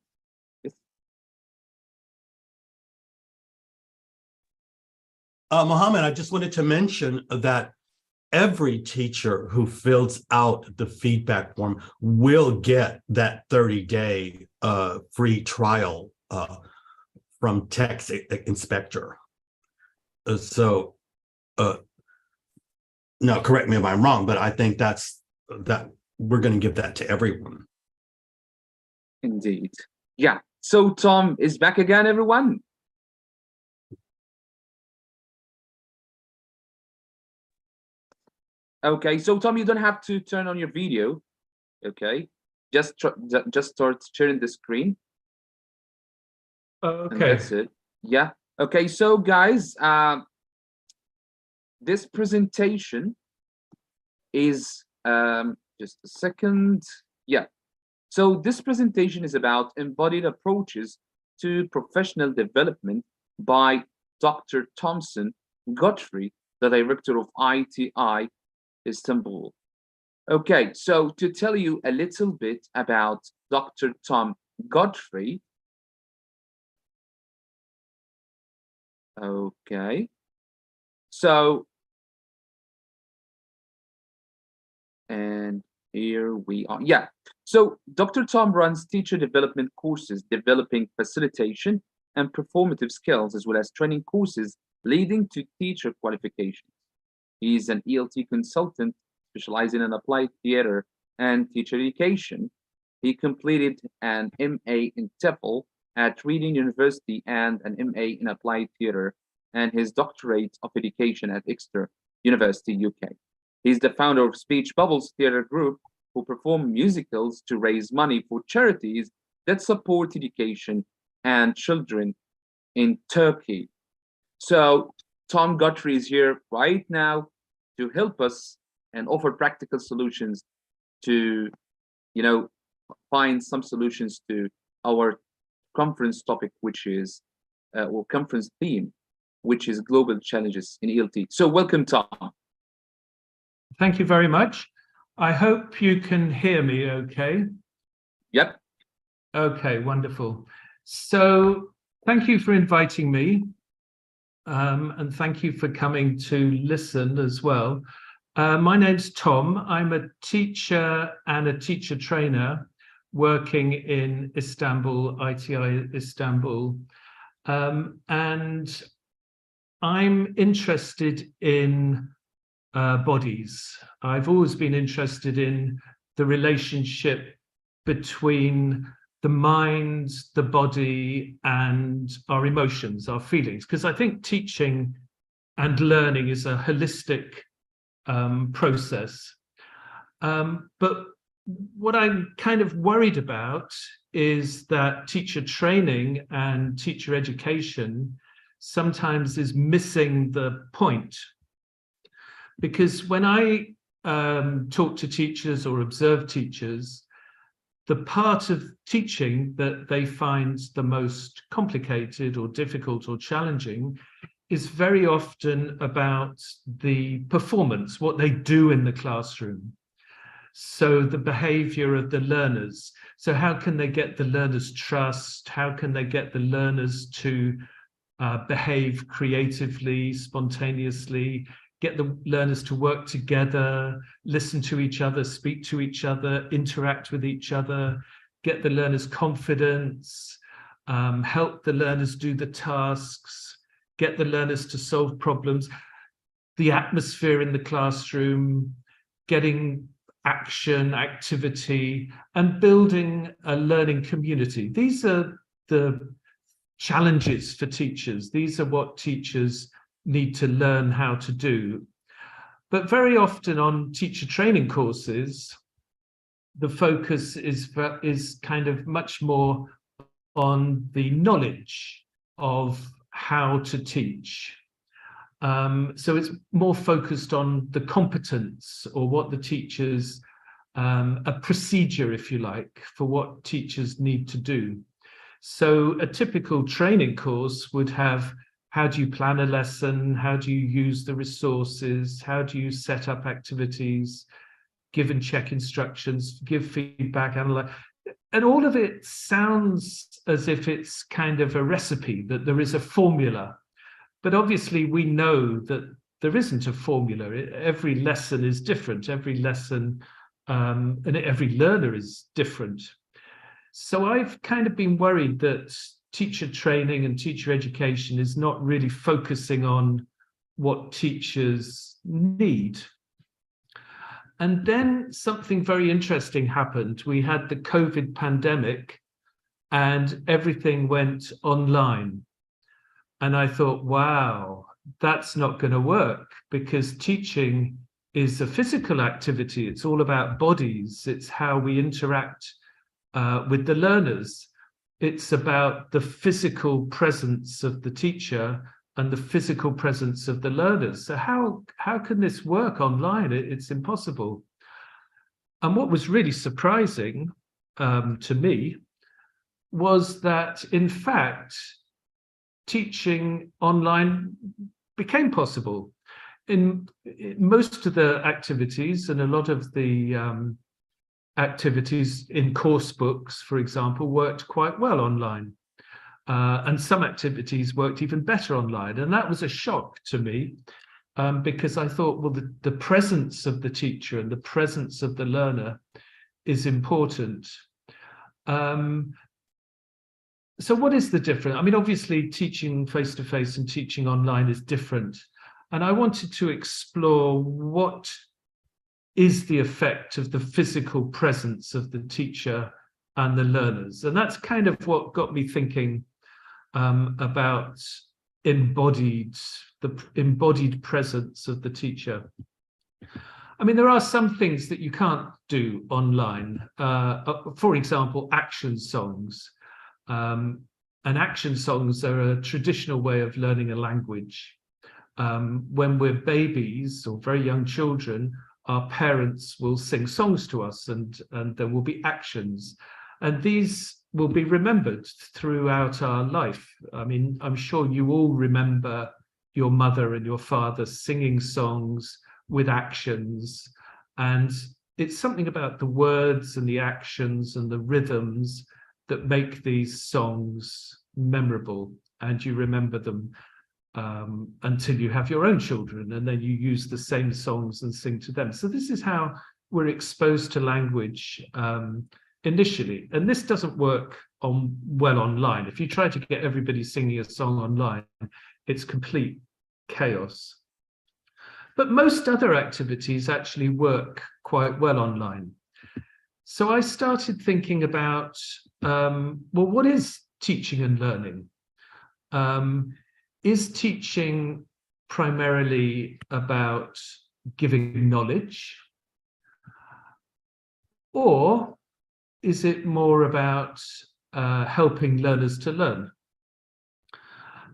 Yes. Mohammed, I just wanted to mention that every teacher who fills out the feedback form will get that 30-day free trial from Text Inspector. Now, correct me if I'm wrong, but I think that we're going to give that to everyone. Indeed. Yeah. So Tom is back again, everyone. Okay, so Tom, you don't have to turn on your video. Okay, just start sharing the screen. Okay. And that's it. Yeah. Okay, so guys, this presentation is just a second. Yeah. So this presentation is about embodied approaches to professional development by Dr. Thompson Godfrey, the director of ITI Istanbul. Okay, so to tell you a little bit about Dr. Tom Godfrey. Okay, so, and here we are. Yeah, so Dr. Tom runs teacher development courses, developing facilitation and performative skills, as well as training courses leading to teacher qualifications. He's an ELT consultant specializing in applied theater and teacher education. He completed an MA in TEFL at Reading University and an MA in applied theater, and his doctorate of education at Exeter University, UK. He's the founder of Speech Bubbles Theater Group, who perform musicals to raise money for charities that support education and children in Turkey. So Tom Godfrey is here right now to help us and offer practical solutions to, find some solutions to our conference topic, which is, or conference theme, which is global challenges in ELT. So welcome, Tom. Thank you very much. I hope you can hear me okay. Yep. Okay, wonderful. So thank you for inviting me. And thank you for coming to listen as well. My name's Tom. I'm a teacher and a teacher trainer working in Istanbul, ITI Istanbul. And I'm interested in bodies. I've always been interested in the relationship between the mind, the body, and our emotions, our feelings, because I think teaching and learning is a holistic process. But what I'm kind of worried about is that teacher training and teacher education sometimes is missing the point. Because when I talk to teachers or observe teachers, the part of teaching that they find the most complicated or difficult or challenging is very often about the performance, what they do in the classroom. So the behavior of the learners. So how can they get the learners' trust? How can they get the learners to behave creatively, spontaneously, get the learners to work together, listen to each other, speak to each other, interact with each other, get the learners' confidence, help the learners do the tasks, get the learners to solve problems, the atmosphere in the classroom, getting action, activity, and building a learning community. These are the challenges for teachers. These are what teachers need to learn how to do. But very often on teacher training courses, the focus is kind of much more on the knowledge of how to teach. So it's more focused on the competence or what the teachers, a procedure, if you like, for what teachers need to do. So a typical training course would have, how do you plan a lesson? How do you use the resources? How do you set up activities? Give and check instructions, give feedback, analyze. And all of it sounds as if it's kind of a recipe, that there is a formula. But obviously we know that there isn't a formula. Every lesson is different. Every lesson and every learner is different. So I've kind of been worried that teacher training and teacher education is not really focusing on what teachers need. And then something very interesting happened. We had the COVID pandemic and everything went online. And I thought, wow, that's not going to work, because teaching is a physical activity. It's all about bodies. It's how we interact with the learners. It's about the physical presence of the teacher and the physical presence of the learners. So how can this work online? It's impossible. And what was really surprising to me was that, in fact, teaching online became possible. In most of the activities and a lot of the activities in course books, for example, worked quite well online. And some activities worked even better online. And that was a shock to me, because I thought, well, the presence of the teacher and the presence of the learner is important. So what is the difference? I mean, obviously teaching face-to-face and teaching online is different. And I wanted to explore what is the effect of the physical presence of the teacher and the learners. And that's kind of what got me thinking about the embodied presence of the teacher. I mean, there are some things that you can't do online. For example, action songs. And action songs are a traditional way of learning a language. When we're babies or very young children, our parents will sing songs to us, and there will be actions. And these will be remembered throughout our life. I mean, I'm sure you all remember your mother and your father singing songs with actions. And it's something about the words and the actions and the rhythms that make these songs memorable, and you remember them until you have your own children, and then you use the same songs and sing to them. So this is how we're exposed to language initially, and this doesn't work well online. If you try to get everybody singing a song online, it's complete chaos. But most other activities actually work quite well online. So I started thinking about, well, what is teaching and learning? Is teaching primarily about giving knowledge? Or is it more about helping learners to learn?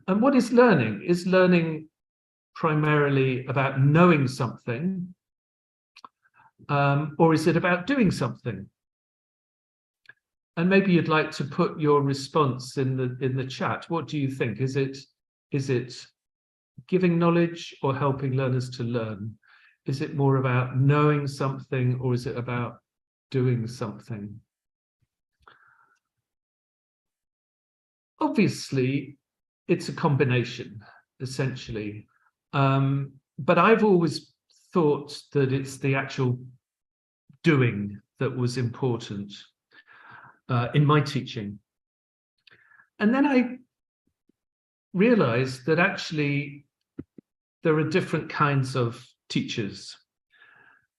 And what is learning? Is learning primarily about knowing something, or is it about doing something? And maybe you'd like to put your response in the chat. What do you think? Is it giving knowledge or helping learners to learn? Is it more about knowing something, or is it about doing something? Obviously, it's a combination, essentially. But I've always thought that it's the actual doing that was important in my teaching. And then I realized that actually there are different kinds of teachers.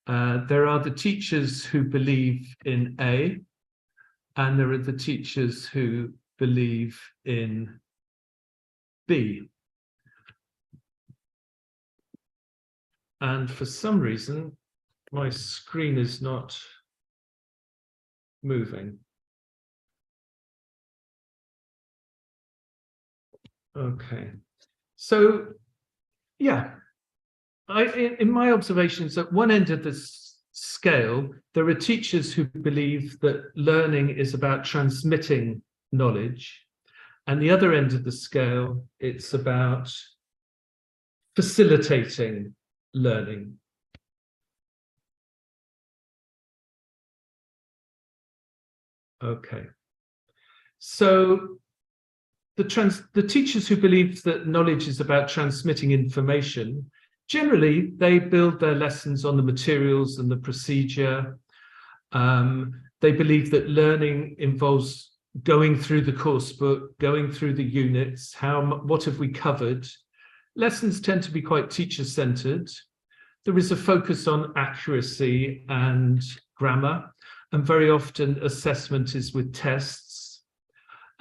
There are the teachers who believe in A, and there are the teachers who believe in B. And for some reason, my screen is not moving. Okay, so yeah, in my observations, at one end of the scale, there are teachers who believe that learning is about transmitting knowledge, and the other end of the scale, it's about facilitating learning. Okay, so the teachers who believe that knowledge is about transmitting information, generally they build their lessons on the materials and the procedure. They believe that learning involves going through the course book, going through the units, what have we covered. Lessons tend to be quite teacher-centered. There is a focus on accuracy and grammar, and very often assessment is with tests.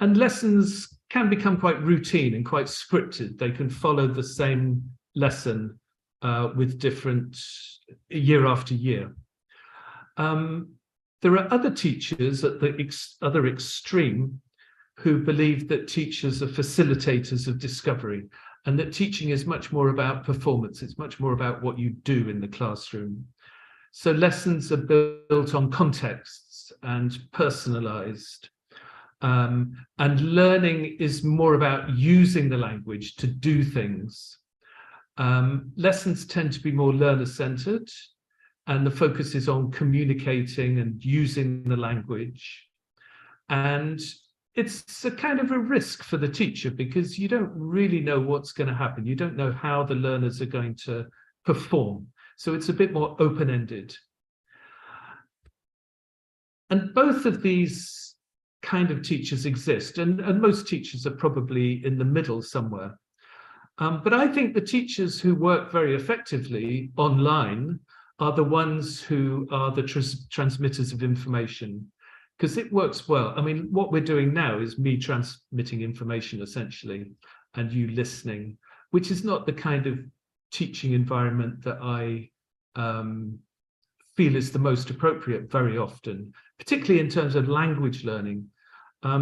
And lessons can become quite routine and quite scripted. They can follow the same lesson with different year after year. There are other teachers at the other extreme who believe that teachers are facilitators of discovery, and that teaching is much more about performance. It's much more about what you do in the classroom. So lessons are built on contexts and personalized. And learning is more about using the language to do things. Lessons tend to be more learner-centered, and the focus is on communicating and using the language. And it's a kind of a risk for the teacher, because you don't really know what's going to happen. You don't know how the learners are going to perform. So it's a bit more open-ended. And both of these kind of teachers exist, and most teachers are probably in the middle somewhere. But I think the teachers who work very effectively online are the ones who are the transmitters of information, because it works well. I mean, what we're doing now is me transmitting information essentially, and you listening, which is not the kind of teaching environment that I feel is the most appropriate very often, particularly in terms of language learning,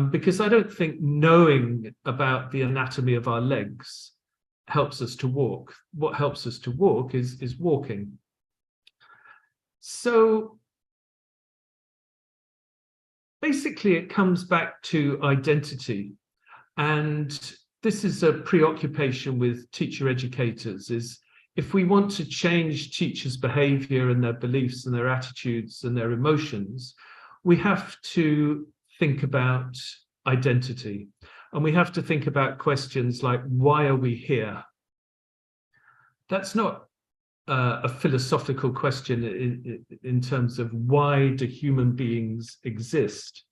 because I don't think knowing about the anatomy of our legs helps us to walk. What helps us to walk is walking. So basically it comes back to identity, and this is a preoccupation with teacher educators, is if we want to change teachers' behavior and their beliefs and their attitudes and their emotions, we have to think about identity. And we have to think about questions like, why are we here? That's not a philosophical question in terms of why do human beings exist,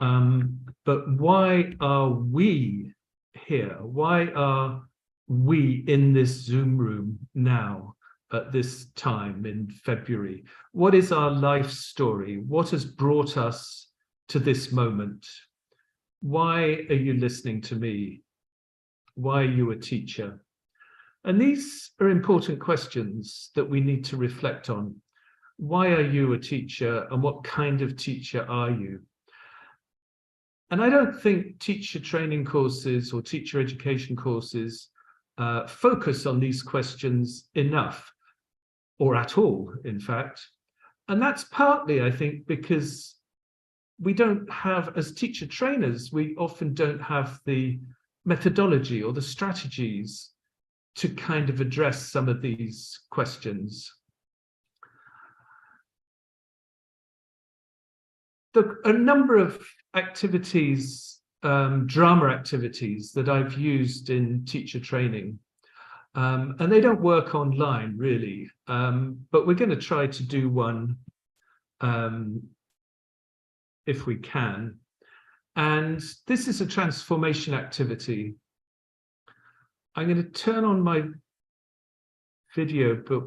but why are we here? Why are we in this Zoom room now at this time in February? What is our life story? What has brought us to this moment? Why are you listening to me? Why are you a teacher? And these are important questions that we need to reflect on. Why are you a teacher, and what kind of teacher are you? And I don't think teacher training courses or teacher education courses focus on these questions enough, or at all, in fact. And that's partly, I think, because we don't have, as teacher trainers, we often don't have the methodology or the strategies to kind of address some of these questions. A number of activities, drama activities that I've used in teacher training, and they don't work online really, but we're going to try to do one if we can. And this is a transformation activity. I'm going to turn on my video, but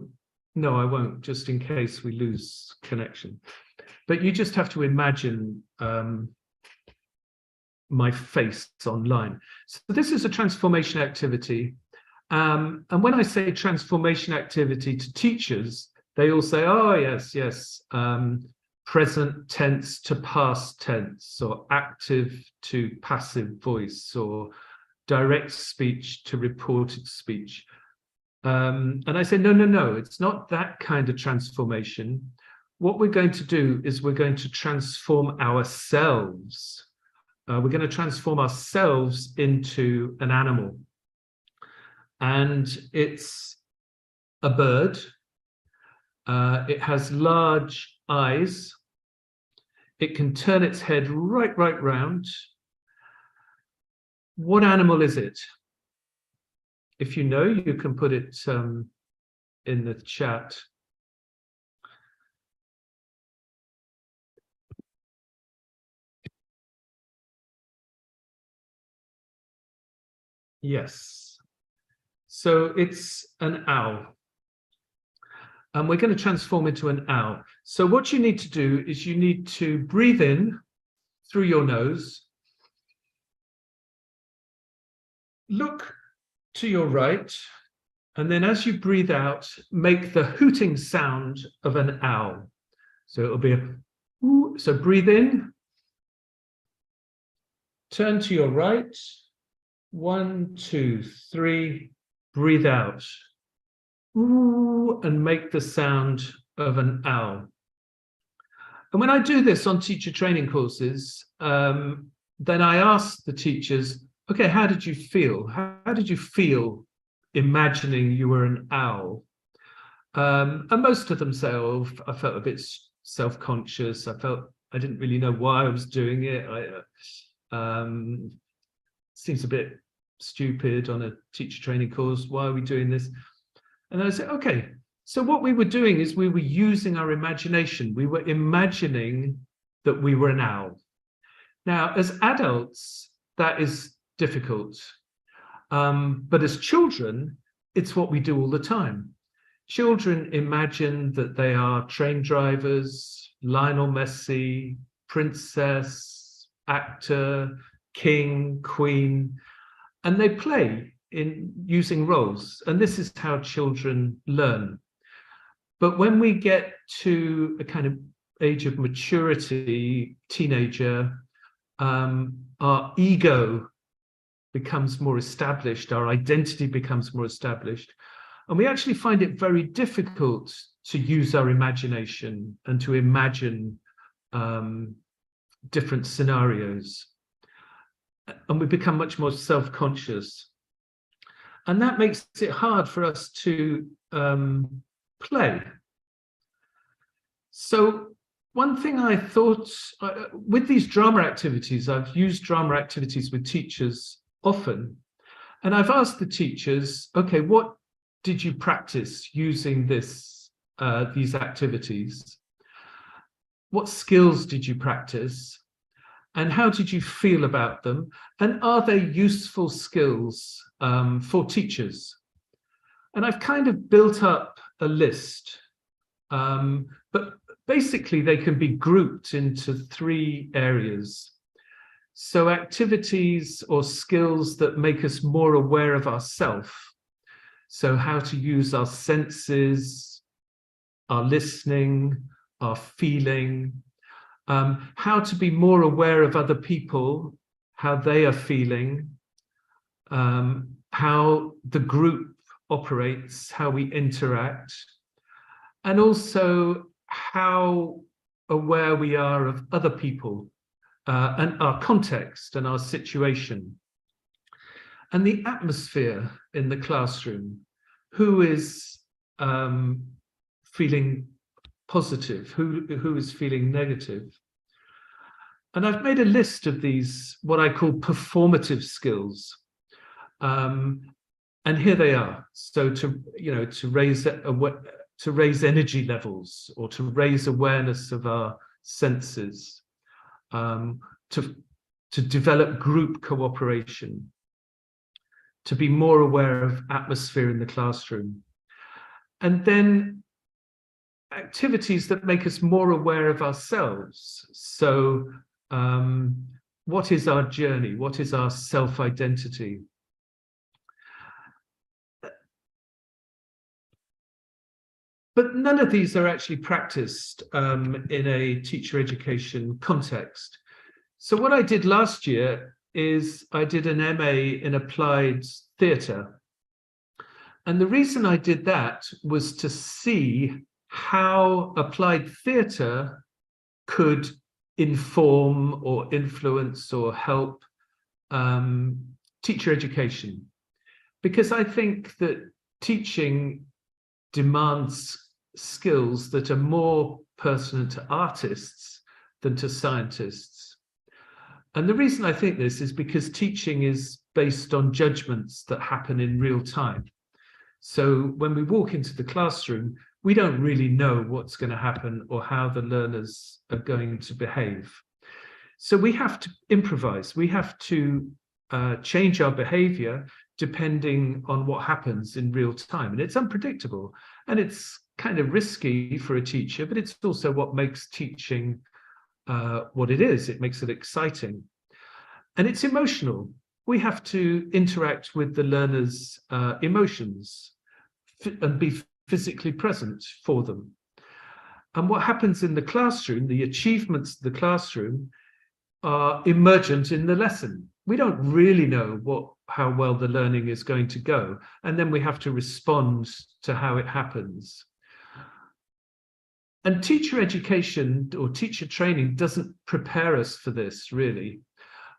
no, I won't, just in case we lose connection. But you just have to imagine my face online. So this is a transformation activity. And when I say transformation activity to teachers, they all say, oh, yes, yes, present tense to past tense, or active to passive voice, or direct speech to reported speech. And I say, no, no, no, it's not that kind of transformation. What we're going to do is we're going to transform ourselves. We're going to transform ourselves into an animal. And it's a bird. It has large eyes. It can turn its head right round. What animal is it? If you know, you can put it in the chat. Yes. So it's an owl. And we're going to transform into an owl. So what you need to do is you need to breathe in through your nose. Look to your right, and then as you breathe out, make the hooting sound of an owl. So it'll be a ooh. So breathe in, turn to your right, 1, 2, 3, breathe out, ooh, and make the sound of an owl. And when I do this on teacher training courses, then I ask the teachers, okay, how did you feel? How did you feel imagining you were an owl? And most of them say, oh, I felt a bit self-conscious. I didn't really know why I was doing it. Seems a bit stupid on a teacher training course. Why are we doing this? And I said, okay, so what we were doing is we were using our imagination. We were imagining that we were an owl. Now, as adults, that is difficult. But as children, it's what we do all the time. Children imagine that they are train drivers, Lionel Messi, princess, actor, king, queen, and they play in using roles. And this is how children learn. But when we get to a kind of age of maturity, teenager, our ego becomes more established, our identity becomes more established, and we actually find it very difficult to use our imagination and to imagine different scenarios. And we become much more self-conscious. And that makes it hard for us to play. So one thing I thought, with these drama activities, I've used drama activities with teachers often, and I've asked the teachers, okay, what did you practice using these activities? What skills did you practice? And how did you feel about them? And are they useful skills for teachers? And I've kind of built up a list, but basically they can be grouped into 3 areas. So activities or skills that make us more aware of ourselves. So how to use our senses, our listening, our feeling, how to be more aware of other people, how they are feeling, how the group operates, how we interact, and also how aware we are of other people and our context and our situation. And the atmosphere in the classroom, who is feeling positive, who is feeling negative. And I've made a list of these, what I call performative skills. And here they are. So to raise energy levels, or to raise awareness of our senses, to develop group cooperation, to be more aware of atmosphere in the classroom. And then activities that make us more aware of ourselves. So what is our journey? What is our self-identity? But none of these are actually practiced in a teacher education context. So what I did last year is I did an MA in applied theatre. And the reason I did that was to see how applied theatre could inform or influence or help teacher education. Because I think that teaching demands skills that are more pertinent to artists than to scientists. And the reason I think this is because teaching is based on judgments that happen in real time. So when we walk into the classroom, we don't really know what's going to happen or how the learners are going to behave. So we have to improvise. We have to change our behavior depending on what happens in real time. And it's unpredictable. And it's kind of risky for a teacher, but it's also what makes teaching what it is. It makes it exciting. And it's emotional. We have to interact with the learners' emotions and be physically present for them. And what happens in the classroom, the achievements of the classroom, are emergent in the lesson. We don't really know how well the learning is going to go, and then we have to respond to how it happens. And teacher education or teacher training doesn't prepare us for this, really.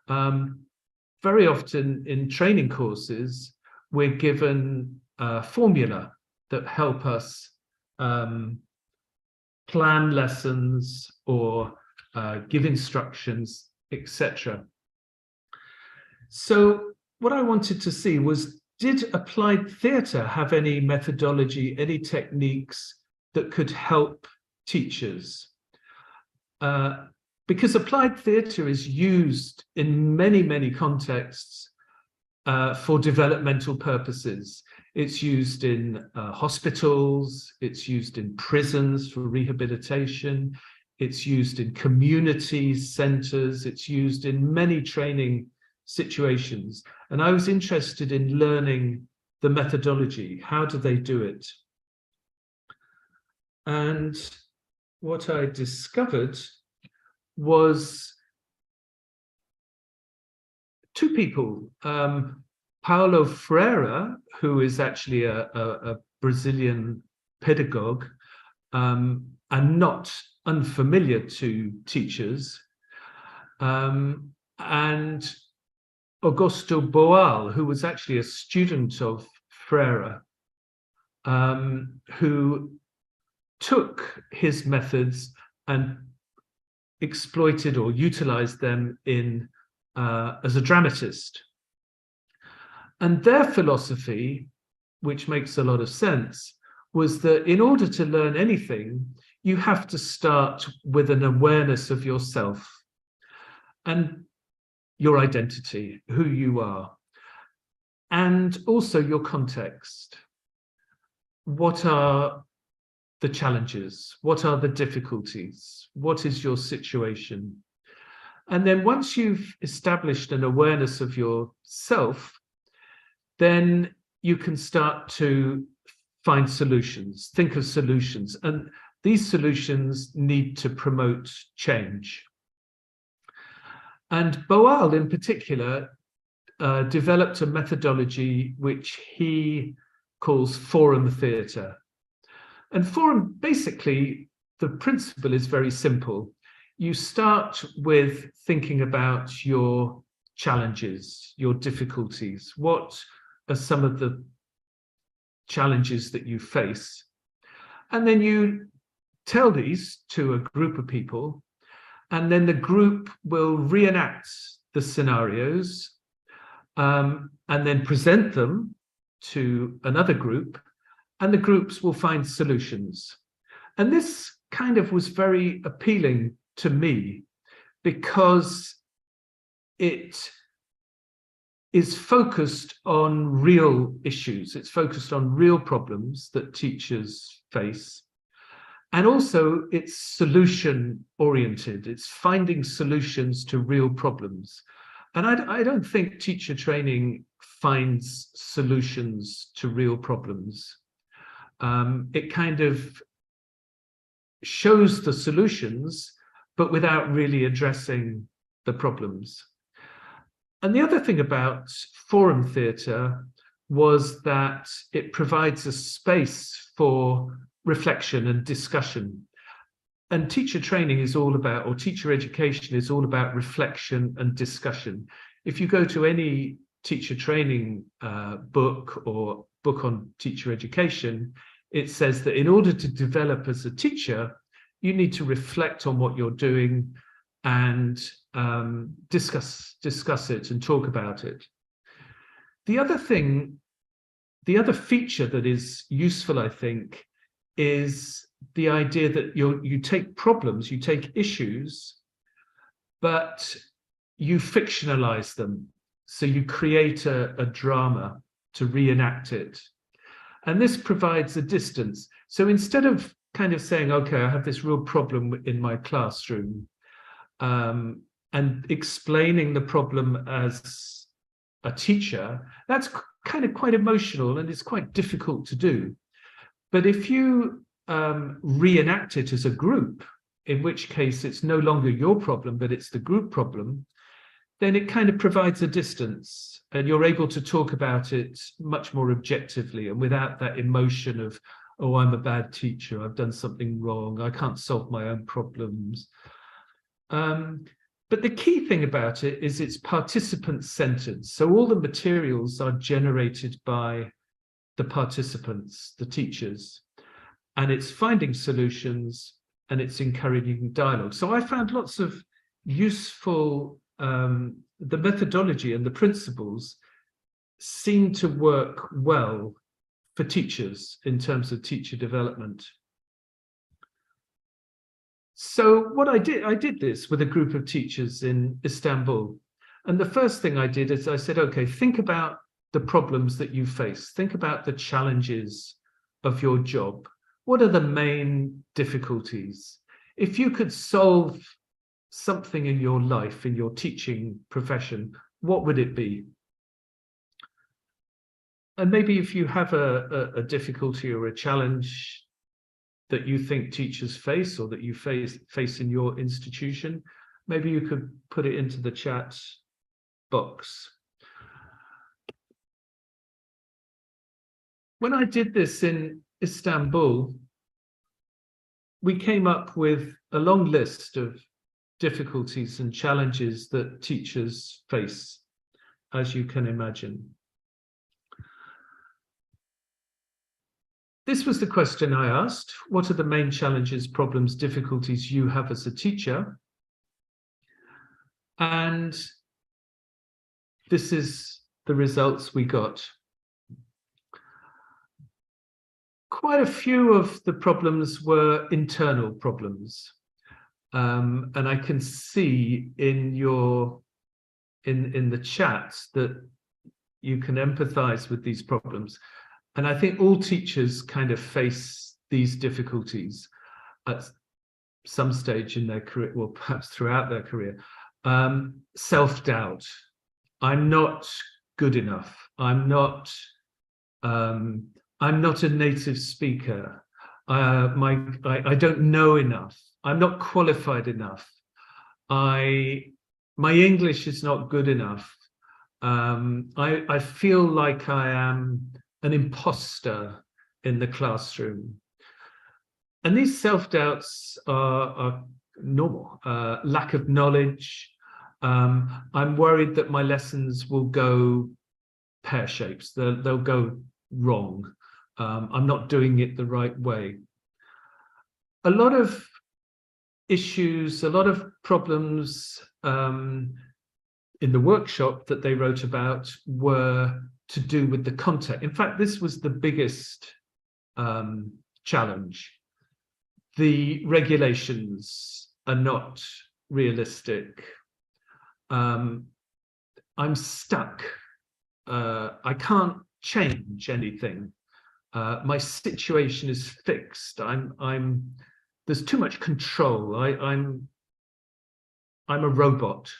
Very often in training courses, we're given formula that help us plan lessons or give instructions, etc. So what I wanted to see was, did applied theatre have any methodology, any techniques that could help teachers? Because applied theatre is used in many, many contexts for developmental purposes. It's used in hospitals, it's used in prisons for rehabilitation, it's used in community centres, it's used in many training situations. And I was interested in learning the methodology. How do they do it? And what I discovered was 2 people. Paulo Freire, who is actually a Brazilian pedagogue and not unfamiliar to teachers, and Augusto Boal, who was actually a student of Freire, who took his methods and exploited or utilized them in as a dramatist. And their philosophy, which makes a lot of sense, was that in order to learn anything, you have to start with an awareness of yourself and your identity, who you are, and also your context. What are the challenges? What are the difficulties? What is your situation? And then once you've established an awareness of yourself, then you can start to find solutions, think of solutions. And these solutions need to promote change. And Boal in particular developed a methodology which he calls forum theatre. And forum, basically, the principle is very simple. You start with thinking about your challenges, your difficulties. What are some of the challenges that you face? And then you tell these to a group of people, and then the group will reenact the scenarios and then present them to another group, and the groups will find solutions. And this kind of was very appealing to me because it is focused on real issues. It's focused on real problems that teachers face. And also it's solution oriented. It's finding solutions to real problems. And I don't think teacher training finds solutions to real problems. It kind of shows the solutions, but without really addressing the problems. And the other thing about forum theatre was that it provides a space for reflection and discussion. And teacher training is all about, or teacher education is all about reflection and discussion. If you go to any teacher training book or book on teacher education, it says that in order to develop as a teacher, you need to reflect on what you're doing and discuss it and talk about it. The other feature that is useful, I think, is the idea that you take problems, you take issues, but you fictionalize them. So you create a drama to reenact it. And this provides a distance. So instead of kind of saying, okay, I have this real problem in my classroom, and explaining the problem as a teacher, that's kind of quite emotional and it's quite difficult to do. But if you reenact it as a group, in which case it's no longer your problem, but it's the group problem, then it kind of provides a distance and you're able to talk about it much more objectively and without that emotion of, oh, I'm a bad teacher, I've done something wrong, I can't solve my own problems. But the key thing about it is it's participant-centered. So all the materials are generated by the participants, the teachers, and it's finding solutions and it's encouraging dialogue. So I found lots of useful, the methodology and the principles seem to work well for teachers in terms of teacher development. So what I did this with a group of teachers in Istanbul. And the first thing I did is I said, okay, think about the problems that you face. Think about the challenges of your job. What are the main difficulties? If you could solve something in your life, in your teaching profession, what would it be? And maybe if you have a difficulty or a challenge that you think teachers face or that you face in your institution, maybe you could put it into the chat box. When I did this in Istanbul, we came up with a long list of difficulties and challenges that teachers face, as you can imagine. This was the question I asked. What are the main challenges, problems, difficulties you have as a teacher? And this is the results we got. Quite a few of the problems were internal problems. And I can see in your in the chat that you can empathize with these problems. And I think all teachers kind of face these difficulties at some stage in their career, well, perhaps throughout their career. Self-doubt. I'm not good enough. I'm not a native speaker. I don't know enough. I'm not qualified enough. My English is not good enough. I feel like I am an imposter in the classroom. And these self-doubts are normal. Lack of knowledge. I'm worried that my lessons will go pear-shaped. They'll go wrong. I'm not doing it the right way. A lot of issues, a lot of problems in the workshop that they wrote about were to do with the content. In fact, this was the biggest challenge. The regulations are not realistic. I'm stuck. I can't change anything. My situation is fixed. There's too much control. I'm a robot.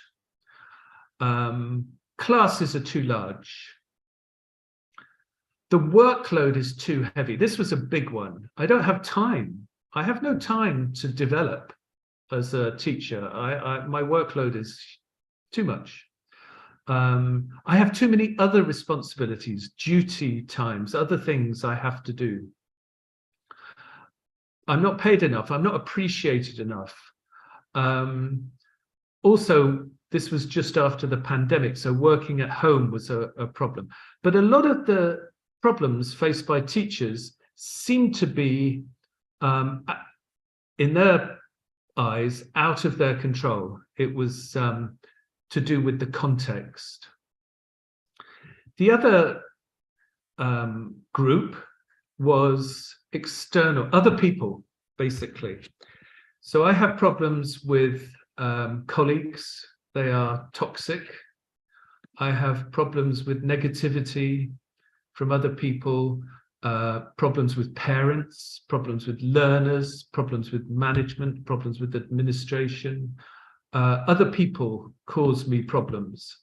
Classes are too large. The workload is too heavy. This was a big one. I don't have time. I have no time to develop as a teacher. My workload is too much. I have too many other responsibilities, duty times, other things I have to do. I'm not paid enough. I'm not appreciated enough. Also, this was just after the pandemic, so working at home was a problem. But a lot of the problems faced by teachers seem to be, in their eyes, out of their control. It was to do with the context. The other group was external, other people, basically. So I have problems with colleagues. They are toxic. I have problems with negativity from other people, problems with parents, problems with learners, problems with management, problems with administration. Other people cause me problems.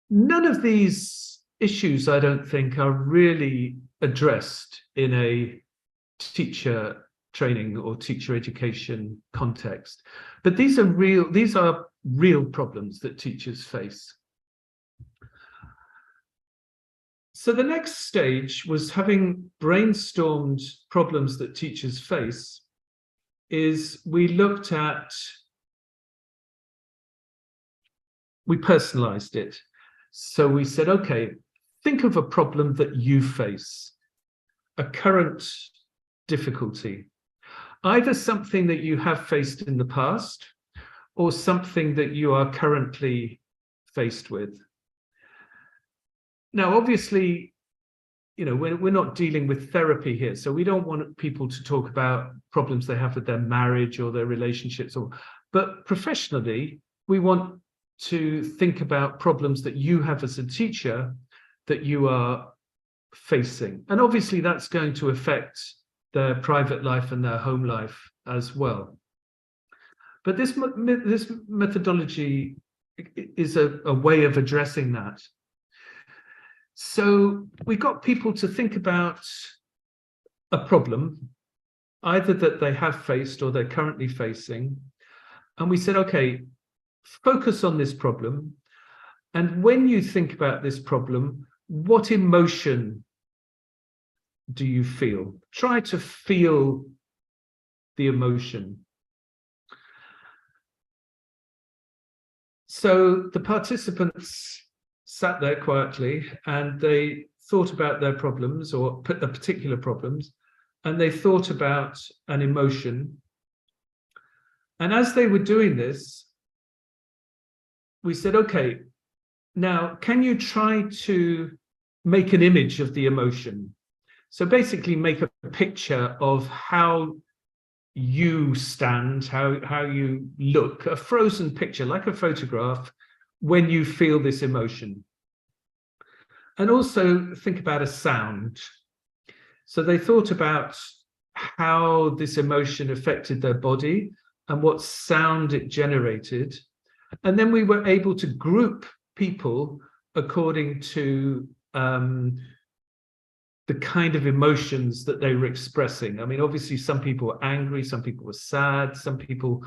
None of these issues, I don't think, are really addressed in a teacher training or teacher education context. But these are real problems that teachers face. So the next stage was, having brainstormed problems that teachers face, is we personalized it. So we said, okay, think of a problem that you face, a current difficulty, either something that you have faced in the past or something that you are currently faced with. Now, obviously, we're not dealing with therapy here, so we don't want people to talk about problems they have with their marriage or their relationships, but professionally, we want to think about problems that you have as a teacher that you are facing. And obviously that's going to affect their private life and their home life as well. But this methodology is a way of addressing that. So we got people to think about a problem, either that they have faced or they're currently facing. And we said, okay, focus on this problem. And when you think about this problem, what emotion do you feel? Try to feel the emotion. So the participants sat there quietly and they thought about their problems, or the particular problems, and they thought about an emotion. And as they were doing this, we said, okay, now can you try to make an image of the emotion? So basically make a picture of how you stand, how you look, a frozen picture, like a photograph, when you feel this emotion. And also think about a sound. So they thought about how this emotion affected their body and what sound it generated. And then we were able to group people according to the kind of emotions that they were expressing. I mean, obviously, some people were angry, some people were sad, some people,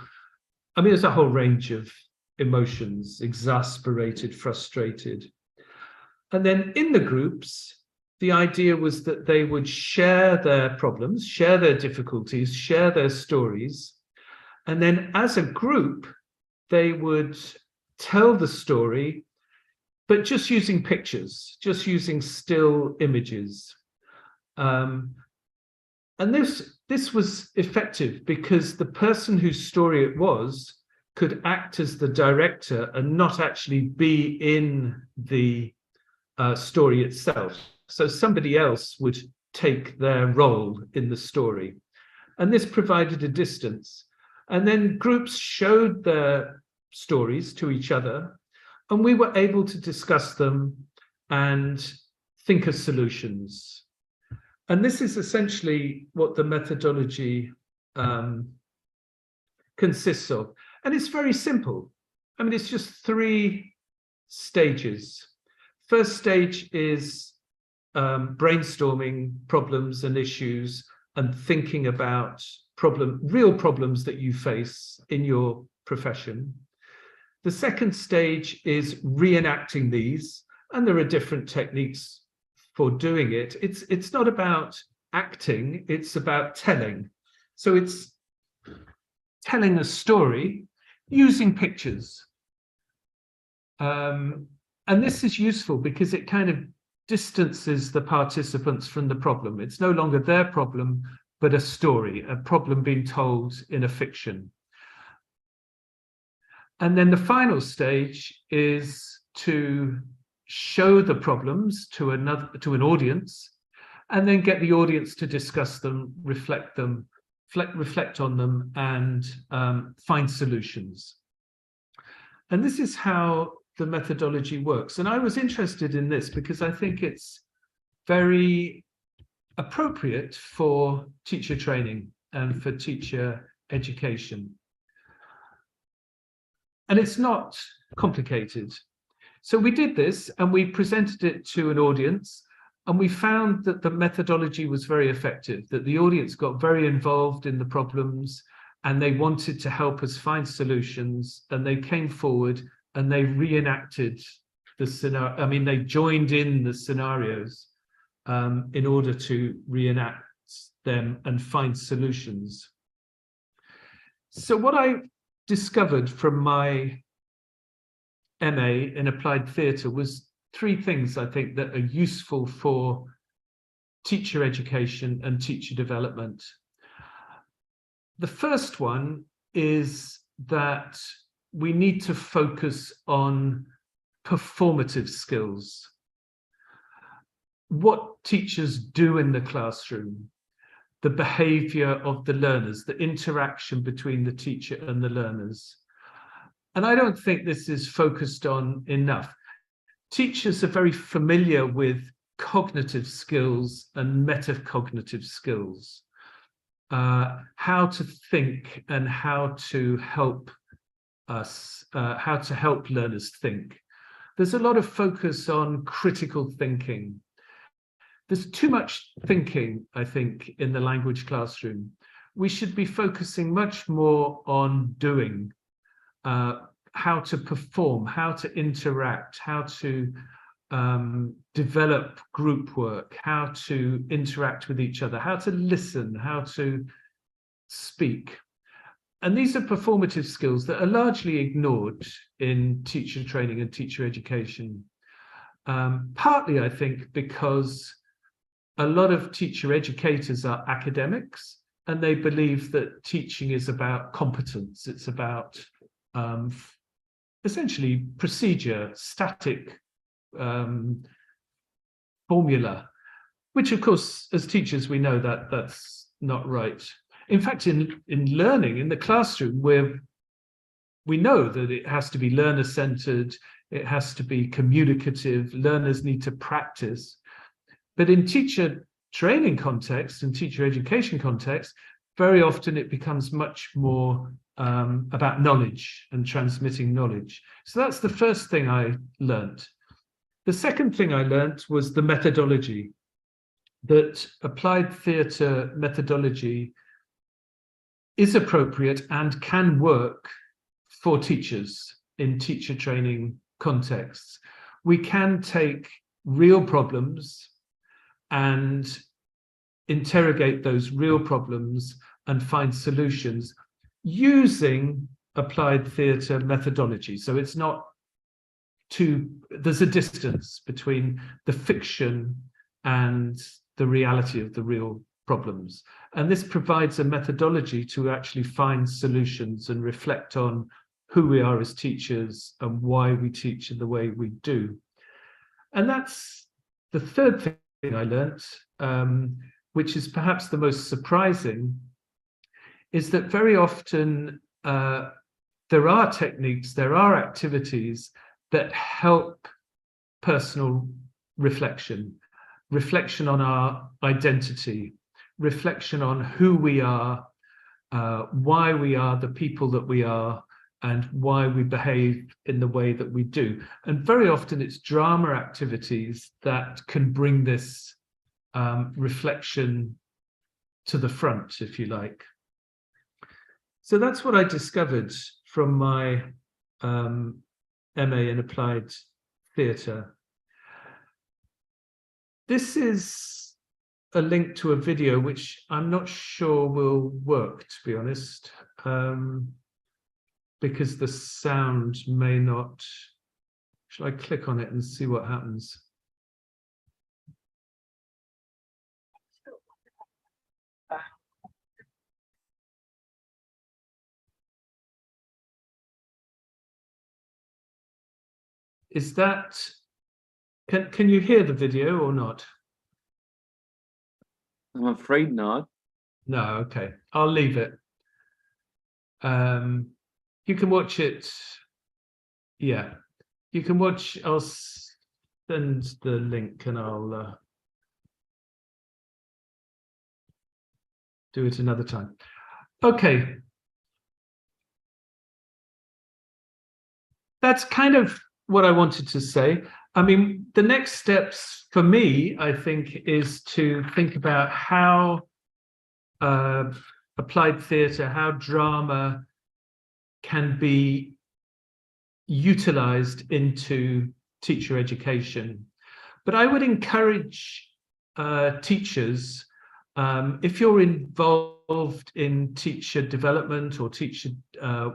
I mean, there's a whole range of emotions, exasperated, frustrated. And then in the groups, the idea was that they would share their problems, share their difficulties, share their stories. And then as a group, they would tell the story, but just using pictures, just using still images. And this was effective because the person whose story it was could act as the director and not actually be in the story itself. So somebody else would take their role in the story. And this provided a distance. And then groups showed their stories to each other, and we were able to discuss them and think of solutions. And this is essentially what the methodology consists of. And it's very simple. I mean, it's just 3 stages. First stage is brainstorming problems and issues and thinking about real problems that you face in your profession. The second stage is reenacting these, and there are different techniques for doing it. It's not about acting, it's about telling. So it's telling a story using pictures. And this is useful because it kind of distances the participants from the problem. It's no longer their problem, but a story, a problem being told in a fiction. And then the final stage is to show the problems to an audience, and then get the audience to discuss them, reflect on them, and find solutions. And this is how the methodology works. And I was interested in this because I think it's very appropriate for teacher training and for teacher education. And it's not complicated. So we did this and we presented it to an audience, and we found that the methodology was very effective, that the audience got very involved in the problems and they wanted to help us find solutions, and they came forward and they reenacted the scenario. I mean, they joined in the scenarios in order to reenact them and find solutions. So what I discovered from my MA in applied theatre was 3 things, I think, that are useful for teacher education and teacher development. The first one is that we need to focus on performative skills. What teachers do in the classroom, the behavior of the learners, the interaction between the teacher and the learners. And I don't think this is focused on enough. Teachers are very familiar with cognitive skills and metacognitive skills, how to think and how to help learners think. There's a lot of focus on critical thinking. There's too much thinking, I think, in the language classroom. We should be focusing much more on doing, how to perform, how to interact, how to develop group work, how to interact with each other, how to listen, how to speak. And these are performative skills that are largely ignored in teacher training and teacher education. Partly, I think, because a lot of teacher educators are academics and they believe that teaching is about competence. It's about essentially procedure, static formula, which of course, as teachers, we know that that's not right. In fact, in learning, in the classroom, we know that it has to be learner-centered, it has to be communicative, learners need to practice. But in teacher training context and teacher education context, very often it becomes much more about knowledge and transmitting knowledge. So that's the first thing I learned. The second thing I learned was the methodology, that applied theatre methodology is appropriate and can work for teachers in teacher training contexts. We can take real problems and interrogate those real problems and find solutions using applied theatre methodology. So it's not there's a distance between the fiction and the reality of the real problems. And this provides a methodology to actually find solutions and reflect on who we are as teachers and why we teach in the way we do. And that's the third thing I learned, which is perhaps the most surprising, is that very often there are techniques, there are activities that help personal reflection, reflection on our identity, reflection on who we are, why we are the people that we are, and why we behave in the way that we do. And very often it's drama activities that can bring this reflection to the front, if you like. So that's what I discovered from my MA in Applied Theatre. This is a link to a video which I'm not sure will work, to be honest, because the sound may not. Shall I click on it and see what happens? Is that, can you hear the video or not? I'm afraid not. No, okay, I'll leave it. You can watch it. Yeah, you can watch. I'll send the link and I'll do it another time. Okay. That's kind of what I wanted to say. I mean, the next steps for me, I think, is to think about how applied theatre, how drama can be utilized into teacher education. But I would encourage teachers, if you're involved in teacher development or teacher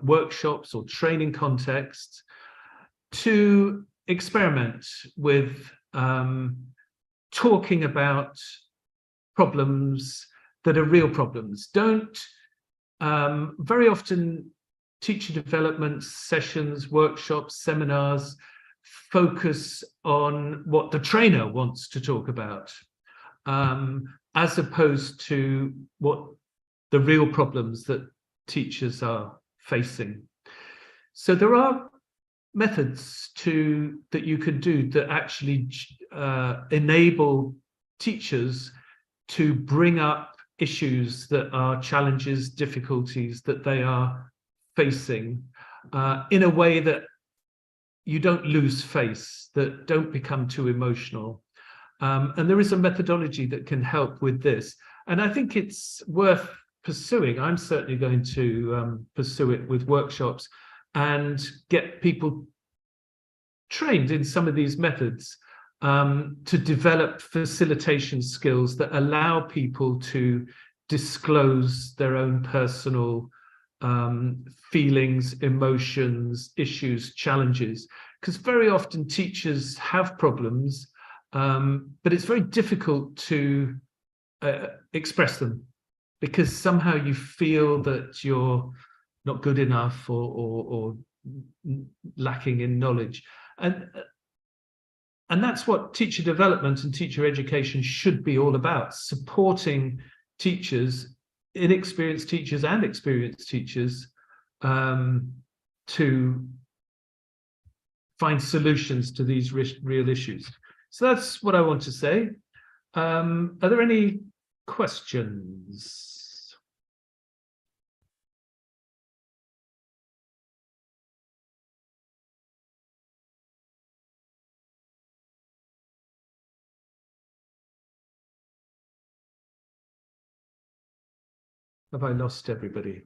workshops or training contexts, to experiment with talking about problems that are real problems. Don't, very often teacher development sessions, workshops, seminars focus on what the trainer wants to talk about, as opposed to what the real problems that teachers are facing. So there are methods that you can do that actually enable teachers to bring up issues that are challenges, difficulties that they are facing in a way that you don't lose face, that don't become too emotional. And there is a methodology that can help with this. And I think it's worth pursuing. I'm certainly going to pursue it with workshops and get people trained in some of these methods to develop facilitation skills that allow people to disclose their own personal feelings, emotions, issues, challenges. Because very often teachers have problems, but it's very difficult to express them because somehow you feel that you're not good enough or lacking in knowledge. And that's what teacher development and teacher education should be all about, supporting teachers, inexperienced teachers and experienced teachers, to find solutions to these real issues. So that's what I want to say. Are there any questions? Have I lost everybody?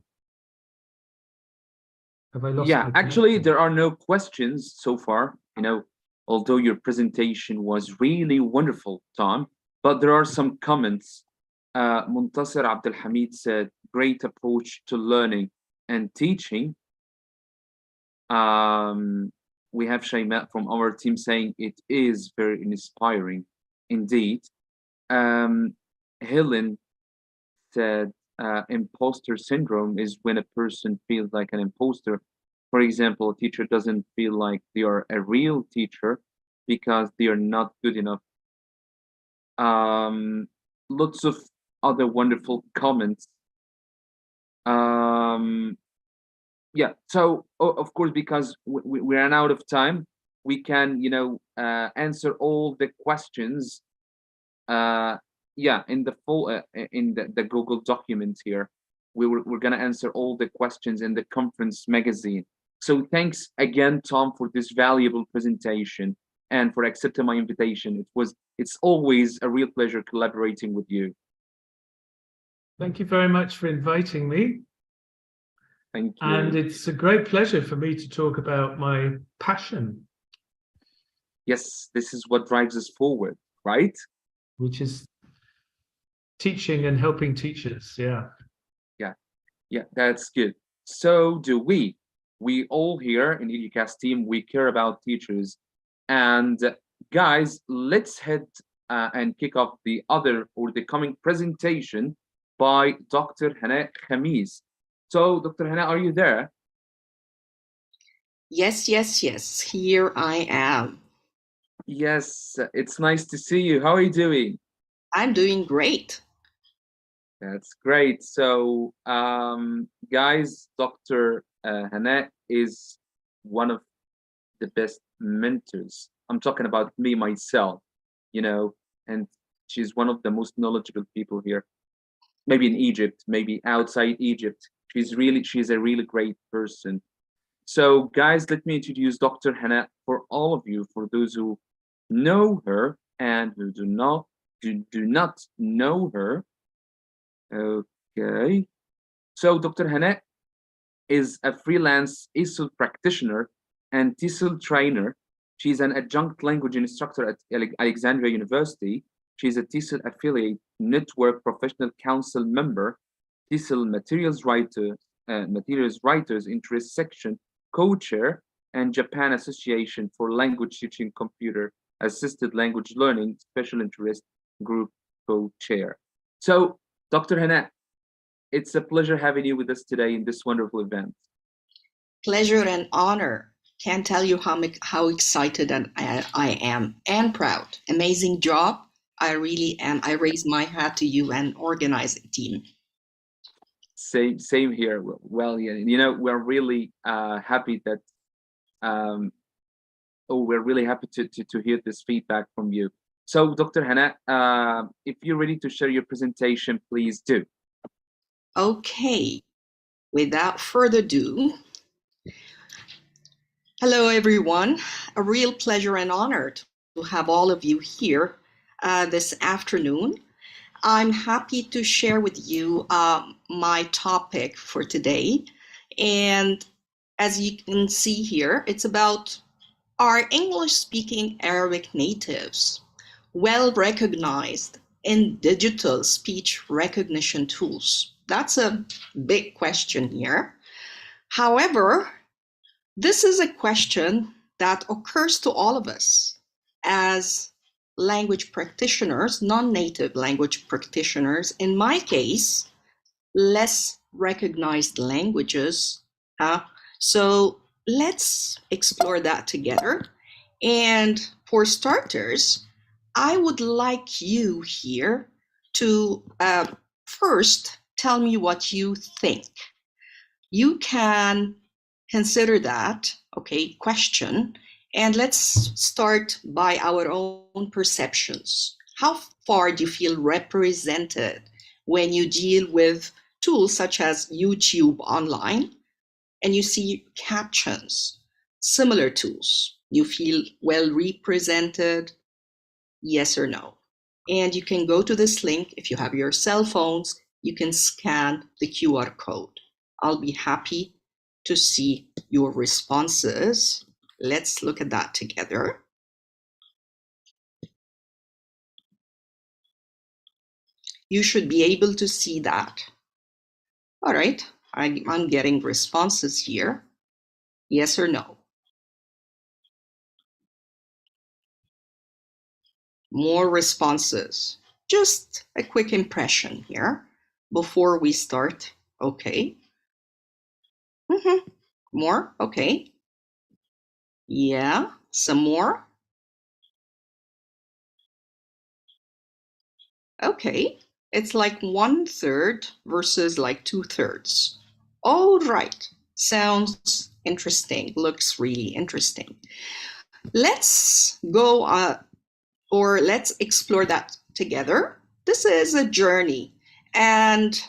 Have I lost? Yeah, actually, there are no questions so far, you know, although your presentation was really wonderful, Tom, but there are some comments. Muntasir Abdul Hamid said, great approach to learning and teaching. We have Shaimat from our team saying it is very inspiring indeed. Helen said, imposter syndrome is when a person feels like an imposter. For example, a teacher doesn't feel like they are a real teacher because they are not good enough. Lots of other wonderful comments. Yeah, so of course, because we ran out of time, we can, you know, answer all the questions. Yeah, in the full in the Google document here, we're gonna answer all the questions in the conference magazine. So thanks again, Tom, for this valuable presentation and for accepting my invitation. It's always a real pleasure collaborating with you. Thank you very much for inviting me. Thank you. And it's a great pleasure for me to talk about my passion. Yes, this is what drives us forward, right? Which is teaching and helping teachers, yeah. Yeah, that's good. So do we. We all here in Educast team, we care about teachers. And guys, let's head and kick off the coming presentation by Dr. Hana Khamis. So Dr. Hana, are you there? Yes, here I am. Yes, it's nice to see you. How are you doing? I'm doing great. That's great. So guys, Dr. Hana is one of the best mentors. I'm talking about me, myself, you know, and she's one of the most knowledgeable people here, maybe in Egypt, maybe outside Egypt. She's a really great person. So guys, let me introduce Dr. Hana for all of you, for those who know her and who do not know her. Okay. So Dr. Hana is a freelance ESOL practitioner and TESOL trainer. She's an adjunct language instructor at Alexandria University. She's a TESOL affiliate, network professional council member, TESOL materials writers interest section co-chair, and Japan Association for Language Teaching Computer Assisted Language Learning Special Interest Group co-chair. So Dr. Hana, it's a pleasure having you with us today in this wonderful event. Pleasure and honor. Can't tell you how excited I am and proud. Amazing job. I really am. I raise my hat to you and organizing team. Same here. Well, yeah, you know, we're really happy that we're really happy to hear this feedback from you. So Dr. Hana, if you're ready to share your presentation, please do. Okay, without further ado, hello everyone. A real pleasure and honor to have all of you here this afternoon. I'm happy to share with you my topic for today. And as you can see here, it's about our English-speaking Arabic natives well recognized in digital speech recognition tools? That's a big question here. However, this is a question that occurs to all of us as language practitioners, non-native language practitioners. In my case, less recognized languages. So let's explore that together. And for starters, I would like you here to first tell me what you think. You can consider that, okay, question, and let's start by our own perceptions. How far do you feel represented when you deal with tools such as YouTube online and you see captions, similar tools? You feel well represented, yes or no? And you can go to this link. If you have your cell phones, you can scan the QR code. I'll be happy to see your responses. Let's look at that together. You should be able to see that. All right, I'm getting responses here. Yes or no? More responses. Just a quick impression here before we start. Okay. More? Okay. Yeah, some more. Okay, it's like 1/3 versus like 2/3. All right, sounds interesting, looks really interesting. Let's go or let's explore that together. This is a journey, and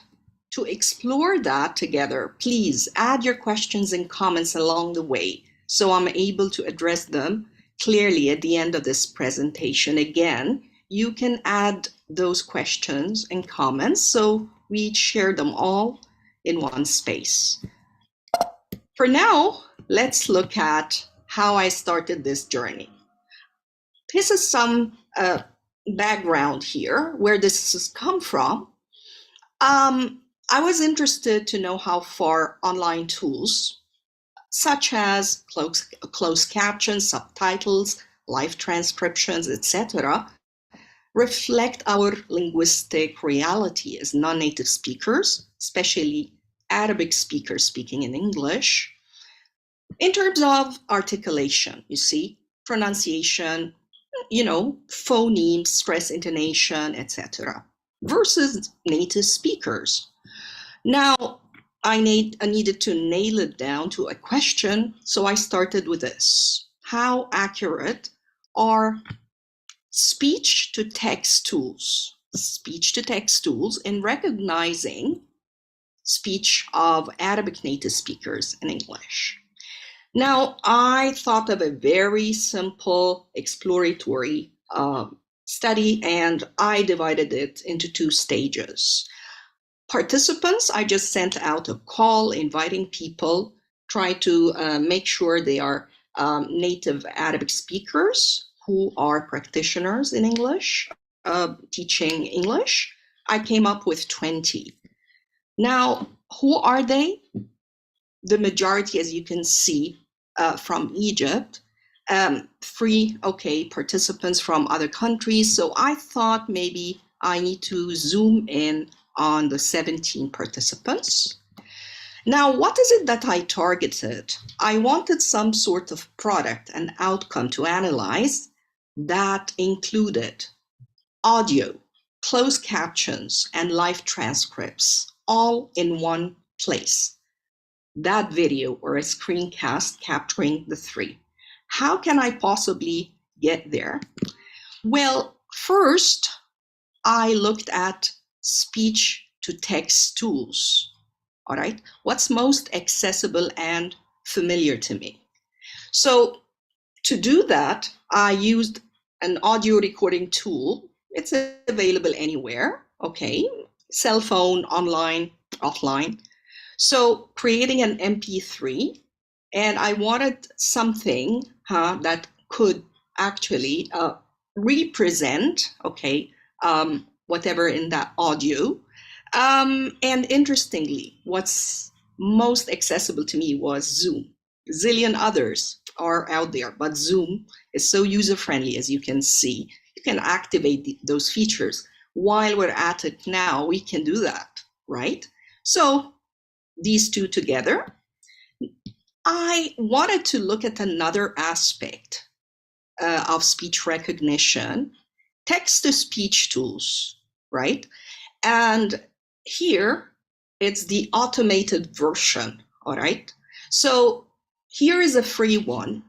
to explore that together, please add your questions and comments along the way so I'm able to address them clearly at the end of this presentation. Again, you can add those questions and comments so we share them all in one space. For now, let's look at how I started this journey. This is some background here where this has come from. I was interested to know how far online tools such as closed captions, subtitles, live transcriptions, etc., reflect our linguistic reality as non-native speakers, especially Arabic speakers speaking in English, in terms of articulation, you see, pronunciation, phonemes, stress intonation, etc., versus native speakers. Now, I needed to nail it down to a question, so I started with this. How accurate are speech-to-text tools in recognizing speech of Arabic native speakers in English? Now, I thought of a very simple exploratory study, and I divided it into 2 stages. Participants, I just sent out a call inviting people, try to make sure they are native Arabic speakers who are practitioners in English, teaching English. I came up with 20. Now, who are they? The majority, as you can see, from Egypt. 3, participants from other countries. So I thought maybe I need to zoom in on the 17 participants. Now, what is it that I targeted? I wanted some sort of product and outcome to analyze that included audio, closed captions, and live transcripts, all in one place. That video or a screencast capturing the 3. How can I possibly get there? Well, first, I looked at speech-to-text tools. All right, what's most accessible and familiar to me? So to do that, I used an audio recording tool. It's available anywhere, okay? Cell phone, online, offline. So creating an MP3, and I wanted something that could actually represent, whatever in that audio. And interestingly, what's most accessible to me was Zoom. A zillion others are out there, but Zoom is so user-friendly, as you can see. You can activate those features. While we're at it now, we can do that, right? So these 2 together. I wanted to look at another aspect of speech recognition, text-to-speech tools, right? And here it's the automated version, all right? So here is a free one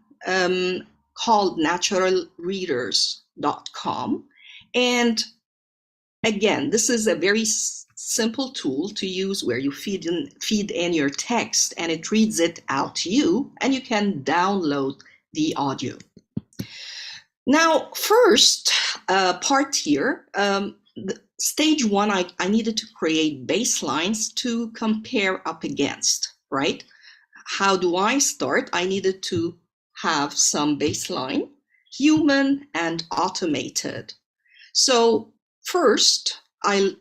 called naturalreaders.com. And again, this is a very simple tool to use where you feed in your text and it reads it out to you, and you can download the audio. Now, first part here, stage one, I needed to create baselines to compare up against, right? How do I start? I needed to have some baseline, human and automated. So first, I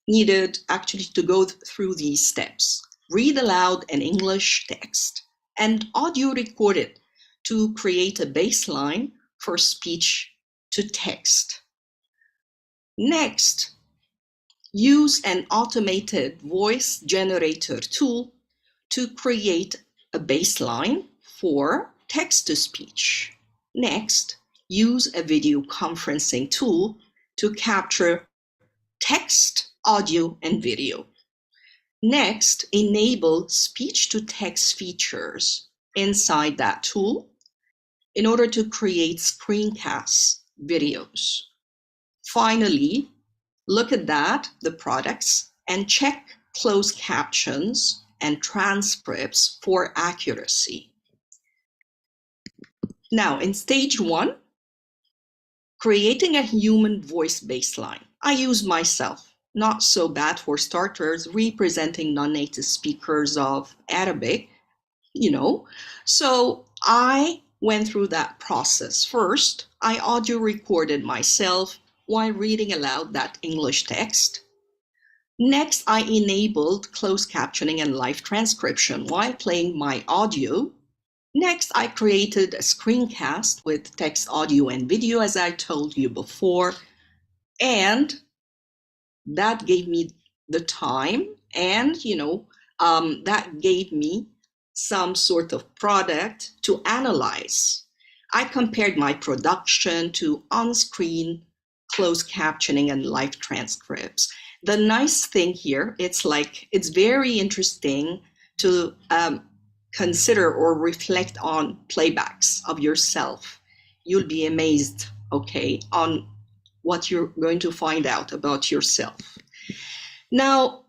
needed actually to go through these steps. Read aloud an English text and audio record it to create a baseline for speech to text. Next, use an automated voice generator tool to create a baseline for text-to-speech. Next, use a video conferencing tool to capture text, audio, and video. Next, enable speech-to-text features inside that tool in order to create screencast videos. Finally, look at that, the products, and check closed captions and transcripts for accuracy. Now, in stage one, creating a human voice baseline. I use myself, not so bad for starters, representing non-native speakers of Arabic, you know. So I went through that process. First, I audio recorded myself while reading aloud that English text. Next, I enabled closed captioning and live transcription while playing my audio. Next, I created a screencast with text, audio, and video, as I told you before. And that gave me the time and, that gave me some sort of product to analyze. I compared my production to on-screen closed captioning and live transcripts. The nice thing here, it's very interesting to consider or reflect on playbacks of yourself. You'll be amazed, okay, on what you're going to find out about yourself. Now,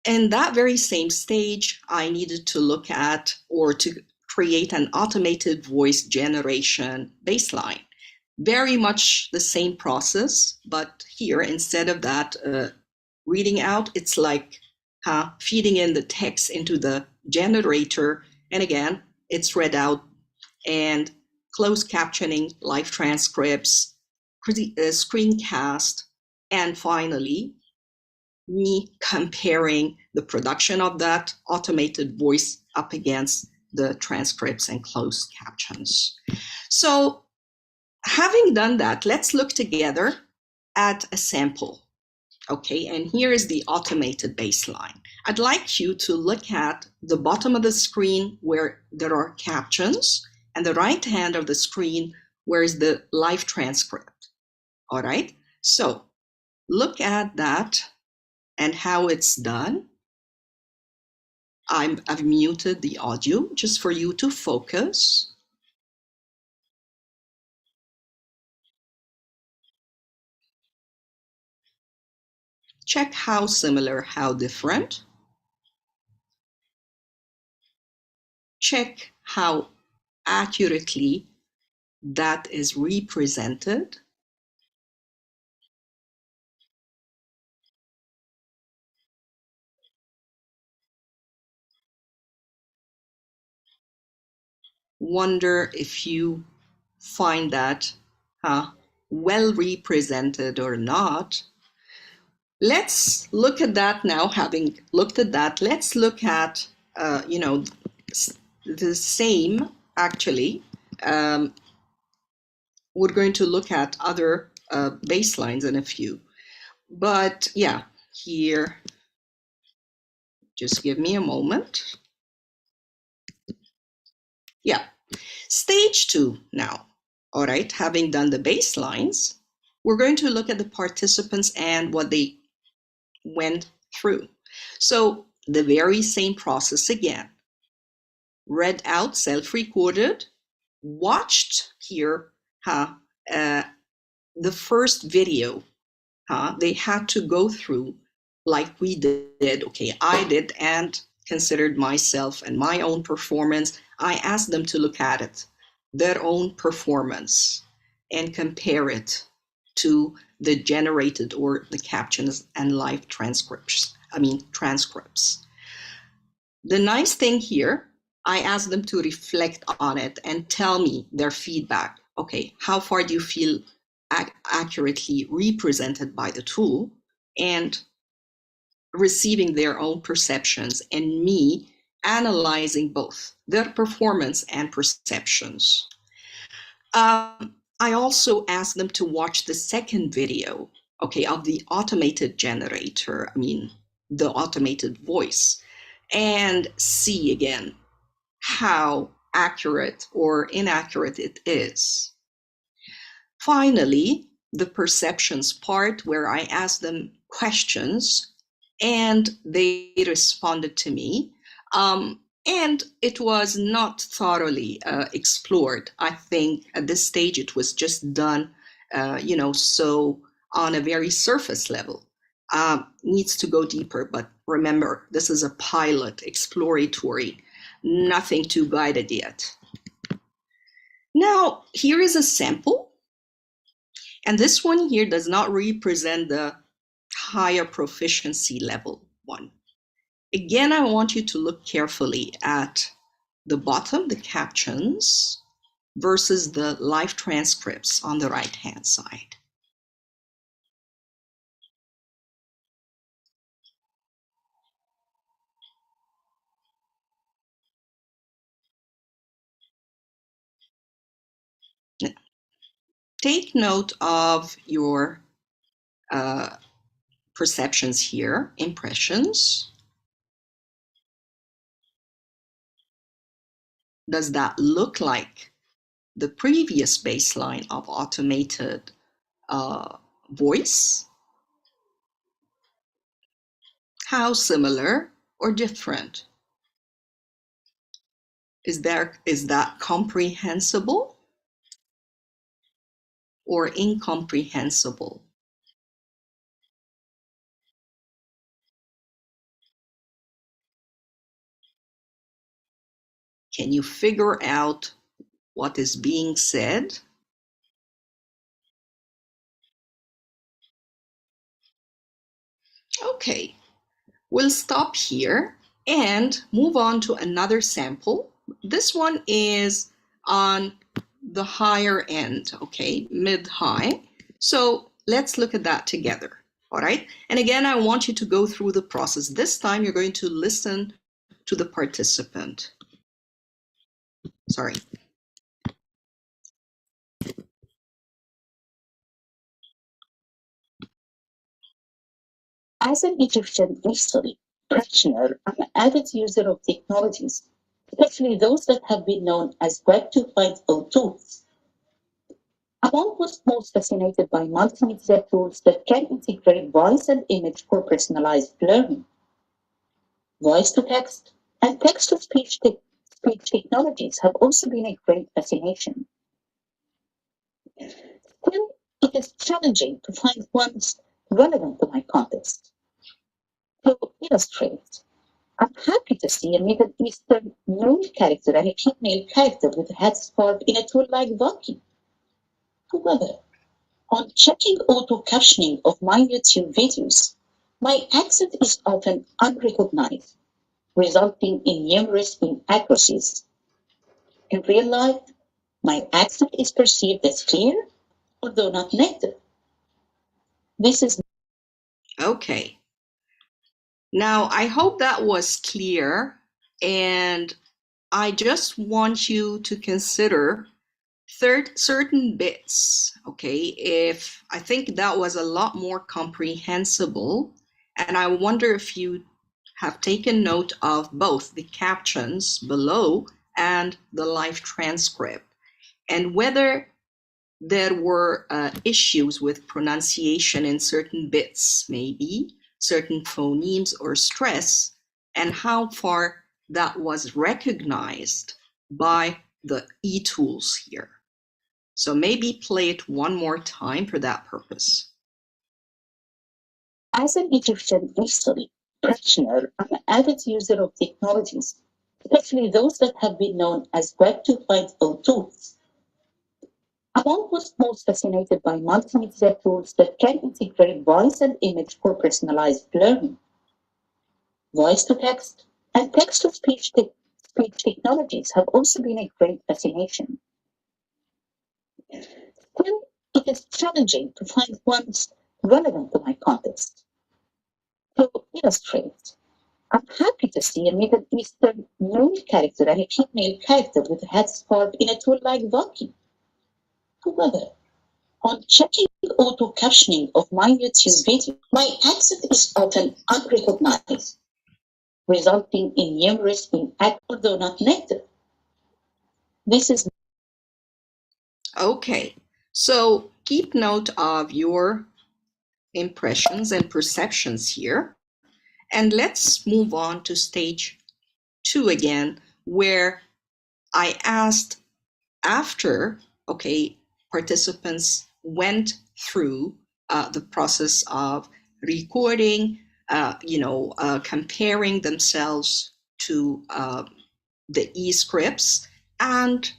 in that very same stage, I needed to look at or to create an automated voice generation baseline. Very much the same process, but here, instead of that reading out, it's like feeding in the text into the generator. And again, it's read out and closed captioning, live transcripts, screencast, and finally, me comparing the production of that automated voice up against the transcripts and closed captions. So having done that, let's look together at a sample. Okay, and here is the automated baseline. I'd like you to look at the bottom of the screen where there are captions and the right hand of the screen where is the live transcript. All right, so look at that and how it's done. I've muted the audio just for you to focus. Check how similar, how different. Check how accurately that is represented. Wonder if you find that well represented or not. Let's look at that now. Having looked at that, let's look at the same. Actually, we're going to look at other baselines in a few. But yeah, here, just give me a moment. Yeah. Stage 2 now. All right, having done the baselines, we're going to look at the participants and what they went through. So the very same process again. Read out, self-recorded, watched here the first video. They had to go through like we did. Okay, I did, and considered myself and my own performance. I asked them to look at it, their own performance, and compare it to the generated or the captions and live transcripts. The nice thing here, I asked them to reflect on it and tell me their feedback. Okay, how far do you feel accurately represented by the tool? And receiving their own perceptions and me analyzing both their performance and perceptions. I also asked them to watch the second video, okay, of the automated generator, the automated voice, and see again how accurate or inaccurate it is. Finally, the perceptions part, where I asked them questions and they responded to me. And it was not thoroughly explored. I think at this stage it was just done, so on a very surface level. Needs to go deeper, but remember, this is a pilot, exploratory, nothing too guided yet. Now, here is a sample. And this one here does not represent the higher proficiency level one. Again, I want you to look carefully at the bottom, the captions, versus the live transcripts on the right-hand side. Now, take note of your perceptions here, impressions. Does that look like the previous baseline of automated voice? How similar or different? Is that comprehensible or incomprehensible? Can you figure out what is being said? Okay, we'll stop here and move on to another sample. This one is on the higher end, okay, mid-high. So let's look at that together, all right? And again, I want you to go through the process. This time you're going to listen to the participant. Sorry. As an Egyptian history practitioner, I'm an avid user of technologies, especially those that have been known as Web 2.0 tools. I'm almost most fascinated by multimedia tools that can integrate voice and image for personalized learning. Voice to text and text to speech technologies have also been a great fascination. Still, it is challenging to find ones relevant to my context. To illustrate, I'm happy to see a Middle Eastern male character and a female character with a headscarf in a tool like Voki. However, on checking auto-captioning of my YouTube videos, my accent is often unrecognized, resulting in numerous inaccuracies. In real life, my accent is perceived as clear, although not native. This is okay. Now, I hope that was clear, and I just want you to consider certain bits, okay? If I think that was a lot more comprehensible, and I wonder if you have taken note of both the captions below and the live transcript, and whether there were issues with pronunciation in certain bits, maybe certain phonemes or stress, and how far that was recognized by the e-tools here. So maybe play it one more time for that purpose. As an Egyptian history practitioner, I'm an avid user of technologies, especially those that have been known as Web 2.0 tools. I'm almost most fascinated by multimedia tools that can integrate voice and image for personalized learning. Voice to text and text to speech technologies have also been a great fascination. Still, it is challenging to find ones relevant to my context. To illustrate, I'm happy to see a Middle Eastern male character and a cute male character with a headscarf in a tool like Voki. However, on checking auto captioning of my YouTube video, my accent is often unrecognized, resulting in numerous inaccurate, although not native. This is okay. So keep note of your impressions and perceptions here. And let's move on to stage 2 again, where I asked after, okay, participants went through the process of recording, comparing themselves to the e-scripts and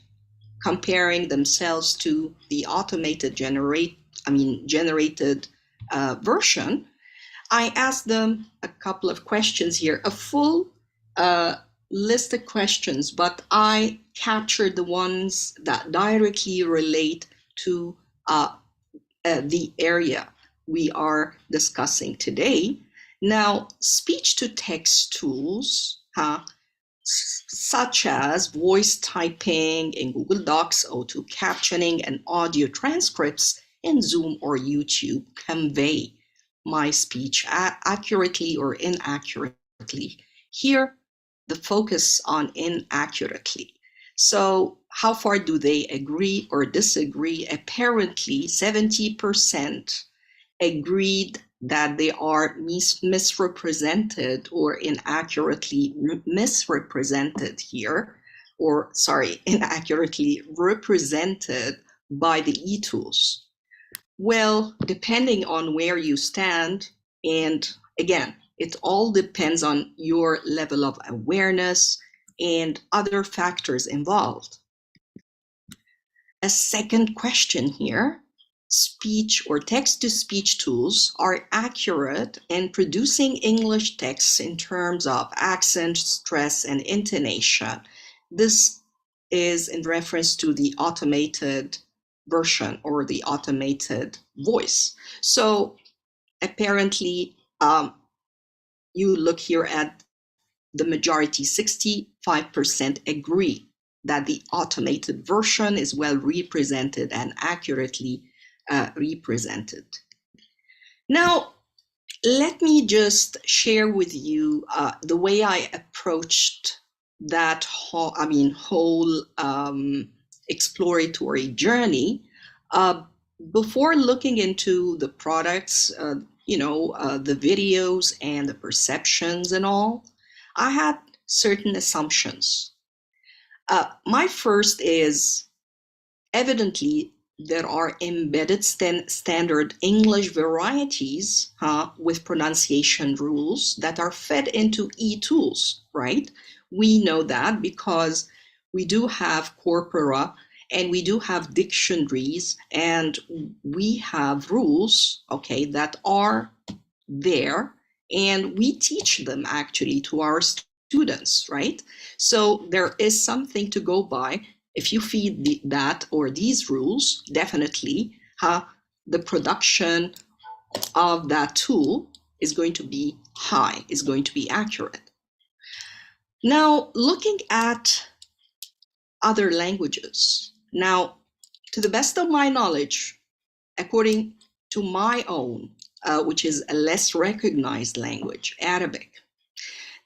comparing themselves to the automated generated version. I asked them a couple of questions here, a full list of questions, but I captured the ones that directly relate to the area we are discussing today. Now, speech-to-text tools, such as voice typing in Google Docs, auto captioning, and audio transcripts in Zoom or YouTube, convey my speech accurately or inaccurately. Here, the focus on inaccurately. So how far do they agree or disagree? Apparently, 70% agreed that they are misrepresented or inaccurately misrepresented here, or sorry, inaccurately represented by the e-tools. Well, depending on where you stand, and again, it all depends on your level of awareness and other factors involved. A second question here, speech or text-to-speech tools are accurate in producing English texts in terms of accent, stress, and intonation. This is in reference to the automated version or the automated voice. So apparently, you look here at the majority, 65% agree that the automated version is well represented and accurately represented. Now, let me just share with you the way I approached that whole exploratory journey. Before looking into the products, the videos and the perceptions and all, I had certain assumptions. My first is, evidently, there are embedded standard English varieties with pronunciation rules that are fed into e-tools, right? We know that because we do have corpora and we do have dictionaries and we have rules, okay, that are there, and we teach them actually to our students, right? So there is something to go by. If you feed that or these rules, definitely the production of that tool is going to be high, is going to be accurate. Now, looking at other languages. Now, to the best of my knowledge, according to my own, which is a less recognized language, Arabic.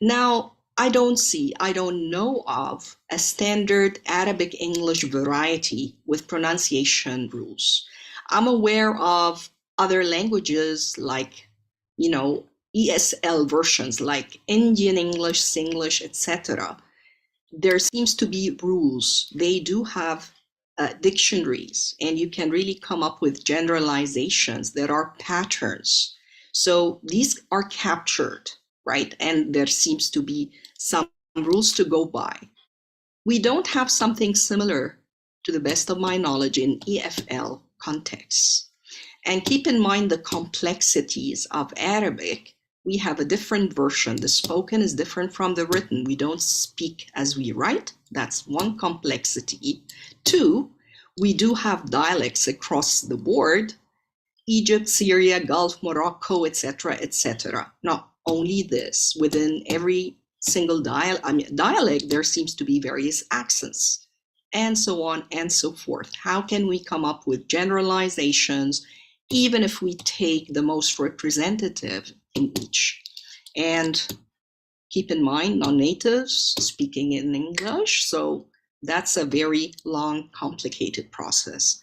Now, I don't know of a standard Arabic English variety with pronunciation rules. I'm aware of other languages like, you know, ESL versions like Indian English, Singlish, etc. There seems to be rules. They do have dictionaries, and you can really come up with generalizations. There are patterns. So these are captured, right? And there seems to be some rules to go by. We don't have something similar, to the best of my knowledge, in EFL contexts. And keep in mind the complexities of Arabic. We have a different version. The spoken is different from the written. We don't speak as we write. That's one complexity. Two, we do have dialects across the board. Egypt, Syria, Gulf, Morocco, etc., etc. Not only this, within every single dialect, there seems to be various accents, and so on and so forth. How can we come up with generalizations, even if we take the most representative in each? And keep in mind, non-natives speaking in English, so that's a very long, complicated process.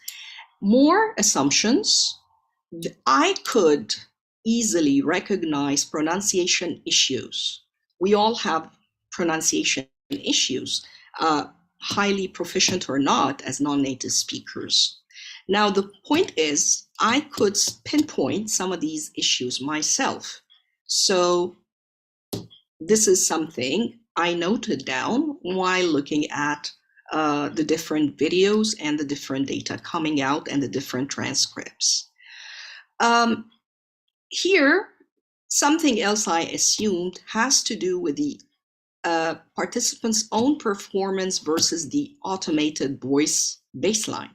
More assumptions. I could easily recognize pronunciation issues. We all have pronunciation issues, highly proficient or not, as non-native speakers. Now, the point is, I could pinpoint some of these issues myself. So this is something I noted down while looking at the different videos and the different data coming out and the different transcripts. Here, something else I assumed has to do with the participants' own performance versus the automated voice baseline.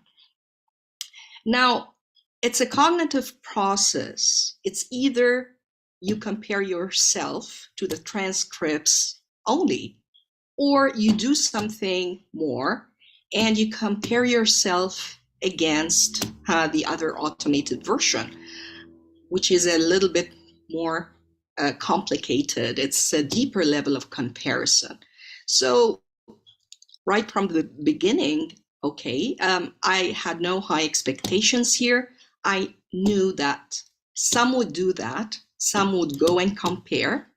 Now, it's a cognitive process. It's either you compare yourself to the transcripts only, or you do something more and you compare yourself against the other automated version, which is a little bit more complicated. It's a deeper level of comparison. So right from the beginning, okay, I had no high expectations here. I knew that some would do that. Some would go and compare,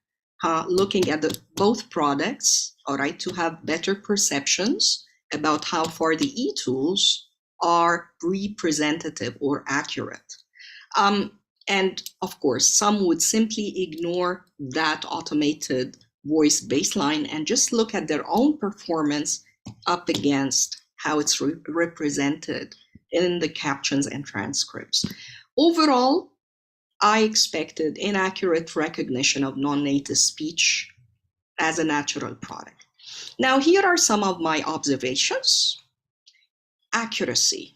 looking at both products, all right, to have better perceptions about how far the e-tools are representative or accurate. And of course, some would simply ignore that automated voice baseline and just look at their own performance up against how it's represented in the captions and transcripts. Overall, I expected inaccurate recognition of non-native speech as a natural product. Now, here are some of my observations. Accuracy.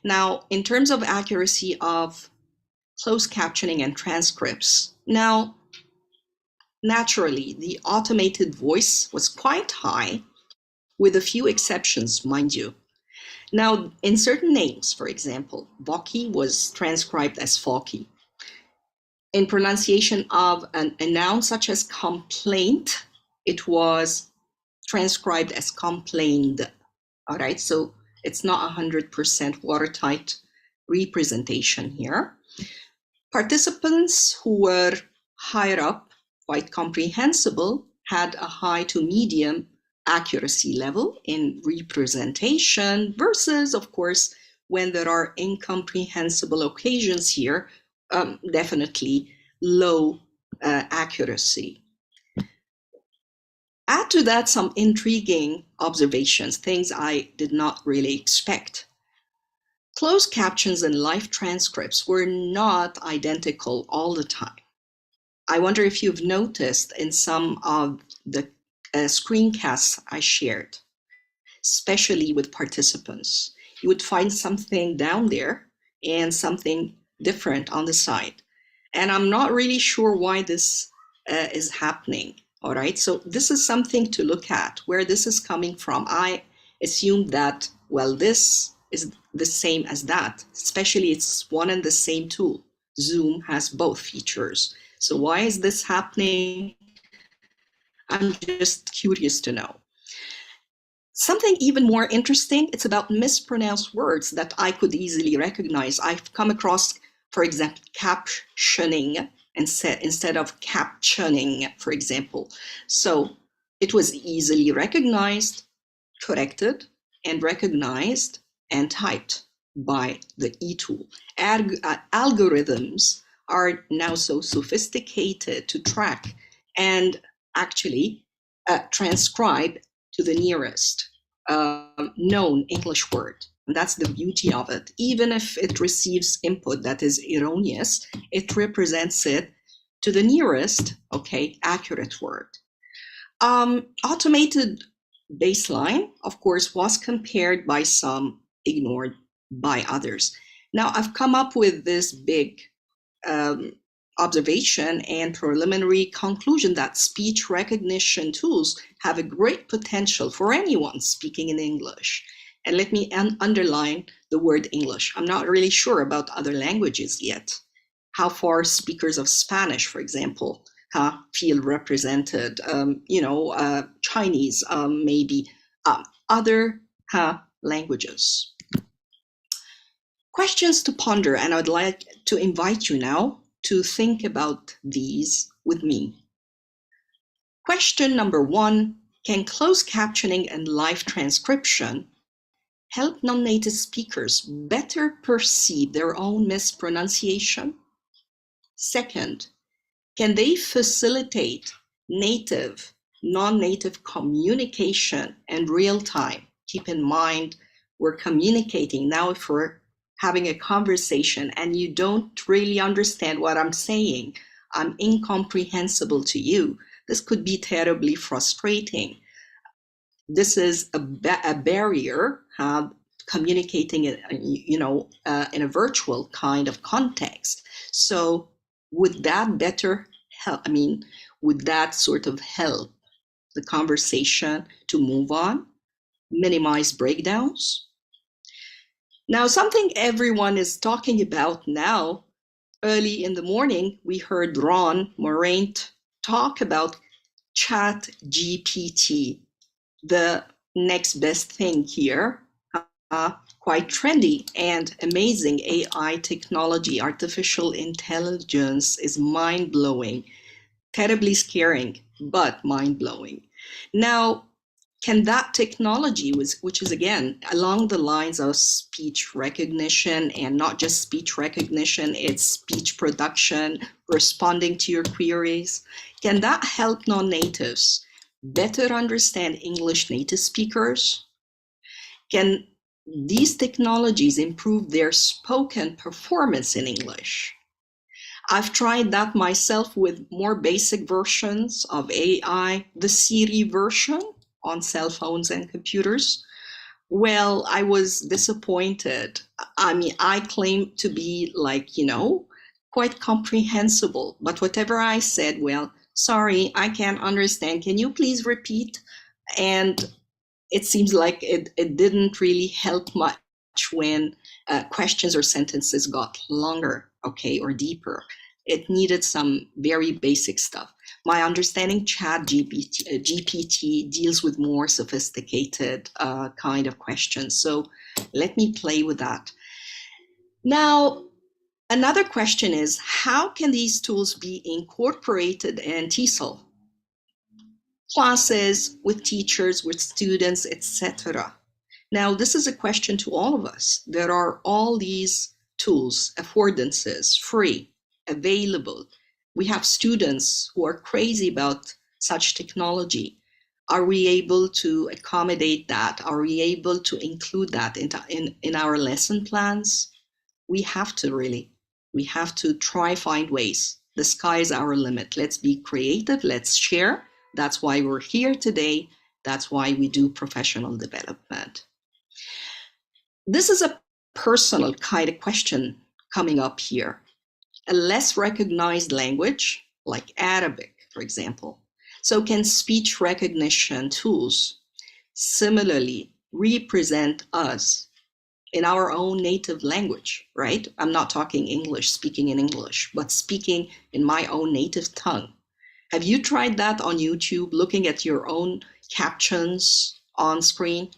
Now, in terms of accuracy of closed captioning and transcripts, now, naturally, the automated voice was quite high, with a few exceptions, mind you. Now, in certain names, for example, Boki was transcribed as Falky. In pronunciation of a noun such as complaint, it was transcribed as complained. All right, so it's not 100% watertight representation here. Participants who were higher up, quite comprehensible, had a high to medium accuracy level in representation versus, of course, when there are incomprehensible occasions here, definitely low accuracy. Add to that some intriguing observations, things I did not really expect. Closed captions and live transcripts were not identical all the time. I wonder if you've noticed in some of the screencasts I shared, especially with participants, you would find something down there and something different on the side. And I'm not really sure why this is happening. All right, so this is something to look at, where this is coming from. I assumed that, well, this is the same as that, especially it's one and the same tool. Zoom has both features. So why is this happening? I'm just curious to know. Something even more interesting, it's about mispronounced words that I could easily recognize. I've come across, for example, captioning instead of captioning, for example. So it was easily recognized, corrected, and recognized and typed by the e-tool. Algorithms are now so sophisticated to track and actually transcribe to the nearest known English word. And that's the beauty of it. Even if it receives input that is erroneous, it represents it to the nearest, accurate word. Automated baseline, of course, was compared by some, ignored by others. Now, I've come up with this big observation and preliminary conclusion that speech recognition tools have a great potential for anyone speaking in English. And let me underline the word English. I'm not really sure about other languages yet. How far speakers of Spanish, for example, feel represented, Chinese, maybe other languages. Questions to ponder, and I'd like to invite you now to think about these with me. Question number 1, can closed captioning and live transcription help non-native speakers better perceive their own mispronunciation? Second, can they facilitate native, non-native communication and real time? Keep in mind, we're communicating now. If we're having a conversation and you don't really understand what I'm saying, I'm incomprehensible to you, this could be terribly frustrating. This is a barrier, communicating in a virtual kind of context. So would that better help? Would that sort of help the conversation to move on, minimize breakdowns? Now, something everyone is talking about now, early in the morning, we heard Ron Moraine talk about Chat GPT, the next best thing here. Quite trendy and amazing AI technology. Artificial intelligence is mind-blowing, terribly scaring, but mind-blowing. Now, can that technology, which is again along the lines of speech recognition, and not just speech recognition, it's speech production, responding to your queries, can that help non-natives better understand English native speakers? Can these technologies improve their spoken performance in English? I've tried that myself with more basic versions of AI, the Siri version on cell phones and computers. Well, I was disappointed. I claim to be quite comprehensible, but whatever I said, well, sorry, I can't understand. Can you please repeat? And it seems like it didn't really help much when questions or sentences got longer, or deeper. It needed some very basic stuff. My understanding, Chat GPT deals with more sophisticated kind of questions. So let me play with that. Now, another question is, how can these tools be incorporated in TESOL? Classes, with teachers, with students, etc. Now, this is a question to all of us. There are all these tools, affordances, free, available. We have students who are crazy about such technology. Are we able to accommodate that? Are we able to include that in our lesson plans? We have to really. We have to try find ways. The sky is our limit. Let's be creative. Let's share. That's why we're here today. That's why we do professional development. This is a personal kind of question coming up here. A less recognized language, like Arabic, for example. So can speech recognition tools similarly represent us in our own native language, right? I'm not talking English, speaking in English, but speaking in my own native tongue. Have you tried that on YouTube, looking at your own captions on screen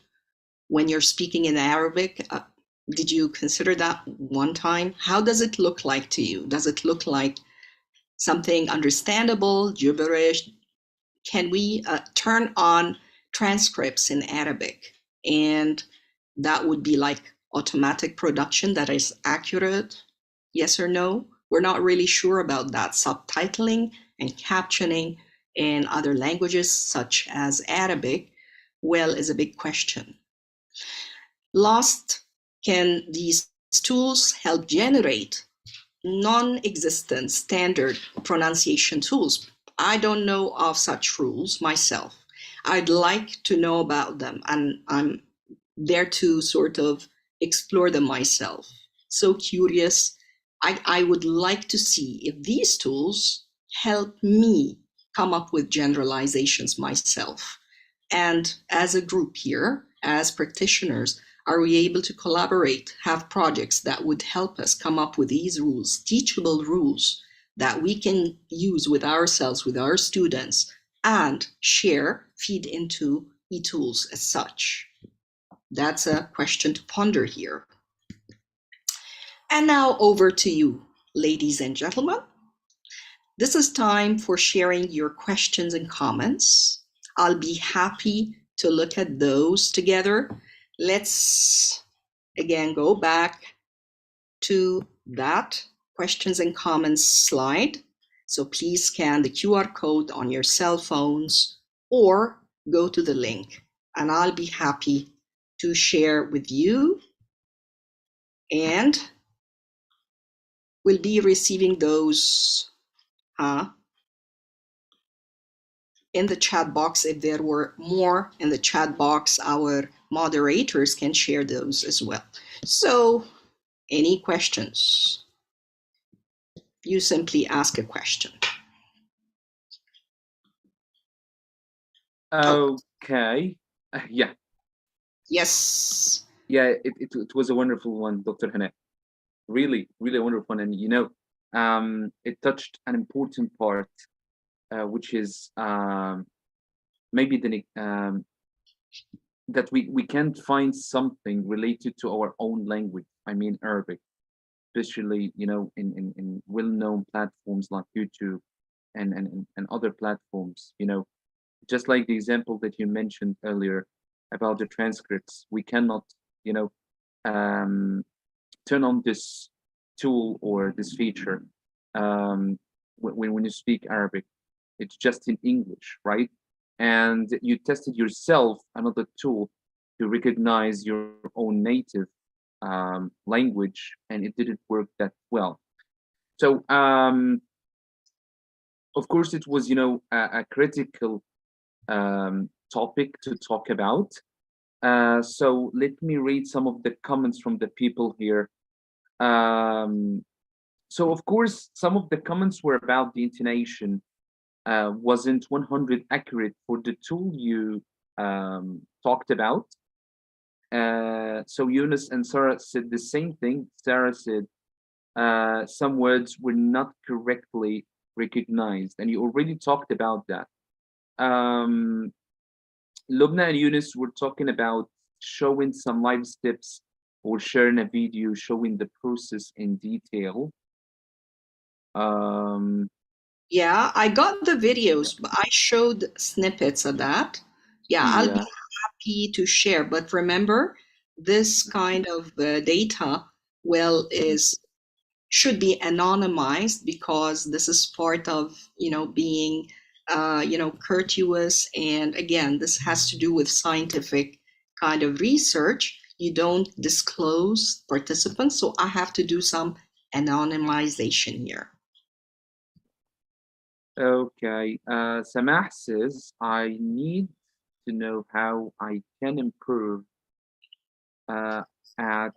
when you're speaking in Arabic? Did you consider that one time? How does it look like to you? Does it look like something understandable, gibberish? Can we turn on transcripts in Arabic? And that would be like automatic production that is accurate? Yes or no? We're not really sure about that. Subtitling and captioning in other languages, such as Arabic, well, is a big question. Last, can these tools help generate non-existent standard pronunciation tools? I don't know of such rules myself. I'd like to know about them, and I'm there to sort of explore them myself. So curious. I would like to see if these tools help me come up with generalizations myself. And as a group here, as practitioners, are we able to collaborate, have projects that would help us come up with these rules, teachable rules that we can use with ourselves, with our students, and share, feed into e-tools as such? That's a question to ponder here. And now over to you, ladies and gentlemen. This is time for sharing your questions and comments. I'll be happy to look at those together. Let's again go back to that questions and comments slide. So please scan the QR code on your cell phones or go to the link, and I'll be happy to share with you, and we'll be receiving those in the chat box. If there were more in the chat box, our moderators can share those as well. So any questions? You simply ask a question. Okay. Yeah. Yes. Yeah, it was a wonderful one, Dr. Hannah. Really, really wonderful one. And, you know, it touched an important part, which is maybe that we can't find something related to our own language. I mean, Arabic, especially, you know, in well-known platforms like YouTube and other platforms, you know, just like the example that you mentioned earlier about the transcripts. We cannot, you know, turn on this tool or this feature when you speak Arabic. It's just in English, right? And you tested yourself another tool to recognize your own native language, and it didn't work that well. So of course it was, you know, a critical topic to talk about. So let me read some of the comments from the people here. So of course some of the comments were about the intonation wasn't 100 accurate for the tool you talked about. So Yunus and Sarah said the same thing. Sarah said some words were not correctly recognized, and you already talked about that. Lubna and Yunus were talking about showing some live steps or sharing a video showing the process in detail. Yeah, I got the videos, but I showed snippets of that. Yeah, I'll be happy to share. But remember, this kind of data, well, should be anonymized, because this is part of, you know, being, you know, courteous. And again, this has to do with scientific kind of research. You don't disclose participants, so I have to do some anonymization here. Okay, Samah says, I need to know how I can improve at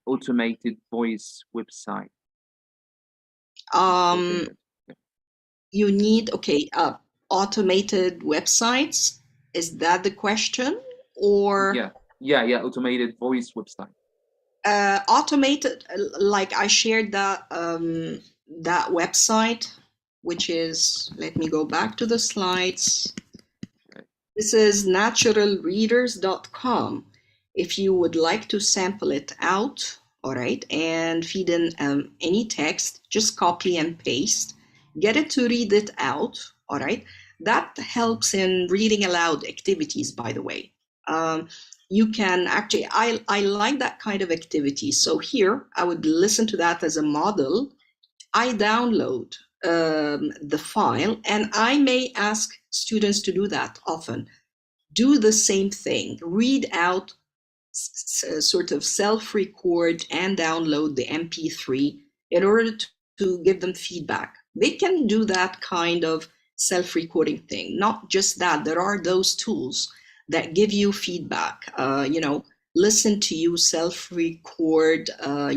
automated voice website. You need, okay, automated websites. Is that the question? Or yeah, automated voice website. Automated, like I shared that that website which is, let me go back to the slides. This is naturalreaders.com. If you would like to sample it out, all right, and feed in any text, just copy and paste, get it to read it out, all right. That helps in reading aloud activities, by the way. You can actually, I like that kind of activity. So here, I would listen to that as a model. I download the file, and I may ask students to do that often. Do the same thing, read out, sort of self-record and download the MP3 in order to give them feedback. They can do that kind of self-recording thing. Not just that, there are those tools that give you feedback, listen to you, self-record,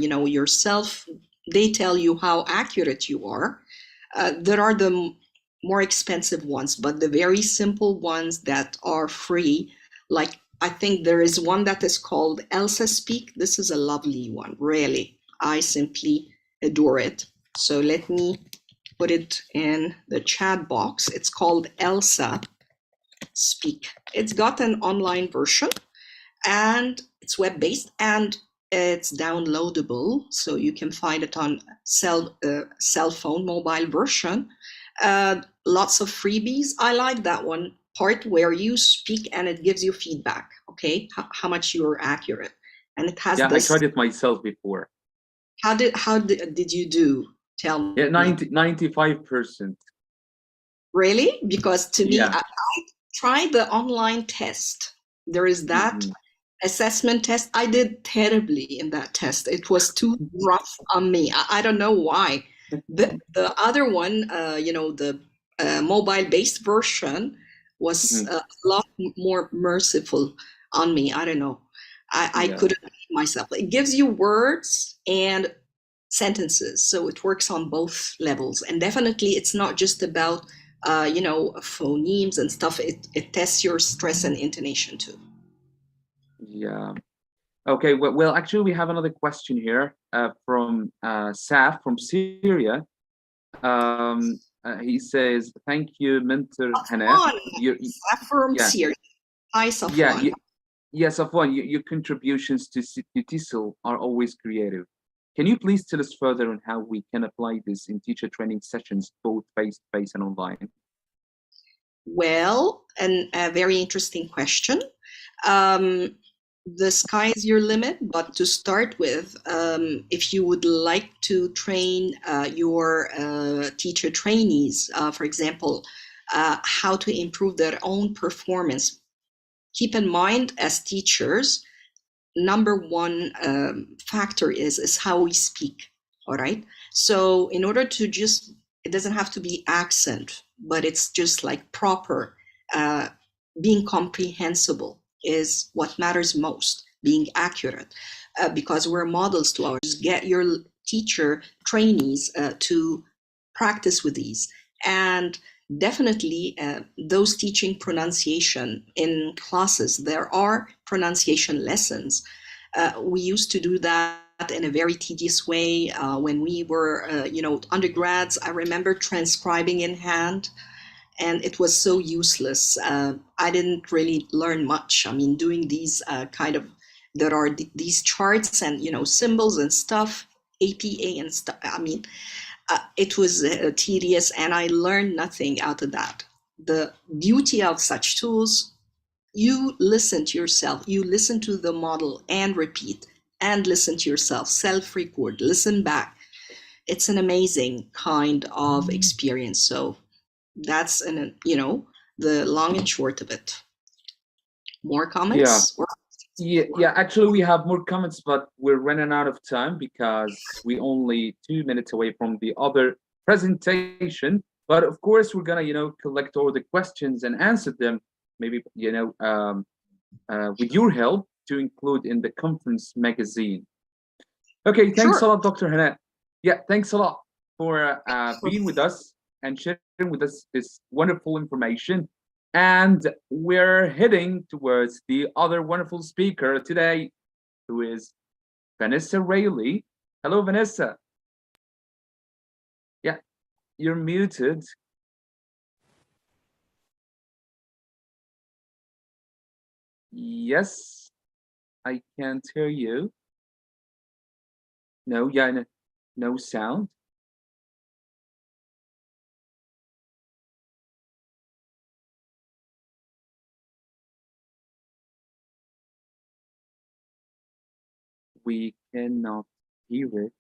yourself. They tell you how accurate you are. There are the more expensive ones, but the very simple ones that are free, like I think there is one that is called Elsa Speak. This is a lovely one, really. I simply adore it. So let me put it in the chat box. It's called Elsa Speak. It's got an online version and it's web-based and it's downloadable. So you can find it on cell phone, mobile version. Lots of freebies. I like that one part where you speak and it gives you feedback, okay, how much you're accurate. And it has this. I tried it myself before. How did you do? Tell me. Yeah, 95%. Really? Because to me, I tried the online test. There is that assessment test. I did terribly in that test. It was too rough on me. I don't know why. The other one, the mobile-based version was a lot more merciful on me. I don't know. I couldn't read myself. It gives you words and sentences, so it works on both levels. And definitely, it's not just about phonemes and stuff. It tests your stress and intonation too. Yeah. Okay. Well, actually, we have another question here from Saf from Syria. He says, "Thank you, Mentor Hannah." From Syria. Hi, Safwan. Safwan, your contributions to TESOL are always creative. Can you please tell us further on how we can apply this in teacher training sessions, both face-to-face and online? Well, and a very interesting question. The sky is your limit, but to start with, if you would like to train your teacher trainees, for example, how to improve their own performance, keep in mind as teachers, number one factor is how we speak, all right? So in order to just, it doesn't have to be accent, but it's just like proper, being comprehensible is what matters most, being accurate, because we're models to ours. Get your teacher trainees to practice with these. And definitely those teaching pronunciation in classes, there are pronunciation lessons. We used to do that in a very tedious way when we were, undergrads. I remember transcribing in hand, and it was so useless. I didn't really learn much. I mean, doing these there are these charts and, symbols and stuff, APA and stuff. I mean, it was tedious and I learned nothing out of that. The beauty of such tools, you listen to yourself, you listen to the model and repeat, and listen to yourself, self-record, listen back. It's an amazing kind of experience. So that's the long and short of it. More comments? Yeah, actually we have more comments, but we're running out of time because we're only 2 minutes away from the other presentation. But of course we're gonna collect all the questions and answer them, maybe with your help, to include in the conference magazine. Okay, thanks a lot, Dr. Hannah. Yeah, thanks a lot for being with us and sharing with us this wonderful information. And we're heading towards the other wonderful speaker today, who is Vanessa Rayleigh. Hello, Vanessa. Yeah. you're muted. Yes, I can't hear you. No, yeah, no sound. We cannot hear it.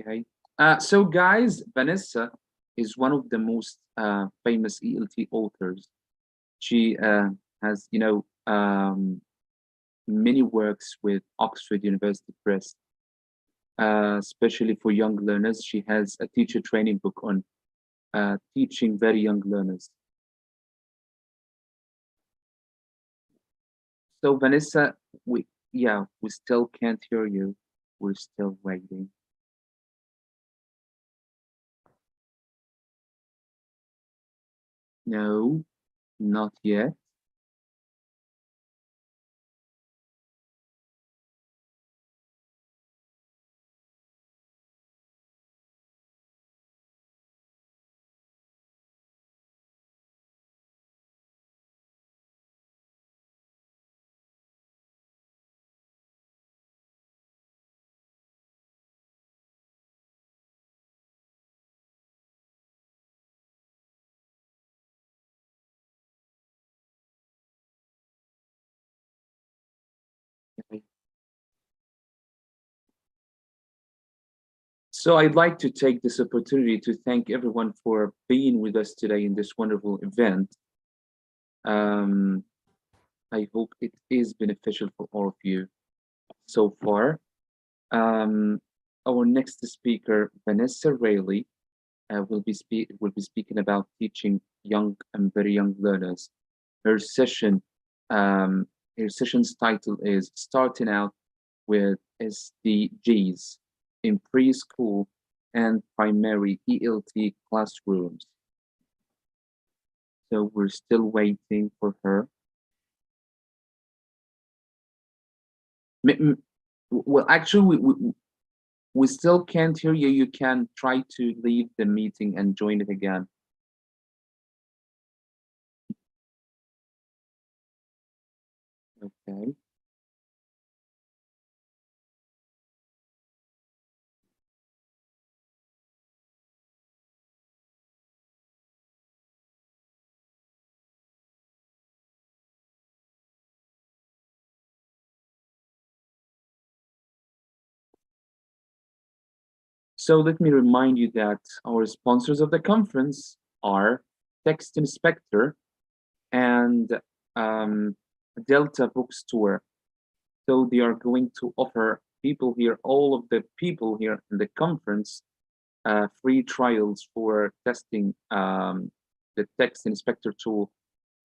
Okay. So guys, Vanessa is one of the most famous ELT authors. She has, many works with Oxford University Press, especially for young learners. She has a teacher training book on teaching very young learners. So Vanessa, we still can't hear you. We're still waiting. No, not yet. Okay. So I'd like to take this opportunity to thank everyone for being with us today in this wonderful event. I hope it is beneficial for all of you so far. Our next speaker, Vanessa Rayleigh, will be speaking about teaching young and very young learners. Her session's title is Starting Out with SDGs in Preschool and Primary ELT Classrooms. So we're still waiting for her. Well, actually, we still can't hear you. You can try to leave the meeting and join it again. Okay. So let me remind you that our sponsors of the conference are Text Inspector and Delta Bookstore. So they are going to offer people here, all of the people here in the conference, free trials for testing the Text Inspector tool,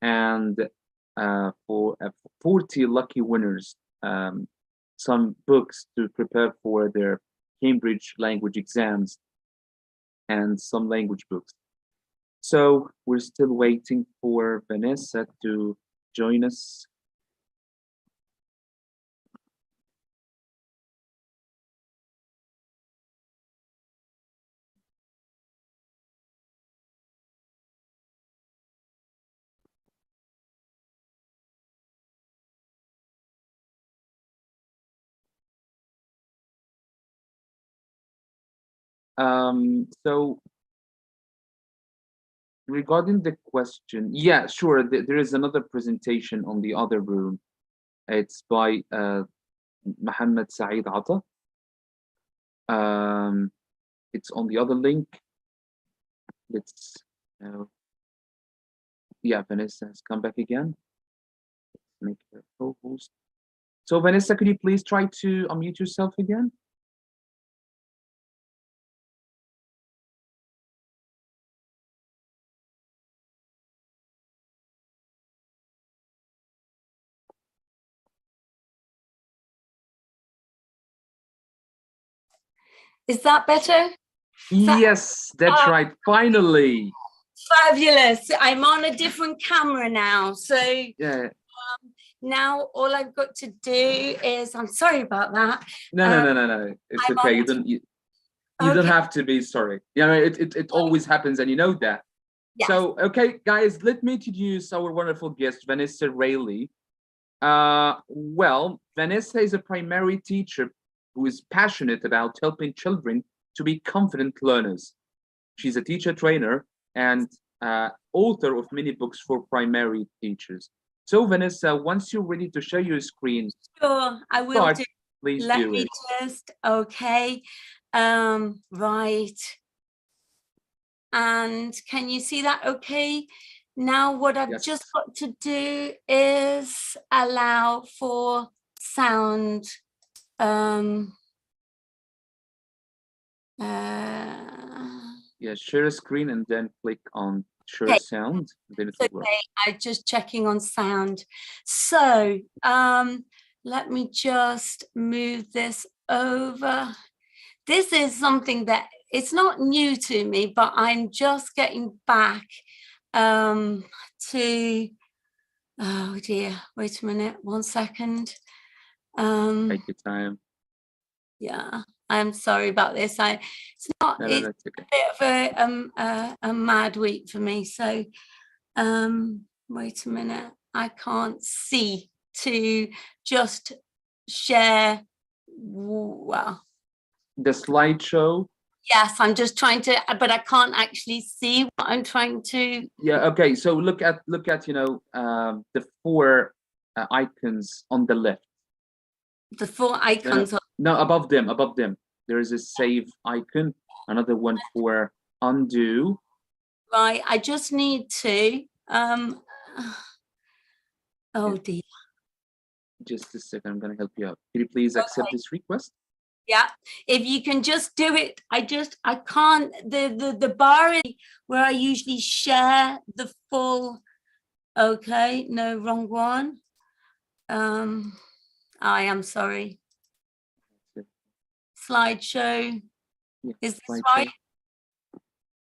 and for 40 lucky winners, some books to prepare for their Cambridge language exams and some language books. So we're still waiting for Vanessa to join us. So regarding the question, yeah, sure, there is another presentation on the other room. It's by Mohammed Saeed Atta. It's on the other link. Let's yeah, Vanessa has come back again. Let's make her co-host. So Vanessa, could you please try to unmute yourself again? Is that better? Yes, that's right. Finally. Fabulous. I'm on a different camera now. So Yeah. Now all I've got to do is, I'm sorry about that. No. It's I'm okay. on You don't have to be sorry. Yeah, it always happens, and you know that. Yes. So, okay, guys, let me introduce our wonderful guest, Vanessa Rayleigh. Well, Vanessa is a primary teacher who is passionate about helping children to be confident learners. She's a teacher trainer and author of many books for primary teachers. So, Vanessa, once you're ready to share your screen, Sure, I will do. Please Let do me it. just, okay. Right. And can you see that okay? Now what I've just got to do is allow for sound. Yeah, share a screen and then click on share Okay. sound. Then it It's will work. okay, I'm just checking on sound. So let me just move this over. This is something that it's not new to me, but I'm just getting back to, oh dear, wait a minute, 1 second. Take your time. Yeah, I'm sorry about this. It's not, No, it's that's okay. a bit of a mad week for me. So wait a minute, I can't see to just share. Well, The slideshow. yes, I'm just trying to, but I can't actually see what I'm trying to. Yeah. Okay. So look at the 4 icons on the left. The 4 icons. No, above them. There is a save icon. Another one for undo. Right. I just need to. Oh dear. Just a second. I'm gonna help you out. Can you please accept this request? Yeah, if you can just do it. I can't, the bar is where I usually share the full. Okay, no, wrong one. I am sorry. Slideshow. Yeah, Is this slideshow. right?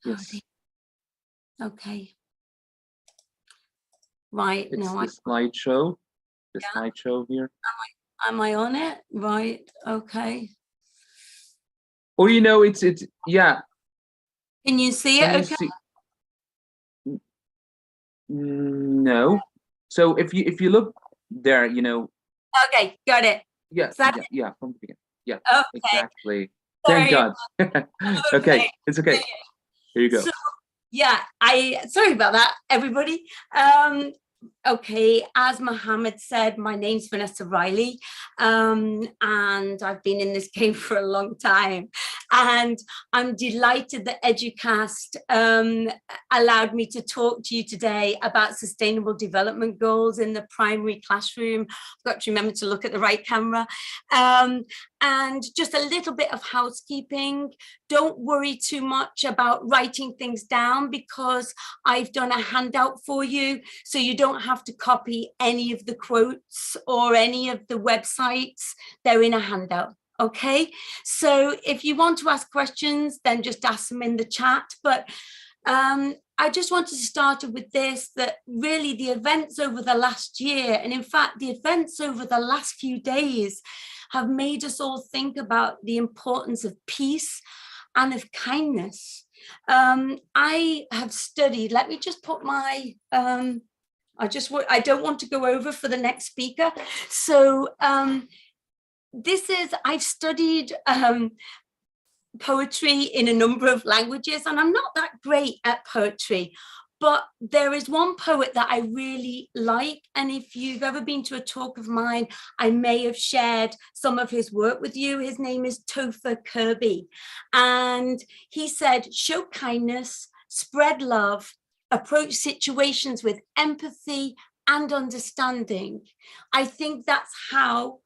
Yes. Okay. Right. It's No, the slideshow. The slideshow here. am I on it? Right. Okay. Or it's yeah. Can you see it? Okay. No. So if you look there, Okay, got it. Yeah, that yeah, from the beginning. Yeah, Okay. exactly. Sorry. Thank God. Okay, it's okay. Here you go. So, yeah, sorry about that, everybody. Okay, as Mohammed said, my name's Vanessa Rayleigh, and I've been in this game for a long time. And I'm delighted that Educast allowed me to talk to you today about sustainable development goals in the primary classroom. I've got to remember to look at the right camera. And just a little bit of housekeeping. Don't worry too much about writing things down because I've done a handout for you, so you don't have to copy any of the quotes or any of the websites. They're in a handout. Okay, so if you want to ask questions, then just ask them in the chat. But I just wanted to start with this, that really the events over the last year, and in fact, the events over the last few days have made us all think about the importance of peace and of kindness. I have studied, let me just put my, I don't want to go over for the next speaker. So I've studied poetry in a number of languages, and I'm not that great at poetry, but there is one poet that I really like. And if you've ever been to a talk of mine, I may have shared some of his work with you. His name is Topher Kirby. And he said, show kindness, spread love, approach situations with empathy and understanding. I think that's how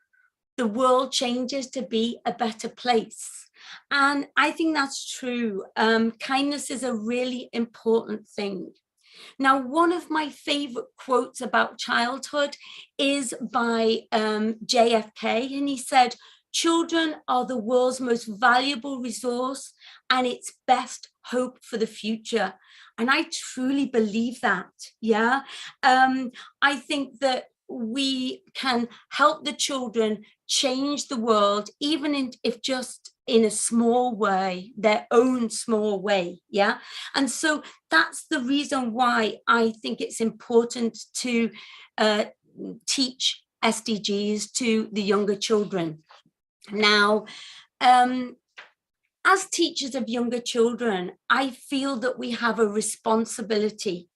the world changes to be a better place. And I think that's true. Kindness is a really important thing. Now, one of my favorite quotes about childhood is by JFK, and he said, Children are the world's most valuable resource and its best hope for the future. And I truly believe that, yeah. I think that we can help the children change the world, even if just in a small way, their own small way, yeah. And so that's the reason why I think it's important to teach SDGs to the younger children. Now, as teachers of younger children, I feel that we have a responsibility.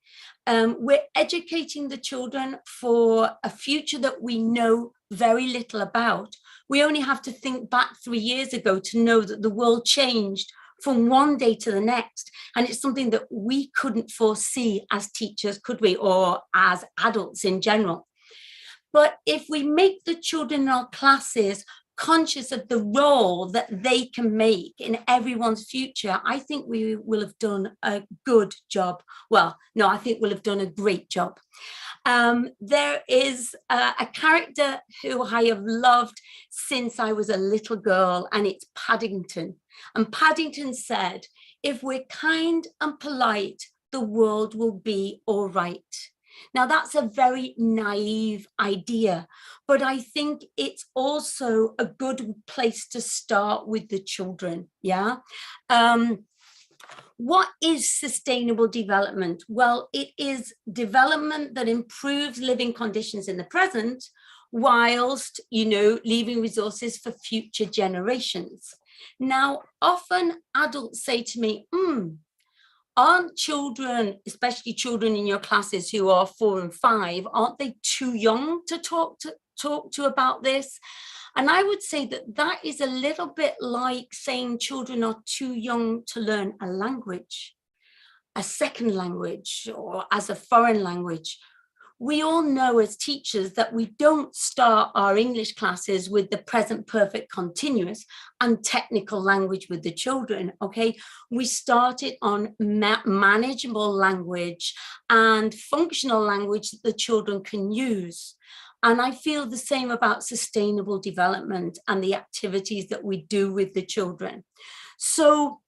We're educating the children for a future that we know very little about. We only have to think back 3 years ago to know that the world changed from one day to the next. And it's something that we couldn't foresee as teachers, could we, or as adults in general. But if we make the children in our classes conscious of the role that they can make in everyone's future, I think we will have done a good job. Well, no, I think we'll have done a great job. There is a character who I have loved since I was a little girl, and it's Paddington. And Paddington said, if we're kind and polite, the world will be all right. Now, that's a very naive idea, but I think it's also a good place to start with the children, yeah? What is sustainable development? Well, it is development that improves living conditions in the present, whilst, leaving resources for future generations. Now, often adults say to me, aren't children, especially children in your classes who are 4 and 5, aren't they too young to talk to about this? And I would say that is a little bit like saying children are too young to learn a language, a second language, or as a foreign language. We all know as teachers that we don't start our English classes with the present perfect continuous and technical language with the children, okay? We start it on manageable language and functional language that the children can use. And I feel the same about sustainable development and the activities that we do with the children. So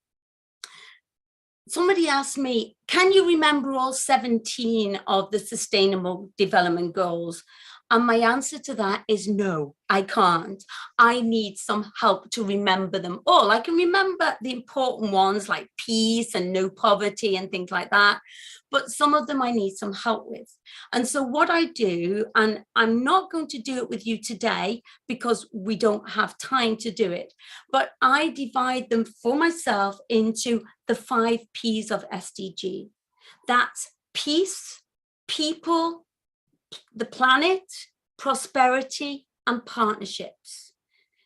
somebody asked me, can you remember all 17 of the Sustainable Development Goals? And my answer to that is no, I can't. I need some help to remember them all. I can remember the important ones like peace and no poverty and things like that, but some of them I need some help with. And so what I do, and I'm not going to do it with you today because we don't have time to do it, but I divide them for myself into the 5 P's of SDG. That's peace, people, the planet, prosperity, and partnerships.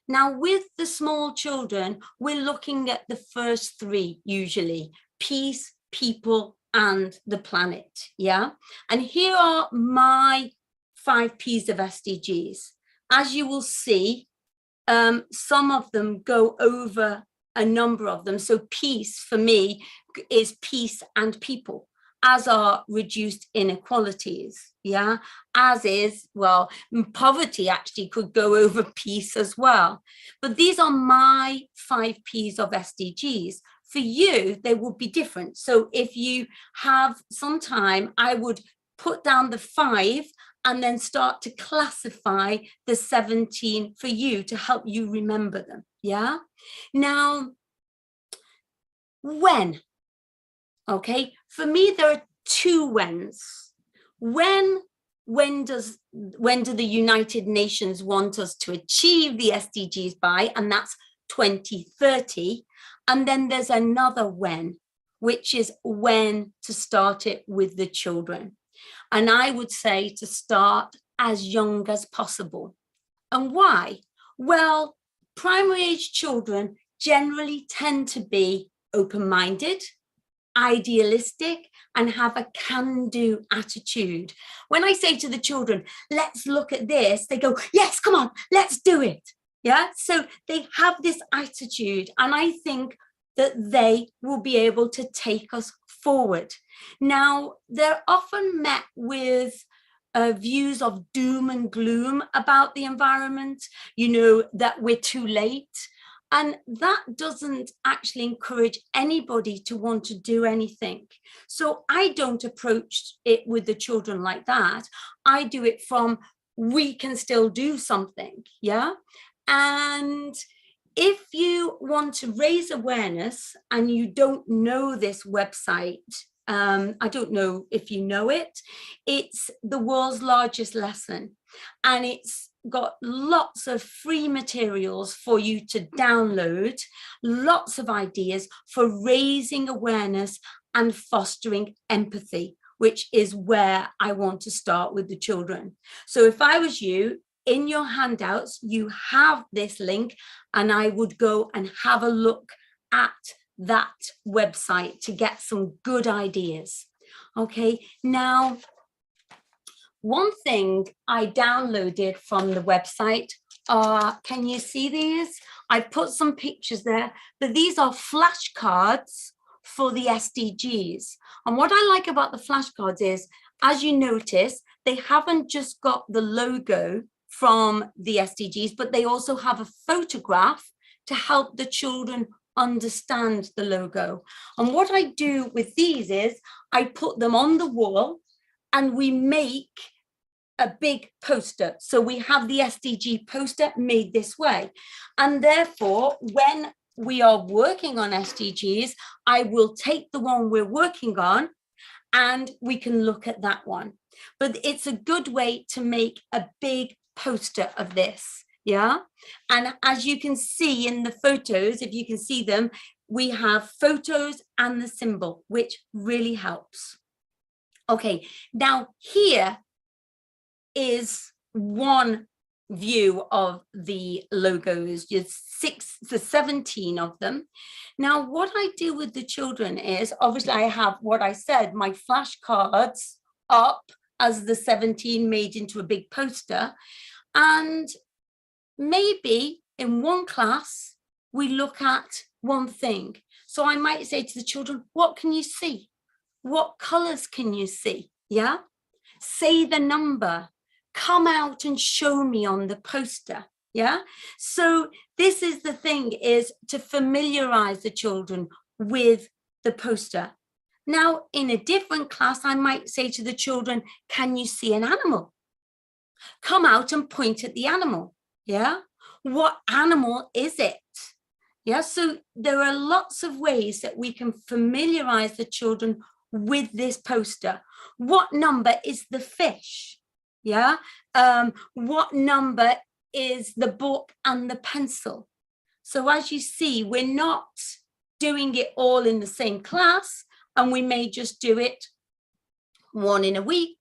Now, with the small children, we're looking at the first 3 usually: peace, people, and the planet, yeah? And here are my 5 P's of SDGs. As you will see, some of them go over a number of them. So peace for me is peace and people, as are reduced inequalities, yeah? As is, well, poverty actually could go over peace as well. But these are my 5 P's of SDGs. For you, they will be different. So if you have some time, I would put down the 5 and then start to classify the 17 for you to help you remember them, yeah? Now, when? Okay, for me, there are 2 whens. When do the United Nations want us to achieve the SDGs by? And that's 2030. And then there's another when, which is when to start it with the children. And I would say to start as young as possible. And why? Well, primary age children generally tend to be open-minded, idealistic, and have a can-do attitude. When I say to the children, let's look at this, they go, yes, come on, let's do it. Yeah, so they have this attitude, and I think that they will be able to take us forward. Now, they're often met with views of doom and gloom about the environment, you know, that we're too late. And that doesn't actually encourage anybody to want to do anything. So I don't approach it with the children like that. I do it from, we can still do something, yeah? And if you want to raise awareness and you don't know this website, I don't know if you know it, it's the world's largest lesson. And it's got lots of free materials for you to download, lots of ideas for raising awareness and fostering empathy, which is where I want to start with the children. So if I was you, in your handouts, you have this link, and I would go and have a look at that website to get some good ideas. Okay, now, one thing I downloaded from the website, can you see these? I put some pictures there, but these are flashcards for the SDGs. And what I like about the flashcards is, as you notice, they haven't just got the logo from the SDGs, but they also have a photograph to help the children understand the logo. And what I do with these is I put them on the wall and we make a big poster. So we have the SDG poster made this way. And therefore, when we are working on SDGs, I will take the one we're working on and we can look at that one. But it's a good way to make a big poster of this, yeah? And as you can see in the photos, if you can see them, we have photos and the symbol, which really helps. Okay, now here is one view of the logos. There's 17 of them. Now, what I do with the children is, obviously I have what I said, my flashcards up as the 17 made into a big poster. And maybe in one class, we look at one thing. So I might say to the children, what can you see? What colors can you see? Yeah. Say the number. Come out and show me on the poster. Yeah. So this is the thing, is to familiarize the children with the poster. Now, in a different class, I might say to the children, can you see an animal? Come out and point at the animal. Yeah. What animal is it? Yeah. So there are lots of ways that we can familiarize the children with this poster. What number is the fish? Yeah. What number is the book and the pencil? So as you see, we're not doing it all in the same class, and we may just do it one in a week,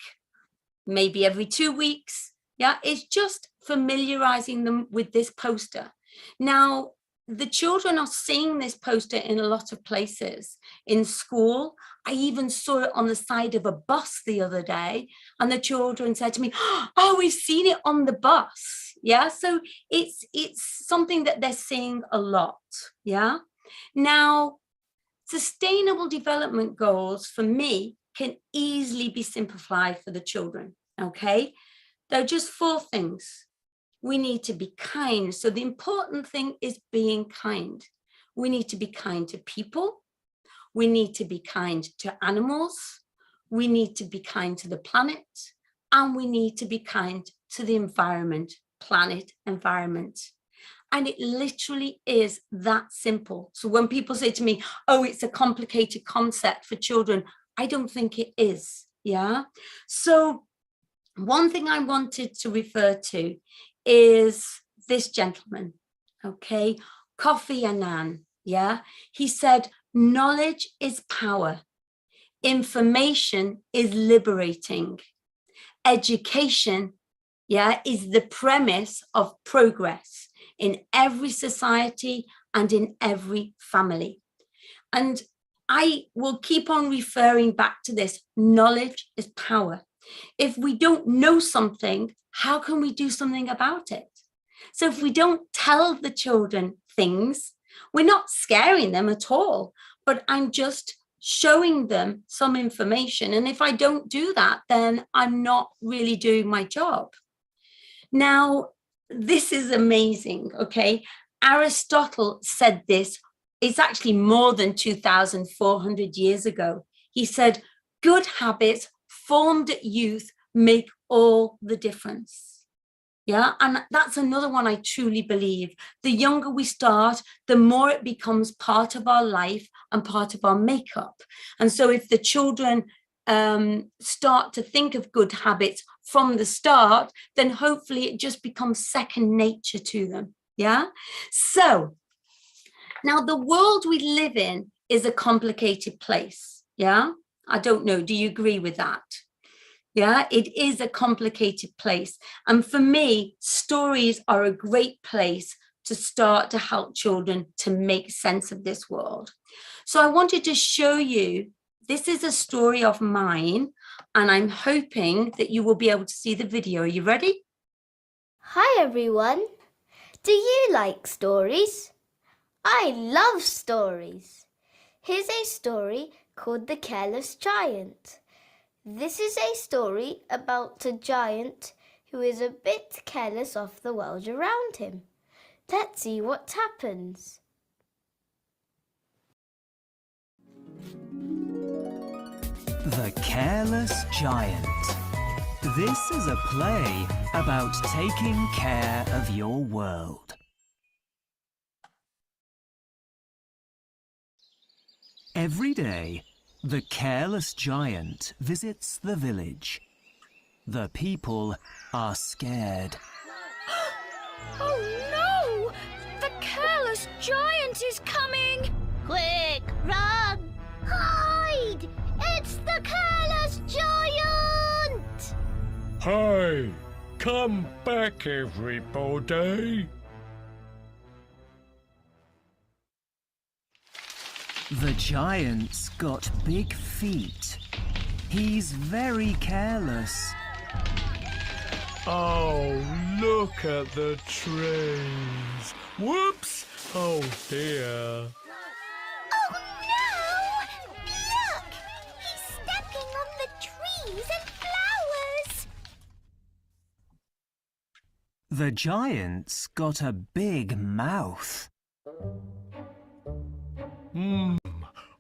maybe every 2 weeks. Yeah, it's just familiarizing them with this poster. Now, the children are seeing this poster in a lot of places. In school, I even saw it on the side of a bus the other day, and the children said to me, oh, we've seen it on the bus. Yeah, so it's something that they're seeing a lot. Yeah. Now, sustainable development goals for me can easily be simplified for the children. Okay, they're just 4 things. We need to be kind. So the important thing is being kind. We need to be kind to people. We need to be kind to animals. We need to be kind to the planet. And we need to be kind to the environment, planet, environment. And it literally is that simple. So when people say to me, oh, it's a complicated concept for children, I don't think it is. Yeah. So one thing I wanted to refer to is this gentleman, okay, Kofi Annan, yeah? He said, knowledge is power, information is liberating, education, yeah, is the premise of progress in every society and in every family. And I will keep on referring back to this, knowledge is power. If we don't know something, how can we do something about it? So if we don't tell the children things, we're not scaring them at all, but I'm just showing them some information. And if I don't do that, then I'm not really doing my job. Now, this is amazing, okay? Aristotle said this, it's actually more than 2,400 years ago. He said, good habits formed at youth make all the difference. Yeah, and that's another one I truly believe. The younger we start, the more it becomes part of our life and part of our makeup. And so if the children start to think of good habits from the start, then hopefully it just becomes second nature to them. Yeah. So now the world we live in is a complicated place. Yeah. I don't know. Do you agree with that? Yeah, it is a complicated place. And for me, stories are a great place to start to help children to make sense of this world. So I wanted to show you, this is a story of mine, and I'm hoping that you will be able to see the video. Are you ready? Hi everyone. Do you like stories? I love stories. Here's a story called The Careless Giant. This is a story about a giant who is a bit careless of the world around him. Let's see what happens. The Careless Giant. This is a play about taking care of your world. Every day, the careless giant visits the village. The people are scared. Oh no! The careless giant is coming! Quick, run! Hide! It's the careless giant! Hey, come back everybody! The giant's got big feet. He's very careless. Oh, look at the trees. Whoops! Oh dear. Oh no! Look! He's stepping on the trees and flowers! The giant's got a big mouth.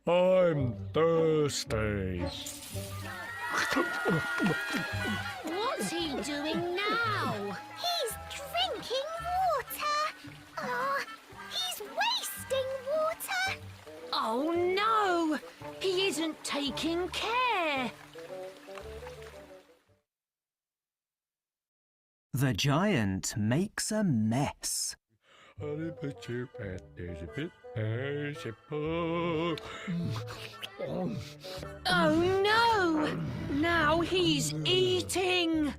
I'm thirsty. What's he doing now? He's drinking water. Oh, he's wasting water. Oh no! He isn't taking care. The giant makes a mess. Oh no! Now he's eating.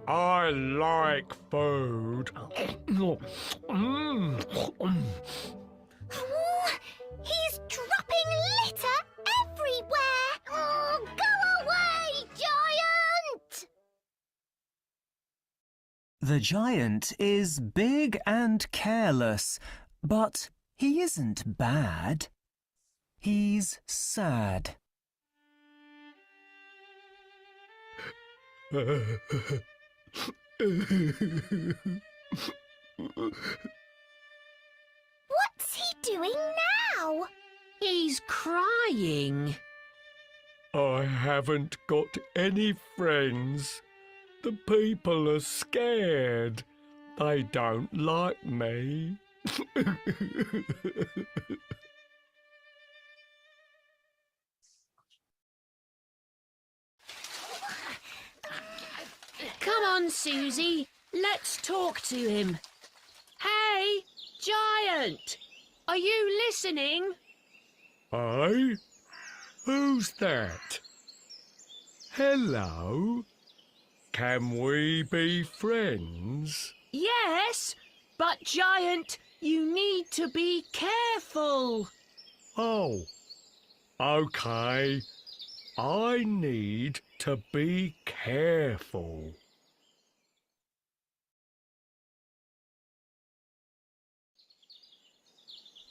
I like food. Oh, he's dropping litter everywhere. Oh, go away, giant! The giant is big and careless, but he isn't bad. He's sad. What's he doing now? He's crying. I haven't got any friends. The people are scared. They don't like me. Come on, Susie. Let's talk to him. Hey, giant! Are you listening? Aye? Who's that? Hello? Can we be friends? Yes, but giant, you need to be careful. Oh, okay. I need to be careful.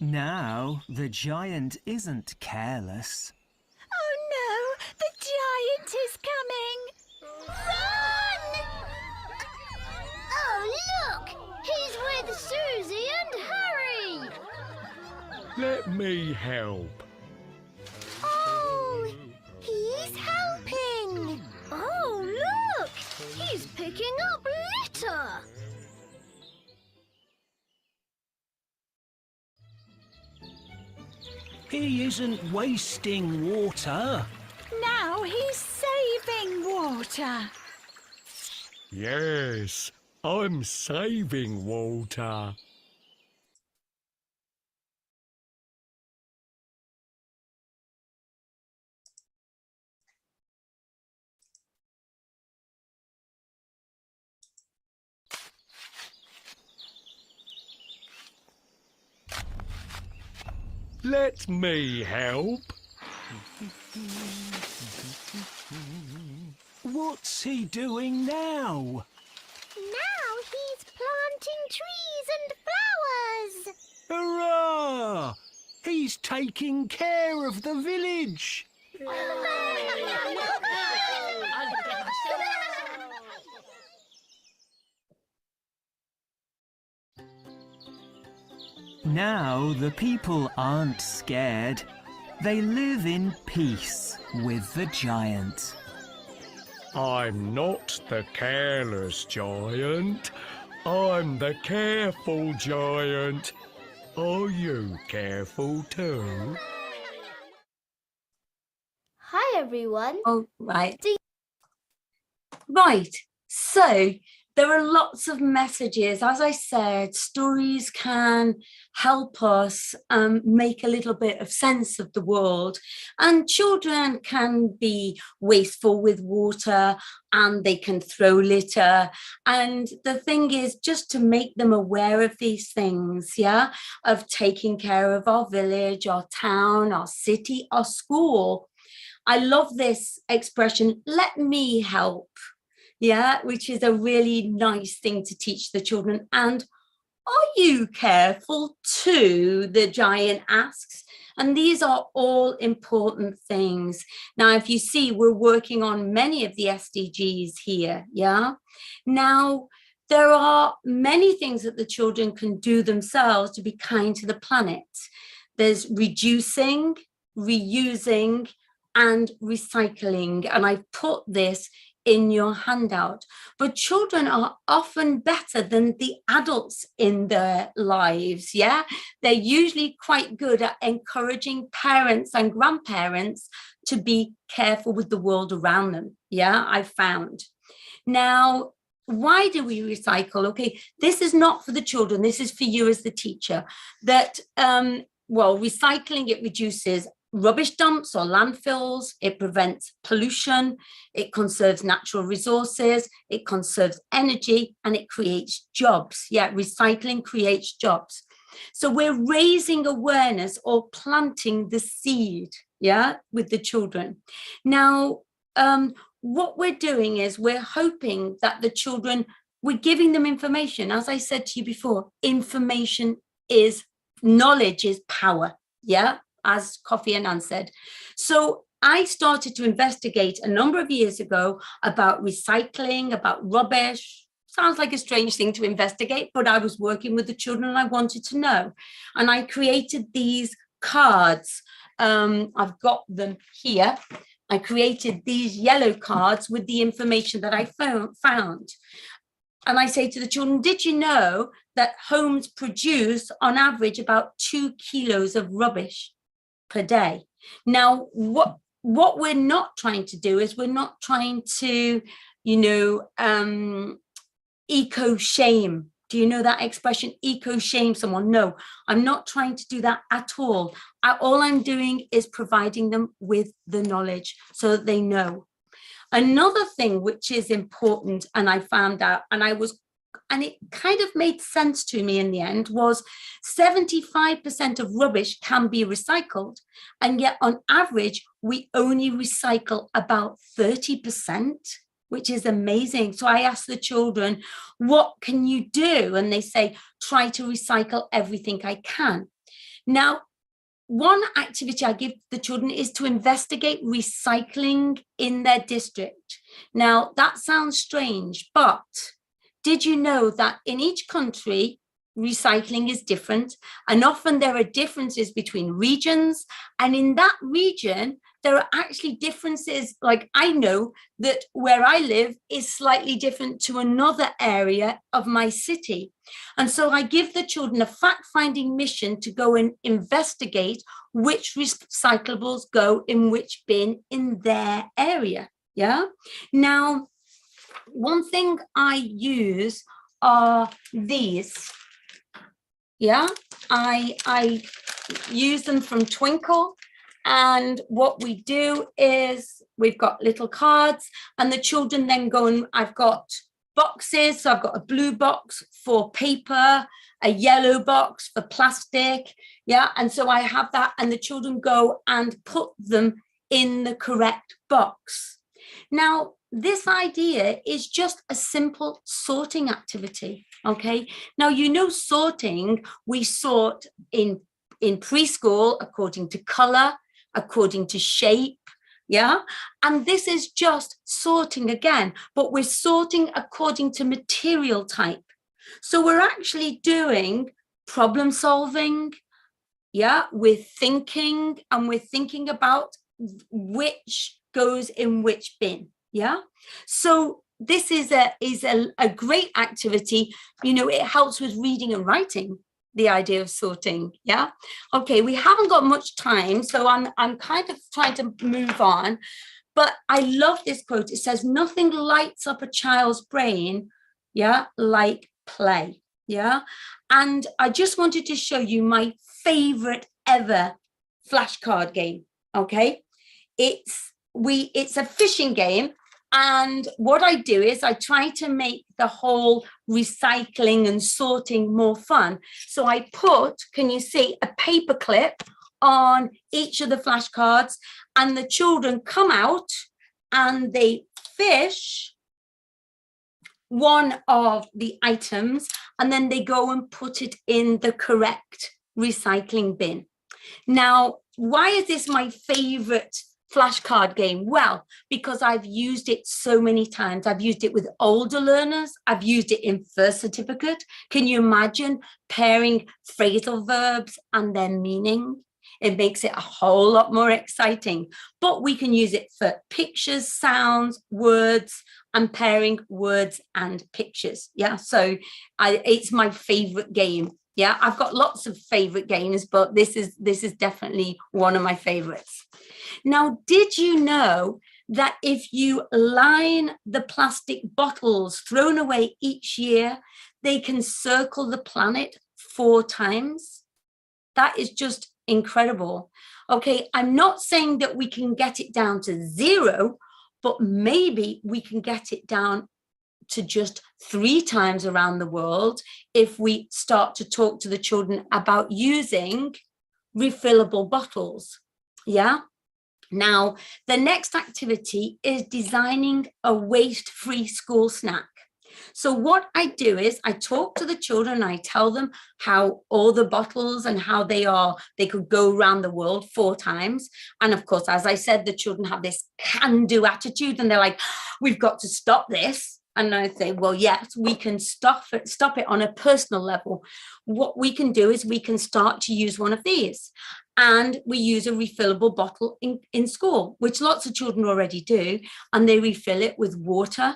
Now the giant isn't careless. Oh no, the giant is coming! Run! Oh, look! He's with Susie and Harry! Let me help. Oh, he's helping! Oh, look! He's picking up litter! He isn't wasting water. Now he's saving water. Yes, I'm saving water. Let me help. What's he doing now? Now he's planting trees and flowers! Hurrah! He's taking care of the village. Now the people aren't scared. They live in peace with the giant. I'm not the careless giant. I'm the careful giant. Are you careful too? Hi, everyone. Oh, right. Right. So there are lots of messages. As I said, stories can help us make a little bit of sense of the world. And children can be wasteful with water and they can throw litter. And the thing is just to make them aware of these things, yeah, of taking care of our village, our town, our city, our school. I love this expression, let me help. Yeah, which is a really nice thing to teach the children. And are you careful too? The giant asks. And these are all important things. Now, if you see, we're working on many of the SDGs here. Yeah. Now, there are many things that the children can do themselves to be kind to the planet. There's reducing, reusing, and recycling. And I've put this in your handout, but children are often better than the adults in their lives. Yeah, they're usually quite good at encouraging parents and grandparents to be careful with the world around them. Yeah, I've found. Now, why do we recycle? Okay, this is not for the children, this is for you as the teacher. That well, recycling, it reduces rubbish dumps or landfills, it prevents pollution, it conserves natural resources, it conserves energy, and it creates jobs. Yeah, recycling creates jobs. So we're raising awareness or planting the seed, yeah, with the children. Now, what we're doing is we're hoping that the children, we're giving them information. As I said to you before, information is, knowledge is power, yeah, as Kofi Annan said. So I started to investigate a number of years ago about recycling, about rubbish. Sounds like a strange thing to investigate, but I was working with the children and I wanted to know. And I created these cards. I've got them here. I created these yellow cards with the information that I found. And I say to the children, did you know that homes produce on average about 2 kilos of rubbish per day? Now, what we're not trying to do is we're not trying to, you know, eco-shame. Do you know that expression, eco-shame someone? No, I'm not trying to do that at all. All I'm doing is providing them with the knowledge so that they know. Another thing which is important, and I found out, and it kind of made sense to me in the end, was 75% of rubbish can be recycled. And yet on average, we only recycle about 30%, which is amazing. So I asked the children, what can you do? And they say, try to recycle everything I can. Now, one activity I give the children is to investigate recycling in their district. Now, that sounds strange, but did you know that in each country, recycling is different, and often there are differences between regions, and in that region there are actually differences. Like, I know that where I live is slightly different to another area of my city, and so I give the children a fact-finding mission to go and investigate which recyclables go in which bin in their area. Yeah. Now, one thing I use are these. Yeah, I use them from Twinkle, and what we do is we've got little cards, and the children then go, and I've got boxes. So I've got a blue box for paper, a yellow box for plastic. Yeah, and so I have that, and the children go and put them in the correct box. Now, this idea is just a simple sorting activity. Okay, now, you know, sorting, we sort in preschool according to color, according to shape. Yeah, and this is just sorting again, but we're sorting according to material type. So we're actually doing problem solving. Yeah, we're thinking, and we're thinking about which goes in which bin. Yeah, so this is a great activity. You know, it helps with reading and writing, the idea of sorting. Yeah. Okay, we haven't got much time, so I'm kind of trying to move on, but I love this quote. It says, nothing lights up a child's brain, yeah, like play. Yeah, and I just wanted to show you my favorite ever flashcard game. Okay, it's a fishing game. And what I do is I try to make the whole recycling and sorting more fun. So I put, can you see, a paper clip on each of the flashcards, and the children come out and they fish one of the items, and then they go and put it in the correct recycling bin. Now, why is this my favorite flashcard game? Well, because I've used it so many times. I've used it with older learners. I've used it in first certificate. Can you imagine pairing phrasal verbs and their meaning? It makes it a whole lot more exciting. But we can use it for pictures, sounds, words, and pairing words and pictures. Yeah, so it's my favorite game. Yeah, I've got lots of favorite games, but this is definitely one of my favorites. Now, did you know that if you line the plastic bottles thrown away each year, they can circle the planet 4 times? That is just incredible. Okay, I'm not saying that we can get it down to 0, but maybe we can get it down to just 3 times around the world if we start to talk to the children about using refillable bottles. Yeah. Now, the next activity is designing a waste-free school snack. So what I do is I talk to the children, I tell them how all the bottles and how they could go around the world 4 times. And of course, as I said, the children have this can-do attitude, and they're like, we've got to stop this. And I say, well, yes, we can stop it on a personal level. What we can do is we can start to use one of these. And we use a refillable bottle in school, which lots of children already do. And they refill it with water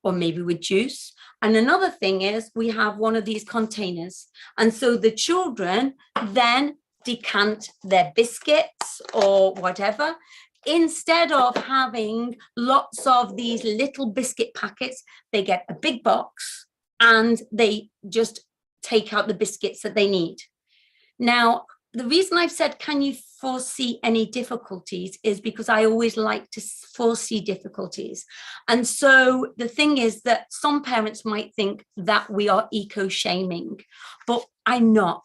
or maybe with juice. And another thing is we have one of these containers. And so the children then decant their biscuits or whatever. Instead of having lots of these little biscuit packets, they get a big box and they just take out the biscuits that they need. Now, the reason I've said, can you foresee any difficulties, is because I always like to foresee difficulties. And so the thing is that some parents might think that we are eco-shaming, but I'm not.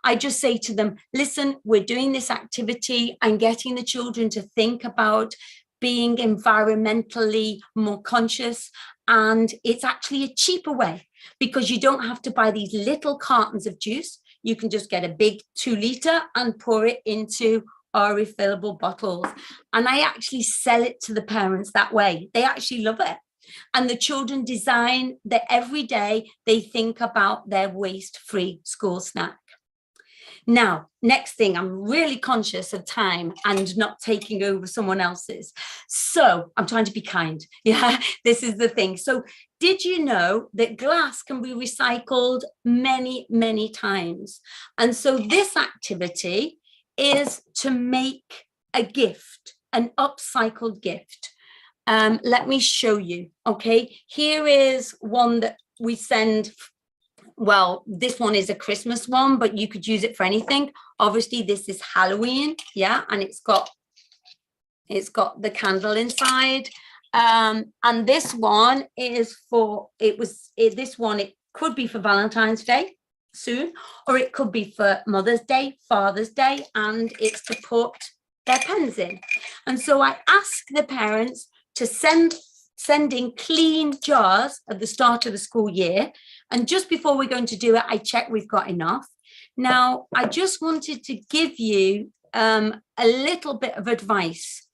I just say to them, listen, we're doing this activity. I'm getting the children to think about being environmentally more conscious. And it's actually a cheaper way, because you don't have to buy these little cartons of juice. you can just get a big 2 litre and pour it into our refillable bottles. And I actually sell it to the parents that way. They actually love it. And the children design that every day they think about their waste-free school snack. Now, next thing, I'm really conscious of time and not taking over someone else's. So I'm trying to be kind. Yeah, this is the thing. So did you know that glass can be recycled many, many times? And so this activity is to make a gift, an upcycled gift. Let me show you. Okay, here is one that we send. Well, this one is a Christmas one, but you could use it for anything. Obviously, this is Halloween, yeah, and it's got the candle inside. And this one is for, this one, it could be for Valentine's Day soon, or it could be for Mother's Day, Father's Day, and it's to put their pens in. And so I ask the parents to send in clean jars at the start of the school year. And just before we're going to do it, I check we've got enough. Now, I just wanted to give you a little bit of advice.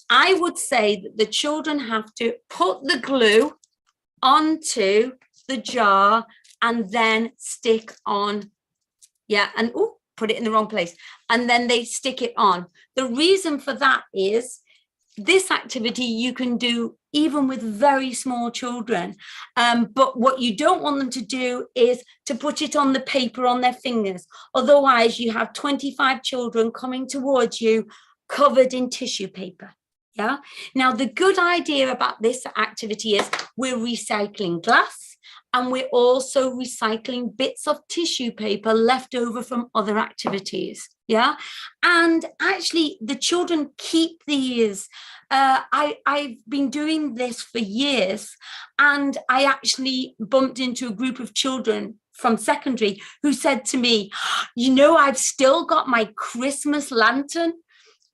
I would say that the children have to put the glue onto the jar and then stick on, yeah, and put it in the wrong place. And then they stick it on. The reason for that is this activity you can do even with very small children. But what you don't want them to do is to put it on the paper on their fingers. Otherwise, you have 25 children coming towards you covered in tissue paper. Yeah. Now, the good idea about this activity is we're recycling glass and we're also recycling bits of tissue paper left over from other activities. Yeah. And actually, the children keep these. I've been doing this for years, and I actually bumped into a group of children from secondary who said to me, you know, I've still got my Christmas lantern.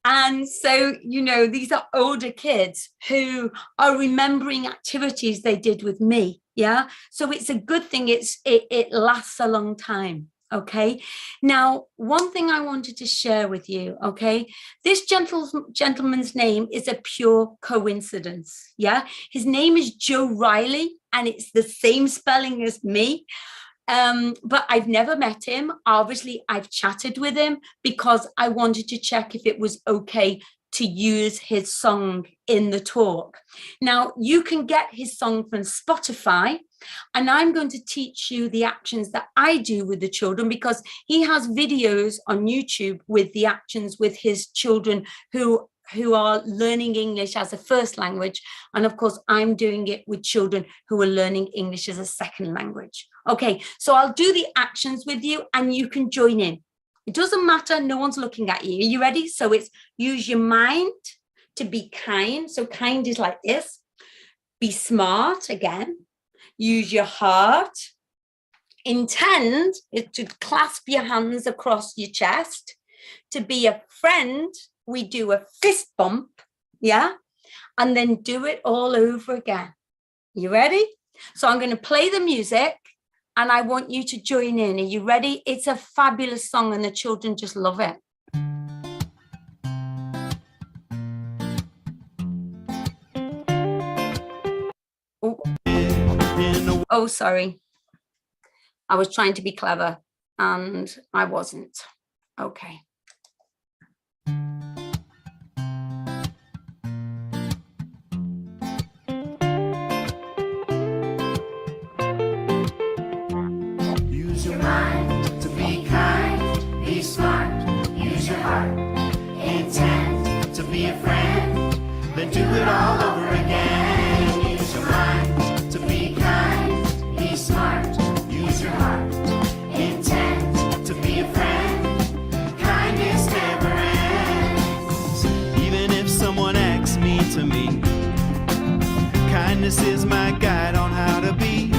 And so, you know, these are older kids who are remembering activities they did with me. Yeah. So it's a good thing. It lasts a long time. Okay. Now, one thing I wanted to share with you. Okay. This gentleman's name is a pure coincidence. Yeah. His name is Joe Riley, and it's the same spelling as me. But I've never met him. Obviously, I've chatted with him because I wanted to check if it was okay to use his song in the talk. Now, you can get his song from Spotify, and I'm going to teach you the actions that I do with the children, because he has videos on YouTube with the actions with his children who are learning English as a first language. And of course, I'm doing it with children who are learning English as a second language. Okay, so I'll do the actions with you and you can join in. It doesn't matter, no one's looking at you. Are you ready? So it's use your mind to be kind. So kind is like this. Be smart, again. Use your heart. Intend is to clasp your hands across your chest. To be a friend, we do a fist bump, yeah? And then do it all over again. You ready? So I'm going to play the music and I want you to join in. Are you ready? It's a fabulous song and the children just love it. Oh, sorry. I was trying to be clever and I wasn't. Okay. Use your mind to be kind, be smart, use your heart, intend to be a friend, then do it all over again. Use your mind to be kind, be smart, use your heart, intend to be a friend, kindness never ends. Even if someone asks me to meet, kindness is my guide on how to be.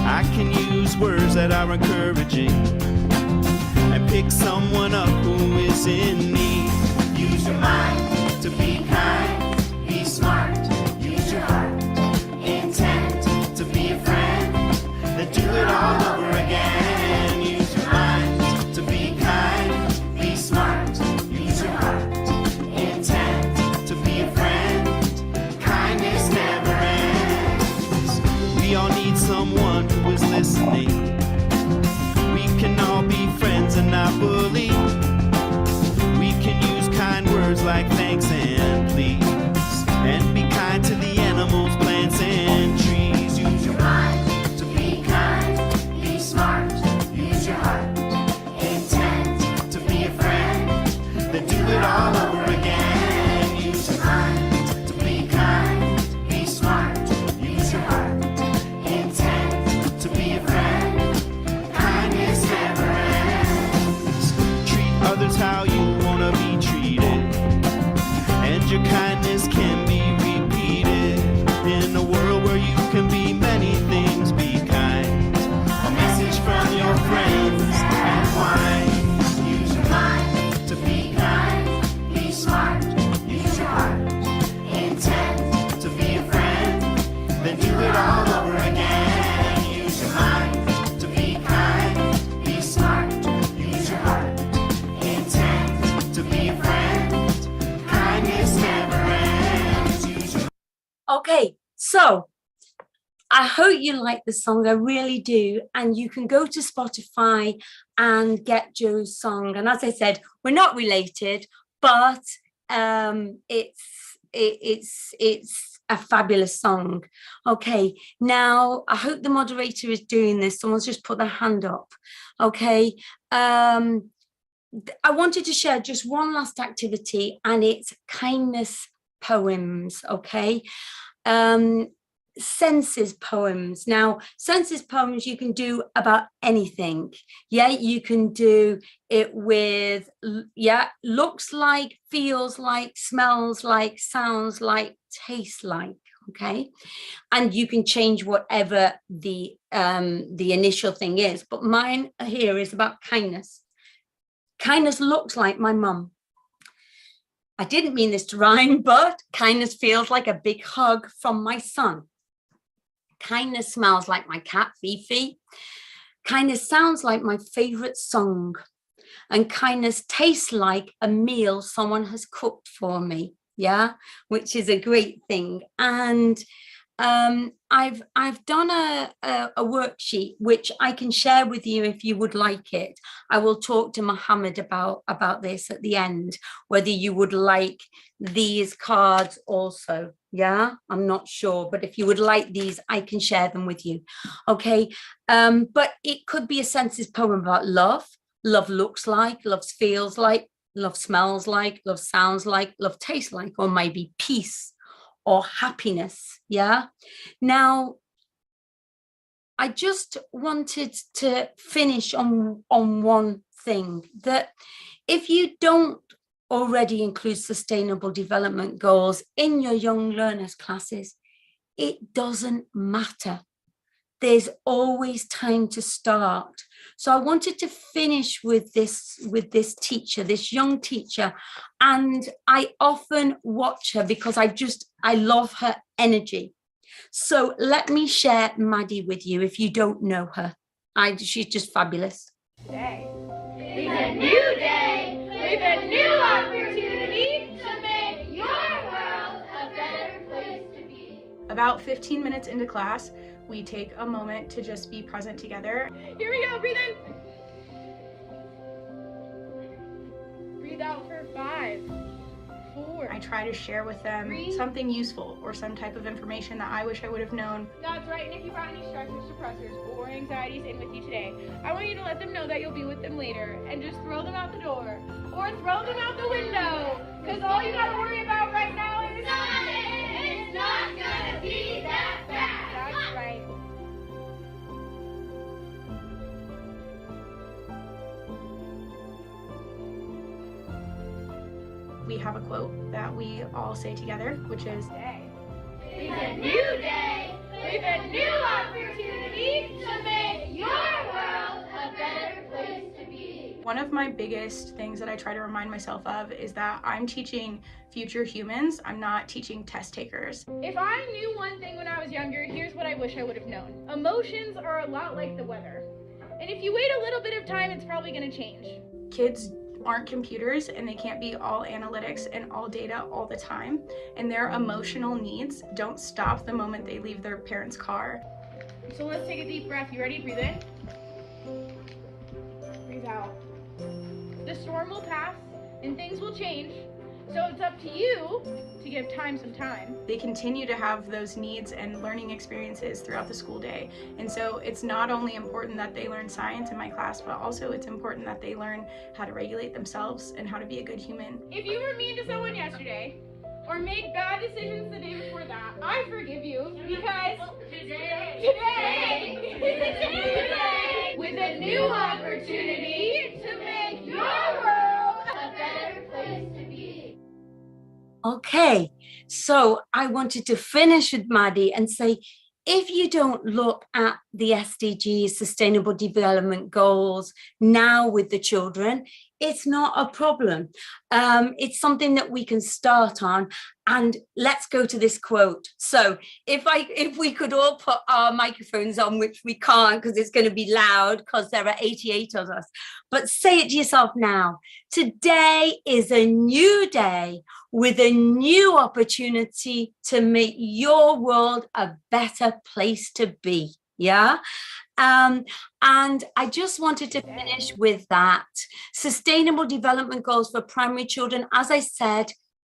I can use words that are encouraging and pick someone up who is in need. Use your mind to be kind, be smart, use your heart, intend to be a friend, then do it all over again. Use your mind. it all over again. Use your mind to be kind, be smart. Use your heart, intent to be a friend. Kindness never ends. Treat others how you wanna be treated, and your kindness can be repeated. In a world where you can be many things, be kind. A message from your friends and wine. Use your mind to be kind, be smart. Use your heart, intent to be a friend. Then do it all over again. Use your mind to be kind, be smart. Use your heart, intent to be a friend. Kindness never ends. Use your Okay, so I hope you like the song. I really do. And you can go to Spotify and get Joe's song. And as I said, we're not related, but it's a fabulous song. Okay, now I hope the moderator is doing this. Someone's just put their hand up. Okay. I wanted to share just one last activity, and it's kindness poems. Okay. Senses poems. Now, senses poems you can do about anything. Yeah, you can do it with, yeah, looks like, feels like, smells like, sounds like, tastes like. Okay, and you can change whatever the initial thing is. But mine here is about kindness. Kindness looks like my mum. I didn't mean this to rhyme, but kindness feels like a big hug from my son. Kindness smells like my cat, Fifi. Kindness sounds like my favorite song. And kindness tastes like a meal someone has cooked for me. Yeah, which is a great thing. And I've done a worksheet which I can share with you if you would like it. I will talk to Mohammed about this at the end, whether you would like these cards also. Yeah, I'm not sure, but if you would like these, I can share them with you. Okay, but it could be a senses poem about love. Love looks like, love feels like, love smells like, love sounds like, love tastes like, or maybe peace or happiness. Yeah. Now, I just wanted to finish on one thing, that if you don't already include sustainable development goals in your young learners classes, it doesn't matter. There's always time to start. So I wanted to finish with this teacher, this young teacher, and I often watch her because I love her energy. So let me share Maddie with you if you don't know her. She's just fabulous. Day. It's a new day with a new opportunity to make your world a better place to be. About 15 minutes into class, we take a moment to just be present together. Here we go, breathe in. Breathe out for 5, 4. I try to share with them something useful or some type of information that I wish I would have known. That's right, and if you brought any stressors, suppressors, or anxieties in with you today, I want you to let them know that you'll be with them later, and just throw them out the door, or throw them out the window, because all you gotta worry about right now is it's not gonna be that bad. That's right. We have a quote that we all say together, which is, It's a new day with a new opportunity to make your world a better place to be. one of my biggest things that I try to remind myself of is that I'm teaching future humans. I'm not teaching test takers. If I knew one thing when I was younger, here's what I wish I would have known. Emotions are a lot like the weather. And if you wait a little bit of time, it's probably going to change. Kids aren't computers and they can't be all analytics and all data all the time. And their emotional needs don't stop the moment they leave their parents' car. So let's take a deep breath. You ready? Breathe in. Breathe out. The storm will pass and things will change, So it's up to you to give time some time. They continue to have those needs and learning experiences throughout the school day. And so it's not only important that they learn science in my class, but also it's important that they learn how to regulate themselves and how to be a good human. If you were mean to someone yesterday, or made bad decisions the day before that, I forgive you because today, with a new opportunity to make your world a better place to be. Okay, so I wanted to finish with Maddie and say, if you don't look at the SDGs, Sustainable Development Goals, now with the children, it's not a problem. It's something that we can start on. And let's go to this quote. So if we could all put our microphones on, which we can't because it's going to be loud because there are 88 of us, but say it to yourself now. Today is a new day with a new opportunity to make your world a better place to be. Yeah. And I just wanted to finish with that. Sustainable Development Goals for primary children, as I said,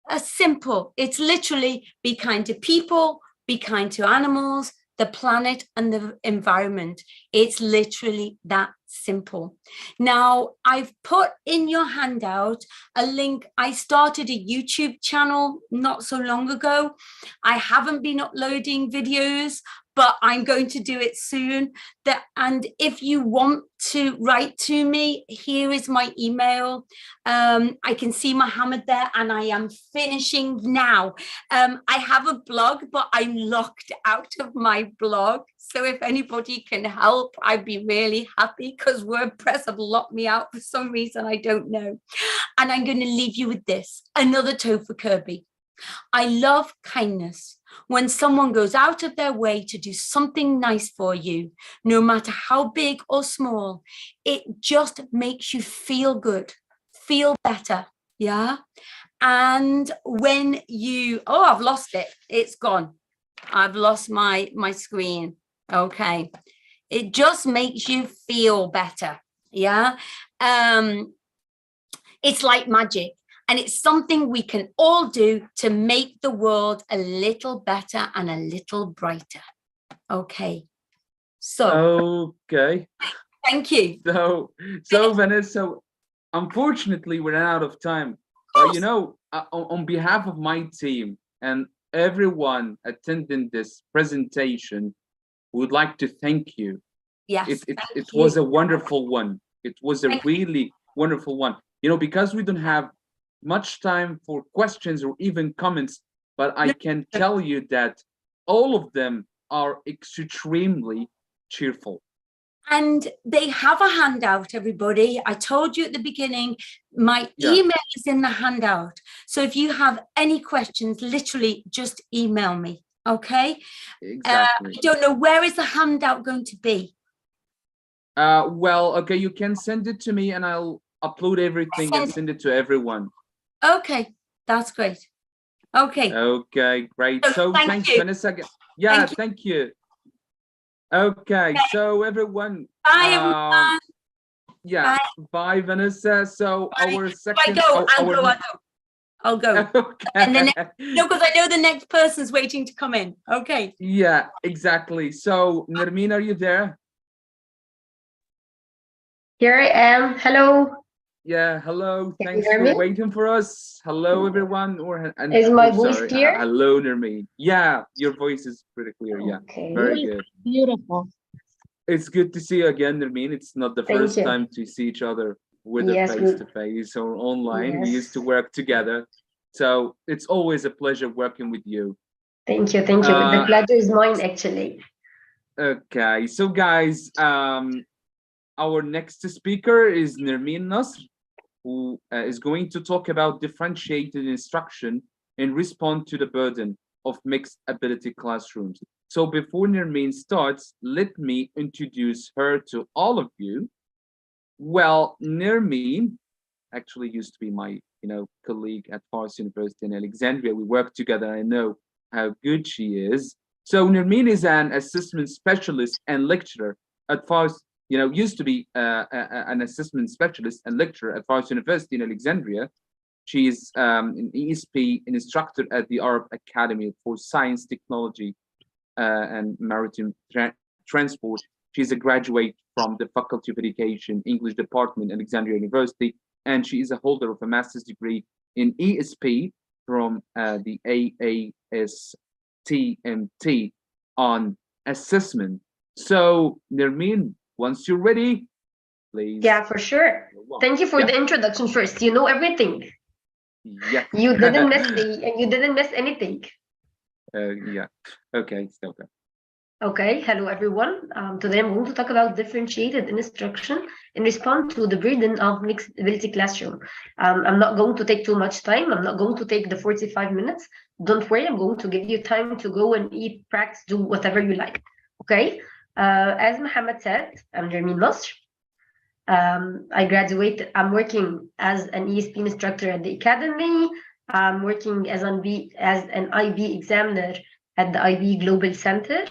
are simple. It's literally be kind to people, be kind to animals, the planet and the environment. It's literally that simple. Now, I've put in your handout a link. I started a YouTube channel not so long ago. I haven't been uploading videos, but I'm going to do it soon. And if you want to write to me, here is my email. I can see Mohammed there, and I am finishing now. I have a blog, but I'm locked out of my blog. So if anybody can help, I'd be really happy because WordPress have locked me out for some reason, I don't know. And I'm going to leave you with this, another toe for Kirby. I love kindness. When someone goes out of their way to do something nice for you, no matter how big or small, it just makes you feel good, feel better. Yeah. And when you, oh, I've lost it. It's gone. I've lost my screen. Okay. It just makes you feel better. Yeah. It's like magic. And it's something we can all do to make the world a little better and a little brighter. Okay. So. Okay. Thank you. So Vanessa, unfortunately, we're out of time. You know, on behalf of my team and everyone attending this presentation, we would like to thank you. Yes. It was a wonderful one. It was a really wonderful one. You know, because we don't have much time for questions or even comments, but I can tell you that all of them are extremely cheerful. And they have a handout, everybody. I told you at the beginning, my email is in the handout. So if you have any questions, literally just email me, okay? Exactly. I don't know, where is the handout going to be? Well, okay, you can send it to me and I'll upload everything and send it to everyone. Okay, that's great. Okay. Okay, great. So thanks, Vanessa. Yeah, thank you. Okay, so everyone. Bye, everyone. Yeah, bye, Vanessa. So our second. I'll go. Okay. And then no, because I know the next person's waiting to come in. Okay. Yeah, exactly. So Nermeen, are you there? Here I am. Hello. Yeah, hello. Can Thanks you hear for me? waiting for us. Hello, everyone. Is my voice clear? Hello, Nermeen. Yeah, your voice is pretty clear. Yeah, okay. Very good. Beautiful. It's good to see you again, Nermeen. It's not the first time to see each other, whether face-to-face or online. We used to work together. So it's always a pleasure working with you. Thank you. Thank you. The pleasure is mine, actually. Okay, so guys, our next speaker is Nermeen Nasr, who is going to talk about differentiated instruction in response to the burden of mixed ability classrooms. So before Nermeen starts, let me introduce her to all of you. Well, Nermeen actually used to be my colleague at Fars University in Alexandria. We worked together. I know how good she is. So Nermeen is an assessment specialist and lecturer at Fars. Used to be an assessment specialist and lecturer at Fars University in Alexandria. She is an ESP instructor at the Arab Academy for Science, Technology, and Maritime Transport. She's a graduate from the Faculty of Education, English Department, at Alexandria University, and she is a holder of a master's degree in ESP from the AASTMT on assessment. So, Nermeen, once you're ready, please. Yeah, for sure. Thank you for the introduction first. You know everything. Yeah. You didn't miss you didn't miss anything. Yeah. Okay. Okay. Okay. Hello, everyone. Today I'm going to talk about differentiated instruction in response to the burden of mixed ability classroom. I'm not going to take too much time. I'm not going to take the 45 minutes. Don't worry. I'm going to give you time to go and eat, practice, do whatever you like. Okay. As Mohammed said, I'm Nermeen Nasr. I graduated. I'm working as an ESP instructor at the Academy. I'm working as an IB examiner at the IB Global Center.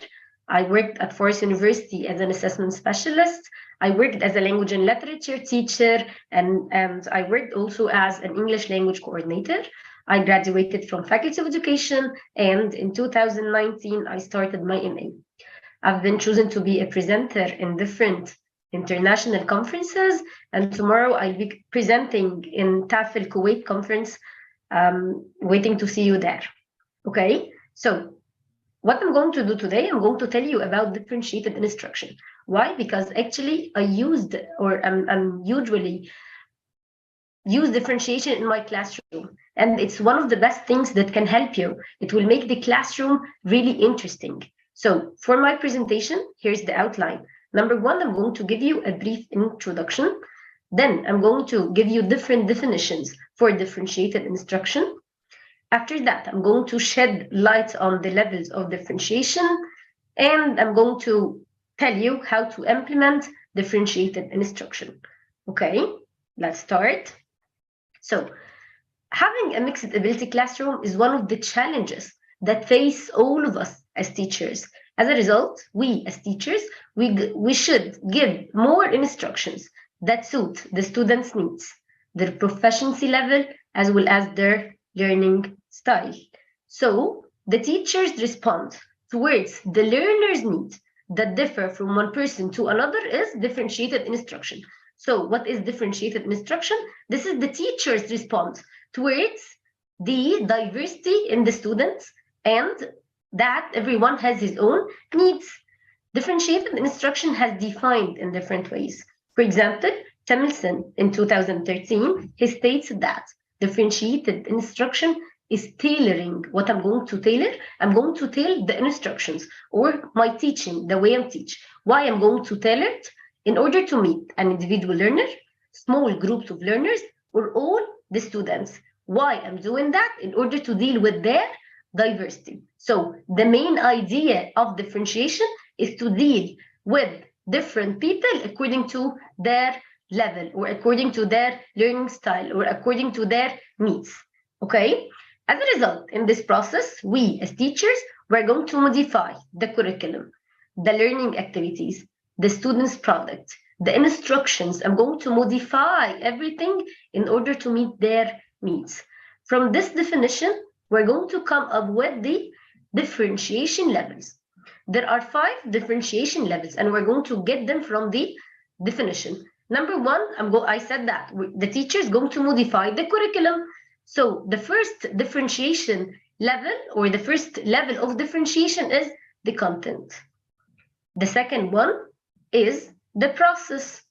I worked at Forest University as an assessment specialist. I worked as a language and literature teacher, and I worked also as an English language coordinator. I graduated from Faculty of Education, and in 2019, I started my MA. I've been chosen to be a presenter in different international conferences, and tomorrow I'll be presenting in TAFL Kuwait conference, waiting to see you there. Okay, so what I'm going to do today, I'm going to tell you about differentiated instruction. Why? Because actually I used, or I'm usually use differentiation in my classroom, and it's one of the best things that can help you. It will make the classroom really interesting. So for my presentation, here's the outline. Number one, I'm going to give you a brief introduction. Then I'm going to give you different definitions for differentiated instruction. After that, I'm going to shed light on the levels of differentiation, and I'm going to tell you how to implement differentiated instruction. Okay, let's start. So, having a mixed ability classroom is one of the challenges that face all of us as teachers. As a result, we as teachers, we should give more instructions that suit the students' needs, their proficiency level, as well as their learning style. So the teachers respond towards the learner's needs that differ from one person to another is differentiated instruction. So what is differentiated instruction? This is the teacher's response towards the diversity in the students and that everyone has his own needs. Differentiated instruction has defined in different ways. For example, Samuelson in 2013, he states that differentiated instruction is tailoring. What I'm going to tailor? I'm going to tailor the instructions or my teaching, the way I teach. Why I'm going to tailor it? In order to meet an individual learner, small groups of learners, or all the students. Why I'm doing that? In order to deal with their diversity. So the main idea of differentiation is to deal with different people according to their level or according to their learning style or according to their needs. Okay? As a result, in this process, we as teachers, we're going to modify the curriculum, the learning activities, the student's product, the instructions. I'm going to modify everything in order to meet their needs. From this definition, we're going to come up with the differentiation levels. There are 5 differentiation levels, and we're going to get them from the definition. Number one, I said that the teacher is going to modify the curriculum. So the first differentiation level, or the first level of differentiation, is the content. The second one is the process.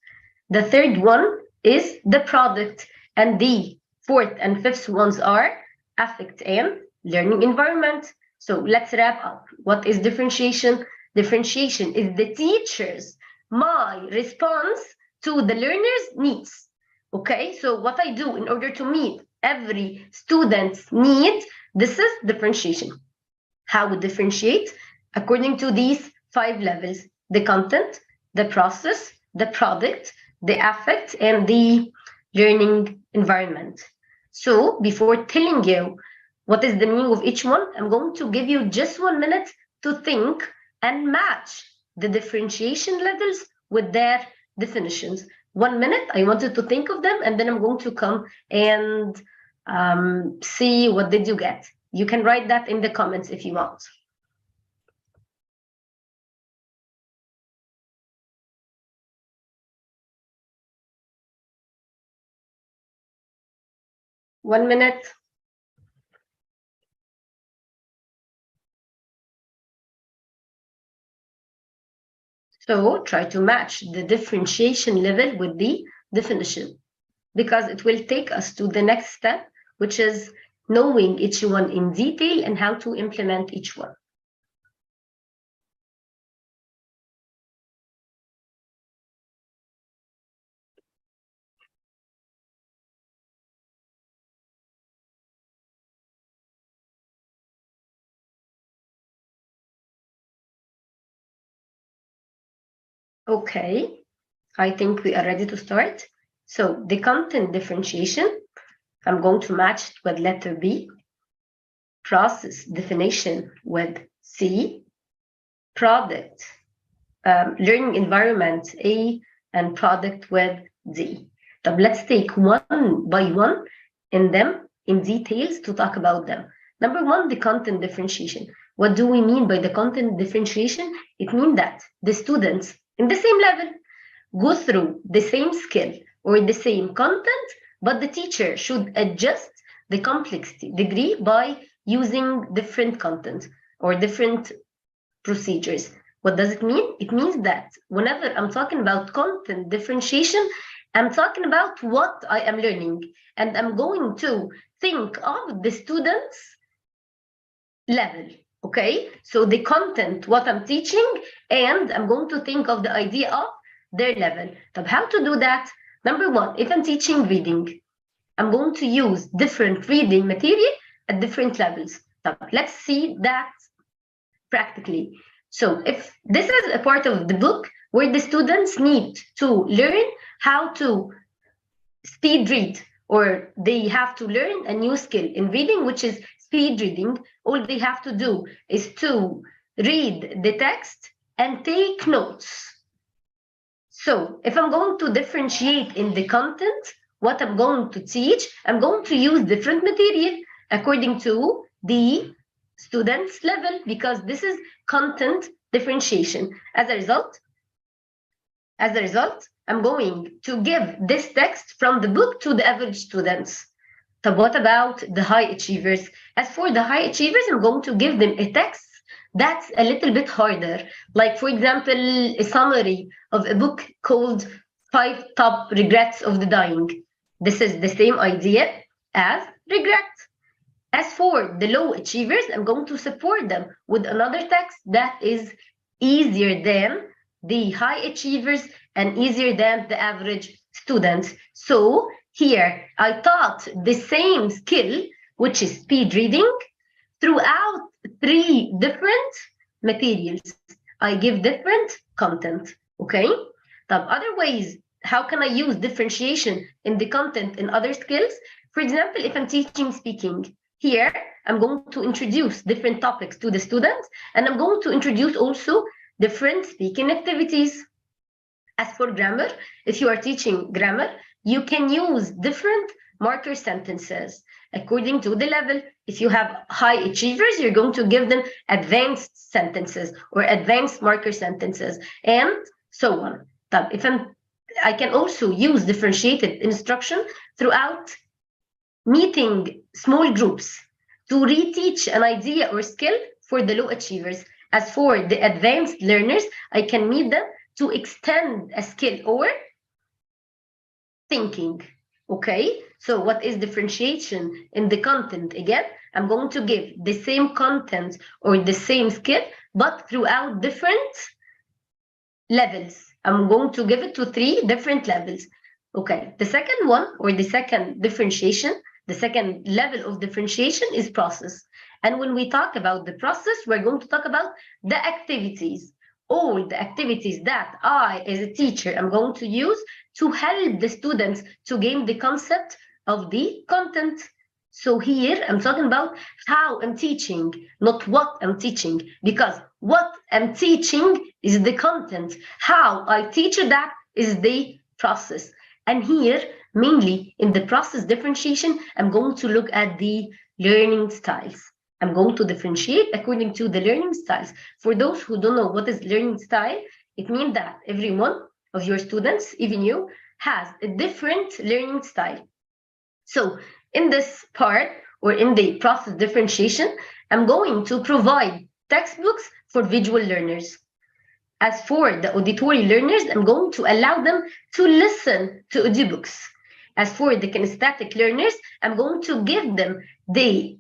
The third one is the product. And the fourth and fifth ones are affect and learning environment. So let's wrap up. What is differentiation? Differentiation is the teacher's, my response to the learner's needs. Okay, so what I do in order to meet every student's need, this is differentiation. How we differentiate? According to these 5 levels: the content, the process, the product, the affect, and the learning environment. So before telling you what is the meaning of each one, I'm going to give you just 1 minute to think and match the differentiation levels with their definitions. 1 minute, I want you to think of them, and then I'm going to come and C, what did you get? You can write that in the comments if you want. One minute. So try to match the differentiation level with the definition, because it will take us to the next step, which is knowing each one in detail and how to implement each one. Okay, I think we are ready to start. So the content differentiation, I'm going to match it with letter B. Process definition with C. Product, learning environment A, and product with D. So let's take one by one in them in details to talk about them. Number one, the content differentiation. What do we mean by the content differentiation? It means that the students in the same level go through the same skill or the same content, but the teacher should adjust the complexity degree by using different content or different procedures. What does it mean? It means that whenever I'm talking about content differentiation, I'm talking about what I am learning, and I'm going to think of the students' level. Okay, so the content, what I'm teaching, and I'm going to think of the idea of their level. But how to do that? Number one, if I'm teaching reading, I'm going to use different reading material at different levels. So let's see that practically. So if this is a part of the book where the students need to learn how to speed read, or they have to learn a new skill in reading, which is speed reading, all they have to do is to read the text and take notes. So if I'm going to differentiate in the content, what I'm going to teach, I'm going to use different material according to the student's level, because this is content differentiation. As a result, I'm going to give this text from the book to the average students. So what about the high achievers? As for the high achievers, I'm going to give them a text that's a little bit harder. Like, for example, a summary of a book called 5 Top Regrets of the Dying. This is the same idea as regret. As for the low achievers, I'm going to support them with another text that is easier than the high achievers and easier than the average students. So here I taught the same skill, which is speed reading, throughout 3 different materials. I give different content, okay? The other ways, how can I use differentiation in the content in other skills? For example, if I'm teaching speaking, here I'm going to introduce different topics to the students, and I'm going to introduce also different speaking activities. As for grammar, if you are teaching grammar, you can use different marker sentences according to the level. If you have high achievers, you're going to give them advanced sentences or advanced marker sentences, and so on. But I can also use differentiated instruction throughout meeting small groups to reteach an idea or skill for the low achievers. As for the advanced learners, I can meet them to extend a skill or thinking. Okay, so what is differentiation in the content? Again, I'm going to give the same content or the same skill, but throughout different levels. I'm going to give it to 3 different levels. Okay, the second one, or the second differentiation, the second level of differentiation is process. And when we talk about the process, we're going to talk about the activities. All the activities that I, as a teacher, am going to use to help the students to gain the concept of the content. So here I'm talking about how I'm teaching, not what I'm teaching, because what I'm teaching is the content. How I teach that is the process. And here mainly in the process differentiation, I'm going to look at the learning styles. I'm going to differentiate according to the learning styles. For those who don't know what is learning style, it means that every one of your students, even you, has a different learning style. So in this part, or in the process differentiation, I'm going to provide textbooks for visual learners. As for the auditory learners, I'm going to allow them to listen to audiobooks. As for the kinesthetic learners, I'm going to give them the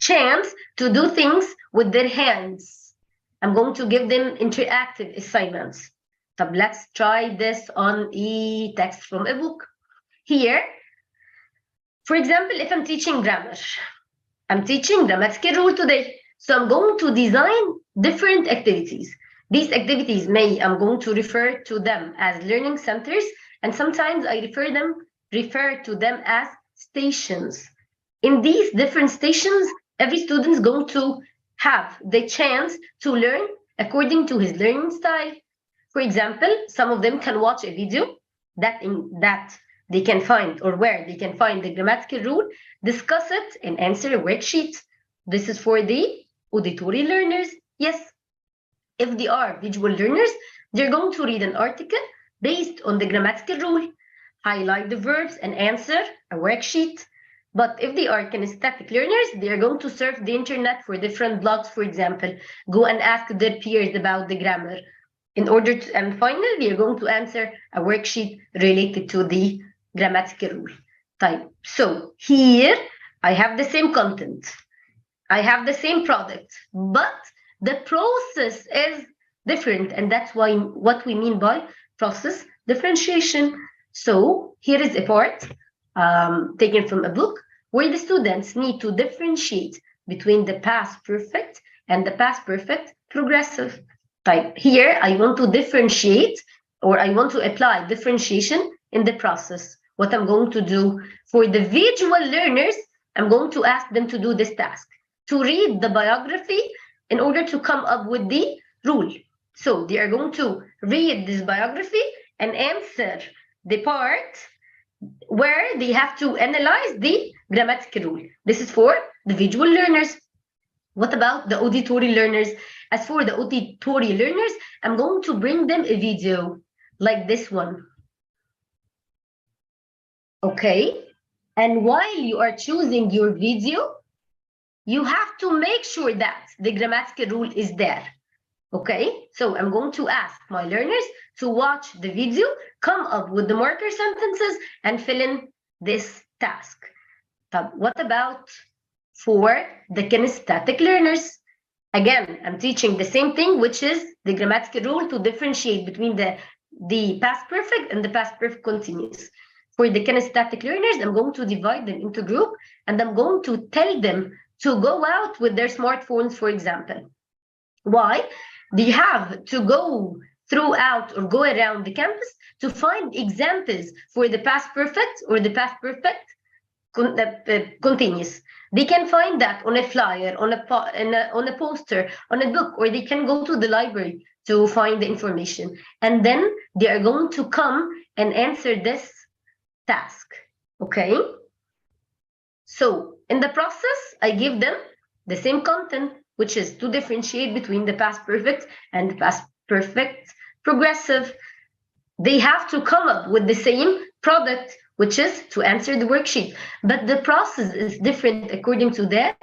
chance to do things with their hands. I'm going to give them interactive assignments. So let's try this on a text from a book. Here, for example, if I'm teaching grammar, I'm teaching grammatical rule today. So I'm going to design different activities. These activities I'm going to refer to them as learning centers, and sometimes I refer to them as stations. In these different stations, every student is going to have the chance to learn according to his learning style. For example, some of them can watch a video that they can find, or where they can find the grammatical rule, discuss it, and answer a worksheet. This is for the auditory learners. Yes. If they are visual learners, they're going to read an article based on the grammatical rule, highlight the verbs, and answer a worksheet. But if they are kinesthetic learners, they are going to surf the internet for different blogs, for example, go and ask their peers about the grammar. And finally, they are going to answer a worksheet related to the grammatical rule type. So here, I have the same content. I have the same product, but the process is different, and that's what we mean by process differentiation. So here is a part taken from a book where the students need to differentiate between the past perfect and the past perfect progressive type. Here, I want to differentiate, or I want to apply differentiation in the process. What I'm going to do for the visual learners, I'm going to ask them to do this task, to read the biography in order to come up with the rule. So they are going to read this biography and answer the part where they have to analyze the grammatical rule. This is for the visual learners. What about the auditory learners? As for the auditory learners, I'm going to bring them a video like this one. Okay, and while you are choosing your video, you have to make sure that the grammatical rule is there. Okay, so I'm going to ask my learners to watch the video, come up with the marker sentences, and fill in this task. But what about for the kinesthetic learners? Again, I'm teaching the same thing, which is the grammatical rule to differentiate between the past perfect and the past perfect continuous. For the kinesthetic learners, I'm going to divide them into groups, and I'm going to tell them to go out with their smartphones, for example. Why? They have to go throughout or go around the campus to find examples for the past perfect or the past perfect continuous. They can find that on a flyer, on a poster, on a book, or they can go to the library to find the information. And then they are going to come and answer this task. Okay? So in the process, I give them the same content, which is to differentiate between the past perfect and the past perfect progressive. They have to come up with the same product, which is to answer the worksheet. But the process is different according to their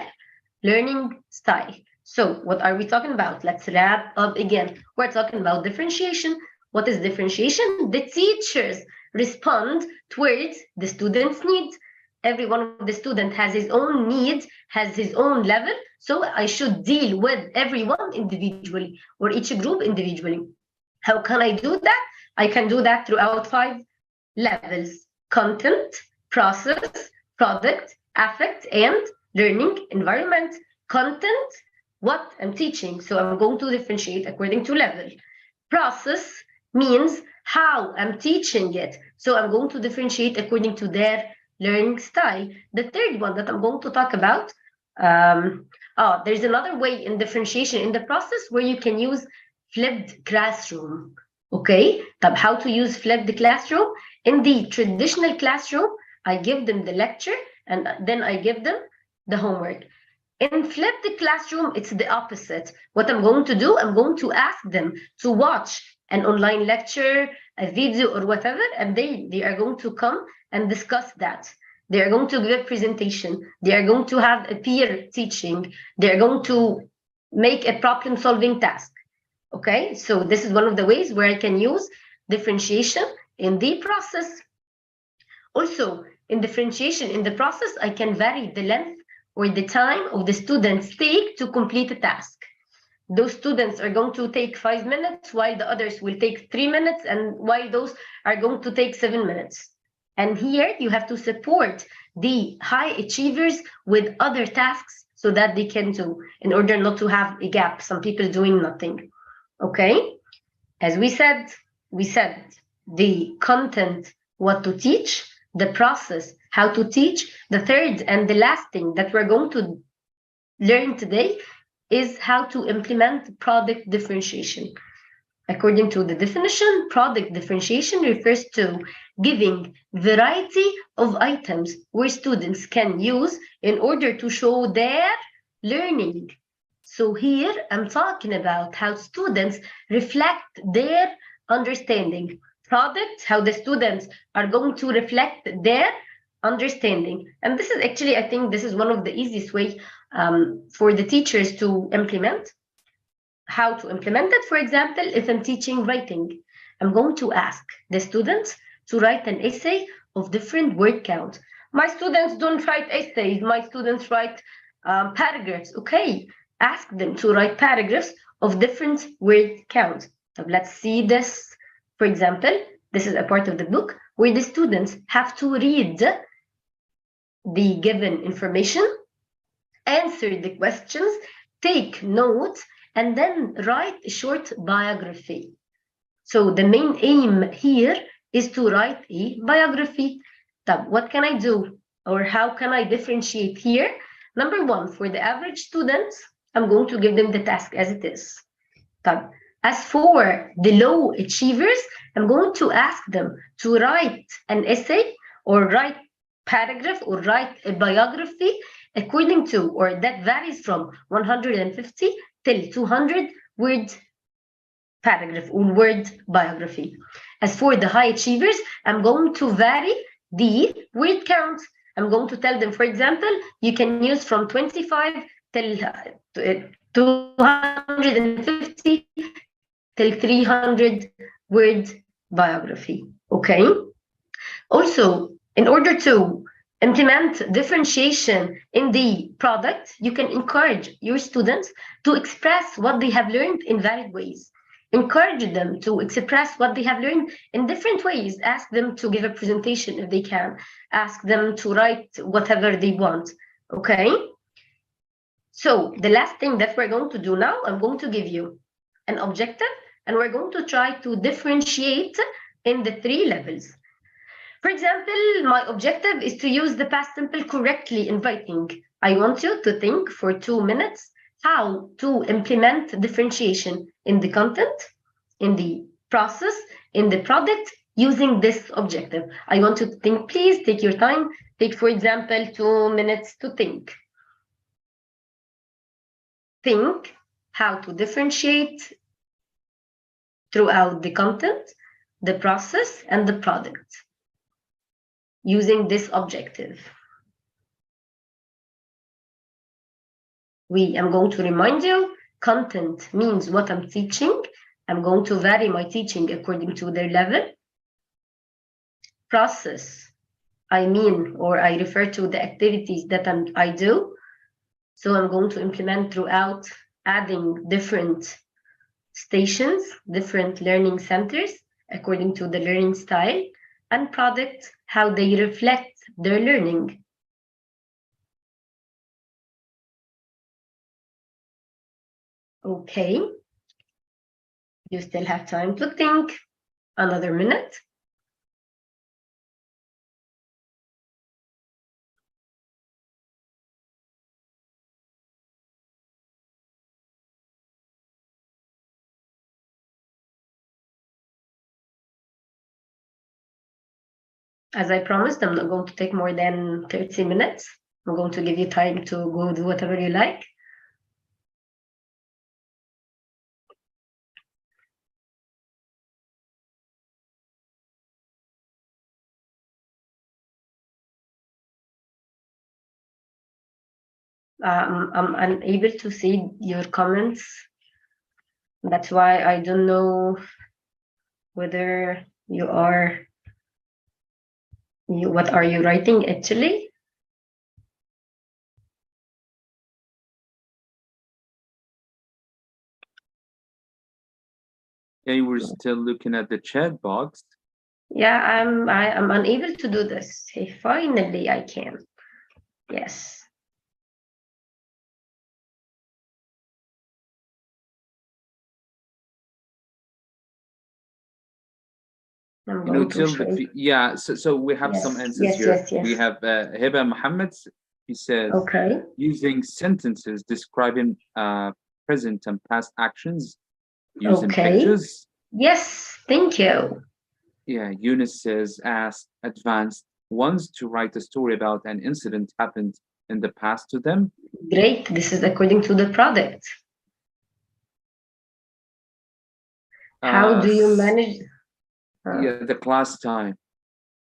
learning style. So what are we talking about? Let's wrap up again. We're talking about differentiation. What is differentiation? The teachers respond towards the student's needs. Every one of the students has his own needs, has his own level. So I should deal with everyone individually, or each group individually. How can I do that? I can do that throughout 5 levels: content, process, product, affect, and learning environment. Content, what I'm teaching. So I'm going to differentiate according to level. Process means how I'm teaching it. So I'm going to differentiate according to their learning style. The third one that I'm going to talk about, there's another way in differentiation in the process where you can use flipped classroom. Okay, how to use flipped classroom? In the traditional classroom, I give them the lecture and then I give them the homework. In flipped classroom, it's the opposite. What I'm going to do, I'm going to ask them to watch an online lecture, a video or whatever, and they are going to come and discuss that. They are going to give a presentation. They are going to have a peer teaching. They are going to make a problem-solving task. Okay, so this is one of the ways where I can use differentiation in the process. Also, in differentiation in the process, I can vary the length or the time of the students take to complete a task. Those students are going to take 5 minutes, while the others will take 3 minutes, and while those are going to take 7 minutes. And here you have to support the high achievers with other tasks so that they can do, in order not to have a gap, some people doing nothing. Okay, as we said the content, what to teach, the process, how to teach. The third and the last thing that we're going to learn today is how to implement product differentiation. According to the definition, product differentiation refers to giving variety of items where students can use in order to show their learning. So here I'm talking about how students reflect their understanding. Product, how the students are going to reflect their understanding. And this is actually, I think this is one of the easiest way for the teachers to implement. How to implement it, for example, if I'm teaching writing, I'm going to ask the students to write an essay of different word count. My students don't write essays, my students write paragraphs. Okay, ask them to write paragraphs of different word count. So let's see this. For example, this is a part of the book where the students have to read the given information, answer the questions, take notes, and then write a short biography. So the main aim here is to write a biography. Now, what can I do, or how can I differentiate here? Number one, for the average students, I'm going to give them the task as it is. Now, as for the low achievers, I'm going to ask them to write an essay or write paragraph or write a biography according to, or that varies from 150 till 200 word paragraph or word biography. As for the high achievers, I'm going to vary the word count. I'm going to tell them, for example, you can use from 25 till 250 till 300 word biography. Okay. Also, in order to implement differentiation in the product, you can encourage your students to express what they have learned in varied ways. Encourage them to express what they have learned in different ways. Ask them to give a presentation if they can. Ask them to write whatever they want. Okay? So the last thing that we're going to do now, I'm going to give you an objective, and we're going to try to differentiate in the 3 levels. For example, my objective is to use the past simple correctly in writing. I want you to think for 2 minutes how to implement differentiation in the content, in the process, in the product, using this objective. I want you to think. Please take your time. Take, for example, 2 minutes to think. Think how to differentiate throughout the content, the process, and the product, using this objective. I'm going to remind you, content means what I'm teaching. I'm going to vary my teaching according to their level. Process, I mean, or I refer to the activities that I do. So I'm going to implement throughout, adding different stations, different learning centers, according to the learning style, and product, how they reflect their learning. Okay, you still have time to think, another minute. As I promised, I'm not going to take more than 30 minutes. I'm going to give you time to go do whatever you like. I'm unable to see your comments. That's why I don't know whether you are, what are you writing actually? Yeah, we're still looking at the chat box. Yeah, I'm unable to do this. Hey, finally I can. Yes. I'm going to show you. Yeah, so we have some answers here. We have Heba Mohammed. He says, okay, using sentences describing present and past actions using pictures. Yes, thank you. Yeah, Eunice says, ask advanced ones to write a story about an incident happened in the past to them. Great, this is according to the product. How do you manage? Yeah, the class time.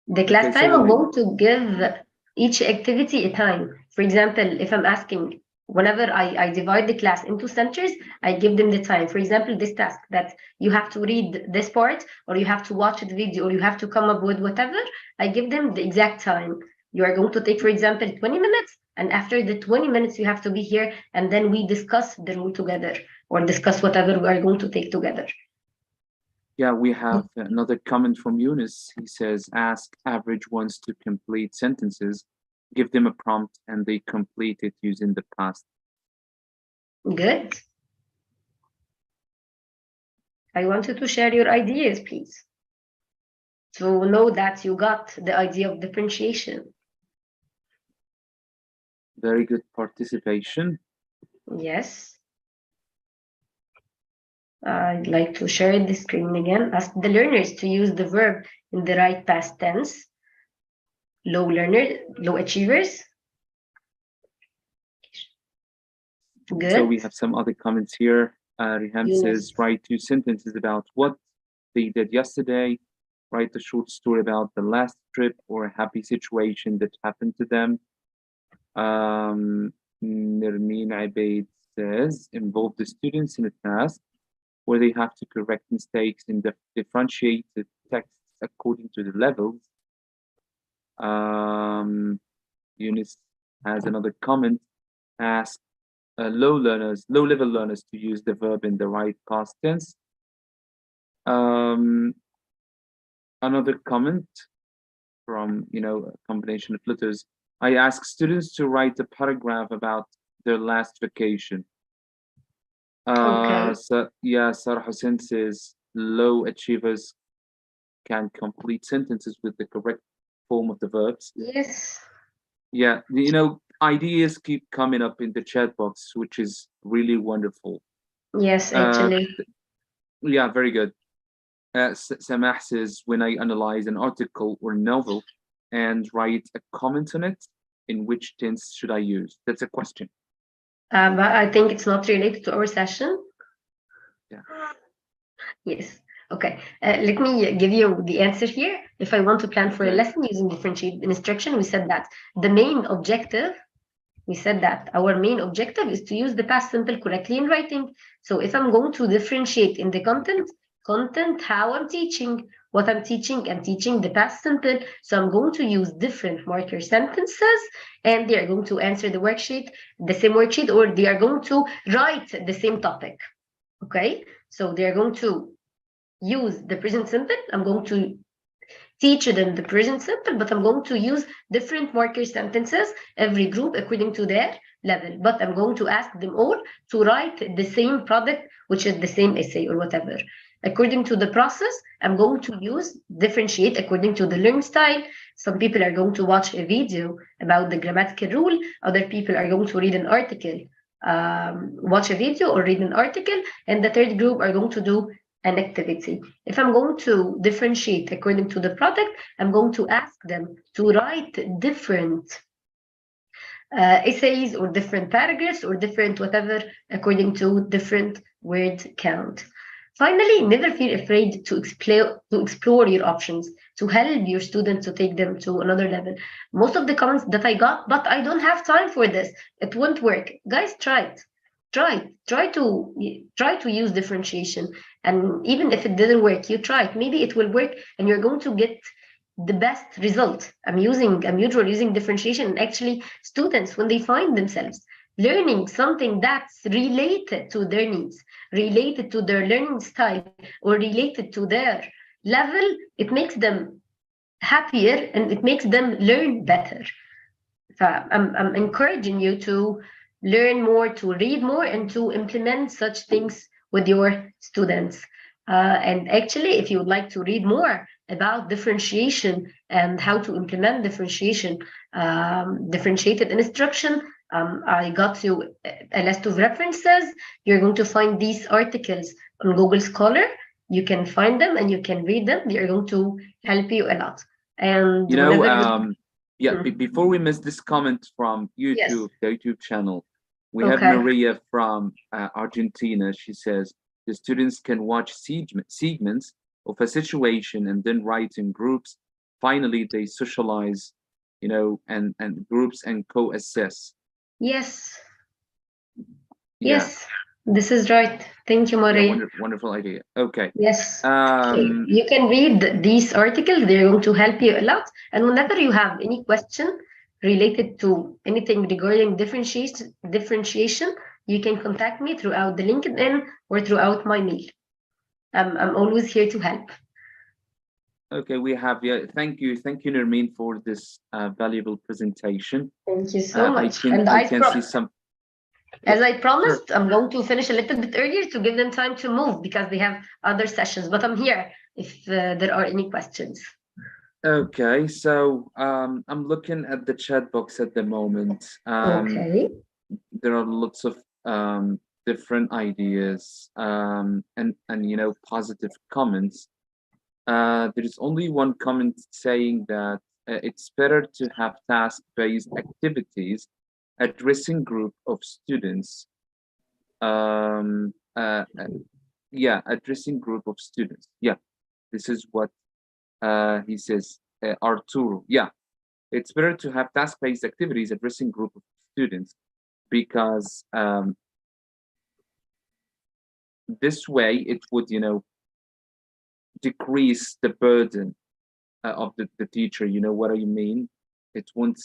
The class time, I'm going to give each activity a time. For example, if I'm asking, whenever I divide the class into centers, I give them the time. For example, this task that you have to read this part, or you have to watch the video, or you have to come up with whatever, I give them the exact time. You are going to take, for example, 20 minutes, and after the 20 minutes, you have to be here, and then we discuss the rule together, or discuss whatever we are going to take together. Yeah, we have another comment from Eunice. He says, ask average ones to complete sentences, give them a prompt, and they complete it using the past. Good. I wanted to share your ideas, please, to know that you got the idea of differentiation. Very good participation. Yes. I'd like to share the screen again. Ask the learners to use the verb in the right past tense. Low achievers. Good. So we have some other comments here. Riham says, write 2 sentences about what they did yesterday. Write a short story about the last trip or a happy situation that happened to them. Nirmeen Abeid says, involve the students in a task where they have to correct mistakes in the differentiated texts according to the levels. Eunice has another comment. Ask low-level learners to use the verb in the right past tense. Another comment from, a combination of letters. I ask students to write a paragraph about their last vacation. So, yeah, Sarah Hussein says low achievers can complete sentences with the correct form of the verbs. Yes. Yeah, ideas keep coming up in the chat box, which is really wonderful. Yes, actually. Yeah, very good. Samah says, when I analyze an article or novel and write a comment on it, in which tense should I use? That's a question. But I think it's not related to our session. Yeah. Yes. Okay. Let me give you the answer here. If I want to plan for a lesson using differentiated instruction, we said that our main objective is to use the past simple correctly in writing. So if I'm going to differentiate in the content, how I'm teaching, what I'm teaching the past simple. So I'm going to use different marker sentences, and they are going to answer the same worksheet, or they are going to write the same topic. Okay, so they are going to use the present simple. I'm going to teach them the present simple, but I'm going to use different marker sentences, every group according to their level. But I'm going to ask them all to write the same product, which is the same essay or whatever. According to the process, I'm going to differentiate according to the learning style. Some people are going to watch a video about the grammatical rule. Other people are going to read an article, watch a video or read an article. And the third group are going to do an activity. If I'm going to differentiate according to the product, I'm going to ask them to write different essays or different paragraphs or different whatever according to different word count. Finally, never feel afraid to explore your options, to help your students to take them to another level. Most of the comments that I got, but I don't have time for this, it won't work. Guys, try it. Try to use differentiation, and even if it didn't work, you try it. Maybe it will work, and you're going to get the best result. I'm usually using differentiation, and actually students, when they find themselves learning something that's related to their needs, related to their learning style, or related to their level, it makes them happier and it makes them learn better. So I'm encouraging you to learn more, to read more, and to implement such things with your students. And actually, if you would like to read more about differentiation and how to implement differentiation, differentiated instruction, I got you a list of references. You're going to find these articles on Google Scholar. You can find them and you can read them. They are going to help you a lot. And before we miss this comment from YouTube, the YouTube channel, we have Okay. Maria from Argentina. She says the students can watch segments of a situation and then write in groups. Finally, they socialize, and groups and co-assess. Yes. Yeah. Yes, this is right. Thank you, Maureen. Yeah, wonderful idea. Okay. Yes. You can read these articles. They're going to help you a lot. And whenever you have any question related to anything regarding differentiation, you can contact me throughout the LinkedIn or throughout my mail. I'm always here to help. Okay, we have, thank you, Nermeen, for this valuable presentation. Thank you so much. I can see some. As I promised, I'm going to finish a little bit earlier to give them time to move because they have other sessions, but I'm here if there are any questions. Okay, so I'm looking at the chat box at the moment. Okay. There are lots of different ideas and positive comments. There is only one comment saying that it's better to have task-based activities addressing group of students. Addressing group of students. Yeah, this is what he says, Arturo. Yeah, it's better to have task-based activities addressing group of students because this way it would, decrease the burden of the teacher. You know what I mean? It won't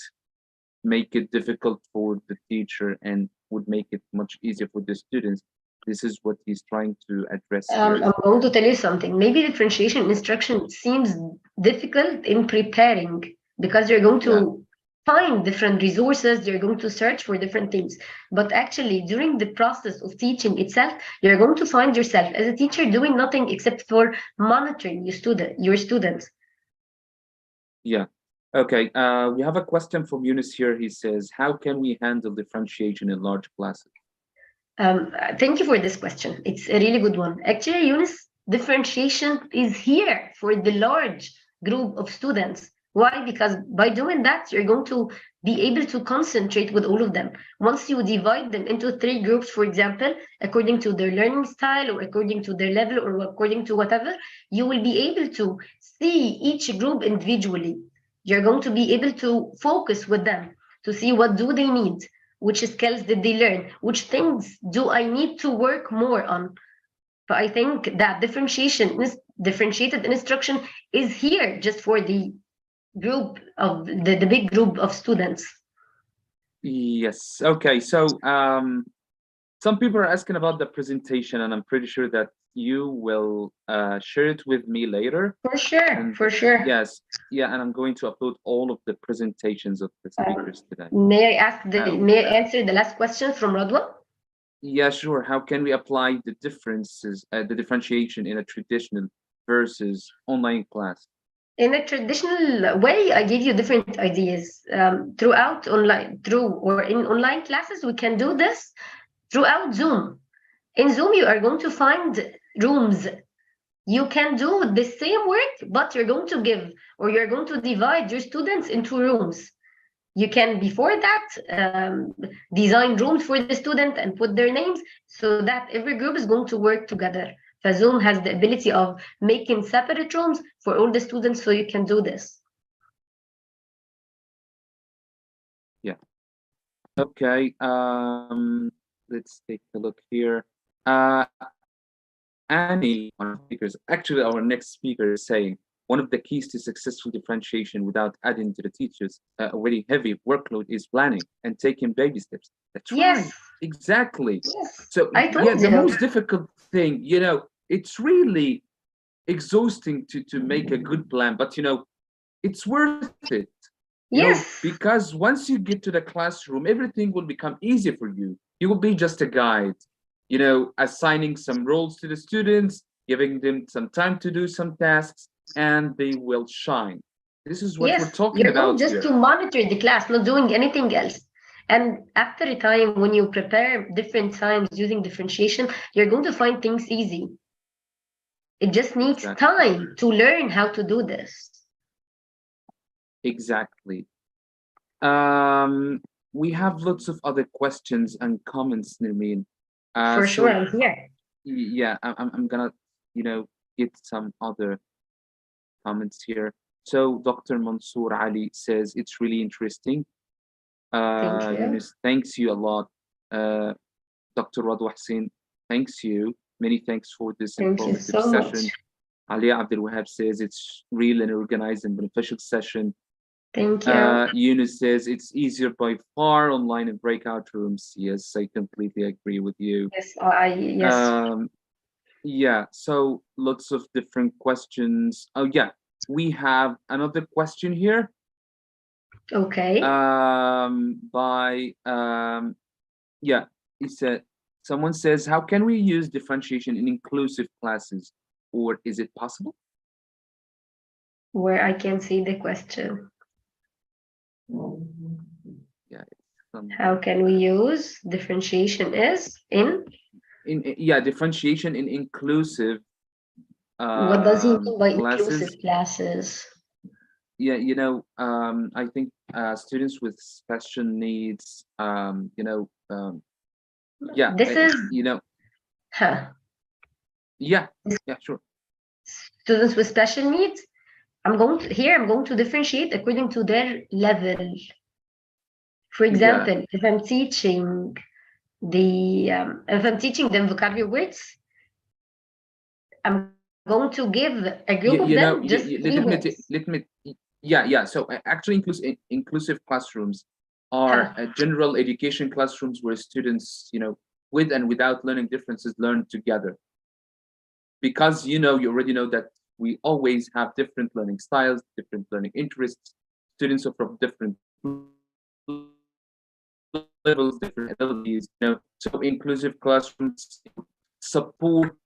make it difficult for the teacher and would make it much easier for the students. This is what he's trying to address here. I'm going to tell you something. Maybe differentiation instruction seems difficult in preparing because you're going to find different resources, you're going to search for different things. But actually, during the process of teaching itself, you're going to find yourself as a teacher doing nothing except for monitoring your students. Yeah. Okay. We have a question from Yunus here. He says, how can we handle differentiation in large classes? Thank you for this question. It's a really good one. Actually, Yunus, differentiation is here for the large group of students. Why? Because by doing that, you're going to be able to concentrate with all of them. Once you divide them into 3 groups, for example, according to their learning style or according to their level or according to whatever, you will be able to see each group individually. You're going to be able to focus with them to see what do they need, which skills did they learn, which things do I need to work more on. But I think that differentiated instruction is here just for the group of the big group of students. Yes. Okay. So some people are asking about the presentation, and I'm pretty sure that you will share it with me later. For sure. For sure. Yes. Yeah. And I'm going to upload all of the presentations of the speakers today. May I answer the last question from Radwa? Yeah, sure. How can we apply the differences, the differentiation in a traditional versus online class? In a traditional way, I give you different ideas in online classes. We can do this throughout Zoom. In Zoom, you are going to find rooms You can do the same work, but you're going to give, or you're going to divide your students into rooms. You can, before that, design rooms for the student and put their names so that every group is going to work together. Zoom has the ability of making separate rooms for all the students, so you can do this. Yeah. Okay. Let's take a look here. Annie, one of the speakers, actually our next speaker is saying, one of the keys to successful differentiation without adding to the teachers' already heavy workload is planning and taking baby steps. That's right. Exactly. Yes. So yeah, the most difficult thing, you know, it's really exhausting to make a good plan, but you know, it's worth it. You know, because once you get to the classroom, everything will become easier for you. You will be just a guide, you know, assigning some roles to the students, giving them some time to do some tasks, and they will shine. This is what we're talking about just here. to monitor the class, not doing anything else. And after a time, when you prepare different times using differentiation, you're going to find things easy. It just needs time to learn how to do this. Exactly. We have lots of other questions and comments, Nermeen. For sure, I'm here. Yeah, I'm gonna, you know, get some other comments here. So Dr. Mansour Ali says it's really interesting. Thank you. Yunus, thanks you a lot. Dr. Radwa Hussein, thanks you. Many thanks for this Thank you informative so session. much. Ali Abdul Wahab says it's real and organized and beneficial session. Thank you. Yunus says it's easier by far online and breakout rooms. Yes, I completely agree with you. Yes, yes. Yeah, so lots of different questions. Oh yeah, we have another question here. Okay. Yeah, he said, someone says, how can we use differentiation in inclusive classes, or is it possible? Where I can see the question. Yeah. How can we use differentiation is in? Yeah, differentiation in inclusive What does he mean by classes. inclusive classes? Yeah, you know, I think students with special needs, you know, yeah, This is, you know, yeah, sure. Students with special needs, I'm going to differentiate according to their level. For example, if I'm teaching them vocabulary words, I'm going to give a group of them just 3 words. Yeah. So actually, inclusive classrooms are general education classrooms where students, you know, with and without learning differences learn together. Because, you know, you already know that we always have different learning styles, different learning interests. Students are from different levels, different abilities, you know. So inclusive classrooms support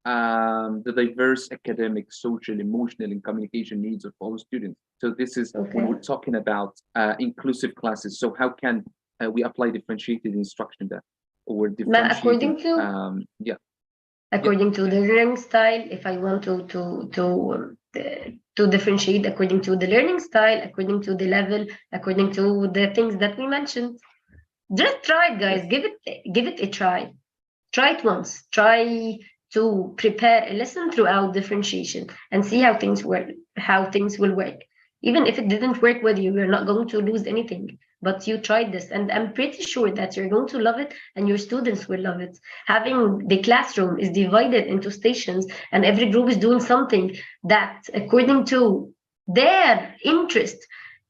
the diverse academic, social, emotional, and communication needs of all students. So this is when we're talking about inclusive classes. So how can we apply differentiated instruction there, or differentiated? According to according to the learning style, if I want to differentiate according to the learning style, according to the level, according to the things that we mentioned, just try it, guys. Give it a try. Try it once. Try to prepare a lesson throughout differentiation and see how things work, how things will work. Even if it didn't work with you, you're not going to lose anything. But you tried this, and I'm pretty sure that you're going to love it and your students will love it. Having the classroom is divided into stations and every group is doing something that according to their interest,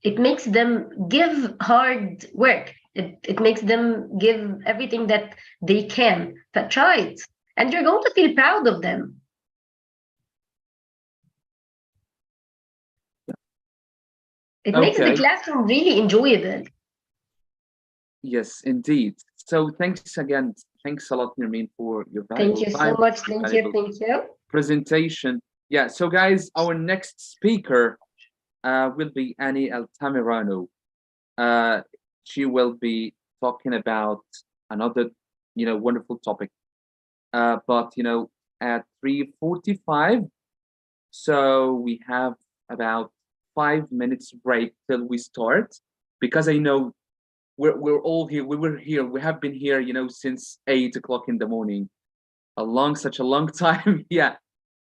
it makes them give hard work. It makes them give everything that they can. But try it, and you're going to feel proud of them. It makes the classroom really enjoyable. Yes, indeed. So thanks again. Thanks a lot, Nermeen, for your valuable Thank you time. so much. Thank you. Presentation. Yeah, so guys, our next speaker will be Annie Altamirano. She will be talking about another, you know, wonderful topic. But, you know, at 3:45, So we have about 5 minutes break till we start, because I know we're all here. We have been here, you know, since 8 o'clock in the morning. Such a long time. Yeah,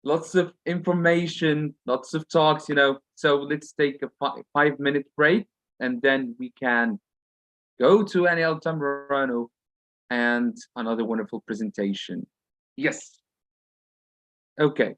lots of information, lots of talks, you know. So let's take a 5-minute break, and then we can go to Aniel Tamburano and another wonderful presentation. Yes. Okay.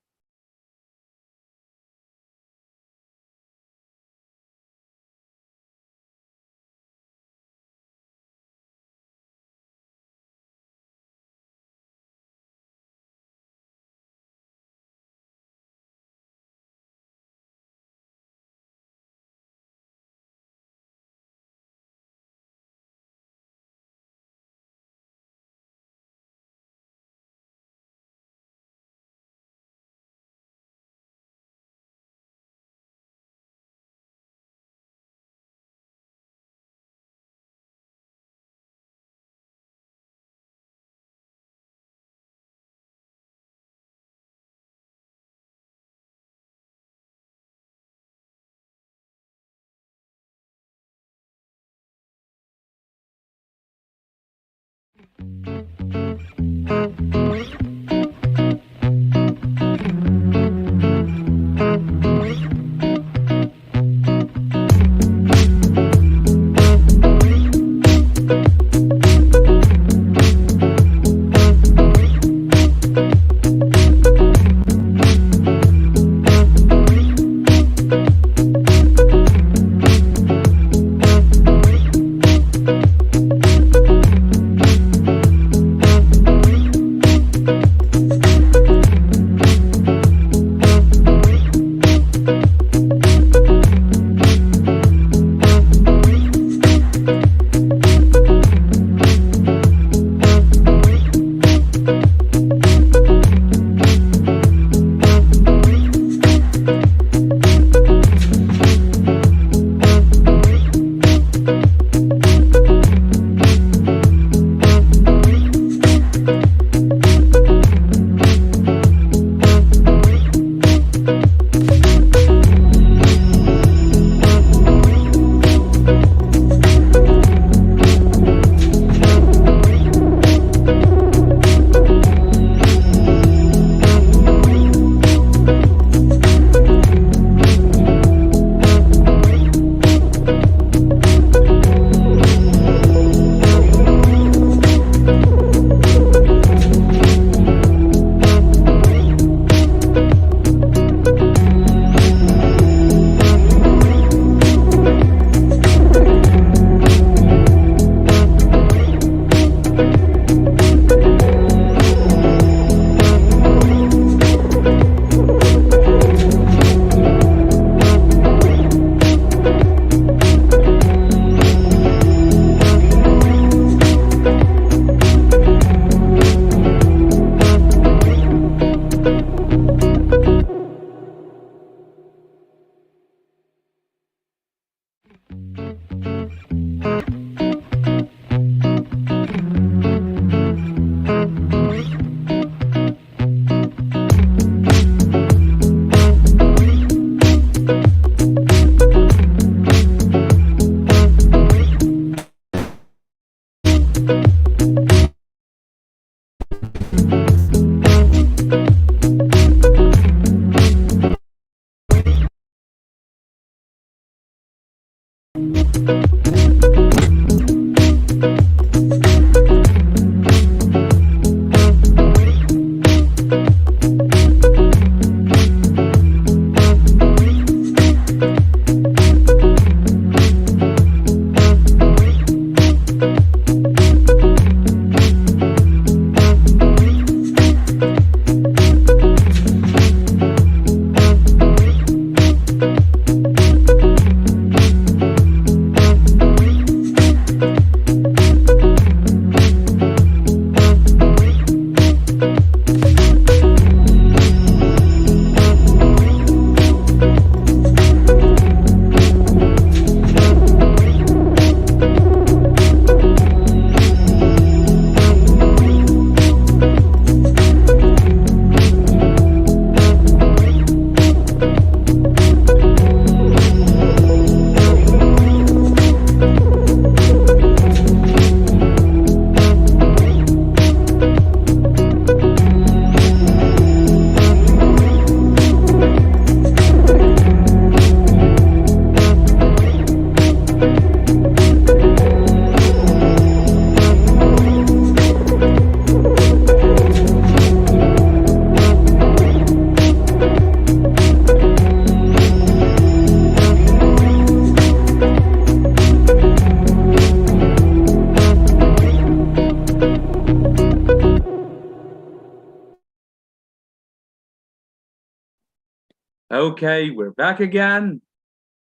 Okay, we're back again.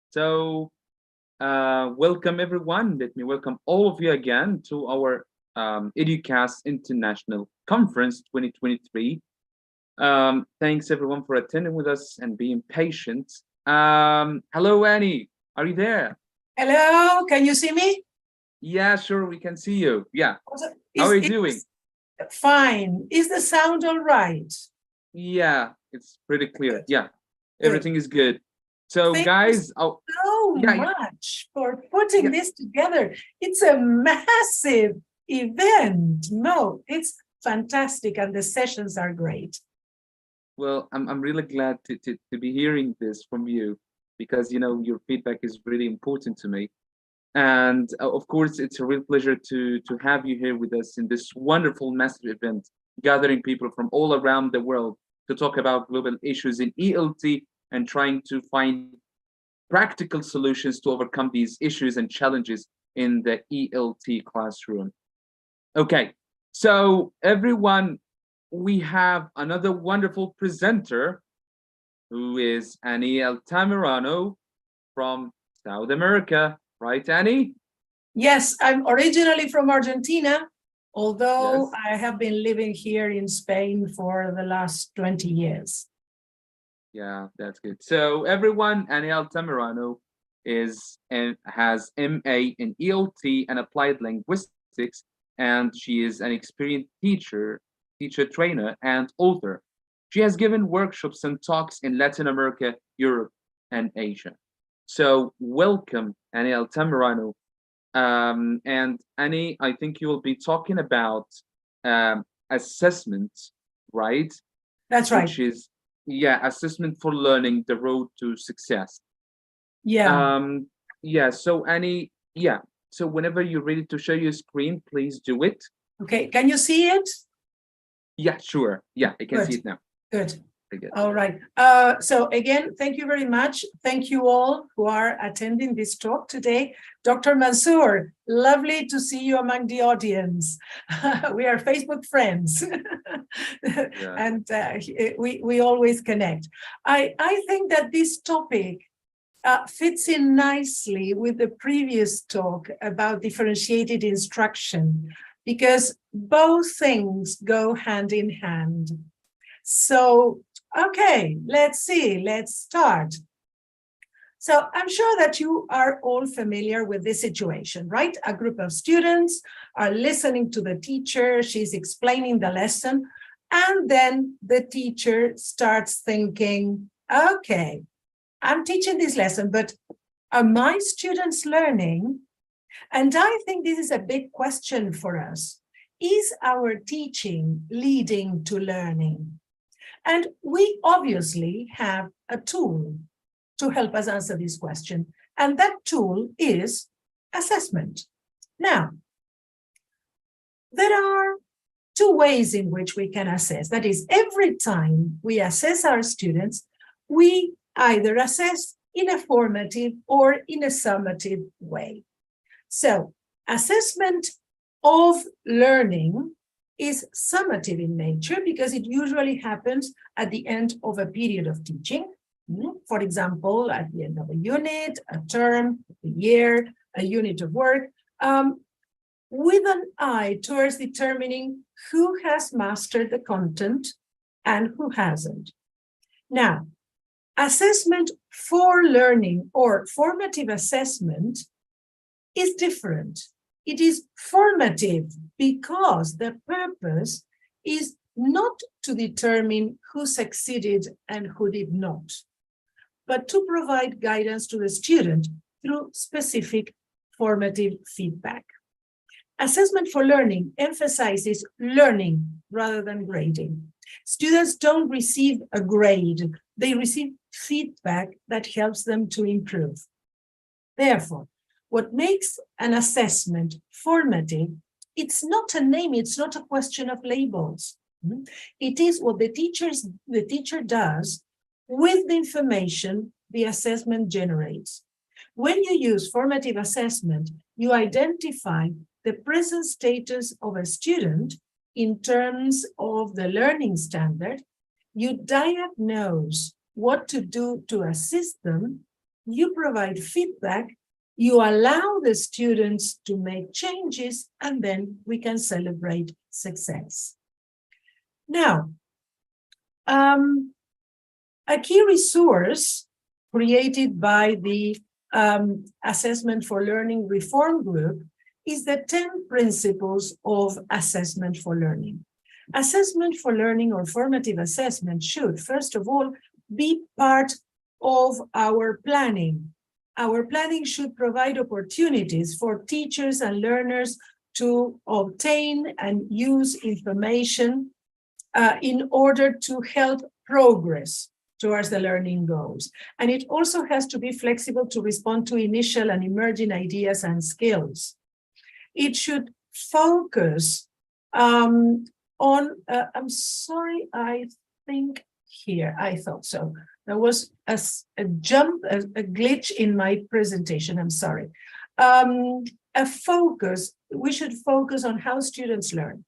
So welcome everyone. Let me welcome all of you again to our Educast International Conference 2023. Thanks everyone for attending with us and being patient. Hello, Annie. Are you there? Hello, can you see me? Yeah, sure, we can see you. Yeah. Also, How are you doing? Fine. Is the sound all right? Yeah, it's pretty clear. Good. Yeah, Good. everything is good. So Thank guys, you so much for putting this together. It's a massive event. No, it's fantastic, and the sessions are great. well, I'm really glad to be hearing this from you, because you know your feedback is really important to me. And of course, it's a real pleasure to have you here with us in this wonderful massive event, gathering people from all around the world to talk about global issues in ELT and trying to find practical solutions to overcome these issues and challenges in the ELT classroom. Okay, so everyone, we have another wonderful presenter who is Annie Altamirano from South America. Right, Annie? Yes, I'm originally from Argentina, although I have been living here in Spain for the last 20 years. Yeah, that's good. So everyone, Annie Altamirano is and has MA in ELT and Applied Linguistics, and she is an experienced teacher trainer, and author. She has given workshops and talks in Latin America, Europe, and Asia. So welcome, Annie Altamirano. And Annie, I think you will be talking about assessment, right? That's right. Which is, yeah, assessment for learning, the road to success. Yeah. Yeah, so Annie, yeah. So whenever you're ready to share your screen, please do it. Okay, can you see it? Yeah, sure. Yeah, I can see it now. Good. Good. All right. So again, thank you very much. Thank you all who are attending this talk today. Dr. Mansour, lovely to see you among the audience. We are Facebook friends. And we always connect. I think that this topic fits in nicely with the previous talk about differentiated instruction, because both things go hand in hand. So, okay, let's start. So I'm sure that you are all familiar with this situation, right? A group of students are listening to the teacher, she's explaining the lesson, and then the teacher starts thinking, okay, I'm teaching this lesson, but are my students learning? And I think this is a big question for us. Is our teaching leading to learning? And we obviously have a tool to help us answer this question. And that tool is assessment. Now, there are two ways in which we can assess. That is, every time we assess our students, we either assess in a formative or in a summative way. So, assessment of learning is summative in nature because it usually happens at the end of a period of teaching. For example, at the end of a unit, a term, a year, a unit of work, with an eye towards determining who has mastered the content and who hasn't. Now, assessment for learning or formative assessment is different. It is formative because the purpose is not to determine who succeeded and who did not, but to provide guidance to the student through specific formative feedback. Assessment for learning emphasizes learning rather than grading. Students don't receive a grade, they receive feedback that helps them to improve. Therefore, what makes an assessment formative, it's not a name, it's not a question of labels. It is what the teacher does with the information the assessment generates. When you use formative assessment, you identify the present status of a student in terms of the learning standard. You diagnose what to do to assist them, you provide feedback, you allow the students to make changes, and then we can celebrate success. Now, a key resource created by the Assessment for Learning Reform Group is the 10 principles of assessment for learning. Assessment for learning or formative assessment should, first of all, be part of our planning. Our planning should provide opportunities for teachers and learners to obtain and use information in order to help progress towards the learning goals. And it also has to be flexible to respond to initial and emerging ideas and skills. It should focus on, I'm sorry, I think here, I thought so. There was a jump, a glitch in my presentation, I'm sorry. A focus, we should focus on how students learn.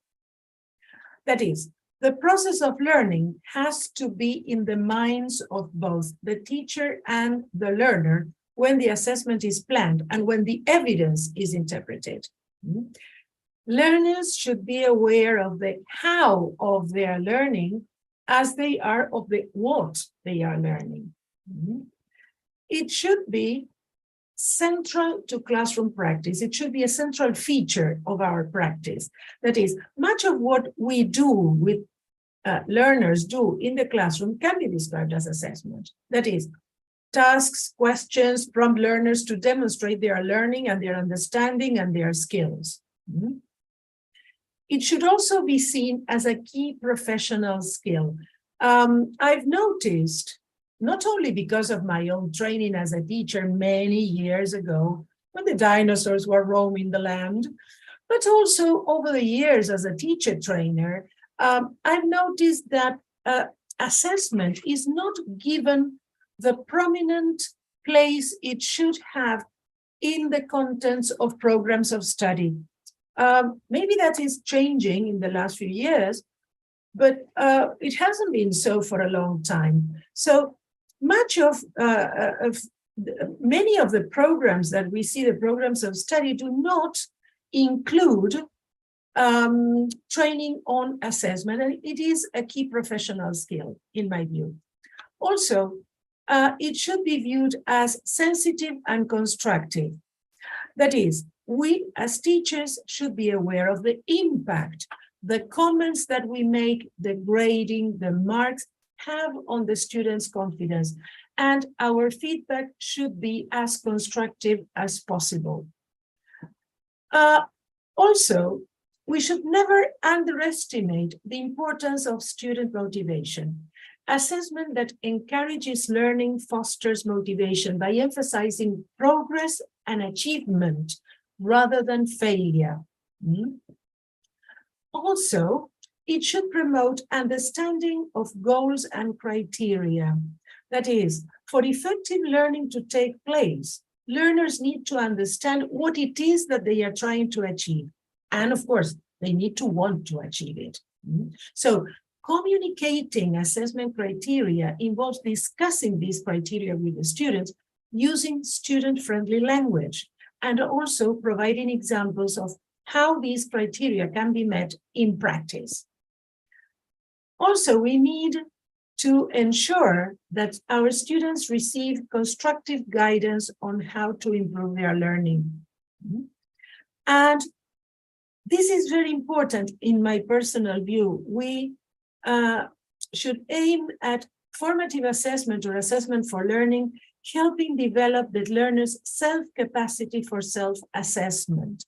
That is, the process of learning has to be in the minds of both the teacher and the learner when the assessment is planned and when the evidence is interpreted. Learners should be aware of the how of their learning as they are of the what they are learning. It should be central to classroom practice. It should be a central feature of our practice. That is, much of what we do with learners do in the classroom can be described as assessment. That is, tasks, questions prompt learners to demonstrate their learning and their understanding and their skills. It should also be seen as a key professional skill. I've noticed, not only because of my own training as a teacher many years ago, when the dinosaurs were roaming the land, but also over the years as a teacher trainer, I've noticed that assessment is not given the prominent place it should have in the contents of programs of study. Maybe that is changing in the last few years, but it hasn't been so for a long time. So much of many of the programs that we see, the programs of study, do not include training on assessment, and it is a key professional skill, in my view. Also, it should be viewed as sensitive and constructive. That is, we as teachers should be aware of the impact the comments that we make, the grading, the marks have on the students' confidence, and our feedback should be as constructive as possible. Also, we should never underestimate the importance of student motivation. Assessment that encourages learning fosters motivation by emphasizing progress and achievement rather than failure. Also, it should promote understanding of goals and criteria. That is, for effective learning to take place, learners need to understand what it is that they are trying to achieve. And of course, they need to want to achieve it. So communicating assessment criteria involves discussing these criteria with the students using student-friendly language, and also providing examples of how these criteria can be met in practice. Also, we need to ensure that our students receive constructive guidance on how to improve their learning. And this is very important in my personal view. We should aim at formative assessment or assessment for learning, helping develop the learner's self-capacity for self-assessment.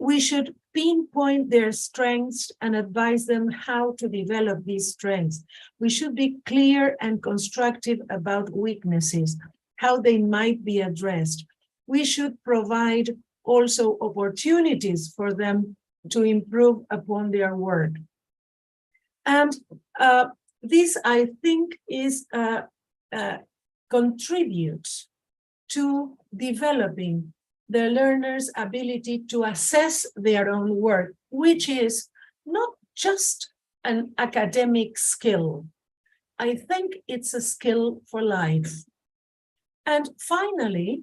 We should pinpoint their strengths and advise them how to develop these strengths. We should be clear and constructive about weaknesses, how they might be addressed. We should provide also opportunities for them to improve upon their work. And this, I think, is contributes to developing the learner's ability to assess their own work, which is not just an academic skill. I think it's a skill for life. And finally,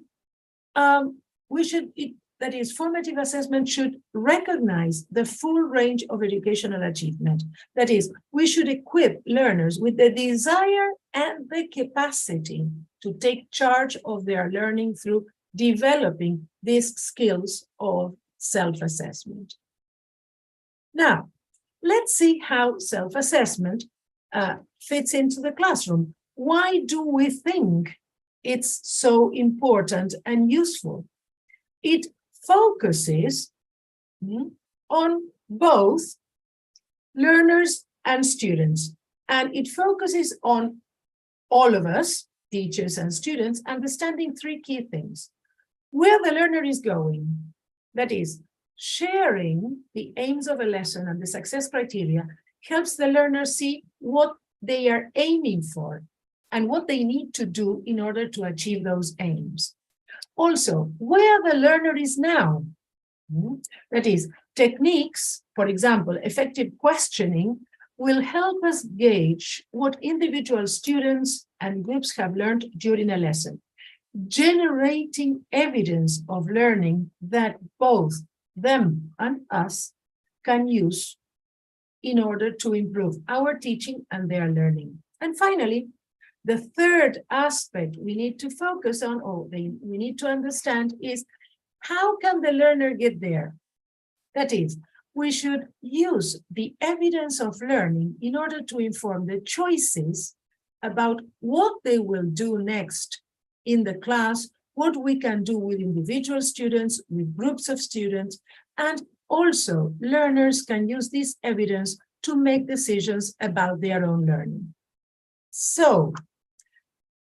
that is, formative assessment should recognize the full range of educational achievement. That is, we should equip learners with the desire and the capacity to take charge of their learning through developing these skills of self-assessment. Now, let's see how self-assessment fits into the classroom. Why do we think it's so important and useful? It focuses on both learners and students, and it focuses on all of us, teachers and students, understanding three key things. Where the learner is going, that is, sharing the aims of a lesson and the success criteria helps the learner see what they are aiming for and what they need to do in order to achieve those aims. Also, where the learner is now, that is, techniques, for example, effective questioning, will help us gauge what individual students and groups have learned during a lesson, generating evidence of learning that both them and us can use in order to improve our teaching and their learning. And finally, the third aspect we need to focus on, or we need to understand, is how can the learner get there? That is, we should use the evidence of learning in order to inform the choices about what they will do next in the class, what we can do with individual students, with groups of students, and also learners can use this evidence to make decisions about their own learning. So,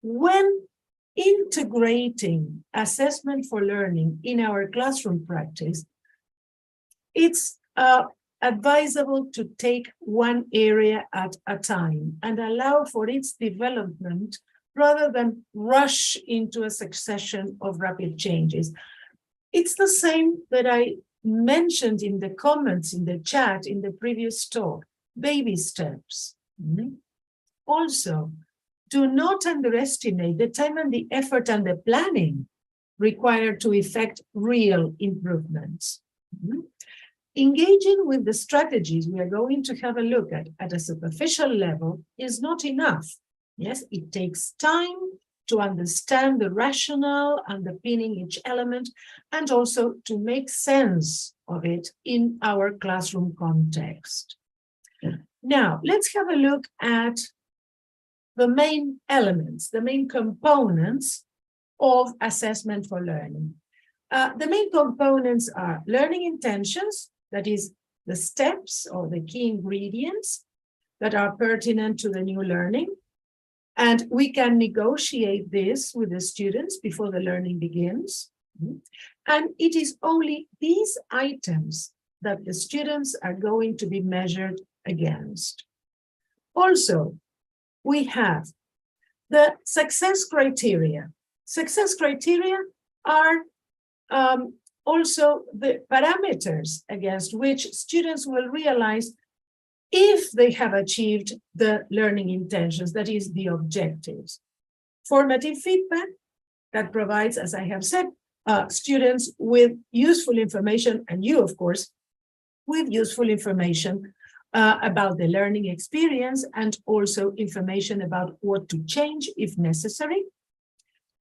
when integrating assessment for learning in our classroom practice, it's advisable to take one area at a time and allow for its development rather than rush into a succession of rapid changes. It's the same that I mentioned in the comments in the chat in the previous talk, baby steps. Also, do not underestimate the time and the effort and the planning required to effect real improvements. Engaging with the strategies we are going to have a look at a superficial level is not enough. Yes, it takes time to understand the rationale underpinning each element and also to make sense of it in our classroom context. Now, let's have a look at the main elements, the main components of assessment for learning. The main components are learning intentions, that is, the steps or the key ingredients that are pertinent to the new learning. And we can negotiate this with the students before the learning begins. And it is only these items that the students are going to be measured against. Also, we have the success criteria. Success criteria are also the parameters against which students will realize if they have achieved the learning intentions, that is, the objectives. Formative feedback that provides, as I have said, students with useful information, and you, of course, with useful information about the learning experience and also information about what to change if necessary.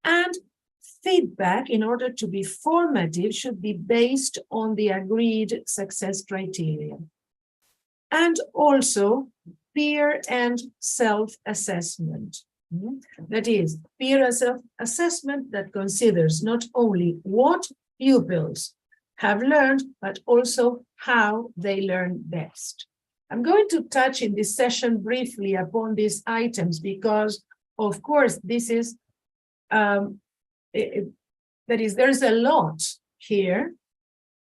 And feedback, in order to be formative, should be based on the agreed success criteria. And also peer and self-assessment. That is, peer and self-assessment that considers not only what pupils have learned, but also how they learn best. I'm going to touch in this session briefly upon these items because, of course, this is, there's a lot here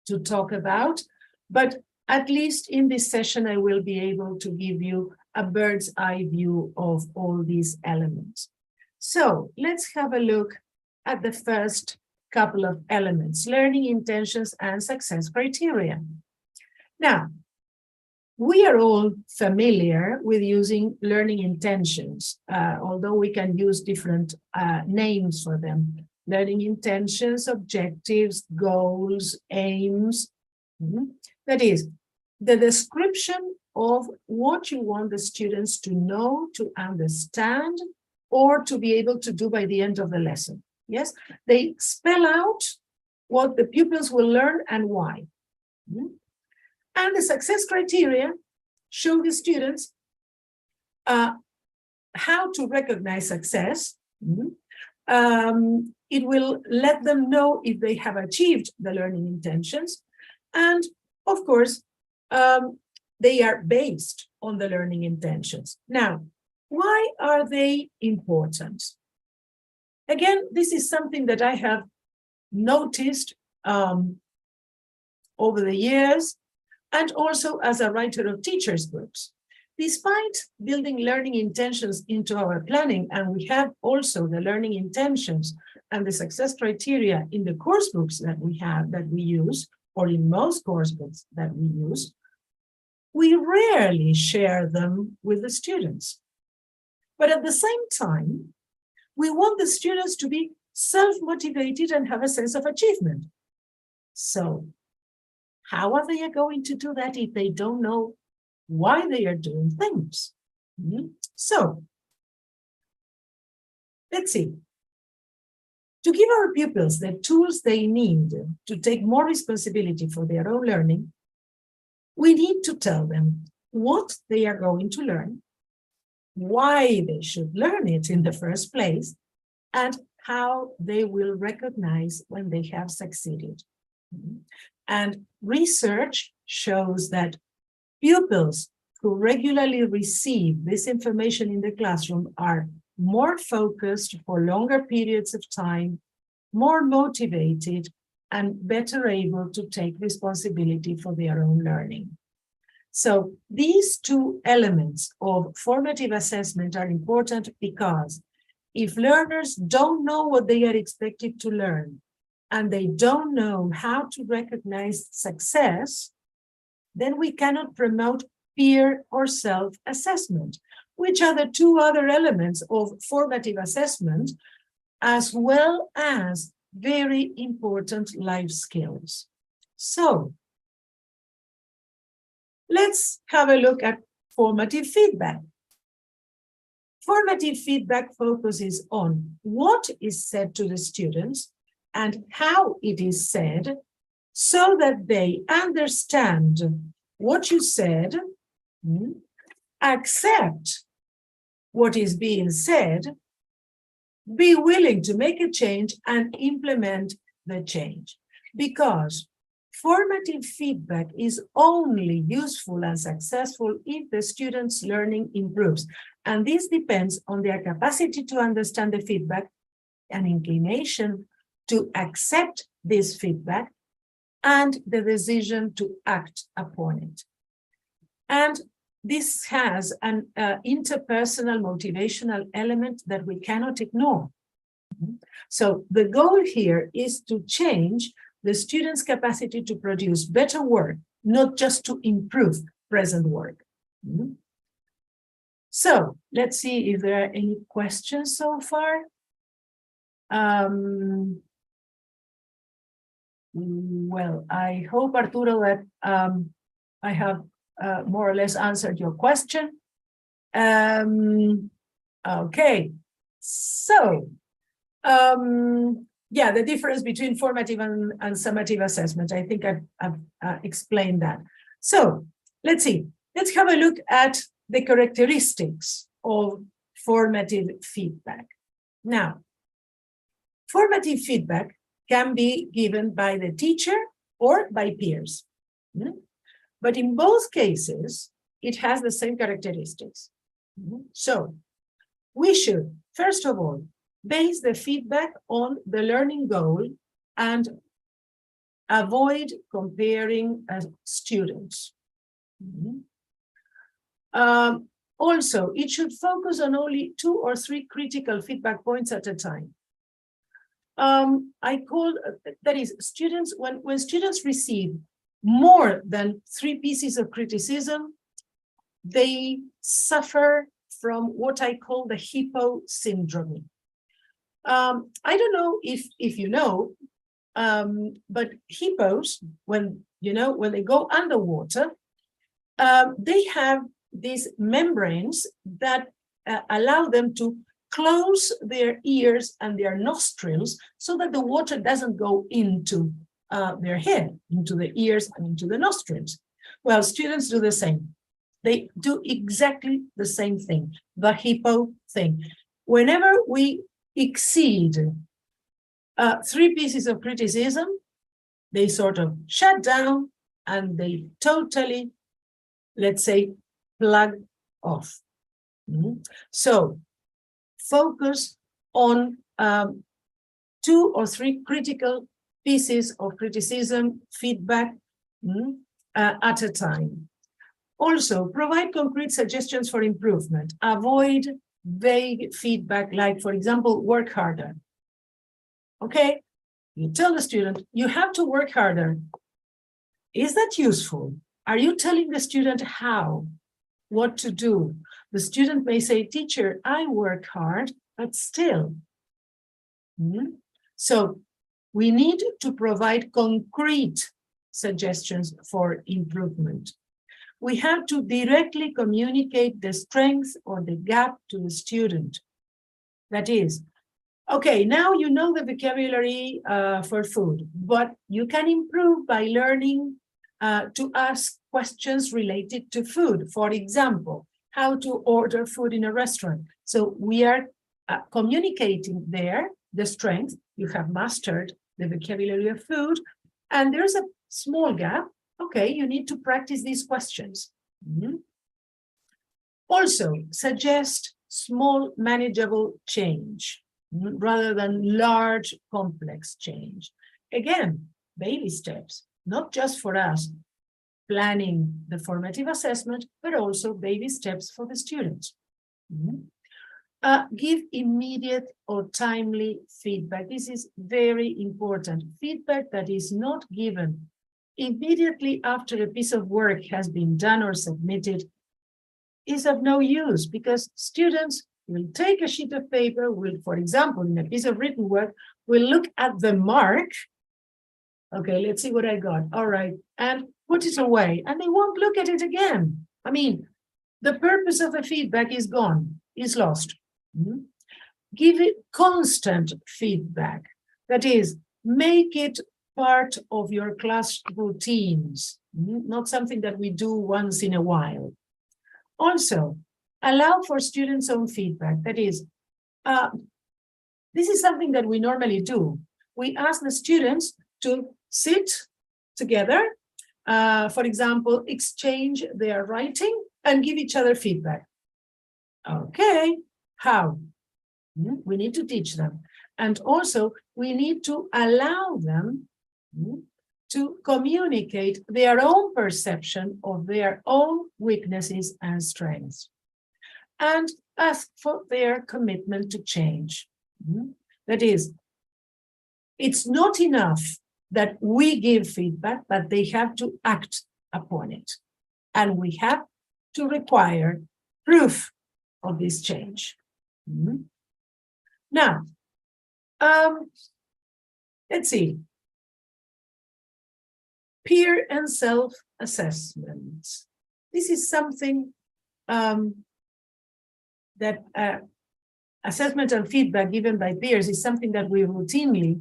to talk about, but at least in this session, I will be able to give you a bird's eye view of all these elements. So let's have a look at the first couple of elements, learning intentions and success criteria. Now, We are all familiar with using learning intentions, although we can use different names for them. Learning intentions, objectives, goals, aims. That is, the description of what you want the students to know, to understand, or to be able to do by the end of the lesson. Yes, they spell out what the pupils will learn and why. And the success criteria show the students how to recognize success. It will let them know if they have achieved the learning intentions. And of course, they are based on the learning intentions. Now, why are they important? Again, this is something that I have noticed over the years, and also as a writer of teachers' books. Despite building learning intentions into our planning, and we have also the learning intentions and the success criteria in the course books that we have, that we use, or in most course books that we use, we rarely share them with the students. But at the same time, we want the students to be self-motivated and have a sense of achievement. So, how are they going to do that if they don't know why they are doing things? So, let's see. To give our pupils the tools they need to take more responsibility for their own learning, we need to tell them what they are going to learn, why they should learn it in the first place, and how they will recognize when they have succeeded. And research shows that pupils who regularly receive this information in the classroom are more focused for longer periods of time, more motivated, and better able to take responsibility for their own learning. So these two elements of formative assessment are important because if learners don't know what they are expected to learn, and they don't know how to recognize success, then we cannot promote peer or self-assessment, which are the two other elements of formative assessment, as well as very important life skills. So, let's have a look at formative feedback. Formative feedback focuses on what is said to the students and how it is said, so that they understand what you said, accept what is being said, be willing to make a change and implement the change. Because formative feedback is only useful and successful if the student's learning improves. And this depends on their capacity to understand the feedback, an inclination to accept this feedback, and the decision to act upon it. And this has an interpersonal motivational element that we cannot ignore. So the goal here is to change the student's capacity to produce better work, not just to improve present work. So let's see if there are any questions so far. Well, I hope, Arturo, that I have more or less answered your question. Okay, so yeah, the difference between formative and summative assessment, I think I've explained that. So let's see, let's have a look at the characteristics of formative feedback. Now, formative feedback can be given by the teacher or by peers. But in both cases, it has the same characteristics. So we should, first of all, base the feedback on the learning goal and avoid comparing students. Also, it should focus on only 2 or 3 critical feedback points at a time. That is, students, when students receive more than 3 pieces of criticism, they suffer from what I call the hippo syndrome. I don't know if you know, but hippos, when they go underwater, they have these membranes that allow them to close their ears and their nostrils so that the water doesn't go into their head, into the ears and into the nostrils. Well, students do the same. They do exactly the same thing, the hippo thing. Whenever we exceed 3 pieces of criticism, they sort of shut down and they totally, let's say, plug off. So focus on 2 or 3 critical pieces of criticism, feedback at a time. Also, provide concrete suggestions for improvement. Avoid vague feedback, like, for example, work harder. Okay, you tell the student, you have to work harder. Is that useful? Are you telling the student how, what to do? The student may say, teacher, I work hard, but still. So we need to provide concrete suggestions for improvement. We have to directly communicate the strength or the gap to the student. That is, okay, now you know the vocabulary for food, but you can improve by learning to ask questions related to food. For example, how to order food in a restaurant. So we are communicating there the strength. You have mastered the vocabulary of food, and there's a small gap. Okay, you need to practice these questions. Also, suggest small, manageable change rather than large, complex change. Again, baby steps, not just for us planning the formative assessment, but also baby steps for the students. Give immediate or timely feedback. This is very important. Feedback that is not given immediately after a piece of work has been done or submitted is of no use, because students will take a sheet of paper, will, for example, in a piece of written work, will look at the mark. Okay, let's see what I got. All right, and put it away, and they won't look at it again. I mean, the purpose of the feedback is gone, is lost. Give it constant feedback. That is, make it part of your class routines, not something that we do once in a while. Also, allow for students' own feedback. That is, this is something that we normally do. We ask the students to sit together, for example, exchange their writing and give each other feedback. Okay, how? We need to teach them. And also, we need to allow them to communicate their own perception of their own weaknesses and strengths, and ask for their commitment to change. That is, it's not enough that we give feedback, but they have to act upon it. And we have to require proof of this change. Now, let's see. Peer and self-assessment. This is something that assessment and feedback given by peers is something that we routinely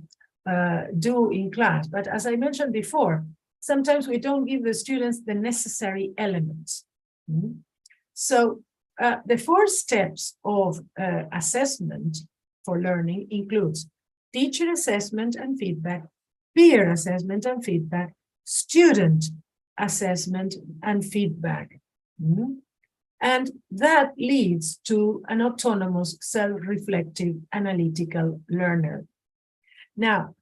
do in class. But as I mentioned before, sometimes we don't give the students the necessary elements. So the 4 steps of assessment for learning includes teacher assessment and feedback, peer assessment and feedback, student assessment and feedback. And that leads to an autonomous, self-reflective, analytical learner. Now,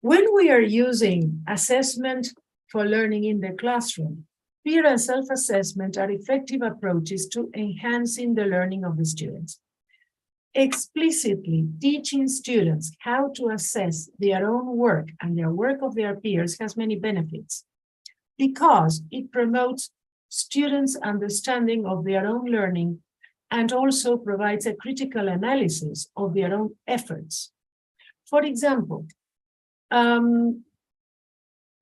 when we are using assessment for learning in the classroom, peer and self-assessment are effective approaches to enhancing the learning of the students. Explicitly teaching students how to assess their own work and their work of their peers has many benefits, because it promotes students' understanding of their own learning and also provides a critical analysis of their own efforts. For example,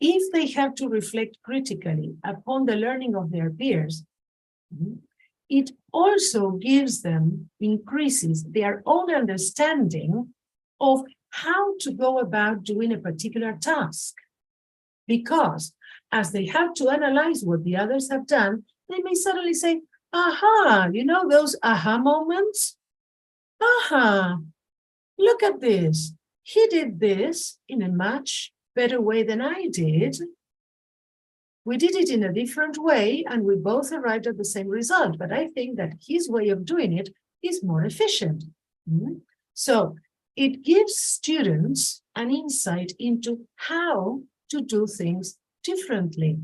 if they have to reflect critically upon the learning of their peers, it also gives them, increases their own understanding of how to go about doing a particular task. Because as they have to analyze what the others have done, they may suddenly say, aha, you know those aha moments? Aha, look at this. He did this in a much better way than I did. We did it in a different way and we both arrived at the same result, but I think that his way of doing it is more efficient. So it gives students an insight into how to do things differently,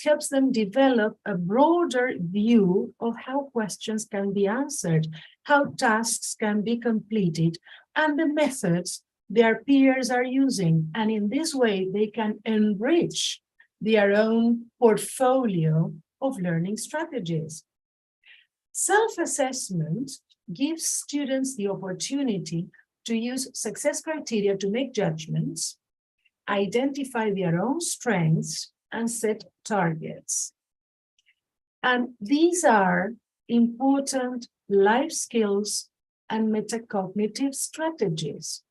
helps them develop a broader view of how questions can be answered, how tasks can be completed, and the methods their peers are using. And in this way, they can enrich their own portfolio of learning strategies. Self-assessment gives students the opportunity to use success criteria to make judgments, identify their own strengths, and set targets. And these are important life skills and metacognitive strategies.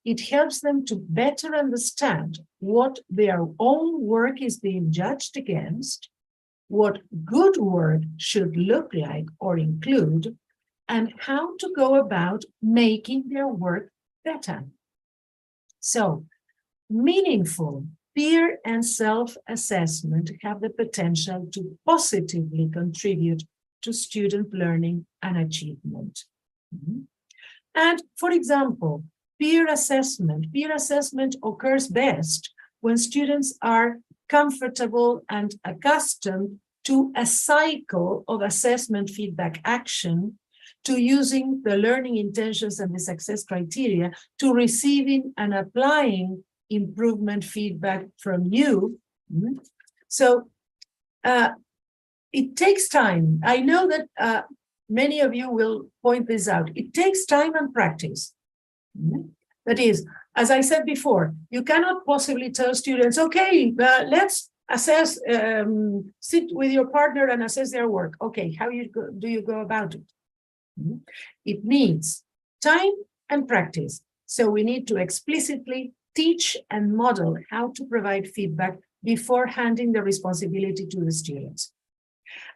It helps them to better understand what their own work is being judged against, what good work should look like or include, and how to go about making their work better. So, meaningful peer and self-assessment have the potential to positively contribute to student learning and achievement. And for example, peer assessment occurs best when students are comfortable and accustomed to a cycle of assessment feedback action, to using the learning intentions and the success criteria, to receiving and applying improvement feedback from you. So it takes time. I know that many of you will point this out. It takes time and practice. That is, as I said before, you cannot possibly tell students, okay, let's assess, sit with your partner and assess their work. Okay, how do you go about it? It needs time and practice. So we need to explicitly teach and model how to provide feedback before handing the responsibility to the students.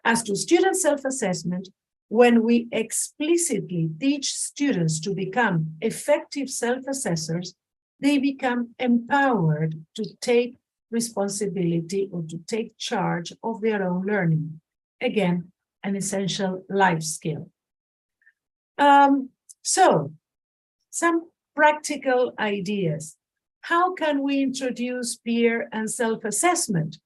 As to student self-assessment, when we explicitly teach students to become effective self-assessors, they become empowered to take responsibility or to take charge of their own learning. Again, an essential life skill. So, some practical ideas. How can we introduce peer and self-assessment?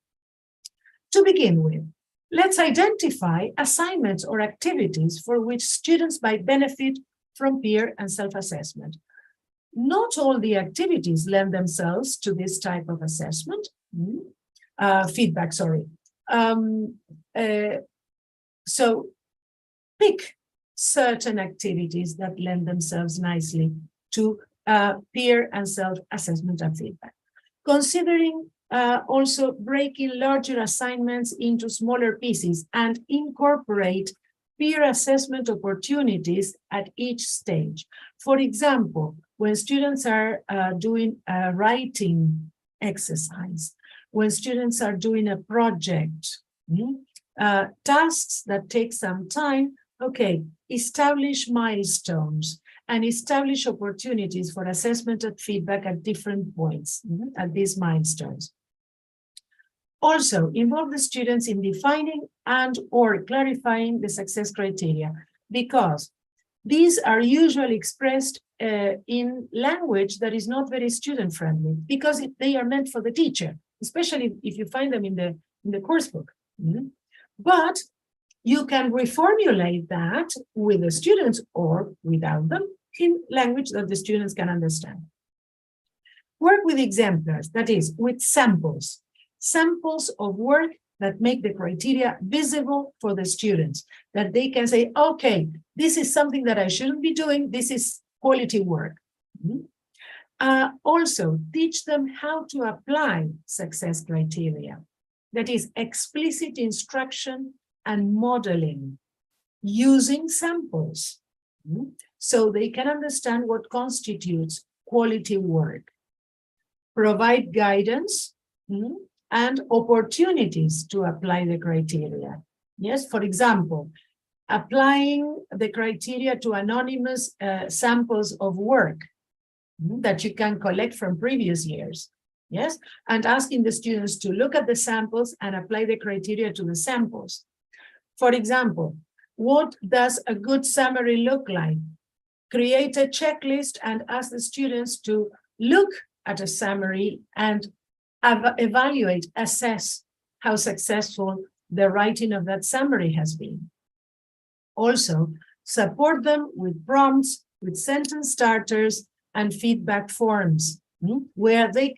To begin with, let's identify assignments or activities for which students might benefit from peer and self-assessment. Not all the activities lend themselves to this type of assessment, feedback, sorry. So pick certain activities that lend themselves nicely to peer and self-assessment and feedback. Considering also breaking larger assignments into smaller pieces and incorporate peer assessment opportunities at each stage. For example, when students are doing a writing exercise, when students are doing a project, tasks that take some time, okay, establish milestones and establish opportunities for assessment and feedback at different points at these milestones. Also, involve the students in defining and or clarifying the success criteria, because these are usually expressed in language that is not very student-friendly, because they are meant for the teacher, especially if you find them in the course book. But you can reformulate that with the students or without them in language that the students can understand. Work with exemplars, that is, with samples of work that make the criteria visible for the students, that they can say, okay, this is something that I shouldn't be doing, this is quality work. Also, teach them how to apply success criteria. That is explicit instruction and modeling using samples, so they can understand what constitutes quality work. Provide guidance and opportunities to apply the criteria. Yes, for example, applying the criteria to anonymous samples of work that you can collect from previous years. Yes, and asking the students to look at the samples and apply the criteria to the samples. For example, what does a good summary look like? Create a checklist and ask the students to look at a summary and evaluate, assess how successful the writing of that summary has been. Also, support them with prompts, with sentence starters and feedback forms, where they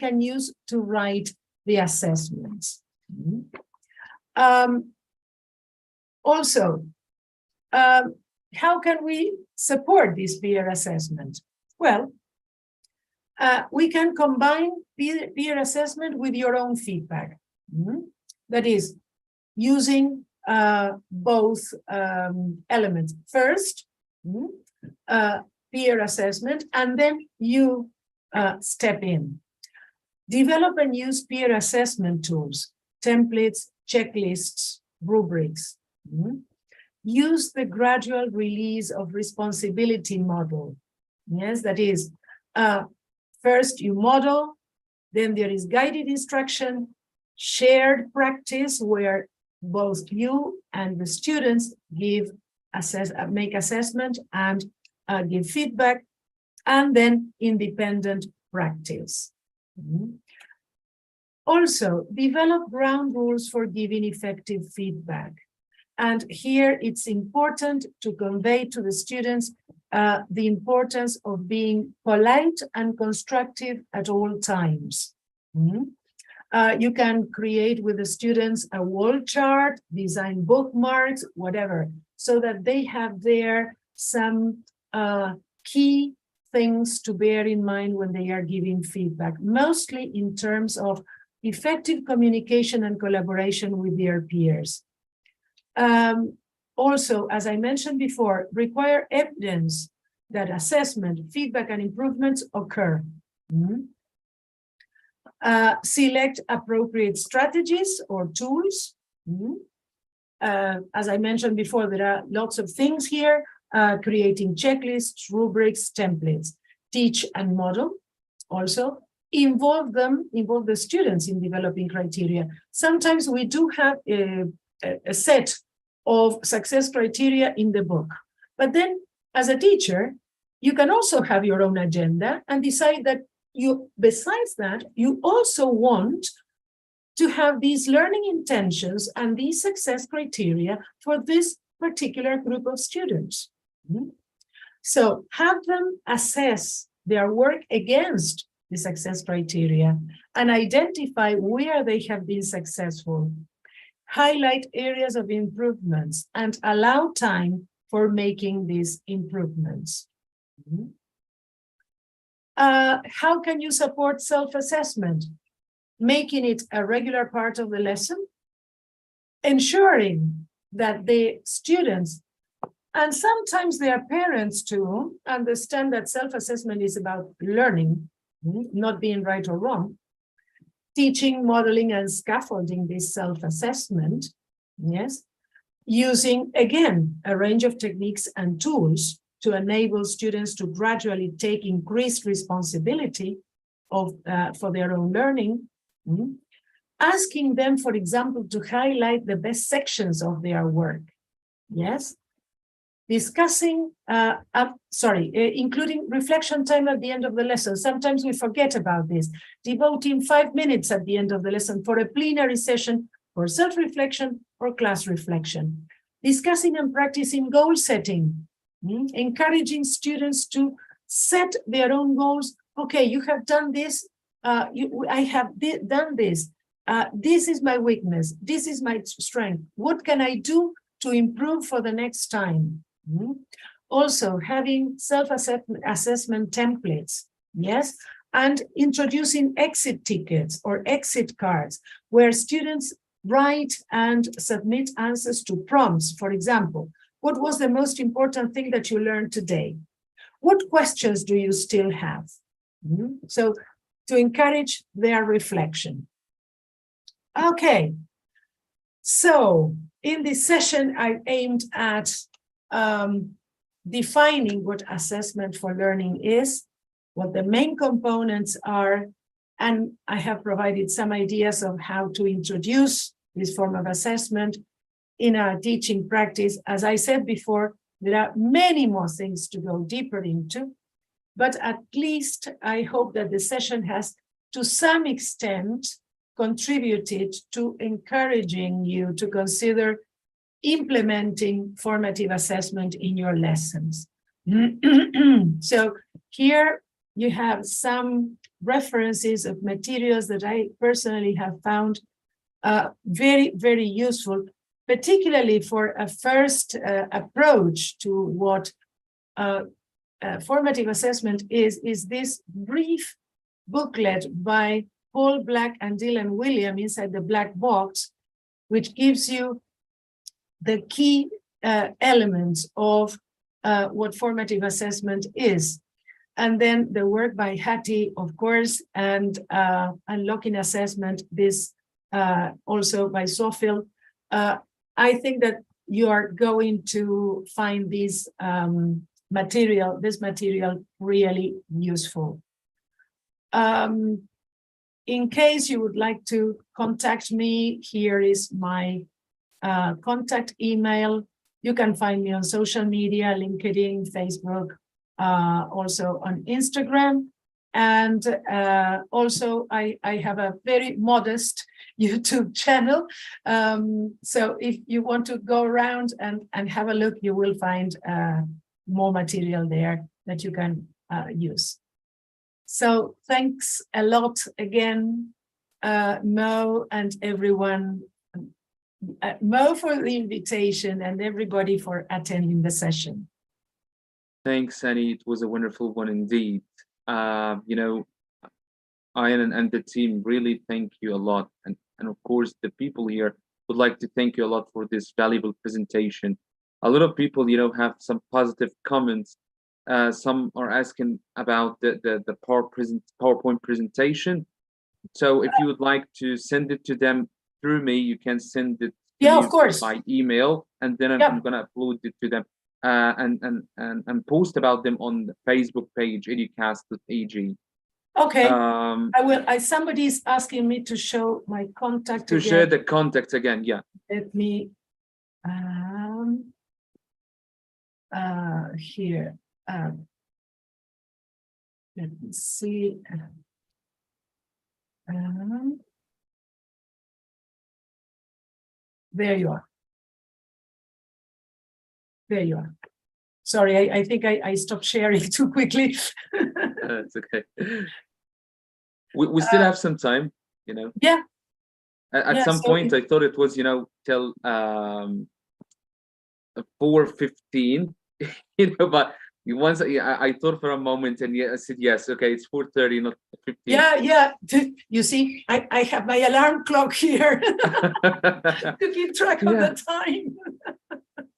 can use to write the assessments. Also, how can we support this peer assessment? Well, we can combine peer assessment with your own feedback. That is, using both elements. First, peer assessment, and then you step in. Develop and use peer assessment tools, templates, checklists, rubrics. Use the gradual release of responsibility model. Yes, that is, first you model, then there is guided instruction, shared practice where both you and the students make assessment and give feedback, and then independent practice. Also, develop ground rules for giving effective feedback. And here it's important to convey to the students the importance of being polite and constructive at all times. You can create with the students a wall chart, design bookmarks, whatever, so that they have there some key things to bear in mind when they are giving feedback, mostly in terms of effective communication and collaboration with their peers. Also, as I mentioned before, require evidence that assessment, feedback, and improvements occur. Select appropriate strategies or tools. As I mentioned before, there are lots of things here, creating checklists, rubrics, templates. Teach and model. Also, involve the students in developing criteria. Sometimes we do have a set of success criteria in the book, but then as a teacher, you can also have your own agenda and decide that besides that, you also want to have these learning intentions and these success criteria for this particular group of students. So have them assess their work against the success criteria and identify where they have been successful. Highlight areas of improvements and allow time for making these improvements. How can you support self-assessment? Making it a regular part of the lesson, ensuring that the students, and sometimes their parents too, understand that self-assessment is about learning, not being right or wrong. Teaching, modeling, and scaffolding this self-assessment, yes, using, again, a range of techniques and tools to enable students to gradually take increased responsibility for their own learning. Asking them, for example, to highlight the best sections of their work. Yes. Discussing, including reflection time at the end of the lesson. Sometimes we forget about this. Devoting 5 minutes at the end of the lesson for a plenary session for self-reflection or class reflection. Discussing and practicing goal setting. Encouraging students to set their own goals. Okay, you have done this. I have done this. This is my weakness. This is my strength. What can I do to improve for the next time? Also, having self-assessment templates, yes, and introducing exit tickets or exit cards where students write and submit answers to prompts. For example, what was the most important thing that you learned today? What questions do you still have? So to encourage their reflection. Okay, so in this session, I aimed at defining what assessment for learning is, what the main components are, and I have provided some ideas of how to introduce this form of assessment in our teaching practice. As I said before, there are many more things to go deeper into, but at least I hope that the session has, to some extent, contributed to encouraging you to consider implementing formative assessment in your lessons. So here you have some references of materials that I personally have found very, very useful, particularly for a first approach to what formative assessment is this brief booklet by Paul Black and Dylan William, Inside the Black Box, which gives you the key elements of what formative assessment is. And then the work by Hattie, of course, and Unlocking Assessment, this also by Sophil. I think that you are going to find this material really useful. In case you would like to contact me, here is my contact email. You can find me on social media, LinkedIn, Facebook, also on Instagram. And also I have a very modest YouTube channel. So if you want to go around and have a look, you will find more material there that you can use. So thanks a lot again, Mo and everyone. Mo for the invitation and everybody for attending the session. Thanks, Annie. It was a wonderful one indeed. You know, Ian and the team really thank you a lot. And of course, the people here would like to thank you a lot for this valuable presentation. A lot of people, you know, have some positive comments. Some are asking about the PowerPoint presentation. So if you would like to send it to them through me, you can send it of course by email, and then I'm gonna upload it to them and post about them on the Facebook page educast.ag. Okay, I will. Somebody is asking me to show my contact to again. share the contact again. Yeah. Let me here. Let me see. There you are. There you are. Sorry, I think I stopped sharing too quickly. It's okay. We still have some time, you know. Yeah. At some point, I thought it was, you know, till 4:15, you know, but once I thought for a moment, and I said yes. Okay, it's 4:30, not 15. Yeah. You see, I have my alarm clock here to keep track of the time.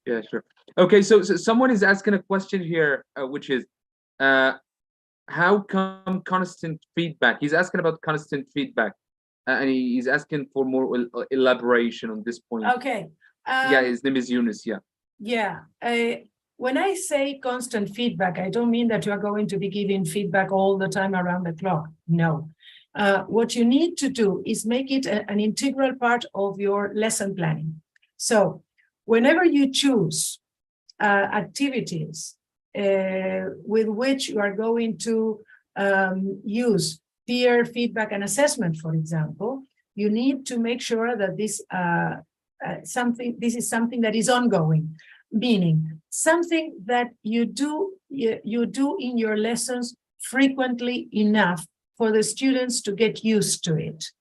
Yeah, sure. Okay, so someone is asking a question here, which is, how come constant feedback? He's asking about constant feedback, and he's asking for more elaboration on this point. Okay. Yeah, his name is Yunus. Yeah. Yeah. When I say constant feedback, I don't mean that you are going to be giving feedback all the time around the clock. No. What you need to do is make it an integral part of your lesson planning. So whenever you choose activities with which you are going to use peer feedback and assessment, for example, you need to make sure that this is something that is ongoing, meaning something that you do in your lessons frequently enough for the students to get used to it.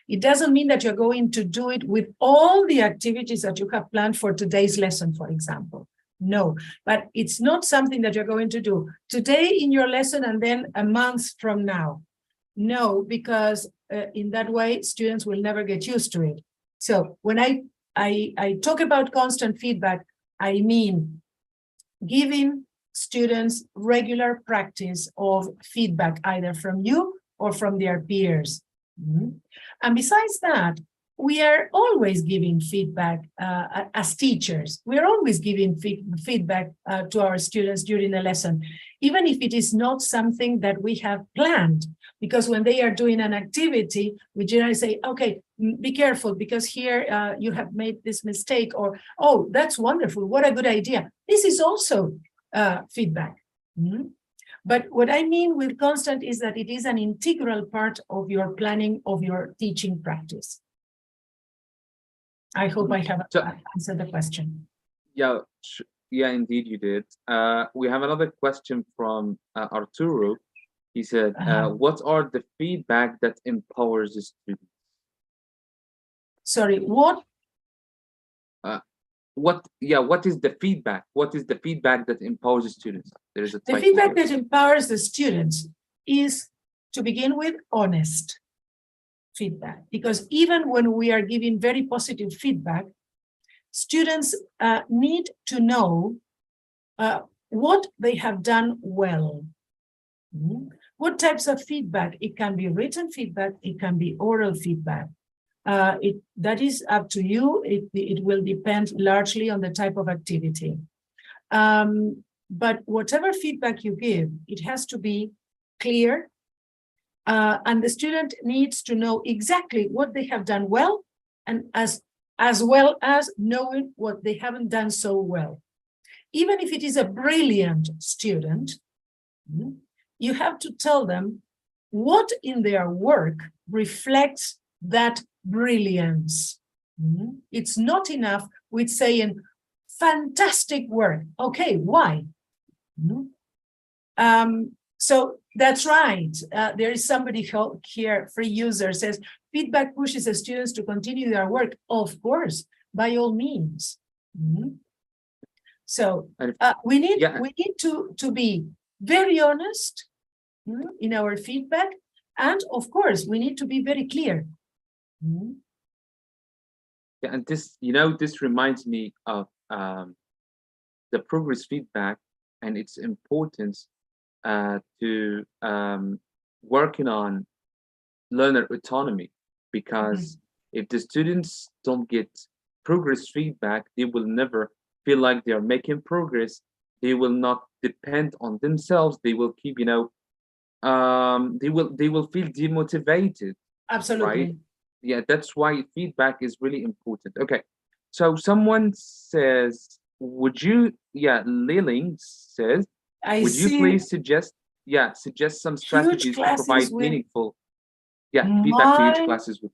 It doesn't mean that you're going to do it with all the activities that you have planned for today's lesson, for example. No, but it's not something that you're going to do today in your lesson and then a month from now. No, because in that way, students will never get used to it. So when I talk about constant feedback, I mean giving students regular practice of feedback, either from you or from their peers. And besides that, we are always giving feedback as teachers. We are always giving feedback to our students during the lesson, even if it is not something that we have planned. Because when they are doing an activity, we generally say, okay, be careful because here you have made this mistake, or, oh, that's wonderful, what a good idea. This is also feedback. But what I mean with constant is that it is an integral part of your planning of your teaching practice. I hope I have answered the question. Yeah, indeed you did. We have another question from Arturo. He said, what are the feedback that empowers the students? Sorry, what? What is the feedback? What is the feedback that empowers the students? There is a The feedback that empowers the students is, to begin with, honest feedback. Because even when we are giving very positive feedback, students need to know what they have done well. What types of feedback? It can be written feedback, it can be oral feedback. That is up to you. It will depend largely on the type of activity. But whatever feedback you give, it has to be clear. And the student needs to know exactly what they have done well, and as well as knowing what they haven't done so well. Even if it is a brilliant student, you have to tell them what in their work reflects that brilliance. It's not enough with saying, fantastic work. Okay, why? So that's right. There is somebody here, free user, says, feedback pushes the students to continue their work. Of course, by all means. So we need to be very honest in our feedback. And of course, we need to be very clear. Yeah, and this reminds me of the progress feedback and its importance to working on learner autonomy, because if the students don't get progress feedback, they will never feel like they are making progress. They will not depend on themselves. They will keep, they will feel demotivated. Absolutely. Right? Yeah, that's why feedback is really important. Okay, so someone says, Liling says, would you please suggest some strategies to provide meaningful feedback to huge classes with?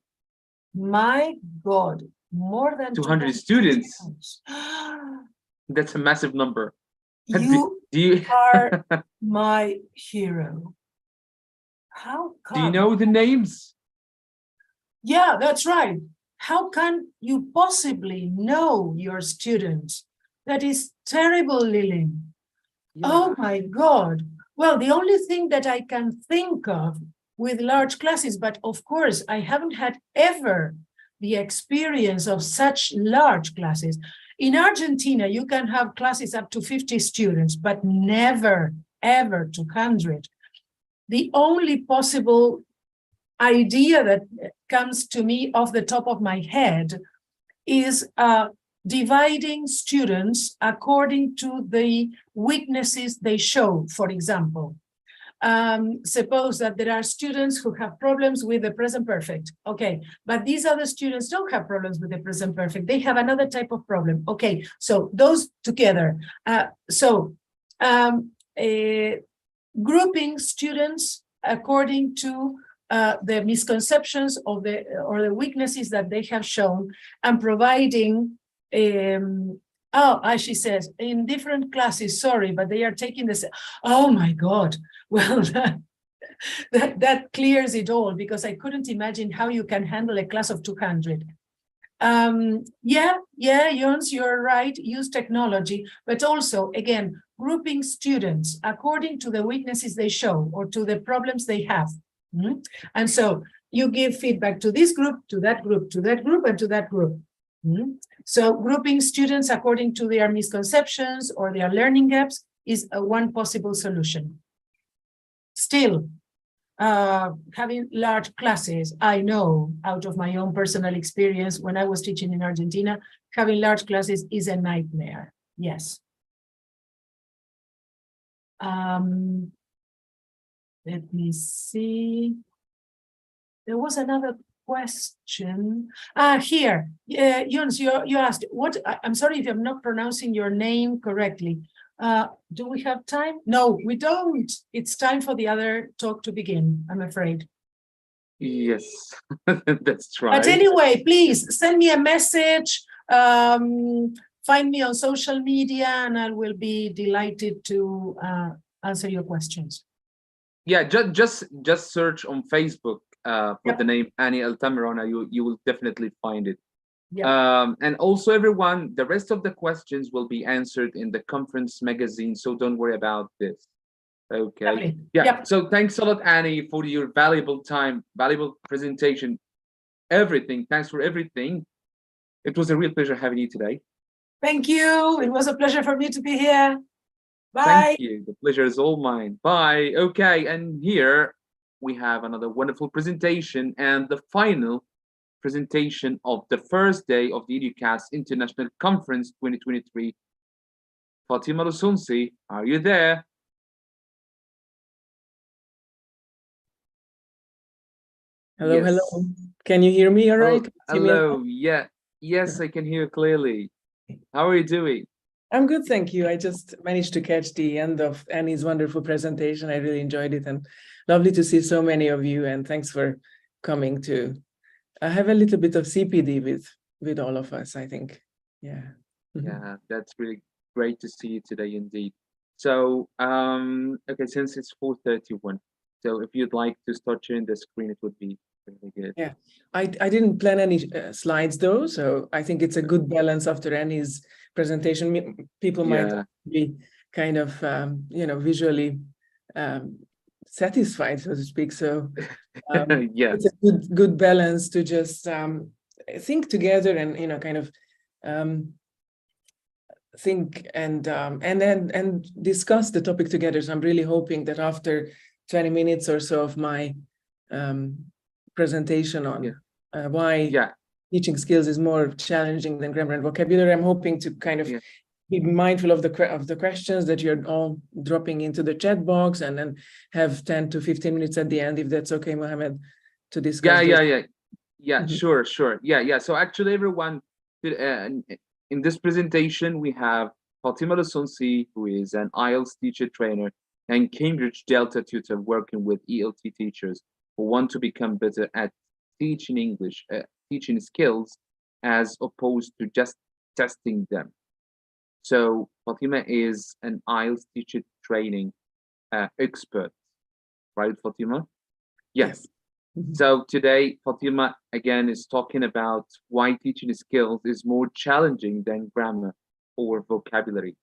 My God, more than 200 students. That's a massive number. You are my hero. How come? Do you know the names? Yeah, that's right. How can you possibly know your students? That is terrible, Lily. Yeah. Oh my God. Well, the only thing that I can think of with large classes, but of course, I haven't had ever the experience of such large classes. In Argentina, you can have classes up to 50 students, but never, ever 200. The only possible idea that comes to me off the top of my head is dividing students according to the weaknesses they show. For example, suppose that there are students who have problems with the present perfect. Okay, but these other students don't have problems with the present perfect. They have another type of problem. Okay, so those together. Grouping students according to the misconceptions of or the weaknesses that they have shown, and providing as she says, in different classes, sorry, but they are taking this. Oh my God. Well, that clears it all, because I couldn't imagine how you can handle a class of 200. Jons, you're right, use technology, but also, again, grouping students according to the weaknesses they show or to the problems they have. And so you give feedback to this group, to that group, to that group, and to that group. So grouping students according to their misconceptions or their learning gaps is one possible solution. Still, having large classes, I know out of my own personal experience when I was teaching in Argentina, having large classes is a nightmare. Yes. Let me see. There was another question. Here, Jons, you asked, what, I'm sorry if I'm not pronouncing your name correctly. Do we have time? No, we don't. It's time for the other talk to begin, I'm afraid. Yes, that's right. But anyway, please send me a message, find me on social media, and I will be delighted to answer your questions. Yeah, just search on Facebook for the name Annie Altamirano. You will definitely find it. And also, everyone, the rest of the questions will be answered in the conference magazine, so don't worry about this. Okay. Lovely. So thanks a lot, Annie, for your valuable time, valuable presentation, everything. Thanks for everything. It was a real pleasure having you today. Thank you. It was a pleasure for me to be here. Bye. Thank you. The pleasure is all mine. Bye. Okay, and here we have another wonderful presentation and the final presentation of the first day of the Educast International Conference 2023. Fatima Lusunsi, are you there? Hello, hello. Can you hear me all right? Hello. Yeah. Yes, I can hear you clearly. How are you doing? I'm good, thank you. I just managed to catch the end of Annie's wonderful presentation. I really enjoyed it, and lovely to see so many of you. And thanks for coming to have a little bit of CPD with all of us, I think. Yeah. Yeah, that's really great to see you today indeed. So, okay, since it's 4:31, so if you'd like to start sharing the screen, it would be really good. Yeah, I didn't plan any slides though, so I think it's a good balance after Annie's presentation. People might be kind of, visually satisfied, so to speak. So it's a good balance to just think together and, kind of think and discuss the topic together. So I'm really hoping that after 20 minutes or so of my presentation on why teaching skills is more challenging than grammar and vocabulary, I'm hoping to kind of be mindful of the questions that you're all dropping into the chat box, and then have 10 to 15 minutes at the end, if that's okay, Mohammed, to discuss. Sure. So actually, everyone, in this presentation, we have Fatima Lusunsi, who is an IELTS teacher trainer and Cambridge Delta tutor working with ELT teachers who want to become better at teaching English, teaching skills, as opposed to just testing them. So Fatima is an IELTS teacher training expert, right, Fatima? Yes. So today, Fatima, again, is talking about why teaching skills is more challenging than grammar or vocabulary.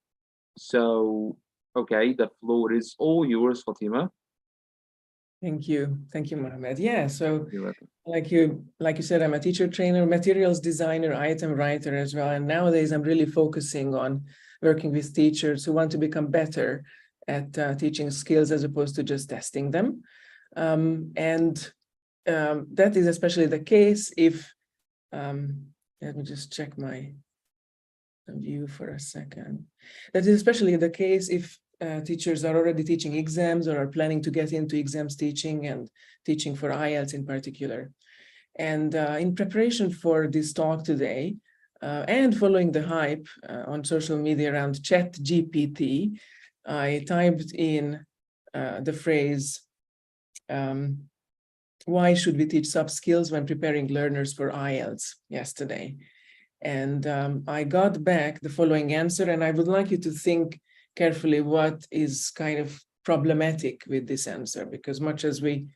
So, okay, the floor is all yours, Fatima. Thank you, Mohammed. Yeah, so like you said, I'm a teacher trainer, materials designer, item writer as well. And nowadays I'm really focusing on working with teachers who want to become better at teaching skills as opposed to just testing them. That is especially the case if, let me just check my view for a second. That is especially the case if teachers are already teaching exams or are planning to get into exams teaching and teaching for IELTS in particular. And in preparation for this talk today, and following the hype on social media around ChatGPT, I typed in the phrase, why should we teach soft skills when preparing learners for IELTS yesterday? And I got back the following answer, and I would like you to think carefully what is kind of problematic with this answer, because much as we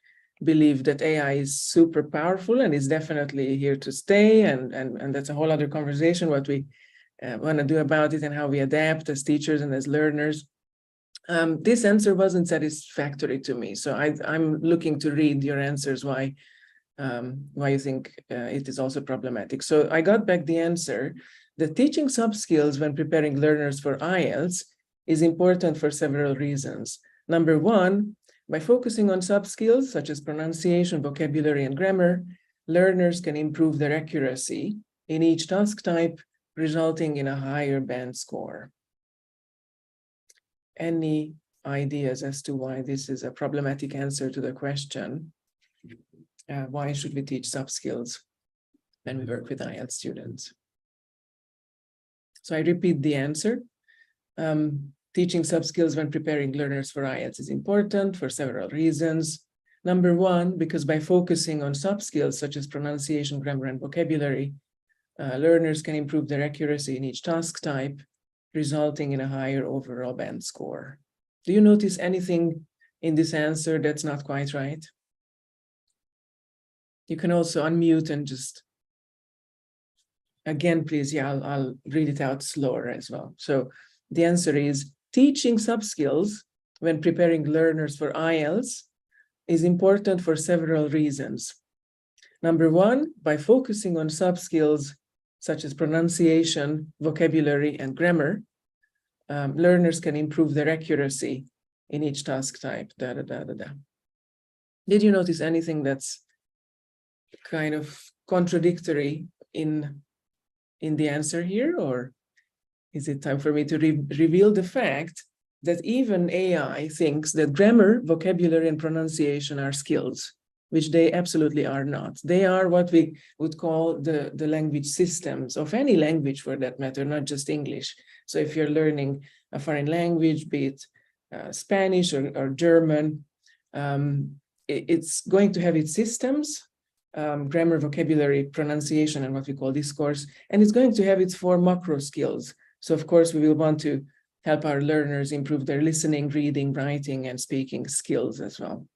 believe that AI is super powerful and is definitely here to stay, and that's a whole other conversation, what we want to do about it and how we adapt as teachers and as learners. This answer wasn't satisfactory to me. So I'm looking to read your answers, why you think it is also problematic. So I got back the answer that teaching soft skills when preparing learners for IELTS is important for several reasons. Number one, by focusing on soft skills such as pronunciation, vocabulary, and grammar, learners can improve their accuracy in each task type, resulting in a higher band score. Any ideas as to why this is a problematic answer to the question? Why should we teach soft skills when we work with IELTS students? So I repeat the answer. Teaching soft skills when preparing learners for IELTS is important for several reasons. Number one, because by focusing on soft skills such as pronunciation, grammar, and vocabulary, learners can improve their accuracy in each task type, resulting in a higher overall band score. Do you notice anything in this answer that's not quite right? You can also unmute and just, again, please, yeah, I'll read it out slower as well. So the answer is, teaching soft skills when preparing learners for IELTS is important for several reasons. Number one, by focusing on soft skills such as pronunciation, vocabulary, and grammar, learners can improve their accuracy in each task type. Did you notice anything that's kind of contradictory in the answer here, or is it time for me to reveal the fact that even AI thinks that grammar, vocabulary, and pronunciation are skills, which they absolutely are not. They are what we would call the language systems of any language for that matter, not just English. So if you're learning a foreign language, be it Spanish or German, it's going to have its systems, grammar, vocabulary, pronunciation, and what we call discourse, and it's going to have its 4 macro skills. So of course, we will want to help our learners improve their listening, reading, writing, and speaking skills as well.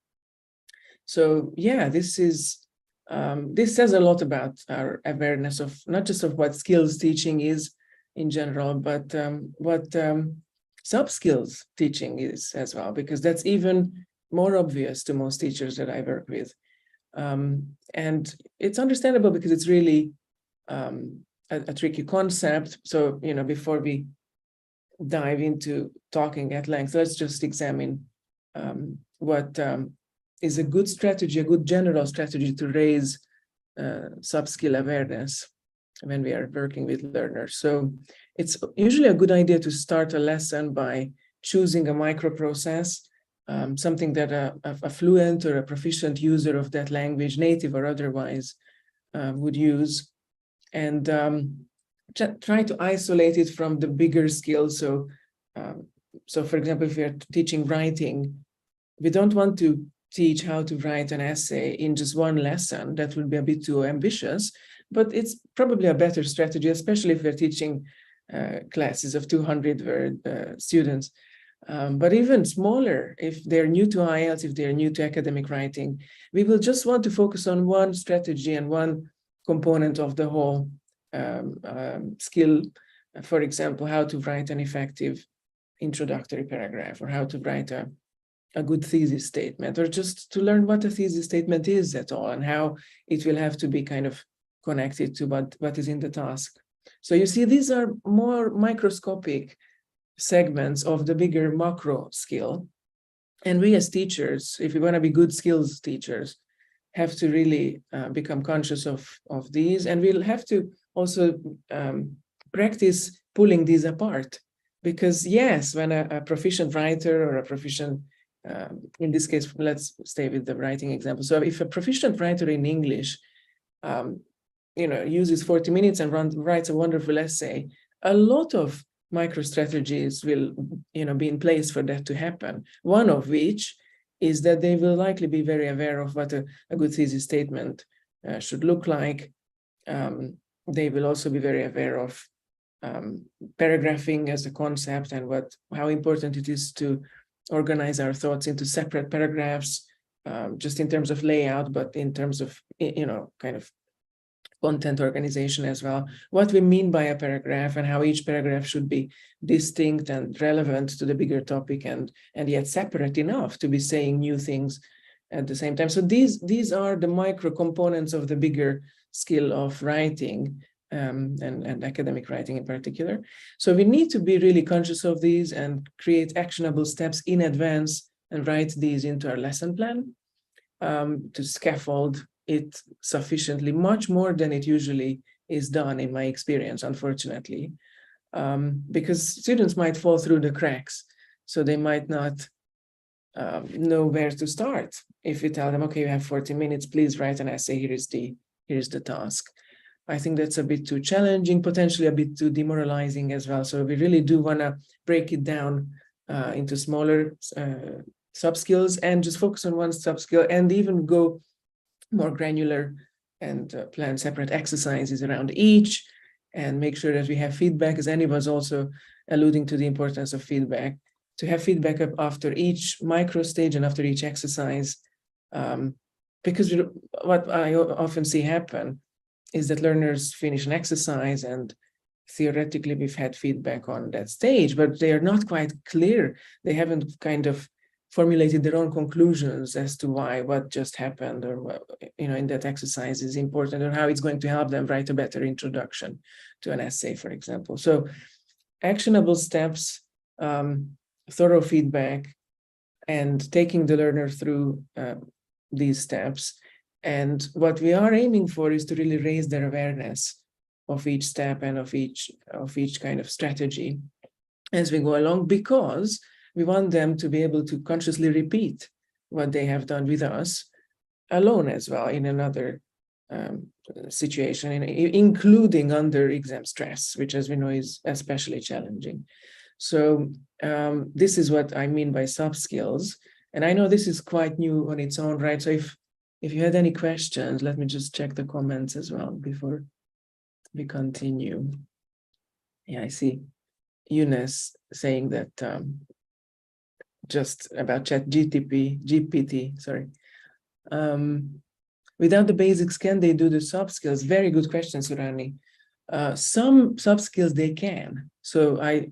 So yeah, this says a lot about our awareness of not just of what skills teaching is in general, but what soft skills teaching is as well, because that's even more obvious to most teachers that I work with. And it's understandable because it's really a tricky concept. So, you know, before we dive into talking at length, let's just examine what is a good strategy, a good general strategy to raise soft skill awareness when we are working with learners. So it's usually a good idea to start a lesson by choosing a microprocess, something that a fluent or a proficient user of that language, native or otherwise, would use, and try to isolate it from the bigger skills. So, for example, if you're teaching writing, we don't want to teach how to write an essay in just one lesson. That would be a bit too ambitious, but it's probably a better strategy, especially if we're teaching classes of 200 students. But even smaller, if they're new to IELTS, if they're new to academic writing, we will just want to focus on one strategy and one component of the whole skill. For example, how to write an effective introductory paragraph, or how to write a good thesis statement, or just to learn what a thesis statement is at all, and how it will have to be kind of connected to what is in the task. So you see, these are more microscopic segments of the bigger macro skill. And we as teachers, if we want to be good skills teachers, have to really become conscious of these. And we'll have to also practice pulling these apart. Because yes, when a proficient writer or a proficient, in this case, let's stay with the writing example. So if a proficient writer in English, uses 40 minutes and writes a wonderful essay, a lot of micro strategies will, be in place for that to happen. One of which is that they will likely be very aware of what a good thesis statement should look like. They will also be very aware of paragraphing as a concept and how important it is to organize our thoughts into separate paragraphs, just in terms of layout, but in terms of, kind of content organization as well. What we mean by a paragraph and how each paragraph should be distinct and relevant to the bigger topic and yet separate enough to be saying new things at the same time. So these are the micro components of the bigger skill of writing, and academic writing in particular. So we need to be really conscious of these and create actionable steps in advance and write these into our lesson plan, to scaffold it sufficiently, much more than it usually is done in my experience, unfortunately, because students might fall through the cracks. So they might not know where to start. If you tell them, okay, you have 40 minutes, please write an essay, here's the task. I think that's a bit too challenging, potentially a bit too demoralizing as well. So we really do want to break it down into smaller sub-skills and just focus on one sub-skill and even go more granular and plan separate exercises around each and make sure that we have feedback, as Annie was also alluding to the importance of feedback, to have feedback after each micro stage and after each exercise. Because what I often see happen is that learners finish an exercise and theoretically we've had feedback on that stage, but they are not quite clear. They haven't kind of formulated their own conclusions as to why what just happened or in that exercise is important or how it's going to help them write a better introduction to an essay, for example. So actionable steps, thorough feedback, and taking the learner through these steps. And what we are aiming for is to really raise their awareness of each step and of each kind of strategy as we go along, because we want them to be able to consciously repeat what they have done with us alone as well in another situation, including under exam stress, which, as we know, is especially challenging. So this is what I mean by soft skills. And I know this is quite new on its own, right? So if you had any questions, let me just check the comments as well before we continue. Yeah, I see Eunice saying that just about GPT, sorry. Without the basics, can they do the soft skills? Very good question, Surani. Some soft skills they can. So I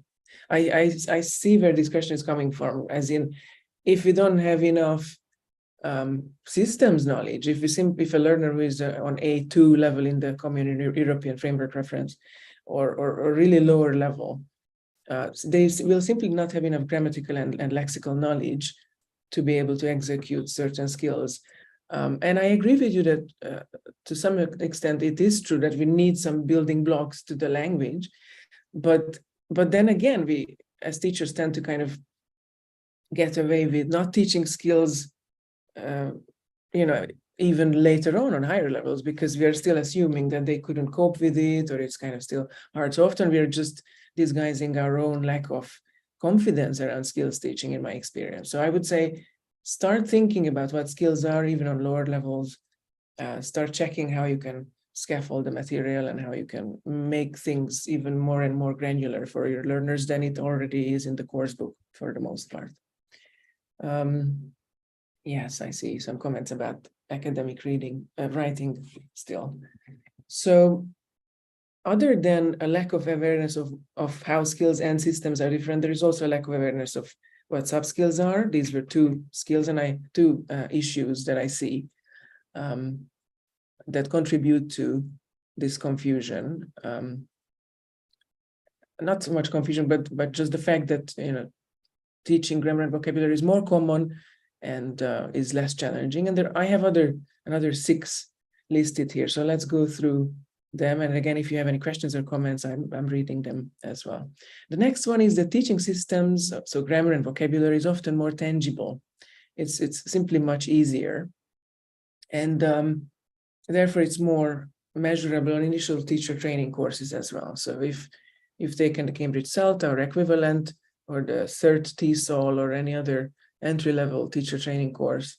see where this question is coming from, as in, if we don't have enough systems knowledge, if a learner who is on A2 level in the Common European Framework Reference or really lower level, they will simply not have enough grammatical and lexical knowledge to be able to execute certain skills. And I agree with you that to some extent it is true that we need some building blocks to the language, but then again, we as teachers tend to kind of get away with not teaching skills, even later on higher levels, because we are still assuming that they couldn't cope with it, or it's kind of still hard. So often we are just disguising our own lack of confidence around skills teaching, in my experience. So I would say, start thinking about what skills are even on lower levels. Start checking how you can scaffold the material and how you can make things even more and more granular for your learners than it already is in the course book for the most part. Yes, I see some comments about academic writing still. So other than a lack of awareness of how skills and systems are different, there is also a lack of awareness of what sub-skills are. These were two skills and two issues that I see that contribute to this confusion. Not so much confusion, but just the fact that teaching grammar and vocabulary is more common and is less challenging. And I have another 6 listed here. So let's go through them. And again, if you have any questions or comments, I'm reading them as well. The next one is the teaching systems. So grammar and vocabulary is often more tangible. It's simply much easier. And therefore, it's more measurable on initial teacher training courses as well. So if you've taken the Cambridge CELTA or equivalent, or the CERT TESOL or any other entry-level teacher training course,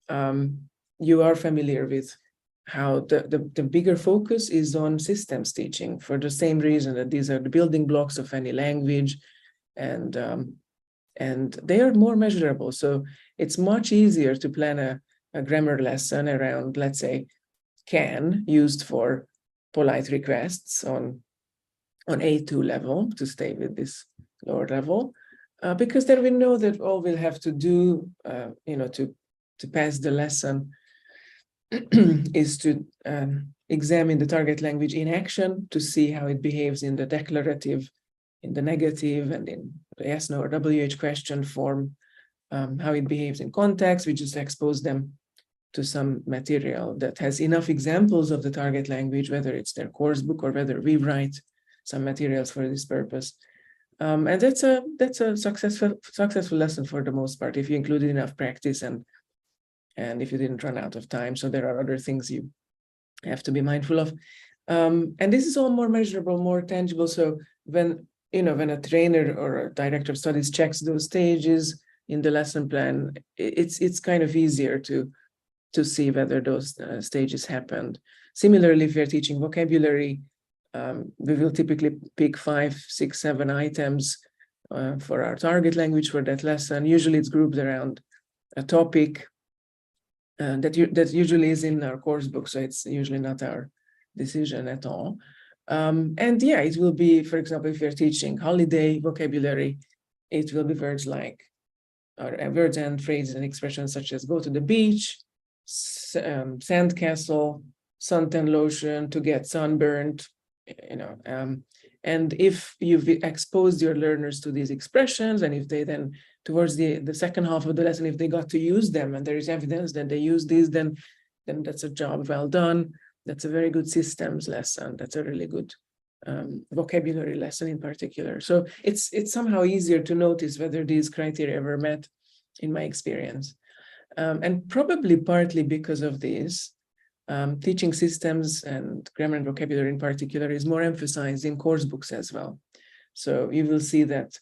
you are familiar with how the bigger focus is on systems teaching, for the same reason that these are the building blocks of any language, and and they are more measurable. So it's much easier to plan a grammar lesson around, let's say, can, used for polite requests on A2 level, to stay with this lower level, because then we know that all we'll have to do, to pass the lesson is to examine the target language in action to see how it behaves in the declarative, in the negative, and in the yes, no, or WH question form, how it behaves in context. We just expose them to some material that has enough examples of the target language, whether it's their course book or whether we write some materials for this purpose. And that's a successful lesson for the most part, if you included enough practice and if you didn't run out of time. So there are other things you have to be mindful of. And this is all more measurable, more tangible. So when a trainer or a director of studies checks those stages in the lesson plan, it's kind of easier to see whether those stages happened. Similarly, if we're teaching vocabulary, we will typically pick 5, 6, 7 items for our target language for that lesson. Usually it's grouped around a topic that usually is in our course book, so it's usually not our decision at all. And yeah, it will be, for example, if you're teaching holiday vocabulary, it will be words like, or words and phrases and expressions such as go to the beach, sandcastle, suntan lotion, to get sunburned, and if you've exposed your learners to these expressions, and if they then towards the second half of the lesson, if they got to use them and there is evidence that they use these, then that's a job well done. That's a very good systems lesson. That's a really good vocabulary lesson in particular. So it's somehow easier to notice whether these criteria were met, in my experience. And probably partly because of this, teaching systems and grammar and vocabulary in particular is more emphasized in course books as well. So you will see that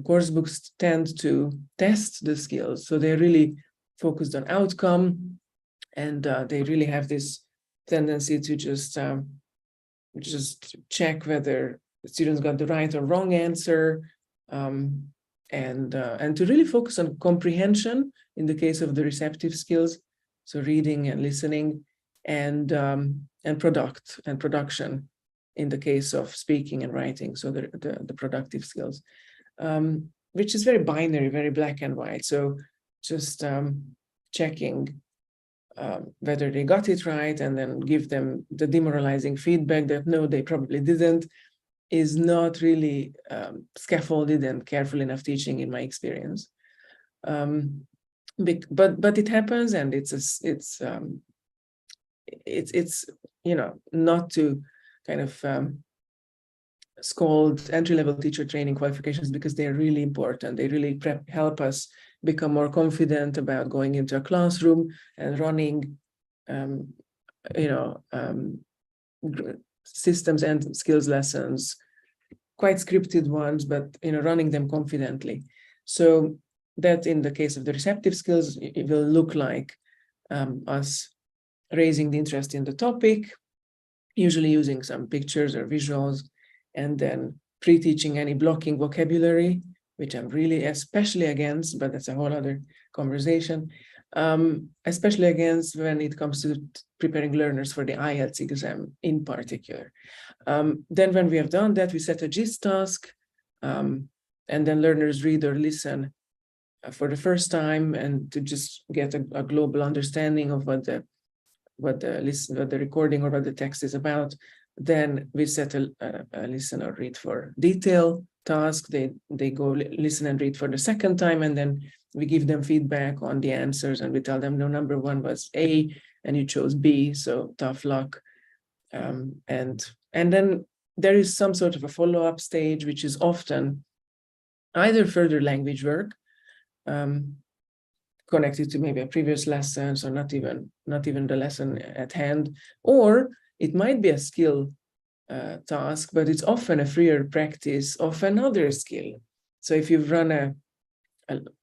course books tend to test the skills. So they're really focused on outcome, and they really have this tendency to just check whether the students got the right or wrong answer, and to really focus on comprehension in the case of the receptive skills, so reading and listening, and production in the case of speaking and writing, so the productive skills, which is very binary, very black and white. So just checking whether they got it right and then give them the demoralizing feedback that no, they probably didn't, is not really scaffolded and careful enough teaching, in my experience. But it happens, and it's not to kind of scold entry-level teacher training qualifications, because they're really important. They really help us become more confident about going into a classroom and running systems and skills lessons, quite scripted ones, but running them confidently. So that in the case of the receptive skills, it will look like us raising the interest in the topic, usually using some pictures or visuals, and then pre-teaching any blocking vocabulary, which I'm really especially against, but that's a whole other conversation, especially against when it comes to preparing learners for the IELTS exam in particular. Then when we have done that, we set a GIST task, and then learners read or listen for the first time, and to just get a global understanding of what the recording or what the text is about. Then we set a listen or read for detail task. They go listen and read for the second time, and then we give them feedback on the answers, and we tell them, no, number 1 was A and you chose B, so tough luck. And then there is some sort of a follow-up stage, which is often either further language work connected to maybe a previous lesson, so not even the lesson at hand, or it might be a skill task, but it's often a freer practice of another skill. So if you've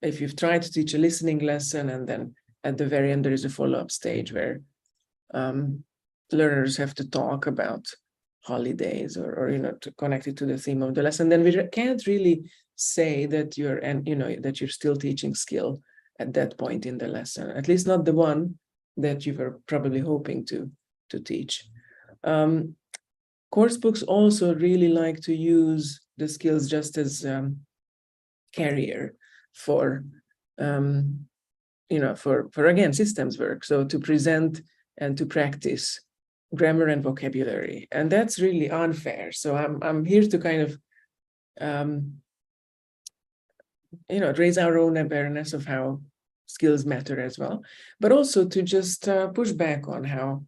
if you've tried to teach a listening lesson, and then at the very end there is a follow-up stage where learners have to talk about holidays or to connect it to the theme of the lesson, then we can't really say that that you're still teaching skill at that point in the lesson, at least not the one that you were probably hoping to teach. Course books also really like to use the skills just as carrier for again systems work, so to present and to practice grammar and vocabulary, and that's really unfair. So I'm here to kind of raise our own awareness of how skills matter as well, but also to just push back on how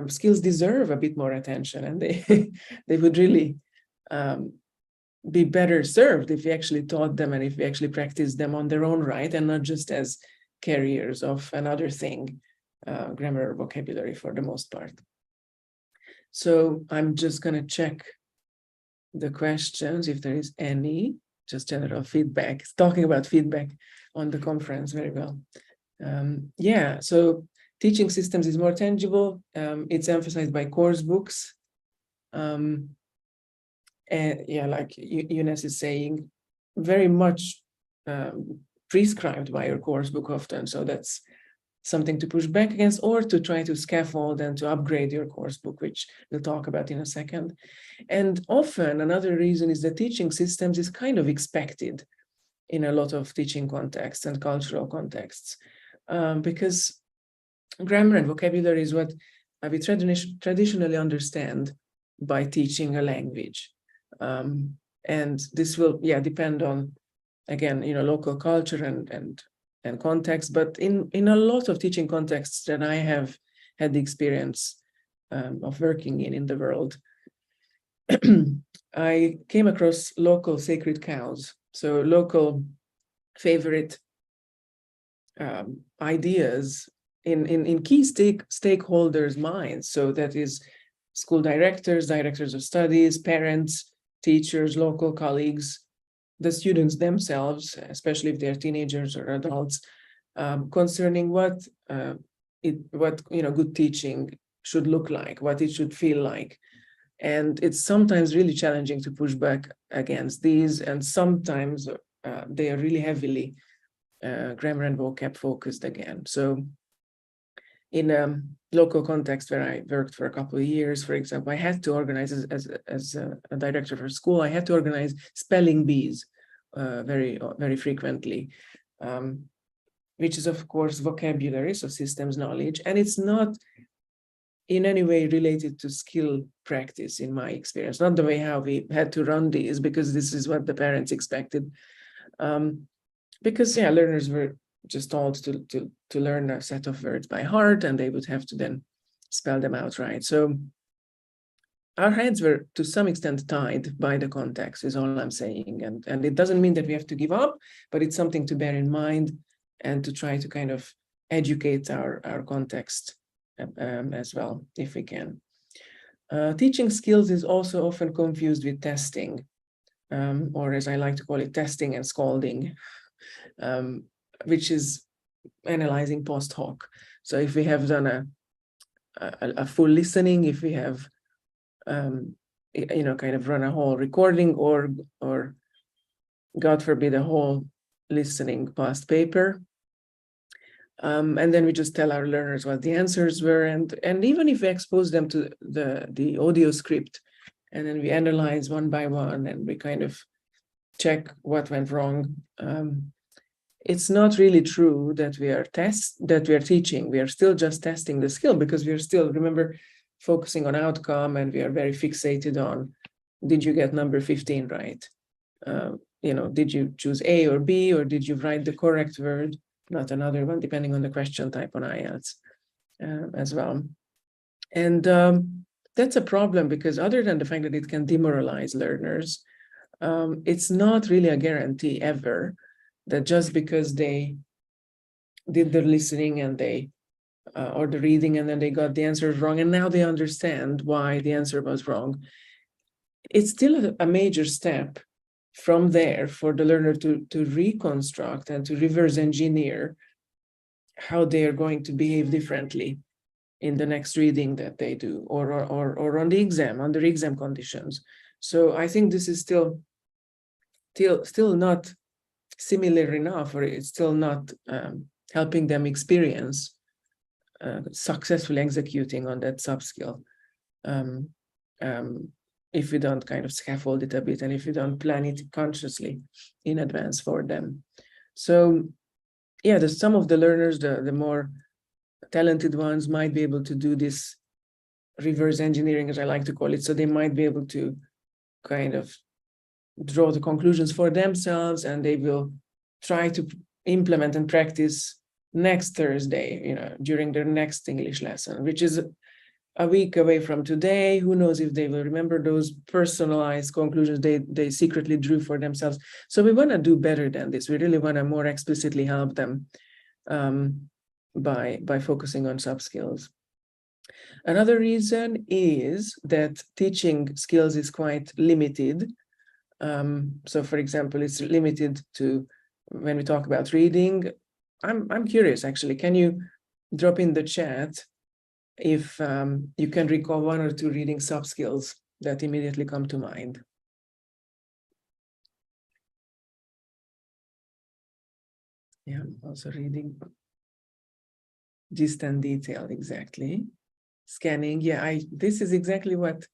skills deserve a bit more attention, and they would really be better served if we actually taught them and if we actually practiced them on their own right, and not just as carriers of another thing, grammar or vocabulary for the most part. So I'm just going to check the questions if there is any, just general feedback. Talking about feedback on the conference, very well. So teaching systems is more tangible. It's emphasized by course books. And like Eunice is saying, very much prescribed by your course book often. So that's something to push back against, or to try to scaffold and to upgrade your course book, which we'll talk about in a second. And often another reason is that teaching systems is kind of expected in a lot of teaching contexts and cultural contexts, because grammar and vocabulary is what we traditionally understand by teaching a language. And this will, depend on, again, local culture and context, but in a lot of teaching contexts that I have had the experience of working in the world, I came across local sacred cows, so local favorite ideas in key stakeholders' minds. So that is school directors, directors of studies, parents, teachers, local colleagues, the students themselves, especially if they're teenagers or adults, concerning what good teaching should look like, what it should feel like. And it's sometimes really challenging to push back against these, and sometimes they are really heavily grammar and vocab focused again. So in a local context where I worked for a couple of years, for example, I had to organize as a director for school, I had to organize spelling bees very, very frequently, which is of course vocabulary, so systems knowledge, and it's not in any way related to skill practice in my experience, not the way how we had to run these, because this is what the parents expected. Because learners were just told to learn a set of words by heart, and they would have to then spell them out right. So our hands were to some extent tied by the context, is all I'm saying. And it doesn't mean that we have to give up, but it's something to bear in mind and to try to kind of educate our context as well, if we can. Teaching skills is also often confused with testing, or as I like to call it, testing and scolding, which is analyzing post hoc. So if we have done a full listening, if we have kind of run a whole recording, or God forbid a whole listening past paper, and then we just tell our learners what the answers were, and even if we expose them to the audio script, and then we analyze one by one, and we kind of check what went wrong, it's not really true that we are teaching. We are still just testing the skill, because we are still, remember, focusing on outcome, and we are very fixated on, did you get number 15 right? Did you choose A or B, or did you write the correct word, not another one, depending on the question type on IELTS as well. And that's a problem, because other than the fact that it can demoralize learners, it's not really a guarantee ever that just because they did the listening and or the reading, and then they got the answers wrong, and now they understand why the answer was wrong. It's still a major step from there for the learner to reconstruct and to reverse engineer how they are going to behave differently in the next reading that they do, or on the exam, under exam conditions. So I think this is still not similar enough, or it's still not helping them experience successfully executing on that sub-skill. If we don't kind of scaffold it a bit, and if we don't plan it consciously in advance for them. So yeah, some of the learners, the more talented ones, might be able to do this reverse engineering, as I like to call it. So they might be able to kind of draw the conclusions for themselves, and they will try to implement and practice next Thursday, during their next English lesson, which is a week away from today. Who knows if they will remember those personalized conclusions they secretly drew for themselves. So we want to do better than this. We really want to more explicitly help them by focusing on soft skills. Another reason is that teaching skills is quite limited. So for example, it's limited to, when we talk about reading, I'm curious actually, can you drop in the chat if you can recall one or two reading soft skills that immediately come to mind? Yeah, also reading. Gist and detail, exactly. Scanning, yeah, this is exactly what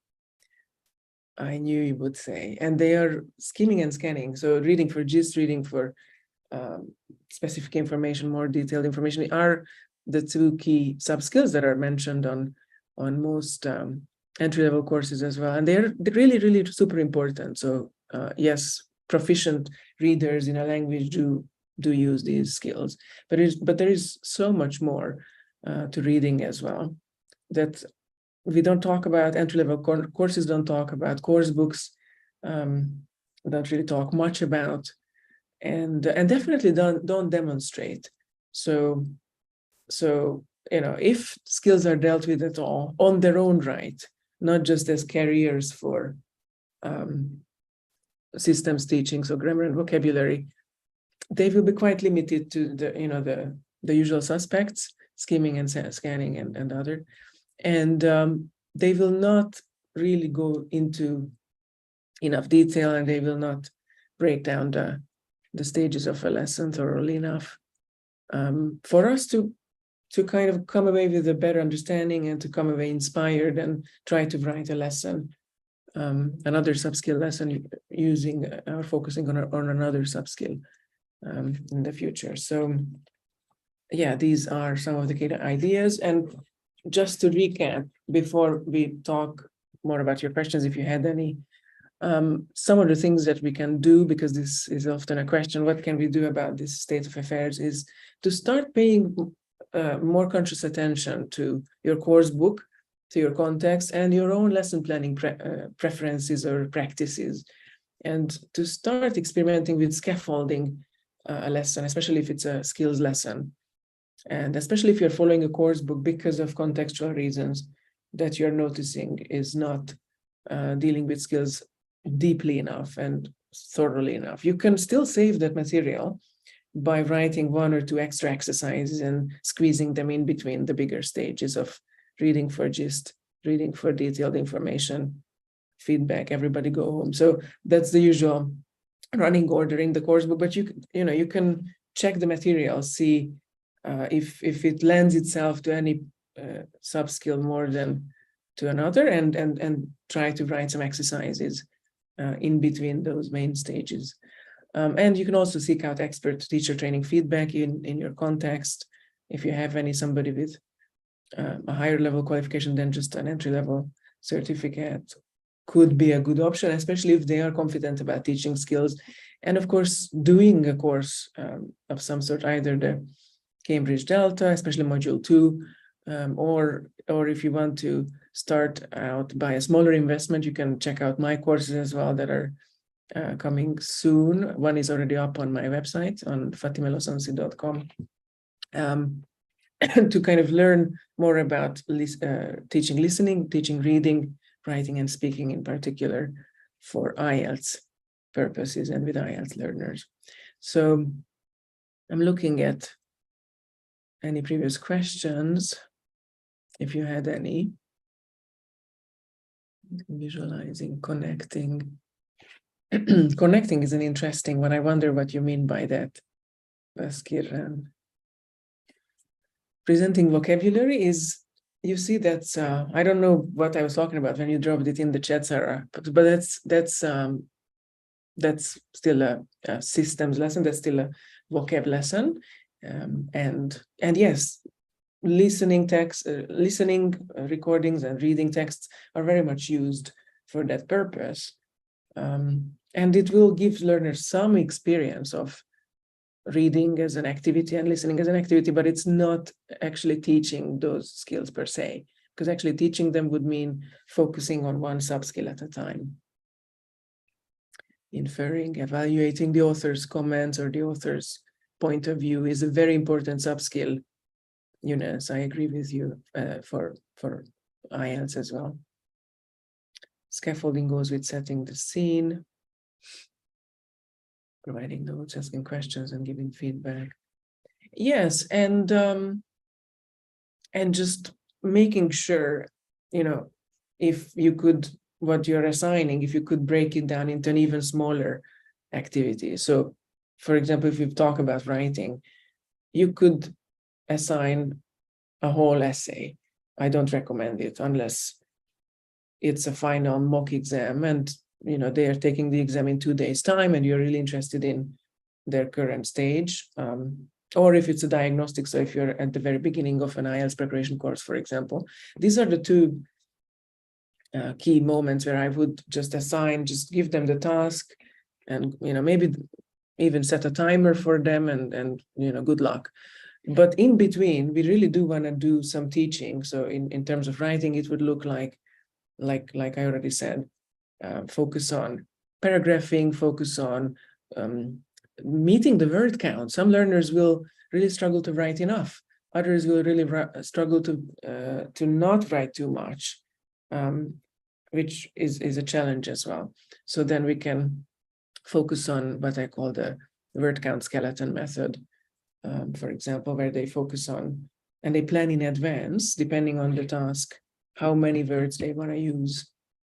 I knew you would say. And they are skimming and scanning. So reading for gist, reading for specific information, more detailed information are the two key sub-skills that are mentioned on most entry-level courses as well. And they're really, really super important. So yes, proficient readers in a language do use these skills, but there is so much more to reading as well that we don't talk about. Entry-level courses don't talk about, course books don't really talk much about, and definitely don't demonstrate. So if skills are dealt with at all on their own right, not just as carriers for systems teaching, so grammar and vocabulary, they will be quite limited to the usual suspects, skimming and scanning and other, and they will not really go into enough detail, and they will not break down the stages of a lesson thoroughly enough for us to kind of come away with a better understanding and to come away inspired and try to write a lesson, another sub-skill lesson using or focusing on another sub-skill in the future. So yeah, these are some of the key ideas. And just to recap, before we talk more about your questions, if you had any, some of the things that we can do, because this is often a question, what can we do about this state of affairs, is to start paying more conscious attention to your course book, to your context, and your own lesson planning preferences or practices, and to start experimenting with scaffolding a lesson, especially if it's a skills lesson, and especially if you're following a course book because of contextual reasons that you're noticing is not dealing with skills deeply enough and thoroughly enough. You can still save that material by writing one or two extra exercises and squeezing them in between the bigger stages of reading for gist, reading for detailed information, feedback, everybody go home. So that's the usual running order in the course book, but you can check the material, see if it lends itself to any sub-skill more than to another, and try to write some exercises in between those main stages. And you can also seek out expert teacher training feedback in your context. If you have somebody with a higher level qualification than just an entry-level certificate, could be a good option, especially if they are confident about teaching skills. And of course, doing a course of some sort, either the Cambridge Delta, especially Module 2, or if you want to start out by a smaller investment, you can check out my courses as well that are coming soon. One is already up on my website on fatimelosonsi.com to kind of learn more about teaching listening, teaching reading, writing, and speaking in particular for IELTS purposes and with IELTS learners. So I'm looking at any previous questions. if you had any. Visualizing, connecting. Connecting is an interesting one. I wonder what you mean by that, Baskiran. Presenting vocabulary is, you see, that's I don't know what I was talking about when you dropped it in the chat, Sarah, but that's still a systems lesson. That's still a vocab lesson, and yes, listening recordings and reading texts are very much used for that purpose, and it will give learners some experience of reading as an activity and listening as an activity, but it's not actually teaching those skills per se, because actually teaching them would mean focusing on one sub-skill at a time. Inferring, evaluating the author's comments or the author's point of view is a very important sub-skill. Eunice, I agree with you for IELTS as well. Scaffolding goes with setting the scene, providing notes, asking questions, and giving feedback. Yes, and just making sure, if you could, what you're assigning, if you could break it down into an even smaller activity. So, for example, if you talk about writing, you could assign a whole essay. I don't recommend it unless it's a final mock exam and they are taking the exam in 2 days' time and you're really interested in their current stage. Or if it's a diagnostic, so if you're at the very beginning of an IELTS preparation course, for example. These are the two key moments where I would just give them the task and maybe even set a timer for them and good luck. But in between, we really do want to do some teaching. So in terms of writing, it would look like I already said, focus on paragraphing, focus on meeting the word count. Some learners will really struggle to write enough. Others will really struggle to not write too much, which is a challenge as well. So then we can focus on what I call the word count skeleton method, for example, where they focus on and they plan in advance, depending on the task, how many words they want to use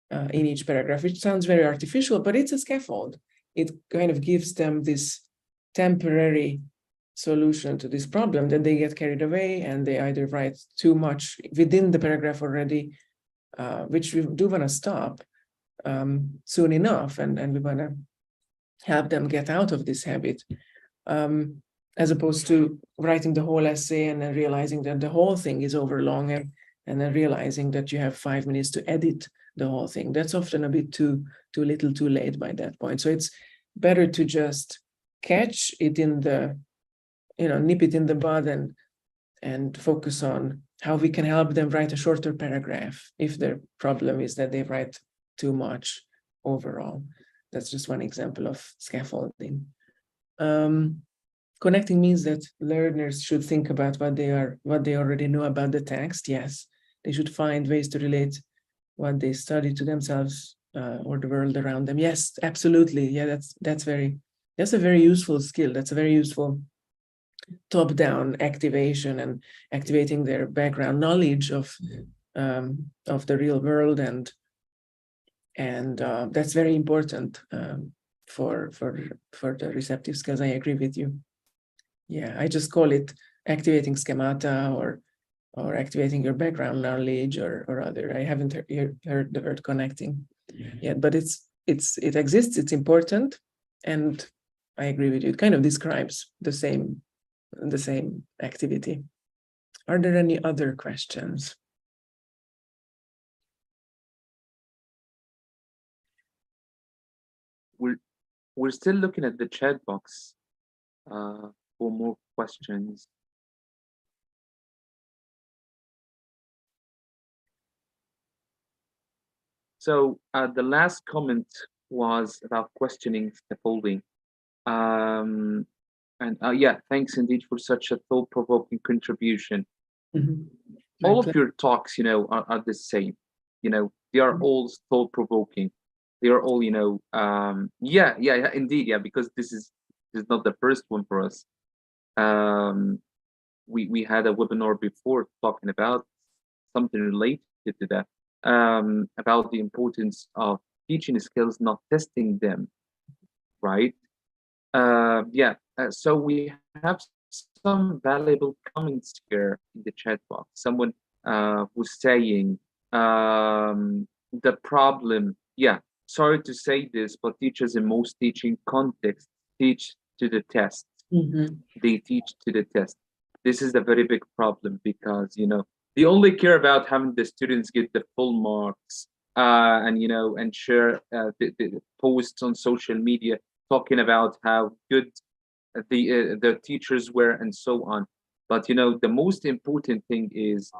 in each paragraph, which sounds very artificial, but it's a scaffold. It kind of gives them this temporary solution to this problem that they get carried away and they either write too much within the paragraph already, which we do want to stop soon enough, and we want to help them get out of this habit, as opposed to writing the whole essay and then realizing that the whole thing is over long and then realizing that you have 5 minutes to edit the whole thing. That's often a bit too little, too late by that point. So it's better to just catch it in the, nip it in the bud and focus on how we can help them write a shorter paragraph if their problem is that they write too much overall. That's just one example of scaffolding. Connecting means that learners should think about what they already know about the text. Yes, they should find ways to relate what they study to themselves or the world around them. Yes, absolutely. Yeah, that's a very useful skill. That's a very useful top-down activation and activating their background knowledge of the real world, and that's very important for the receptive skills. I agree with you. Yeah, I just call it activating schemata or activating your background knowledge or other. I haven't heard the word connecting yet, but it exists. It's important, and I agree with you. It kind of describes the same activity. Are there any other questions? We're still looking at the chat box for more questions. So the last comment was about questioning scaffolding. Yeah, thanks indeed for such a thought-provoking contribution. Mm-hmm. All of your talks, are the same. They are all thought-provoking. They are all, yeah, indeed, yeah, because this is not the first one for us. We had a webinar before talking about something related to that, about the importance of teaching skills, not testing them, right? So we have some valuable comments here in the chat box. Someone was saying the problem, sorry to say this, but teachers in most teaching contexts teach to the test. They teach to the test. This is a very big problem because, they only care about having the students get the full marks, and share the posts on social media talking about how good the teachers were and so on. But the most important thing is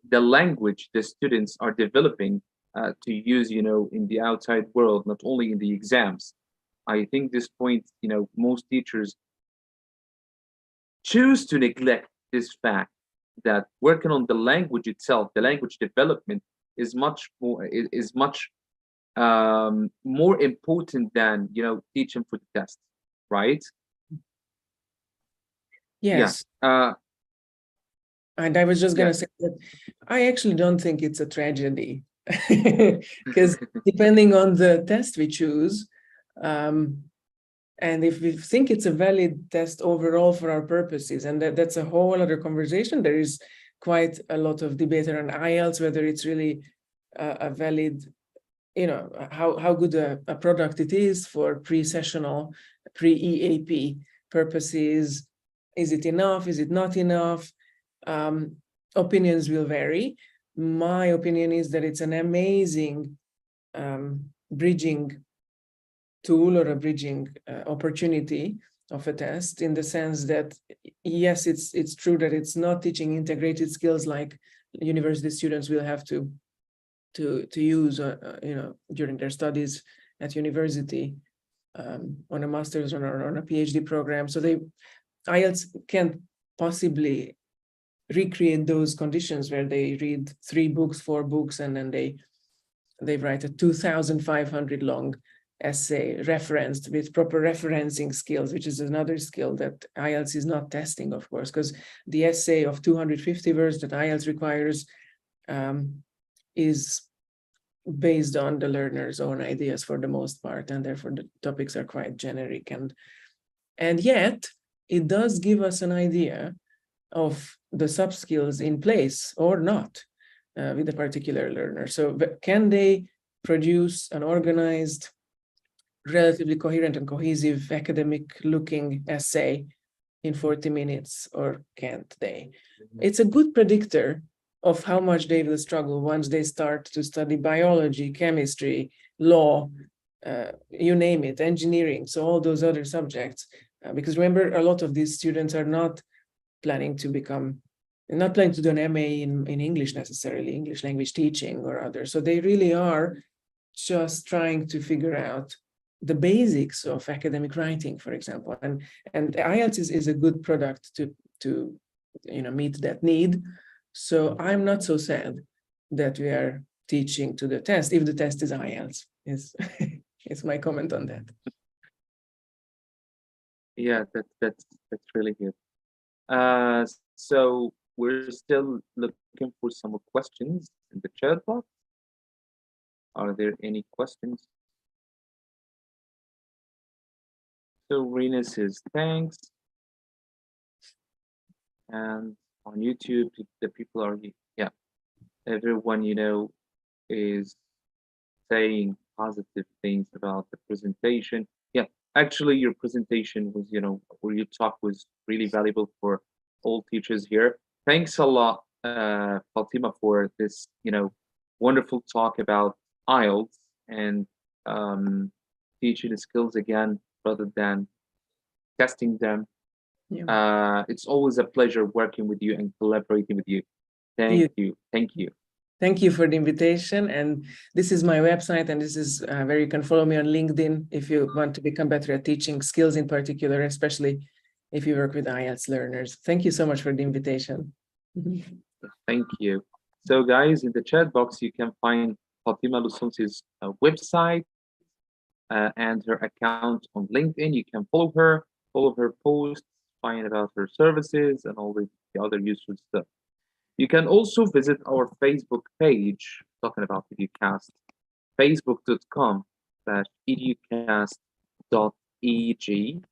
the language the students are developing to use in the outside world, not only in the exams. I think this point, most teachers choose to neglect this fact that working on the language itself, the language development, is much more more important than teaching for the test, right? Yes. And I was just going to say that I actually don't think it's a tragedy, because depending on the test we choose, and if we think it's a valid test overall for our purposes, and that's a whole other conversation. There is quite a lot of debate around IELTS, whether it's really a valid, how good a product it is for pre-sessional, pre-EAP purposes. Is it enough? Is it not enough? Opinions will vary. My opinion is that it's an amazing bridging tool or a bridging opportunity of a test, in the sense that, yes, it's true that it's not teaching integrated skills like university students will have to use during their studies at university, on a master's or on a PhD program. So IELTS can't possibly recreate those conditions where they read 3 books, 4 books, and then they write a 2,500 long essay referenced with proper referencing skills, which is another skill that IELTS is not testing, of course, because the essay of 250 words that IELTS requires is based on the learner's own ideas for the most part, and therefore the topics are quite generic. And yet, it does give us an idea of the sub-skills in place or not with a particular learner. So can they produce an organized, relatively coherent and cohesive academic-looking essay in 40 minutes, or can't they? It's a good predictor of how much they will struggle once they start to study biology, chemistry, law, you name it, engineering, so all those other subjects. Because remember, a lot of these students are not planning to do an MA in English necessarily, English language teaching or others. So they really are just trying to figure out the basics of academic writing, for example. And IELTS is a good product to meet that need. So I'm not so sad that we are teaching to the test, if the test is IELTS, is my comment on that. Yeah, that's really good. So we're still looking for some questions in the chat box. Are there any questions? So Rena says thanks. And on YouTube, the people are, everyone, is saying positive things about the presentation. Yeah, actually your presentation was, or your talk was really valuable for all teachers here. Thanks a lot, Fatima, for this, wonderful talk about IELTS and teaching skills again, rather than testing them. It's always a pleasure working with you and collaborating with you. Thank you. Thank you for the invitation. And this is my website, and this is where you can follow me on LinkedIn if you want to become better at teaching skills in particular, especially if you work with IELTS learners. Thank you so much for the invitation. Thank you. So guys, in the chat box, you can find Fatima Lusonsi's website and her account on LinkedIn. You can follow her posts, find about her services and all the other useful stuff. You can also visit our Facebook page, talking about Educast, facebook.com/educast.eg.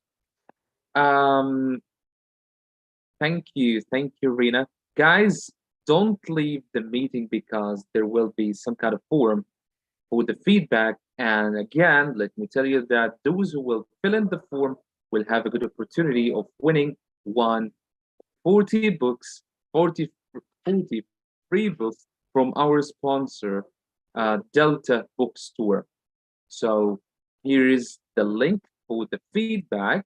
Thank you, Rena. Guys, don't leave the meeting because there will be some kind of form for the feedback. And again, let me tell you that those who will fill in the form will have a good opportunity of winning 40 books, 40 free books from our sponsor, Delta Bookstore. So here is the link for the feedback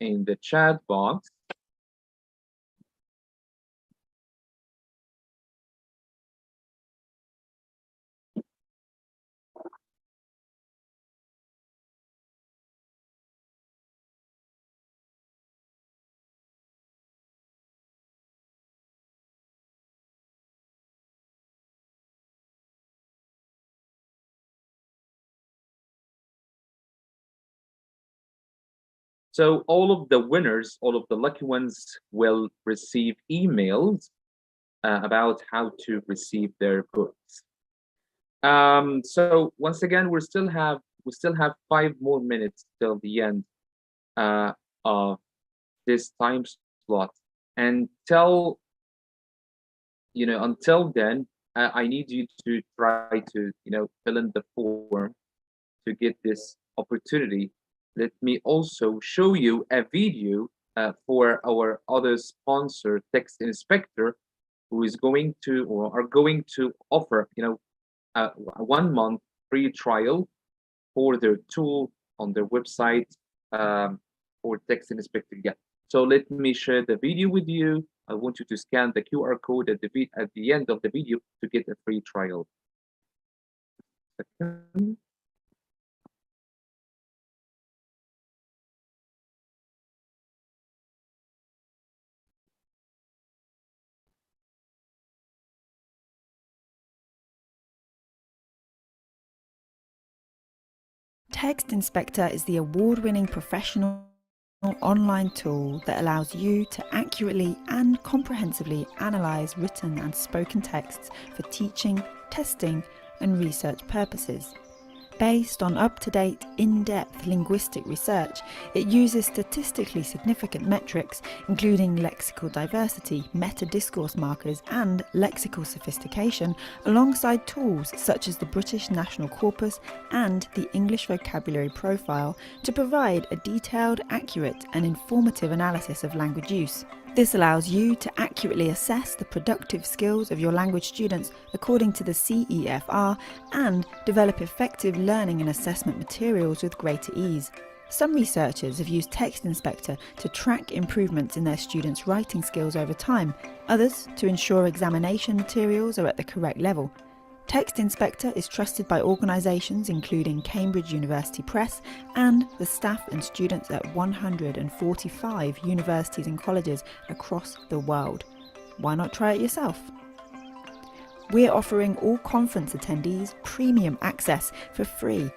in the chat box. So all of the winners, all of the lucky ones will receive emails about how to receive their books. So once again, we still have 5 more minutes till the end of this time slot. Until then, I need you to try to fill in the form to get this opportunity. Let me also show you a video for our other sponsor, Text Inspector, who is going to or are going to offer a 1 month free trial for their tool on their website for Text Inspector. Yeah. So let me share the video with you. I want you to scan the QR code at the end of the video to get a free trial. Second. Text Inspector is the award-winning professional online tool that allows you to accurately and comprehensively analyze written and spoken texts for teaching, testing, and research purposes. Based on up-to-date, in-depth linguistic research, it uses statistically significant metrics, including lexical diversity, meta-discourse markers, and lexical sophistication, alongside tools such as the British National Corpus and the English Vocabulary Profile, to provide a detailed, accurate, and informative analysis of language use. This allows you to accurately assess the productive skills of your language students according to the CEFR and develop effective learning and assessment materials with greater ease. Some researchers have used Text Inspector to track improvements in their students' writing skills over time, others to ensure examination materials are at the correct level. Text Inspector is trusted by organisations including Cambridge University Press and the staff and students at 145 universities and colleges across the world. Why not try it yourself? We're offering all conference attendees premium access for free.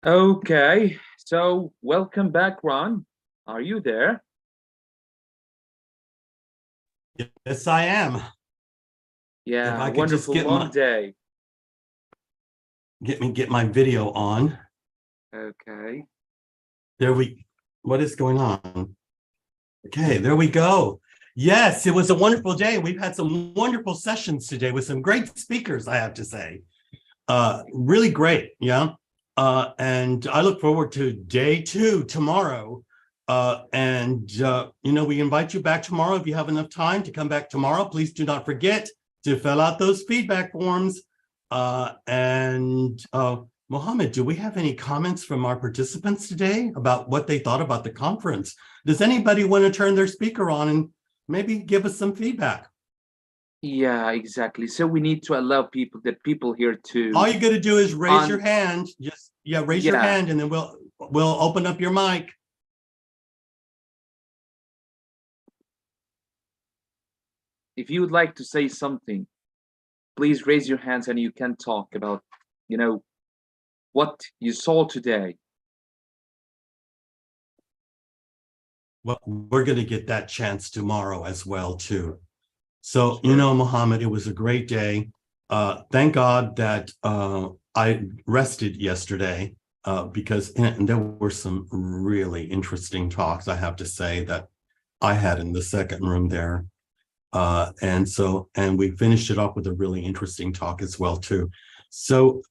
Okay, so welcome back, Ron. Are you there? Yes, I am. Yeah, If I could wonderful, just long day. Get my video on. Okay. What is going on? Okay, there we go. Yes, it was a wonderful day. We've had some wonderful sessions today with some great speakers, I have to say. Really great, yeah. And I look forward to day 2 tomorrow. We invite you back tomorrow if you have enough time to come back tomorrow. Please do not forget to fill out those feedback forms. Mohammed, do we have any comments from our participants today about what they thought about the conference? Does anybody want to turn their speaker on and maybe give us some feedback? Yeah, exactly. So we need to allow people here to. All you got to do is raise your hand. Just raise your hand, and then we'll open up your mic. If you would like to say something, please raise your hands and you can talk about, what you saw today. Well, we're going to get that chance tomorrow as well, too. So, Mohammed, it was a great day. Thank God that I rested yesterday because there were some really interesting talks, I have to say, that I had in the second room there. And we finished it off with a really interesting talk as well, too. So,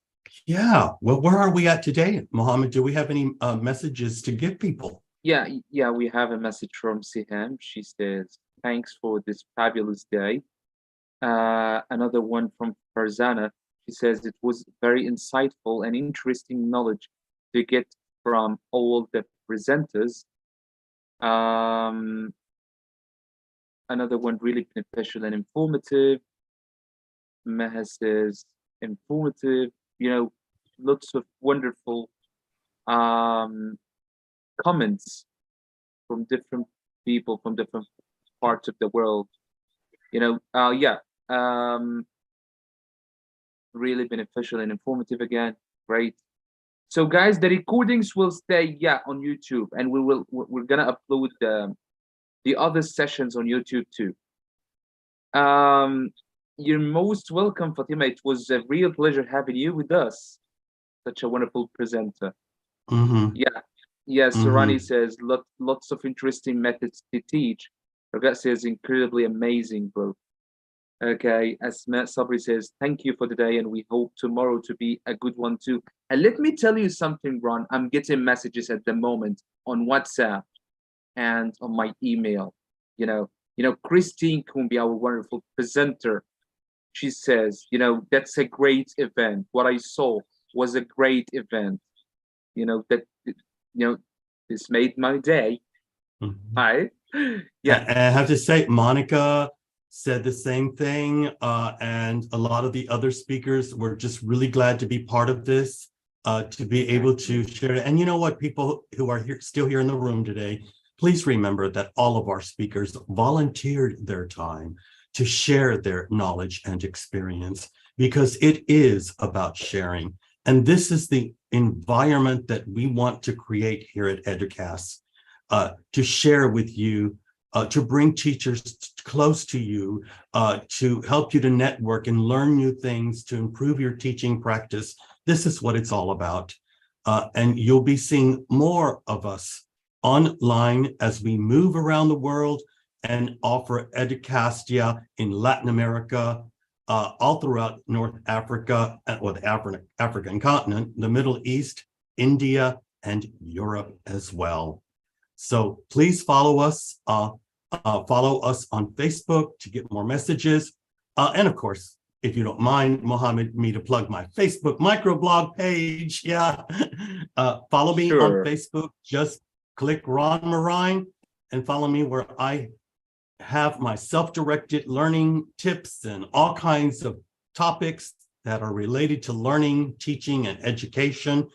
yeah, well, where are we at today, Mohammed? Do we have any messages to give people? Yeah, we have a message from Siham. She says, thanks for this fabulous day. Another one from Farzana. She says, it was very insightful and interesting knowledge to get from all the presenters. Another one really beneficial and informative. Meha says, informative, lots of wonderful comments from different people from different parts of the world. Really beneficial and informative again. Great. So guys, the recordings will stay on YouTube, and we're gonna upload the other sessions on YouTube too. You're most welcome, Fatima. It was a real pleasure having you with us. Such a wonderful presenter. Surani says lots of interesting methods to teach. Ragat says incredibly amazing, bro. Okay, Asma Sabri says thank you for the day, and we hope tomorrow to be a good one too. And let me tell you something, Ron. I'm getting messages at the moment on WhatsApp and on my email. Christine Kumbi, our wonderful presenter, she says, that's a great event. What I saw was a great event. This made my day. Hi. Yeah. I have to say, Monica said the same thing, and a lot of the other speakers were just really glad to be part of this, to be able to share it. And you know what, people who are still here in the room today, please remember that all of our speakers volunteered their time to share their knowledge and experience, because it is about sharing. And this is the environment that we want to create here at Educast, to share with you, to bring teachers close to you, to help you to network and learn new things, to improve your teaching practice. This is what it's all about. And you'll be seeing more of us online as we move around the world and offer Educastia in Latin America, all throughout North Africa, or the African continent, the Middle East, India, and Europe as well. So please follow us on Facebook to get more messages. And of course, if you don't mind, Mohammed, me to plug my Facebook microblog page. Follow me on Facebook. Just click Ron Moraine and follow me, where I have my self-directed learning tips and all kinds of topics that are related to learning, teaching, and education.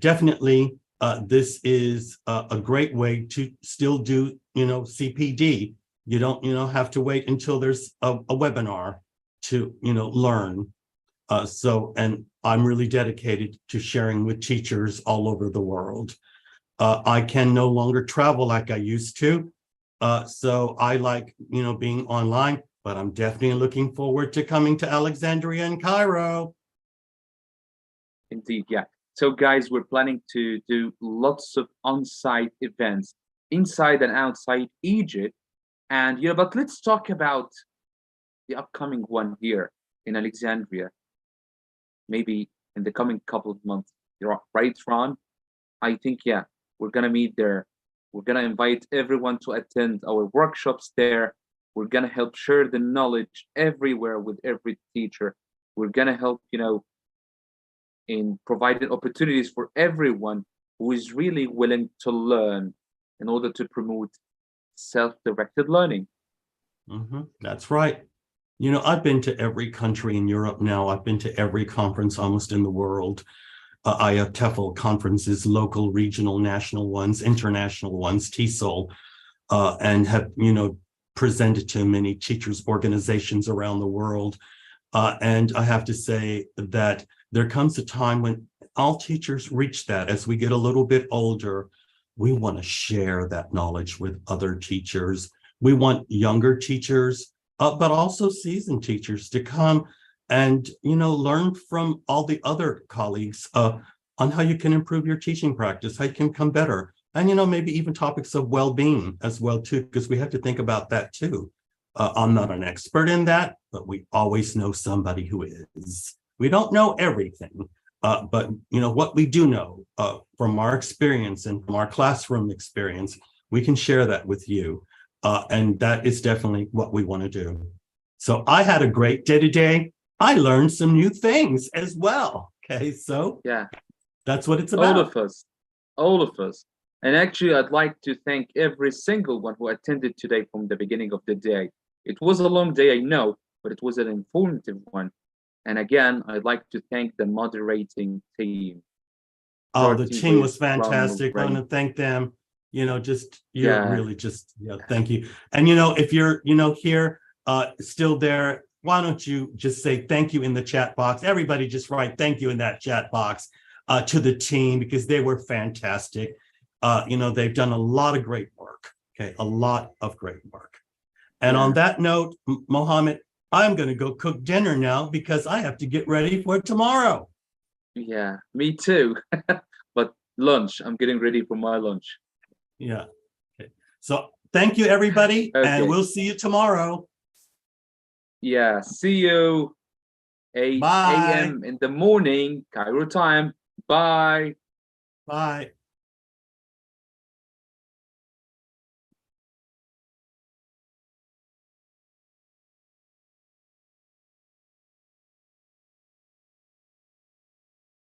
Definitely, this is a great way to still do, CPD. You don't, have to wait until there's a webinar to, learn. And I'm really dedicated to sharing with teachers all over the world. I can no longer travel like I used to. So I like, being online, but I'm definitely looking forward to coming to Alexandria and Cairo. Indeed, yeah. So guys, we're planning to do lots of on-site events inside and outside Egypt. And, but let's talk about the upcoming one here in Alexandria, maybe in the coming couple of months. Right, Ron? I think, we're going to meet there. We're going to invite everyone to attend our workshops there. We're going to help share the knowledge everywhere with every teacher. We're gonna help, in providing opportunities for everyone who is really willing to learn in order to promote self-directed learning. That's right. I've been to every country in Europe now. I've been to every conference almost in the world. I have TEFL conferences, local, regional, national ones, international ones, TESOL, and have, presented to many teachers' organizations around the world. And I have to say that there comes a time when all teachers reach that. As we get a little bit older, we want to share that knowledge with other teachers. We want younger teachers, but also seasoned teachers to come and, learn from all the other colleagues on how you can improve your teaching practice, how you can become better. And, maybe even topics of well-being as well, too, because we have to think about that, too. I'm not an expert in that, but we always know somebody who is. We don't know everything, but, what we do know from our experience and from our classroom experience, we can share that with you. And that is definitely what we want to do. So I had a great day today. I learned some new things as well. Okay, so yeah, that's what it's about. All of us. And actually, I'd like to thank every single one who attended today from the beginning of the day. It was a long day, I know, but it was an informative one. And again, I'd like to thank the moderating team. Oh, the team was fantastic. I want to thank them. Really just, thank you. And, if you're, here, still there, why don't you just say thank you in the chat box? Everybody just write thank you in that chat box to the team, because they were fantastic. They've done a lot of great work. Okay, a lot of great work. And on that note, Mohammed, I'm going to go cook dinner now because I have to get ready for tomorrow. Yeah, me too. But lunch, I'm getting ready for my lunch. Yeah. Okay. So thank you, everybody. Okay. And we'll see you tomorrow. Yeah, see you 8 a.m. in the morning, Cairo time. Bye. Bye.